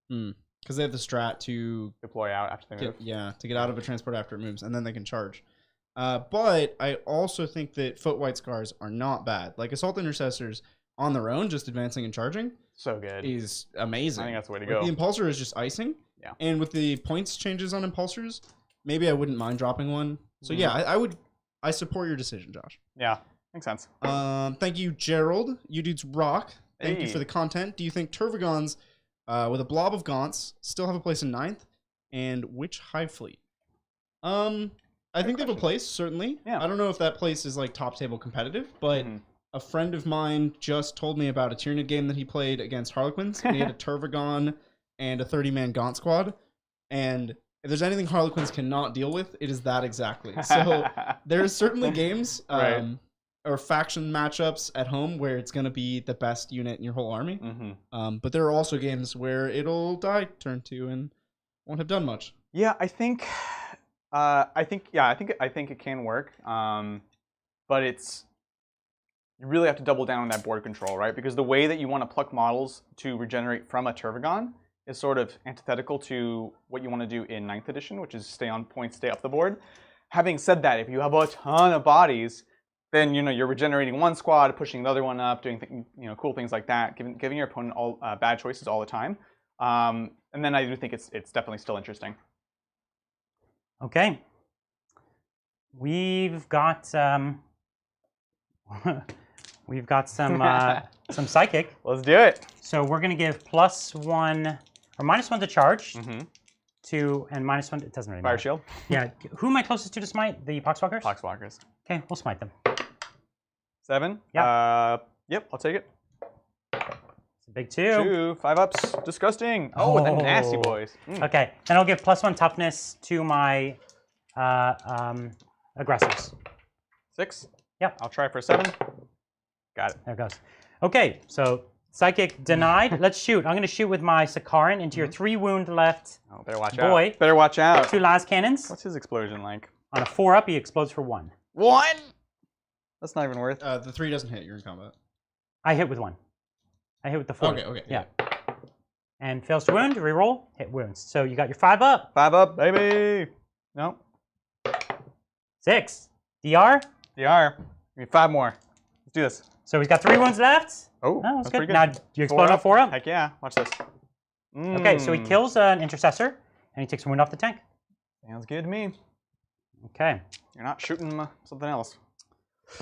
Speaker 3: Because they have the strat to
Speaker 2: Deploy out after they move.
Speaker 3: to get out of a transport after it moves, and then they can charge. But I also think that foot white scars are not bad. Like assault intercessors on their own, just advancing and charging,
Speaker 2: So good.
Speaker 3: is amazing.
Speaker 2: I think that's the way to
Speaker 3: Like,
Speaker 2: go.
Speaker 3: the impulsor is just icing.
Speaker 2: Yeah.
Speaker 3: And with the points changes on impulsors, maybe I wouldn't mind dropping one. So
Speaker 2: Mhm.
Speaker 3: yeah, I support your decision, Josh.
Speaker 2: Yeah, makes sense.
Speaker 3: Thank you, Gerald. You dudes rock. Thank you
Speaker 2: Hey.
Speaker 3: for the content. Do you think Turvagons with a blob of Gaunts still have a place in 9th? And which Hive fleet? I think they have a place, certainly.
Speaker 2: Yeah.
Speaker 3: I don't know if that place is like top table competitive, but
Speaker 2: Mhm.
Speaker 3: a friend of mine just told me about a Tyranid game that he played against Harlequins. And he had a Turvagon and a 30-man Gaunt squad. And if there's anything Harlequins cannot deal with, it is that exactly. So there's certainly games
Speaker 2: Right.
Speaker 3: or faction matchups at home where it's going to be the best unit in your whole army.
Speaker 2: Mhm.
Speaker 3: But there are also games where it'll die turn 2 and won't have done much.
Speaker 2: Yeah, I think it can work. But you really have to double down on that board control, right? Because the way that you want to pluck models to regenerate from a Turvagon is sort of antithetical to what you want to do in 9th edition, which is stay on point, stay up the board. Having said that, if you have a ton of bodies, then you're regenerating one squad, pushing the other one up, doing cool things like that, giving your opponent all bad choices all the time. And then I do think it's definitely still interesting.
Speaker 1: Okay. We've got some some psychic.
Speaker 2: Let's do it.
Speaker 1: So we're gonna give +1 or -1 to charge
Speaker 2: Mm-hmm.
Speaker 1: to and -1. It doesn't really
Speaker 2: Fire
Speaker 1: matter.
Speaker 2: shield,
Speaker 1: Yeah. Who am I closest to smite? The Poxwalkers?
Speaker 2: Poxwalkers.
Speaker 1: Okay, we'll smite them.
Speaker 2: 7.
Speaker 1: Yep.
Speaker 2: Yep, I'll take it.
Speaker 1: It's a big 2.
Speaker 2: 2, 5 ups. Disgusting. Oh, the nasty
Speaker 1: Oh.
Speaker 2: boys.
Speaker 1: Okay, then I'll give +1 toughness to my aggressors.
Speaker 2: 6.
Speaker 1: Yep.
Speaker 2: I'll try for 7. Got it.
Speaker 1: There it goes. Okay, so psychic denied. Let's shoot. I'm going to shoot with my Sakaran into your 3 wound left
Speaker 2: Oh, better watch
Speaker 1: boy.
Speaker 2: out. Better watch out.
Speaker 1: 2 las cannons.
Speaker 2: What's his explosion like?
Speaker 1: On a 4-up, he explodes for 1.
Speaker 2: 1. That's not even worth.
Speaker 3: The 3 doesn't hit. You're in combat.
Speaker 1: I hit with 1. I hit with the 4.
Speaker 3: Okay.
Speaker 1: Yeah. And fails to wound, reroll, hit wounds. So you got your 5 up.
Speaker 2: 5 up, baby. No.
Speaker 1: 6. DR.
Speaker 2: DR. Give me 5 more. Let's do this.
Speaker 1: So he's got 3 wounds left.
Speaker 2: Oh,
Speaker 1: That's
Speaker 2: that's
Speaker 1: good.
Speaker 2: pretty good.
Speaker 1: Now you explode on 4 up.
Speaker 2: Heck yeah. Watch this.
Speaker 1: Okay, so he kills an intercessor, and he takes a wound off the tank.
Speaker 2: Sounds good to me.
Speaker 1: Okay.
Speaker 2: You're not shooting something else.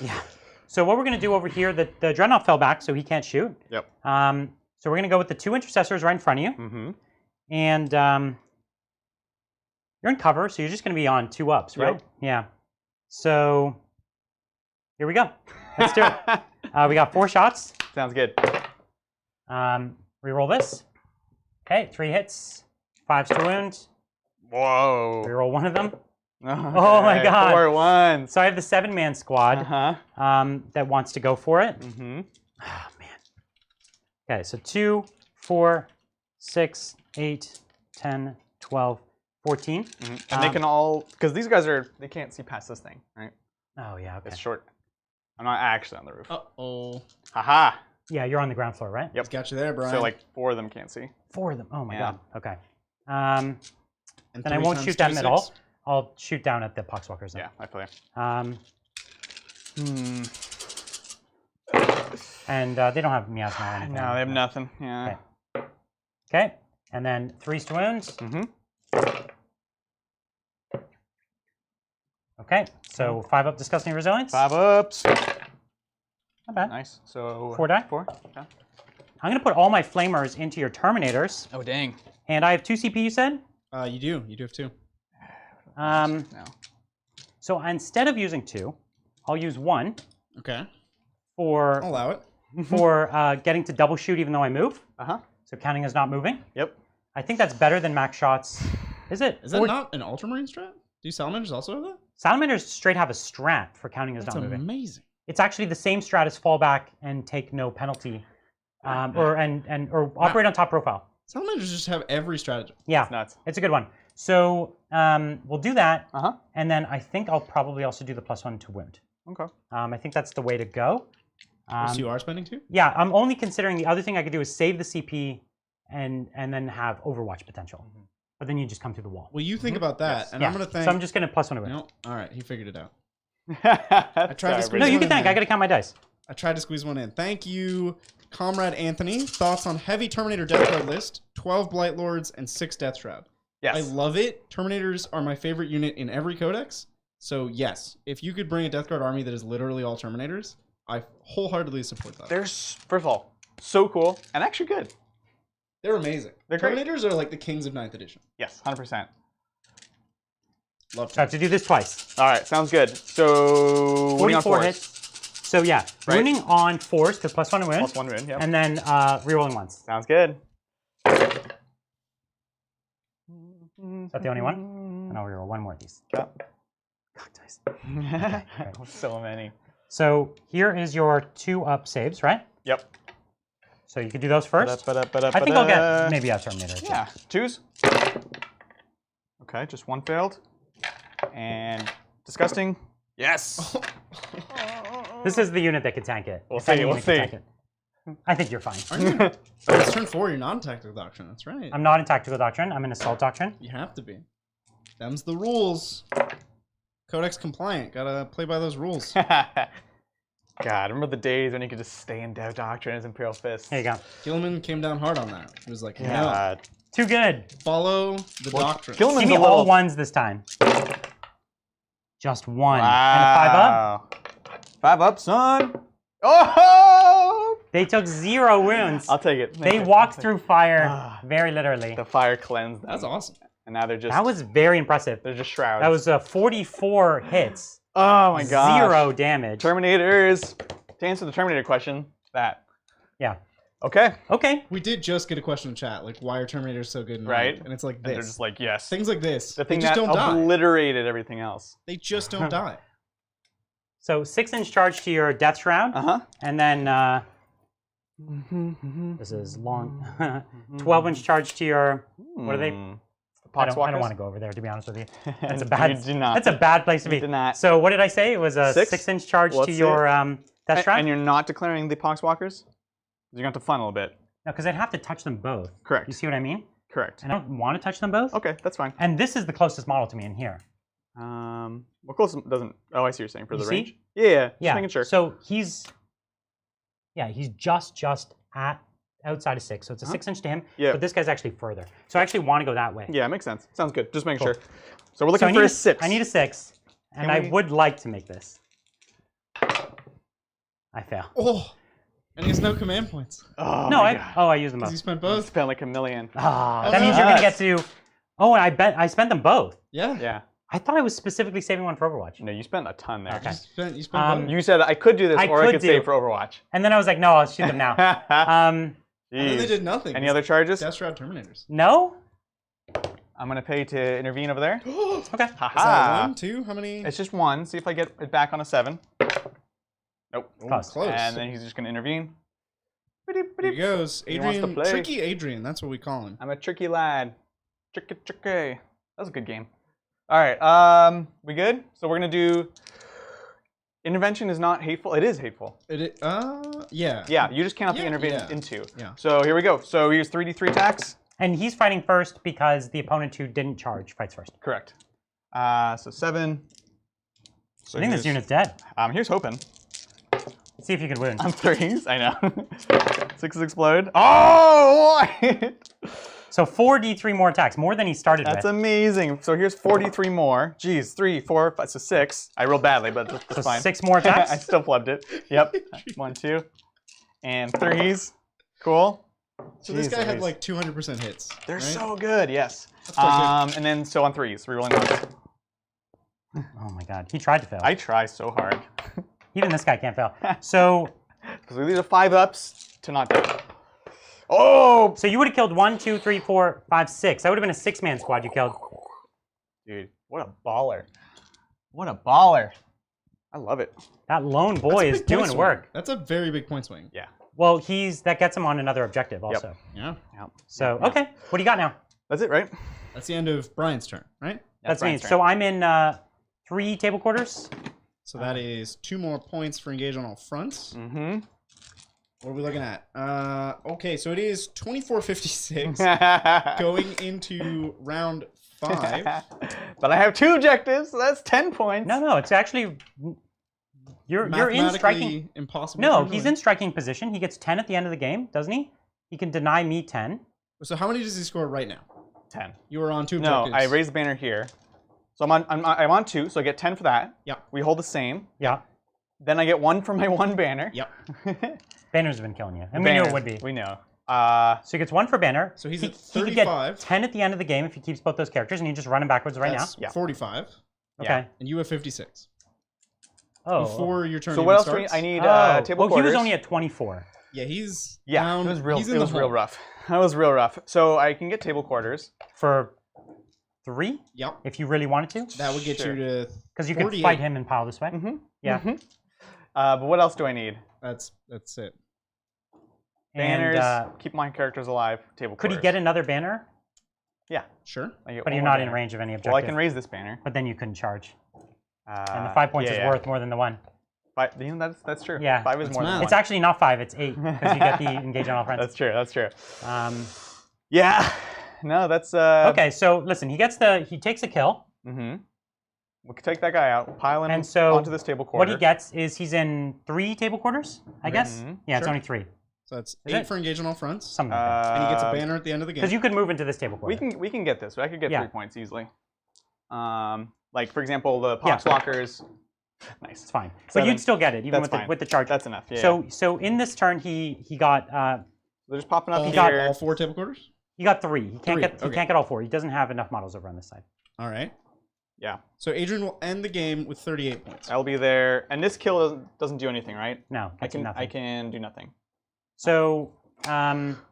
Speaker 1: Yeah. So what we're going to do over here, the Dreadnought fell back, so he can't shoot.
Speaker 2: Yep.
Speaker 1: So we're going to go with the 2 intercessors right in front of you.
Speaker 2: Mm-hmm.
Speaker 1: And you're in cover, so you're just going to be on 2 ups, right?
Speaker 2: Yep.
Speaker 1: Yeah. So here we go. Let's do it. We got 4 shots.
Speaker 2: Sounds good.
Speaker 1: Reroll this. Okay, 3 hits, 5s to wound.
Speaker 2: Whoa.
Speaker 1: Reroll 1 of them.
Speaker 2: Oh
Speaker 1: my God.
Speaker 2: 4 ones.
Speaker 1: So I have the 7-man squad
Speaker 2: Uh-huh.
Speaker 1: that wants to go for it.
Speaker 2: Mm-hmm.
Speaker 1: Oh, man. Okay, so 2, 4, 6, 8, 10, 12, 14.
Speaker 2: Mm-hmm. And they can all, because these guys they can't see past this thing, right?
Speaker 1: Oh, yeah, okay.
Speaker 2: It's short. I'm not actually on the roof.
Speaker 3: Uh-oh.
Speaker 2: Haha.
Speaker 1: Yeah, you're on the ground floor, right?
Speaker 2: Yep.
Speaker 3: He's got you there, Brian.
Speaker 2: So like 4 of them can't see.
Speaker 1: 4 of them. Oh, my
Speaker 2: Yeah.
Speaker 1: God. Okay.
Speaker 3: And
Speaker 1: Then I
Speaker 3: 3
Speaker 1: won't
Speaker 3: times
Speaker 1: shoot them at
Speaker 3: 26?
Speaker 1: all. I'll shoot down at the Poxwalkers then.
Speaker 2: Yeah, I play.
Speaker 1: And they don't have miasma or anything.
Speaker 2: No, they have nothing. Yeah.
Speaker 1: Okay. Okay, and then 3s to wounds.
Speaker 2: Mm-hmm.
Speaker 1: Okay, so 5 up disgusting resilience.
Speaker 2: 5 ups.
Speaker 1: Not bad.
Speaker 2: Nice. So
Speaker 1: 4 die.
Speaker 2: 4. Okay.
Speaker 1: I'm gonna put all my flamers into your terminators,
Speaker 2: Oh dang.
Speaker 1: and I have 2 CP. You said.
Speaker 3: You do. You do have 2.
Speaker 2: No.
Speaker 1: So instead of using 2, I'll use 1
Speaker 3: Okay.
Speaker 1: for
Speaker 3: Allow it.
Speaker 1: getting to double shoot even though I move. So counting as not moving.
Speaker 2: Yep.
Speaker 1: I think that's better than max shots. Is it?
Speaker 3: Is that not an Ultramarine strat? Do Salamanders also have that?
Speaker 1: Salamanders straight have a strat for counting as
Speaker 3: That's
Speaker 1: not moving.
Speaker 3: amazing.
Speaker 1: It's actually the same strat as fallback and take no penalty, or operate on top profile.
Speaker 3: Salamanders just have every strategy.
Speaker 1: Yeah,
Speaker 2: It's nuts.
Speaker 1: it's a good one. So we'll do that,
Speaker 2: Uh-huh.
Speaker 1: and then I think I'll probably also do the +1 to wound.
Speaker 2: Okay.
Speaker 1: I think that's the way to go.
Speaker 3: So you are spending 2?
Speaker 1: Yeah, I'm only considering the other thing I could do is save the CP and then have Overwatch potential. But then you just come through the wall.
Speaker 3: Well, you think about that, and
Speaker 1: Yeah,
Speaker 3: I'm going to think...
Speaker 1: so I'm just going to +1 to wound.
Speaker 3: No, all right, he figured it out.
Speaker 2: I
Speaker 3: tried to squeeze
Speaker 1: No, you
Speaker 3: one
Speaker 1: can
Speaker 3: in
Speaker 1: thank.
Speaker 3: there.
Speaker 1: I got to count my dice.
Speaker 3: I tried to squeeze one in. Thank you, Comrade Anthony. Thoughts on heavy Terminator Death Guard list, 12 Blight Lords, and 6 Death Shroud.
Speaker 2: Yes.
Speaker 3: I love it. Terminators are my favorite unit in every codex. So yes, if you could bring a Death Guard army that is literally all Terminators, I wholeheartedly support that.
Speaker 2: They're, first of all, so cool and actually good.
Speaker 3: They're amazing.
Speaker 2: They're great.
Speaker 3: Terminators are like the kings of 9th edition.
Speaker 2: Yes, 100%.
Speaker 3: Love
Speaker 1: So I have to do this twice.
Speaker 2: All right, sounds good. So, winning on
Speaker 1: 44
Speaker 2: 4s.
Speaker 1: hits. So yeah,
Speaker 2: Right.
Speaker 1: wounding on 4s to +1 to wound.
Speaker 2: +1 win, yeah.
Speaker 1: And then rerolling once.
Speaker 2: Sounds good.
Speaker 1: Is that the only one? And I'll reroll one more of these.
Speaker 2: Yep.
Speaker 1: Cock dice.
Speaker 2: So many.
Speaker 1: So here is your 2-up saves, right?
Speaker 2: Yep.
Speaker 1: So you could do those first. I
Speaker 2: I
Speaker 1: think I'll get maybe a Terminator.
Speaker 2: Yeah, 2s. Okay, just 1 failed. And disgusting. Yes.
Speaker 1: This is the unit that could tank it.
Speaker 2: We'll
Speaker 1: If any
Speaker 2: see, we'll
Speaker 1: unit could
Speaker 2: see.
Speaker 1: tank it. I think you're fine.
Speaker 3: Aren't you? Oh, it's turn 4. You're not in Tactical Doctrine. That's right.
Speaker 1: I'm not in Tactical Doctrine. I'm in Assault Doctrine.
Speaker 3: You have to be. Them's the rules. Codex compliant. Gotta play by those rules.
Speaker 2: God, remember the days when you could just stay in Dev Doctrine as Imperial Fist?
Speaker 1: Here you go.
Speaker 3: Gilman came down hard on that. He was like, no,
Speaker 2: God.
Speaker 1: Too good.
Speaker 3: follow the doctrine.
Speaker 2: Gilman's
Speaker 1: Give me
Speaker 2: a little...
Speaker 1: all 1s this time. Just 1.
Speaker 2: Wow.
Speaker 1: And a 5-up.
Speaker 2: 5-up, son. Oh!
Speaker 1: They took 0 wounds.
Speaker 2: I'll take it.
Speaker 1: They walked through fire very literally.
Speaker 2: The fire cleansed them.
Speaker 3: That's awesome.
Speaker 2: And now they're just...
Speaker 1: That was very impressive.
Speaker 2: They're just shrouds.
Speaker 1: That was 44 hits.
Speaker 2: Oh my god.
Speaker 1: 0 damage.
Speaker 2: Terminators. To answer the Terminator question, that.
Speaker 1: Yeah.
Speaker 2: Okay.
Speaker 1: Okay.
Speaker 3: We did just get a question in chat, like, why are Terminators so good?
Speaker 2: Right.
Speaker 3: And it's like
Speaker 2: And
Speaker 3: this.
Speaker 2: they're just like, yes.
Speaker 3: Things like this.
Speaker 2: The
Speaker 3: They
Speaker 2: thing
Speaker 3: just
Speaker 2: that
Speaker 3: don't die.
Speaker 2: obliterated everything else.
Speaker 3: They just don't die.
Speaker 1: So 6-inch charge to your Death Shroud.
Speaker 2: Uh-huh.
Speaker 1: And then this is long. 12-inch charge to your, what are they? I don't want to go over there, to be honest with you. That's a bad.
Speaker 2: You do not.
Speaker 1: That's a bad place to be.
Speaker 2: You do not.
Speaker 1: So what did I say? It was a 6-inch charge
Speaker 2: Let's
Speaker 1: to
Speaker 2: see
Speaker 1: your Death Shroud.
Speaker 2: And you're not declaring the Poxwalkers? You're going to have to funnel a bit.
Speaker 1: No, because I'd have to touch them both.
Speaker 2: Correct.
Speaker 1: You see what I mean?
Speaker 2: Correct.
Speaker 1: And I don't want to touch them both.
Speaker 2: Okay, that's fine.
Speaker 1: And this is the closest model to me in here.
Speaker 2: Well, close doesn't... Oh, I see what you're saying. For
Speaker 1: You
Speaker 2: the
Speaker 1: see?
Speaker 2: range? Yeah. Just
Speaker 1: Yeah.
Speaker 2: making sure.
Speaker 1: So he's just at outside of 6. So it's a 6-inch to him.
Speaker 2: Yeah.
Speaker 1: But this guy's actually further. So I actually want to go that way.
Speaker 2: Yeah, makes sense. Sounds good. Just making
Speaker 1: Cool.
Speaker 2: sure. So we're looking
Speaker 1: So
Speaker 2: for a 6.
Speaker 1: I need a 6. And I would like to make this. I fail.
Speaker 3: Oh, and he has no command points.
Speaker 2: Oh,
Speaker 1: No,
Speaker 2: my God.
Speaker 1: I used them
Speaker 3: Because he
Speaker 1: both.
Speaker 3: spent
Speaker 2: I
Speaker 3: both.
Speaker 2: spent like $1 million.
Speaker 1: Ah,
Speaker 3: Oh,
Speaker 1: that means
Speaker 3: no.
Speaker 1: you're gonna get to. Oh, and I spent them both.
Speaker 3: Yeah.
Speaker 2: Yeah.
Speaker 1: I thought I was specifically saving one for Overwatch.
Speaker 2: No, you spent a ton there.
Speaker 1: Okay.
Speaker 3: You spent both.
Speaker 2: You said I could do this
Speaker 1: I
Speaker 2: or I
Speaker 1: could
Speaker 2: could
Speaker 1: do.
Speaker 2: save for Overwatch.
Speaker 1: And then I was like, no, I'll shoot them now.
Speaker 3: And then they
Speaker 2: Jeez.
Speaker 3: did nothing.
Speaker 2: Any other charges?
Speaker 3: Death Shroud Terminators.
Speaker 1: No?
Speaker 2: I'm going to pay to intervene over there.
Speaker 1: Okay.
Speaker 3: Is that
Speaker 2: Haha.
Speaker 3: 1, 2? How many?
Speaker 2: It's just 1. See if I get it back on a 7. Nope.
Speaker 3: Ooh,
Speaker 1: Close.
Speaker 3: close.
Speaker 2: And then he's just going to intervene.
Speaker 3: Here he goes.
Speaker 2: He wants to
Speaker 3: Adrian,
Speaker 2: play.
Speaker 3: tricky Adrian. That's what we call him.
Speaker 2: I'm a tricky lad. Tricky. That was a good game. All right. We good? So we're going to do... Intervention is not hateful. It is hateful.
Speaker 3: Yeah.
Speaker 2: Yeah, you just cannot be
Speaker 3: Yeah,
Speaker 2: intervened
Speaker 3: yeah.
Speaker 2: into.
Speaker 3: Yeah.
Speaker 2: So here we go. So here's 3d3 attacks.
Speaker 1: And he's fighting first because the opponent who didn't charge fights first.
Speaker 2: Correct. So 7. So
Speaker 1: I think this unit's dead.
Speaker 2: Here's hoping.
Speaker 1: Let's see if you can win.
Speaker 2: On 3s, I know. 6s explode. Oh, what?
Speaker 1: So 4d3 more attacks, more than he started
Speaker 2: That's
Speaker 1: with.
Speaker 2: amazing. So here's 43 more. Jeez, 3, 4, 5, so 6. I rolled badly, but that's
Speaker 1: So
Speaker 2: fine.
Speaker 1: 6 more attacks?
Speaker 2: I still flubbed it. Yep. 1, 2. And 3s. Cool.
Speaker 3: So this
Speaker 2: Jeez
Speaker 3: guy had
Speaker 2: Louise.
Speaker 3: like 200% hits.
Speaker 2: They're
Speaker 3: right?
Speaker 2: so good, yes.
Speaker 3: That's quite
Speaker 2: And then so on 3s, rerolling once.
Speaker 1: Oh my god, he tried to fail.
Speaker 2: I try so hard.
Speaker 1: Even this guy can't fail. So,
Speaker 2: because these are 5-ups to not die. Oh!
Speaker 1: so you would have killed 1, 2, 3, 4, 5, 6. That would have been a 6-man squad you killed.
Speaker 2: Dude, what a baller. What a baller. I love it.
Speaker 1: That lone boy is doing work.
Speaker 3: That's a very big point swing.
Speaker 2: Yeah.
Speaker 1: Well, that gets him on another objective also.
Speaker 3: Yeah.
Speaker 2: Yep.
Speaker 1: So, okay, what do you got now?
Speaker 2: That's it, right?
Speaker 3: That's the end of Brian's turn, right?
Speaker 1: That's me.
Speaker 2: Brian's turn.
Speaker 1: So I'm in 3 table quarters.
Speaker 3: So that is 2 more points for engage on all fronts.
Speaker 2: Mm-hmm.
Speaker 3: What are we looking at? Okay, so it is 24:56 going into round 5.
Speaker 2: But I have 2 objectives, so that's 10 points.
Speaker 1: No, it's actually you're in striking.
Speaker 3: Impossible.
Speaker 1: No, he's in striking position. He gets 10 at the end of the game, doesn't he? He can deny me 10.
Speaker 3: So how many does he score right now?
Speaker 2: 10.
Speaker 3: You are on 2
Speaker 2: No,
Speaker 3: objectives.
Speaker 2: I raised the banner here. So I'm on 2, so I get 10 for that.
Speaker 3: Yep.
Speaker 2: We hold the same.
Speaker 1: Yeah.
Speaker 2: Then I get 1 for my 1 banner.
Speaker 3: Yep.
Speaker 1: Banner's been killing you, and we knew it would be.
Speaker 2: We know.
Speaker 1: So he gets 1 for banner.
Speaker 3: So he's at
Speaker 1: he could get
Speaker 3: 35.
Speaker 1: 10 at the end of the game if he keeps both those characters, and you just run him backwards right
Speaker 3: That's
Speaker 2: Yeah.
Speaker 3: 45.
Speaker 1: now.
Speaker 2: yeah.
Speaker 1: Okay.
Speaker 3: And you have 56.
Speaker 1: Oh.
Speaker 3: Before your turn
Speaker 2: So
Speaker 3: even
Speaker 2: what else do we
Speaker 3: starts.
Speaker 2: I need table
Speaker 1: well,
Speaker 2: quarters.
Speaker 1: he was only at 24.
Speaker 3: Yeah, he's
Speaker 2: Yeah,
Speaker 3: down.
Speaker 2: it was real.
Speaker 3: He's in
Speaker 2: It
Speaker 3: the
Speaker 2: was real
Speaker 3: hole.
Speaker 2: rough. That was real rough. So I can get table quarters.
Speaker 1: For 3,
Speaker 3: Yep.
Speaker 1: if you really wanted to.
Speaker 3: That would get
Speaker 2: Sure.
Speaker 3: you to
Speaker 1: Because you could
Speaker 3: 48.
Speaker 1: fight him and pile this way.
Speaker 2: Mm-hmm.
Speaker 1: Yeah.
Speaker 2: Mm-hmm. But what else do I need?
Speaker 3: That's it.
Speaker 2: Banners.
Speaker 1: And
Speaker 2: Keep my characters alive. Table
Speaker 1: could he
Speaker 2: quarters.
Speaker 1: get another banner?
Speaker 2: Yeah.
Speaker 3: Sure.
Speaker 2: I get
Speaker 1: But
Speaker 2: one
Speaker 1: you're
Speaker 2: more
Speaker 1: not in
Speaker 2: banner.
Speaker 1: range of any objective.
Speaker 2: Well, I can raise this banner.
Speaker 1: But then you couldn't charge. And the
Speaker 2: Uh,
Speaker 1: 5 points
Speaker 2: yeah,
Speaker 1: is
Speaker 2: yeah.
Speaker 1: worth more than the 1.
Speaker 2: 5, you know, that's true.
Speaker 1: Yeah.
Speaker 2: 5 is
Speaker 3: That's
Speaker 2: more than
Speaker 3: math.
Speaker 2: 1.
Speaker 1: It's actually not 5, it's 8, because you get the engage on all friends.
Speaker 2: That's true. That's true.
Speaker 1: Um,
Speaker 2: Yeah. No, that's
Speaker 1: okay, so listen, he takes a kill.
Speaker 2: Mm-hmm. We can take that guy out, pile him
Speaker 1: And so
Speaker 2: onto this table quarter.
Speaker 1: What he gets is he's in 3 table quarters, I guess.
Speaker 2: Mhm.
Speaker 1: Yeah, it's
Speaker 3: Sure.
Speaker 1: only 3.
Speaker 3: So that's
Speaker 1: Is
Speaker 3: 8
Speaker 1: it?
Speaker 3: for engage on all fronts.
Speaker 1: Something like that.
Speaker 3: And he gets a banner at the end of the game.
Speaker 1: Because you could move into this table quarter.
Speaker 2: We can get this. I could get
Speaker 1: Yeah.
Speaker 2: 3 points easily. Like for example, the
Speaker 1: Yeah.
Speaker 2: pox lockers. Nice.
Speaker 1: It's fine. But
Speaker 2: 7.
Speaker 1: you'd still get it, even
Speaker 2: That's fine.
Speaker 1: with the charge.
Speaker 2: That's enough. Yeah.
Speaker 1: So in this turn, he got
Speaker 2: they're just popping up
Speaker 3: all,
Speaker 2: here.
Speaker 3: all 4 table quarters?
Speaker 1: he got 3. He can't
Speaker 3: 3,
Speaker 1: get he
Speaker 3: okay.
Speaker 1: can't get all 4. He doesn't have enough models over on this side.
Speaker 3: All right.
Speaker 2: Yeah.
Speaker 3: So Adrian will end the game with 38 points.
Speaker 2: I'll be there, and this kill doesn't do anything, right?
Speaker 1: No, gets him nothing.
Speaker 2: I can do nothing.
Speaker 1: So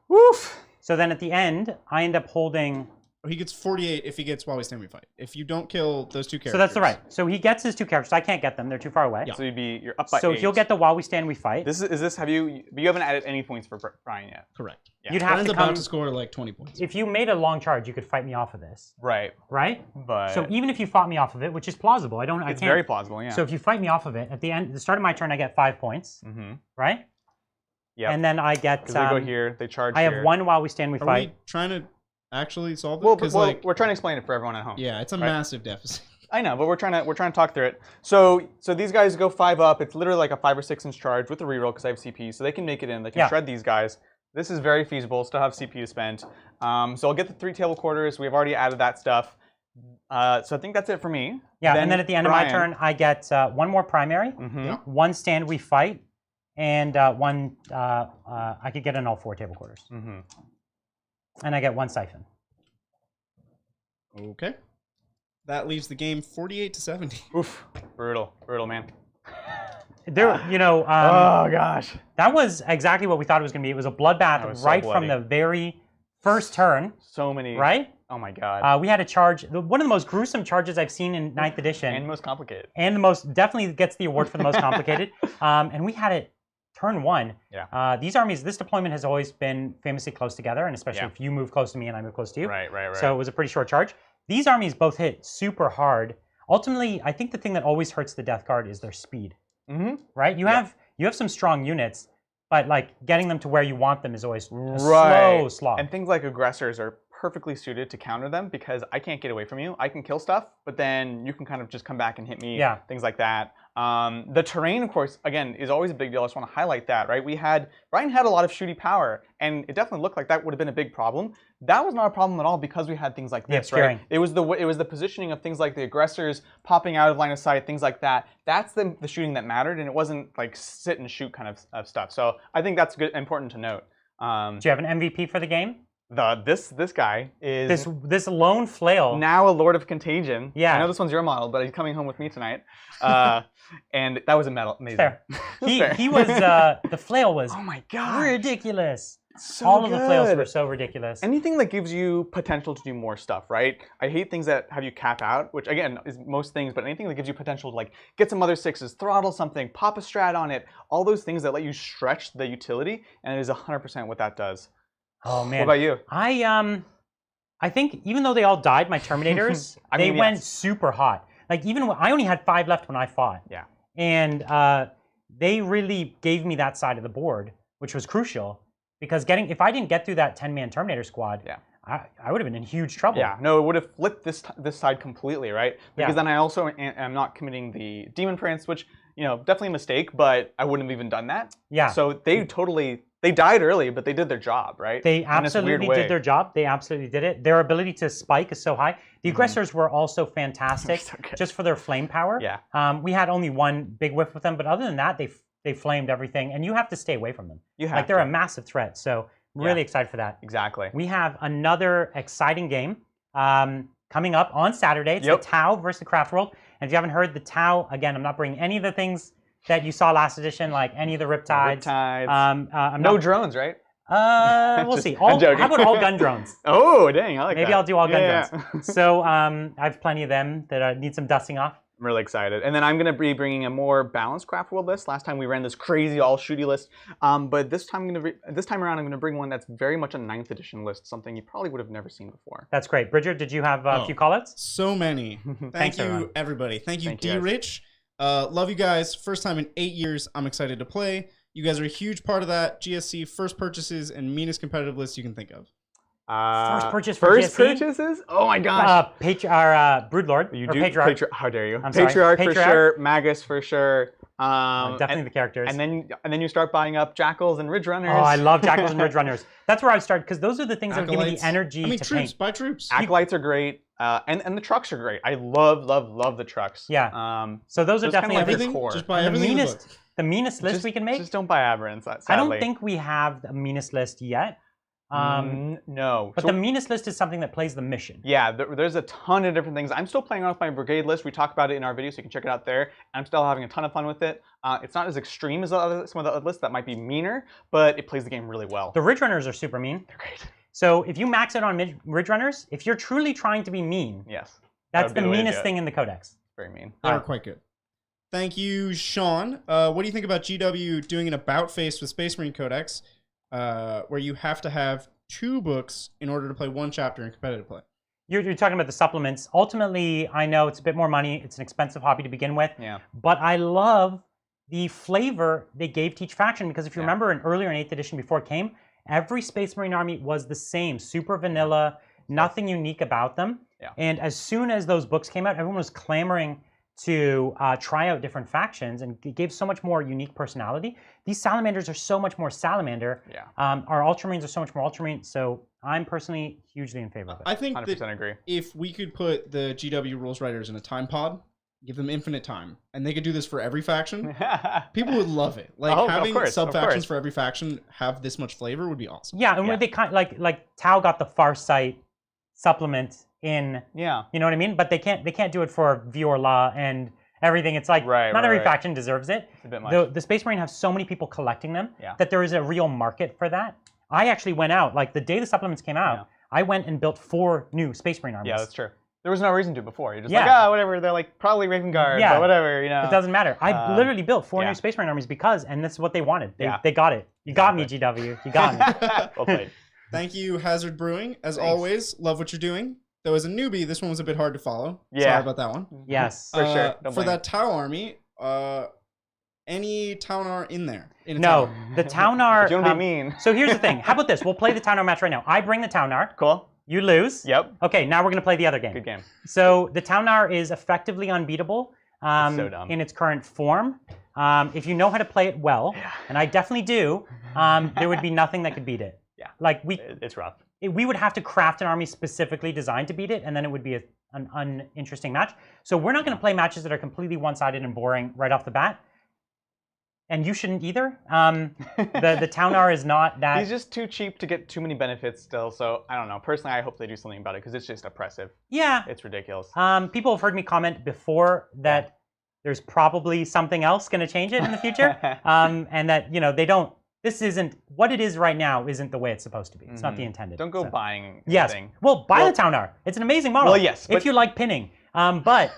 Speaker 2: Woof.
Speaker 1: so then at the end, I end up holding.
Speaker 3: He gets 48 if he gets while we stand we fight. If you don't kill those 2 characters.
Speaker 1: So that's the right. So he gets his 2 characters. I can't get them; they're too far away.
Speaker 3: Yeah.
Speaker 2: So you're up by
Speaker 1: So
Speaker 2: 8.
Speaker 1: he'll get the while we stand we fight.
Speaker 2: This is this. Have you? But you haven't added any points for Brian yet.
Speaker 3: Correct.
Speaker 2: Yeah.
Speaker 1: You'd have
Speaker 3: Brian's
Speaker 1: to
Speaker 3: about
Speaker 1: come.
Speaker 3: to score like 20 points.
Speaker 2: Mm-hmm.
Speaker 1: If you made a long charge, you could fight me off of this,
Speaker 2: Right.
Speaker 1: right?
Speaker 2: But
Speaker 1: So even if you fought me off of it, which is plausible, I
Speaker 2: it's
Speaker 1: can't.
Speaker 2: very plausible. Yeah.
Speaker 1: So if you fight me off of it, at the end, the start of my turn, I get 5 points,
Speaker 2: Mm-hmm.
Speaker 1: right?
Speaker 2: Yeah.
Speaker 1: And then I get.
Speaker 2: Because they go here, they charge.
Speaker 1: I have
Speaker 2: here.
Speaker 1: 1 while we stand we
Speaker 3: Are
Speaker 1: fight.
Speaker 3: we trying to actually solve it?
Speaker 2: Well,
Speaker 3: Because
Speaker 2: well, we're trying to explain it for everyone at home.
Speaker 3: yeah, it's a
Speaker 2: right?
Speaker 3: massive deficit.
Speaker 2: I know, but we're trying to talk through it. So these guys go 5 up. It's literally like a 5 or 6 inch charge with a reroll because I have CP, so they can make it in. They can
Speaker 1: Yeah.
Speaker 2: shred these guys. This is very feasible. Still have CPU spent. So I'll get the 3 table quarters. We've already added that stuff. So I think that's it for me.
Speaker 1: Yeah, and then at the end of my
Speaker 2: Brian.
Speaker 1: turn, I get 1 more primary,
Speaker 2: Mm-hmm.
Speaker 3: Yeah.
Speaker 1: 1 stand we fight, and 1. I could get in all 4 table quarters,
Speaker 2: Mm-hmm.
Speaker 1: and I get 1 siphon.
Speaker 3: Okay. That leaves the game 48 to 70.
Speaker 2: Oof, brutal, man.
Speaker 1: There,
Speaker 2: Oh gosh.
Speaker 1: that was exactly what we thought it was going to be. It was a bloodbath
Speaker 2: That was so
Speaker 1: right from
Speaker 2: bloody.
Speaker 1: the very first turn,
Speaker 2: So many.
Speaker 1: right?
Speaker 2: Oh my god.
Speaker 1: We had a charge, one of the most gruesome charges I've seen in 9th edition.
Speaker 2: And most complicated.
Speaker 1: And the most, definitely gets the award for the most complicated. And we had it turn 1.
Speaker 2: Yeah.
Speaker 1: These armies, this deployment has always been famously close together, and especially
Speaker 2: Yeah.
Speaker 1: if you move close to me and I move close to you.
Speaker 2: Right.
Speaker 1: So it was a pretty short charge. These armies both hit super hard. Ultimately, I think the thing that always hurts the Death Guard is their speed,
Speaker 2: Mm-hmm.
Speaker 1: right? You have some strong units, but like getting them to where you want them is always a
Speaker 2: Right.
Speaker 1: slow slog.
Speaker 2: And things like aggressors are perfectly suited to counter them because I can't get away from you. I can kill stuff, but then you can kind of just come back and hit me.
Speaker 1: Yeah.
Speaker 2: Things like that. The terrain, of course, again, is always a big deal. I just want to highlight that, right? Brian had a lot of shooty power, and it definitely looked like that would have been a big problem. That was not a problem at all because we had things like
Speaker 1: The
Speaker 2: this, right?
Speaker 1: obscuring.
Speaker 2: It was the positioning of things like the aggressors popping out of line of sight, things like that. That's the shooting that mattered, and it wasn't like sit and shoot kind of stuff. So I think that's good, important to note.
Speaker 1: Do you have an MVP for the game?
Speaker 2: This guy is
Speaker 1: this lone flail.
Speaker 2: now a Lord of Contagion.
Speaker 1: Yeah.
Speaker 2: I know this one's your model, but he's coming home with me tonight. And that was amazing.
Speaker 1: Fair. He was the flail was
Speaker 2: oh my god,
Speaker 1: ridiculous.
Speaker 2: So
Speaker 1: All of the flails
Speaker 2: good.
Speaker 1: were so ridiculous.
Speaker 2: Anything that gives you potential to do more stuff, right? I hate things that have you cap out, which again is most things, but anything that gives you potential to like get some other sixes, throttle something, pop a strat on it, all those things that let you stretch the utility, and it is 100% what that does.
Speaker 1: Oh man.
Speaker 2: What about you?
Speaker 1: I think even though they all died, my Terminators, they went super hot. Like even when, I only had 5 left when I fought.
Speaker 2: Yeah.
Speaker 1: And they really gave me that side of the board, which was crucial. Because if I didn't get through that 10-man Terminator squad, I would have been in huge trouble.
Speaker 2: Yeah, no, it would have flipped this side completely, right? Because
Speaker 1: Yeah.
Speaker 2: then I also am not committing the Demon Prince, which, you know, definitely a mistake, but I wouldn't have even done that.
Speaker 1: Yeah.
Speaker 2: So they died early, but they did their job, right?
Speaker 1: They absolutely did their job. They absolutely did it. Their ability to spike is so high. The aggressors were also fantastic,
Speaker 2: so
Speaker 1: just for their flame power.
Speaker 2: Yeah.
Speaker 1: We had only one big whiff with them, but other than that, they flamed everything, and you have to stay away from them.
Speaker 2: You have
Speaker 1: like they're a massive threat. So I'm really excited for that.
Speaker 2: Exactly.
Speaker 1: We have another exciting game coming up on Saturday. It's the Tau versus the Craft World. And if you haven't heard, the Tau, again, I'm not bringing any of the things that you saw last edition, like any of the Riptides.
Speaker 2: No drones, right?
Speaker 1: We'll see. How about all gun drones?
Speaker 2: Oh, dang, I like that.
Speaker 1: Maybe I'll do all gun drones. So I have plenty of them that need some dusting off.
Speaker 2: I'm really excited. And then I'm going to be bringing a more balanced Craft World list. Last time we ran this crazy all-shooty list. But this time around, I'm going to bring one that's very much a 9th edition list, something you probably would have never seen before.
Speaker 1: That's great. Bridger, did you have a few call-outs?
Speaker 3: So many.
Speaker 1: Thanks,
Speaker 3: you,
Speaker 1: everyone.
Speaker 3: everybody. Thank you, D-Rich. Love you guys. First time in 8 years. I'm excited to play. You guys are a huge part of that. GSC first purchases and meanest competitive list you can think of.
Speaker 1: First purchase for GSC?
Speaker 2: Purchases? Oh my gosh.
Speaker 1: Broodlord.
Speaker 2: You
Speaker 1: or
Speaker 2: do?
Speaker 1: Patriarch.
Speaker 2: How dare you?
Speaker 1: I'm sorry.
Speaker 2: Patriarch for sure. Magus for sure.
Speaker 1: Definitely the characters.
Speaker 2: And then you start buying up Jackals and Ridge Runners.
Speaker 1: Oh, I love Jackals and Ridge Runners. That's where I would start, because those are the things that give me the energy to
Speaker 3: troops.
Speaker 1: paint.
Speaker 3: Buy troops.
Speaker 2: Acolytes are great. And the trucks are great. I love the trucks.
Speaker 1: Yeah. So those are definitely
Speaker 3: everything. Just buy everything.
Speaker 1: The meanest list we can make.
Speaker 2: Just don't buy Aberrants, sadly.
Speaker 1: I don't think we have the meanest list yet.
Speaker 2: No.
Speaker 1: But the meanest list is something that plays the mission.
Speaker 2: Yeah, there's a ton of different things. I'm still playing around with my brigade list. We talk about it in our video, so you can check it out there. I'm still having a ton of fun with it. It's not as extreme as some of the other lists that might be meaner, but it plays the game really well.
Speaker 1: The Ridge Runners are super mean.
Speaker 2: They're great.
Speaker 1: So if you max it on Ridge Runners, if you're truly trying to be mean, that's the meanest thing in the Codex.
Speaker 2: Very mean.
Speaker 3: They're quite good. Thank you, Sean. What do you think about GW doing an about face with Space Marine Codex, where you have to have 2 books in order to play 1 chapter in competitive play?
Speaker 1: You're talking about the supplements. Ultimately, I know it's a bit more money. It's an expensive hobby to begin with.
Speaker 2: Yeah.
Speaker 1: But I love the flavor they gave to each faction, because if you remember earlier in 8th edition before it came, every Space Marine army was the same, super vanilla, nothing unique about them.
Speaker 2: Yeah.
Speaker 1: And as soon as those books came out, everyone was clamoring to try out different factions, and it gave so much more unique personality. These Salamanders are so much more Salamander.
Speaker 2: Yeah.
Speaker 1: Our Ultramarines are so much more Ultramarine. So I'm personally hugely in favor of it.
Speaker 3: I think
Speaker 2: 100%
Speaker 3: that
Speaker 2: agree.
Speaker 3: if we could put the GW rules writers in a time pod, give them infinite time, and they could do this for every faction, people would love it. Like having sub-factions for every faction have this much flavor would be awesome.
Speaker 1: Yeah, and when they kind like Tau got the Farsight supplement in, you know what I mean? But they can't do it for Vior La and everything. It's like not every faction deserves it.
Speaker 2: It's a bit much.
Speaker 1: The Space Marine have so many people collecting them that there is a real market for that. I actually went out, like the day the supplements came out, I went and built 4 new Space Marine armies.
Speaker 2: Yeah, that's true. There was no reason to before. You're just like, whatever. They're like probably Raven Guard, but whatever, you know.
Speaker 1: It doesn't matter. I literally built 4 new Space Marine armies because, and this is what they wanted. They got it. You got me, GW. You got me.
Speaker 2: Well played.
Speaker 3: Thank you, Hazard Brewing. As always, love what you're doing. Though as a newbie, this one was a bit hard to follow.
Speaker 2: Yeah.
Speaker 3: Sorry about that one.
Speaker 1: Yes.
Speaker 2: For sure.
Speaker 3: For that Tau army, any Taunar in there?
Speaker 1: No, the Taunar.
Speaker 2: You want to be mean.
Speaker 1: So here's the thing. How about this? We'll play the Taunar match right now. I bring the Taunar.
Speaker 2: Cool.
Speaker 1: You lose.
Speaker 2: Yep.
Speaker 1: Okay, now we're going to play the other game.
Speaker 2: Good game.
Speaker 1: So the Taunar is effectively unbeatable
Speaker 2: so dumb.
Speaker 1: in its current form. If you know how to play it well, and I definitely do, there would be nothing that could beat it.
Speaker 2: Yeah.
Speaker 1: Like
Speaker 2: it's rough.
Speaker 1: We would have to craft an army specifically designed to beat it, and then it would be an uninteresting match. So we're not going to play matches that are completely one-sided and boring right off the bat. and you shouldn't either. The Taunar is not that.
Speaker 2: He's just too cheap to get too many benefits still. So I don't know. Personally, I hope they do something about it because it's just oppressive.
Speaker 1: Yeah.
Speaker 2: It's ridiculous.
Speaker 1: People have heard me comment before that there's probably something else going to change it in the future, and that they don't. This isn't what it is right now. Isn't the way it's supposed to be. It's not the intended.
Speaker 2: Don't go buying.
Speaker 1: Yes.
Speaker 2: Anything.
Speaker 1: Well, buy the Taunar. It's an amazing model.
Speaker 2: Well, yes.
Speaker 1: If you like pinning. But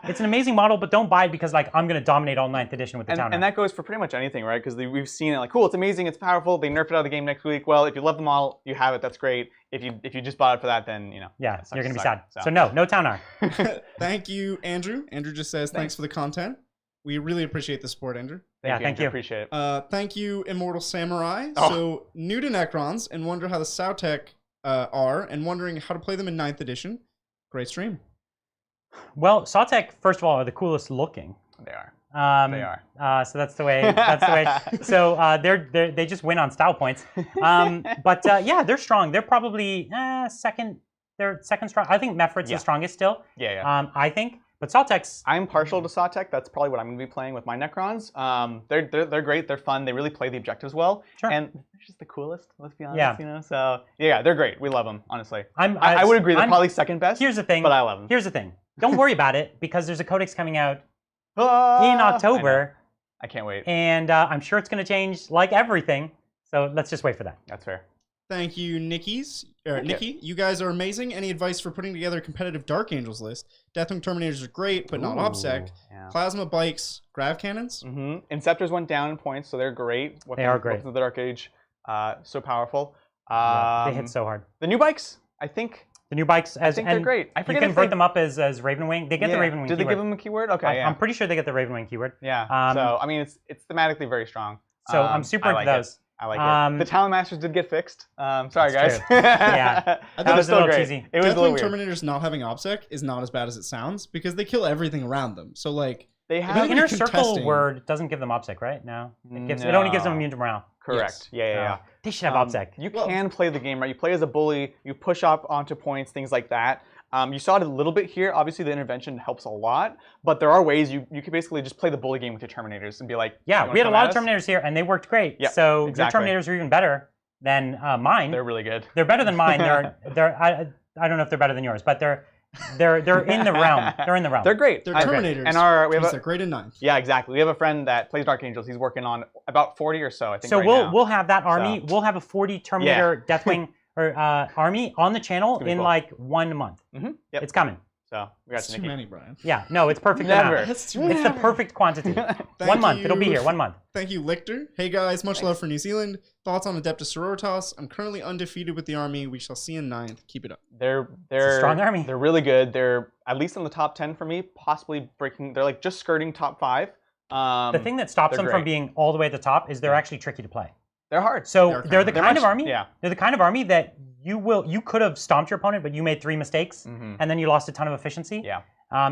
Speaker 1: it's an amazing model, but don't buy it because I'm going to dominate all 9th edition with the Taunar.
Speaker 2: And that goes for pretty much anything, right? Because we've seen it like, cool, it's amazing, it's powerful. They nerf it out of the game next week. Well, if you love the model, you have it. That's great. If you just bought it for that, then
Speaker 1: yeah, you're going to be sad. So no Taunar.
Speaker 3: Thank you, Andrew. Andrew just says thanks for the content. We really appreciate the support, Andrew.
Speaker 2: Thank you. Appreciate
Speaker 3: it. Thank you, Immortal Samurai. Oh. So new to Necrons and wonder how the Sautek are and wondering how to play them in 9th edition. Great stream.
Speaker 1: Well, Sautek, first of all, are the coolest looking.
Speaker 2: They are.
Speaker 1: They are. So that's the way. So they just win on style points. But yeah, they're strong. They're probably second. They're second strong. I think Mephrit's the strongest still.
Speaker 2: Yeah.
Speaker 1: I think. But Sautek's.
Speaker 2: I'm partial to Sautek. That's probably what I'm going to be playing with my Necrons. They're great. They're fun. They really play the objectives well.
Speaker 1: Sure.
Speaker 2: And they're just the coolest. Let's be honest.
Speaker 1: Yeah.
Speaker 2: So yeah, they're great. We love them. Honestly.
Speaker 1: I
Speaker 2: would agree. They're probably second best.
Speaker 1: Here's the thing.
Speaker 2: But I love them.
Speaker 1: Here's the thing. Don't worry about it because there's a codex coming out in October.
Speaker 2: I can't wait.
Speaker 1: And I'm sure it's going to change like everything. So let's just wait for that.
Speaker 2: That's fair.
Speaker 3: Thank you, Nikki. You guys are amazing. Any advice for putting together a competitive Dark Angels list? Deathwing Terminators are great, but not OBSEC.
Speaker 2: Yeah.
Speaker 3: Plasma Bikes, Grav Cannons.
Speaker 2: Inceptors went down in points, so they're great.
Speaker 1: They are great.
Speaker 2: Weapons of the Dark Age, so powerful.
Speaker 1: They hit so hard.
Speaker 2: The new bikes, I think.
Speaker 1: The new bikes,
Speaker 2: I think they're great. I forget
Speaker 1: you convert them up as Ravenwing. They get the Ravenwing keyword.
Speaker 2: Did they give them a keyword? Okay,
Speaker 1: I'm pretty sure they get the Ravenwing keyword.
Speaker 2: Yeah. So I mean, it's thematically very strong.
Speaker 1: So I'm super into those.
Speaker 2: I like it. The Talon Masters did get fixed. Sorry, guys.
Speaker 1: Yeah, that was a little cheesy.
Speaker 2: It was a little weird.
Speaker 3: Terminators not having OBSEC is not as bad as it sounds because they kill everything around them. So
Speaker 2: they have
Speaker 1: the inner circle word doesn't give them OBSEC, right? No, it only gives them immune to morale.
Speaker 2: Correct. Yes. Yeah.
Speaker 1: They should have OBSEC.
Speaker 2: You can play the game right. You play as a bully. You push up onto points, things like that. You saw it a little bit here. Obviously, the intervention helps a lot, but there are ways you can basically just play the bully game with your Terminators and be like,
Speaker 1: yeah, we had a lot of Terminators here, and they worked greate.
Speaker 2: Yeah,
Speaker 1: so exactly. Your Terminators are even better than mine.
Speaker 2: They're really good.
Speaker 1: They're better than mine. I don't know if they're better than yours, but they're in the realm. They're in the realm.
Speaker 2: They're great.
Speaker 3: They're Terminators.
Speaker 2: And they're great in 9th. Yeah, exactly. We have a friend that plays Dark Angels. He's working on about 40 or so, I think.
Speaker 1: So we'll have that army. So. We'll have a 40 Terminator Deathwing army on the channel in cool. like 1 month.
Speaker 2: Yep.
Speaker 1: It's coming.
Speaker 2: So we got
Speaker 3: That's too many, Brian.
Speaker 1: Yeah, no, it's perfect.
Speaker 2: Never.
Speaker 1: It's the perfect quantity. 1 month. It'll be here. 1 month.
Speaker 3: Thank you, Lichter. Hey guys, much love for New Zealand. Thoughts on Adeptus Sororitas? I'm currently undefeated with the army. We shall see in 9th. Keep it up.
Speaker 2: They're
Speaker 1: a strong army.
Speaker 2: They're really good. They're at least in the top 10 for me. Possibly breaking. They're like just skirting top 5.
Speaker 1: The thing that stops them from being all the way at the top is they're actually tricky to play.
Speaker 2: They're hard.
Speaker 1: So they're the kind of army.
Speaker 2: Yeah.
Speaker 1: They're the kind of army that you could have stomped your opponent, but you made 3 mistakes, and then you lost a ton of efficiency.
Speaker 2: Yeah.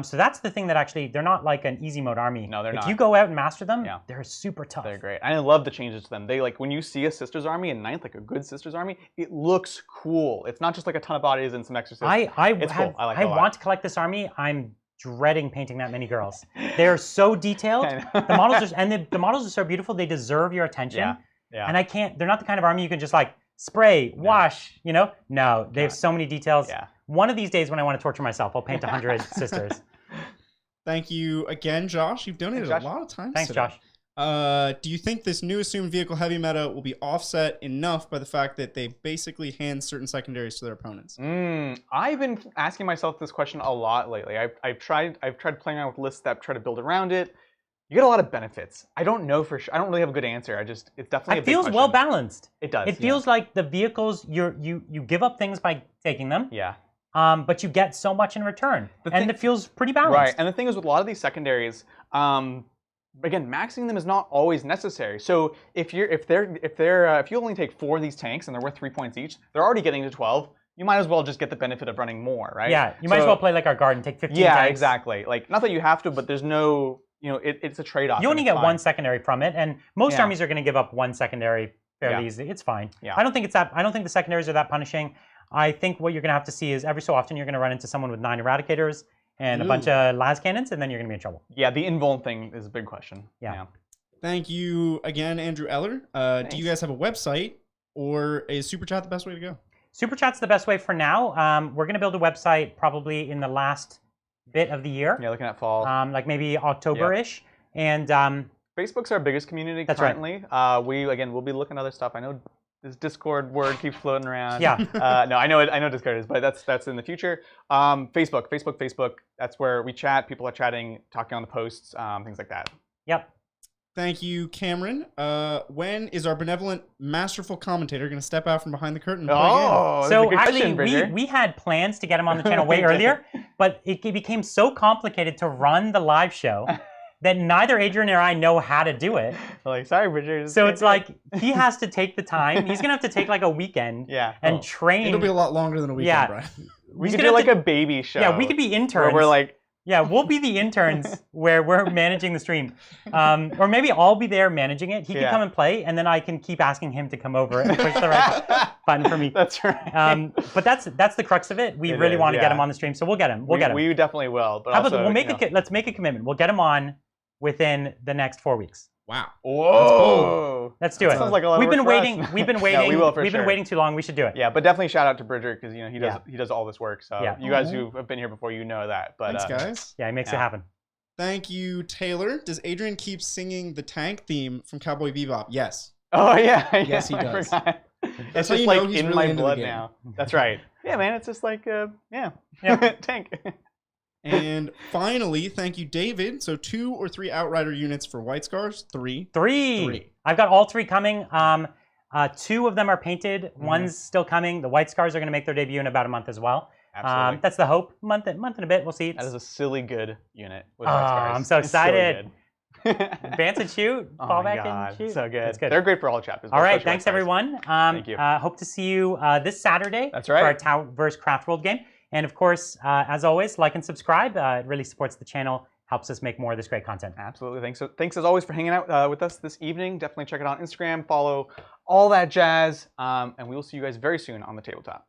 Speaker 1: So that's the thing that actually they're not like an easy mode army.
Speaker 2: No, they're not.
Speaker 1: If you go out and master them, they're super tough.
Speaker 2: They're great. I love the changes to them. They when you see a Sisters army in 9th, like a good Sisters army, it looks cool. It's not just like a ton of bodies and some exorcists. It's cool. I like it a lot.
Speaker 1: Want to collect this army. I'm dreading painting that many girls. They're so detailed. The models the models are so beautiful. They deserve your attention.
Speaker 2: Yeah.
Speaker 1: And I can't. They're not the kind of army you can just like spray, wash. No, they have so many details.
Speaker 2: Yeah.
Speaker 1: One of these days when I want to torture myself, I'll paint 100 sisters.
Speaker 3: Thank you again, Josh. You've donated a lot of time.
Speaker 1: Thanks,
Speaker 3: today.
Speaker 1: Josh.
Speaker 3: Do you think this new assumed vehicle heavy meta will be offset enough by the fact that they basically hand certain secondaries to their opponents?
Speaker 2: I've been asking myself this question a lot lately. I've tried playing around with lists that try to build around it. You get a lot of benefits. I don't know for sure. I don't really have a good answer. It's definitely a big
Speaker 1: feels
Speaker 2: question.
Speaker 1: well balanced.
Speaker 2: It does.
Speaker 1: It feels like the vehicles you give up things by taking them.
Speaker 2: Yeah.
Speaker 1: But you get so much in return, and it feels pretty balanced.
Speaker 2: Right. And the thing is, with a lot of these secondaries, again, maxing them is not always necessary. So if you only take 4 of these tanks and they're worth 3 points each, they're already getting to 12. You might as well just get the benefit of running more, right?
Speaker 1: Yeah. You might as well play like our guard and take 15
Speaker 2: Yeah,
Speaker 1: tanks.
Speaker 2: exactly. Like, not that you have to, but there's no. It's a trade-off.
Speaker 1: You only get 1 secondary from it, and most armies are going to give up 1 secondary fairly easily. It's fine.
Speaker 2: Yeah.
Speaker 1: I don't think the secondaries are that punishing. I think what you're going to have to see is every so often you're going to run into someone with 9 Eradicators, and a bunch of las cannons, and then you're gonna be in trouble.
Speaker 2: Yeah, the invuln thing is a big question.
Speaker 1: Yeah.
Speaker 3: Thank you again, Andrew Eller. Do you guys have a website, or is Super Chat the best way to go?
Speaker 1: Super Chat's the best way for now. We're gonna build a website probably in the last bit of the year.
Speaker 2: Yeah, looking at fall.
Speaker 1: Like maybe October-ish. And
Speaker 2: Facebook's our biggest community currently.
Speaker 1: Right.
Speaker 2: We'll be looking at other stuff. I know this Discord word keeps floating around.
Speaker 1: Yeah.
Speaker 2: No, I know Discord is, but that's in the future. Facebook. That's where we chat. People are chatting, talking on the posts, things like that.
Speaker 1: Yep.
Speaker 3: Thank you, Cameron. When is our benevolent, masterful commentator going to step out from behind the curtain and play
Speaker 2: Oh,
Speaker 1: so actually, we had plans to get him on the channel way earlier, but it became so complicated to run the live show that neither Adrian or I know how to do it.
Speaker 2: Like, sorry, Bridger.
Speaker 1: So it's like he has to take the time. He's gonna have to take like a weekend and train.
Speaker 3: It'll be a lot longer than a weekend,
Speaker 1: Yeah.
Speaker 3: Brian.
Speaker 2: We could do like a baby show.
Speaker 1: Yeah, we could be interns.
Speaker 2: Where we're like,
Speaker 1: yeah, we'll be the interns where we're managing the stream. Or maybe I'll be there managing it. He can come and play, and then I can keep asking him to come over and push the right button for me.
Speaker 2: That's right.
Speaker 1: But that's the crux of it. We really want to get him on the stream, so we'll get him. We'll get him.
Speaker 2: We definitely will. But
Speaker 1: How about
Speaker 2: also,
Speaker 1: let's make a commitment. We'll get him on within the next 4 weeks.
Speaker 3: Wow.
Speaker 2: Whoa.
Speaker 1: Let's do it.
Speaker 2: Sounds like a lot of
Speaker 1: We've been
Speaker 2: work for
Speaker 1: waiting.
Speaker 2: us.
Speaker 1: We've been waiting.
Speaker 2: No, we will for
Speaker 1: We've
Speaker 2: sure.
Speaker 1: been waiting too long. We should do it.
Speaker 2: Yeah, but definitely shout out to Bridger because he does all this work. So
Speaker 1: Yeah.
Speaker 2: you guys who have been here before, you know that. But
Speaker 3: Thanks, guys.
Speaker 1: Yeah, he makes it happen.
Speaker 3: Thank you, Taylor. Does Adrian keep singing the tank theme from Cowboy Bebop? Yes.
Speaker 2: Oh yeah.
Speaker 3: Yes, he does.
Speaker 2: I forgot. It's
Speaker 3: how
Speaker 2: just
Speaker 3: you
Speaker 2: like
Speaker 3: know he's
Speaker 2: in
Speaker 3: really
Speaker 2: my
Speaker 3: into the
Speaker 2: blood
Speaker 3: game.
Speaker 2: now. That's right. Yeah, man. It's just like tank.
Speaker 3: And finally, thank you, David. So 2 or 3 Outrider units for White Scars? 3.
Speaker 1: Three. I've got all 3 coming. 2 of them are painted. One's still coming. The White Scars are going to make their debut in about a month as well.
Speaker 2: Absolutely.
Speaker 1: That's the hope. Month and a bit. We'll see.
Speaker 2: That is a silly good unit with White Scars.
Speaker 1: I'm so
Speaker 2: It's silly
Speaker 1: excited.
Speaker 2: good.
Speaker 1: Advance and shoot.
Speaker 2: Oh
Speaker 1: Fall
Speaker 2: my
Speaker 1: back
Speaker 2: God,
Speaker 1: and shoot.
Speaker 2: so good.
Speaker 1: That's good.
Speaker 2: They're great for all chapters.
Speaker 1: All right,
Speaker 2: especially
Speaker 1: thanks
Speaker 2: White Scars.
Speaker 1: everyone.
Speaker 2: Thank you.
Speaker 1: Hope to see you this Saturday.
Speaker 2: That's right.
Speaker 1: For our Tau vs. Craft World game. And of course, as always, like and subscribe. It really supports the channel, helps us make more of this great content.
Speaker 2: Absolutely. Thanks as always for hanging out with us this evening. Definitely check it out on Instagram, follow all that jazz, and we will see you guys very soon on the tabletop.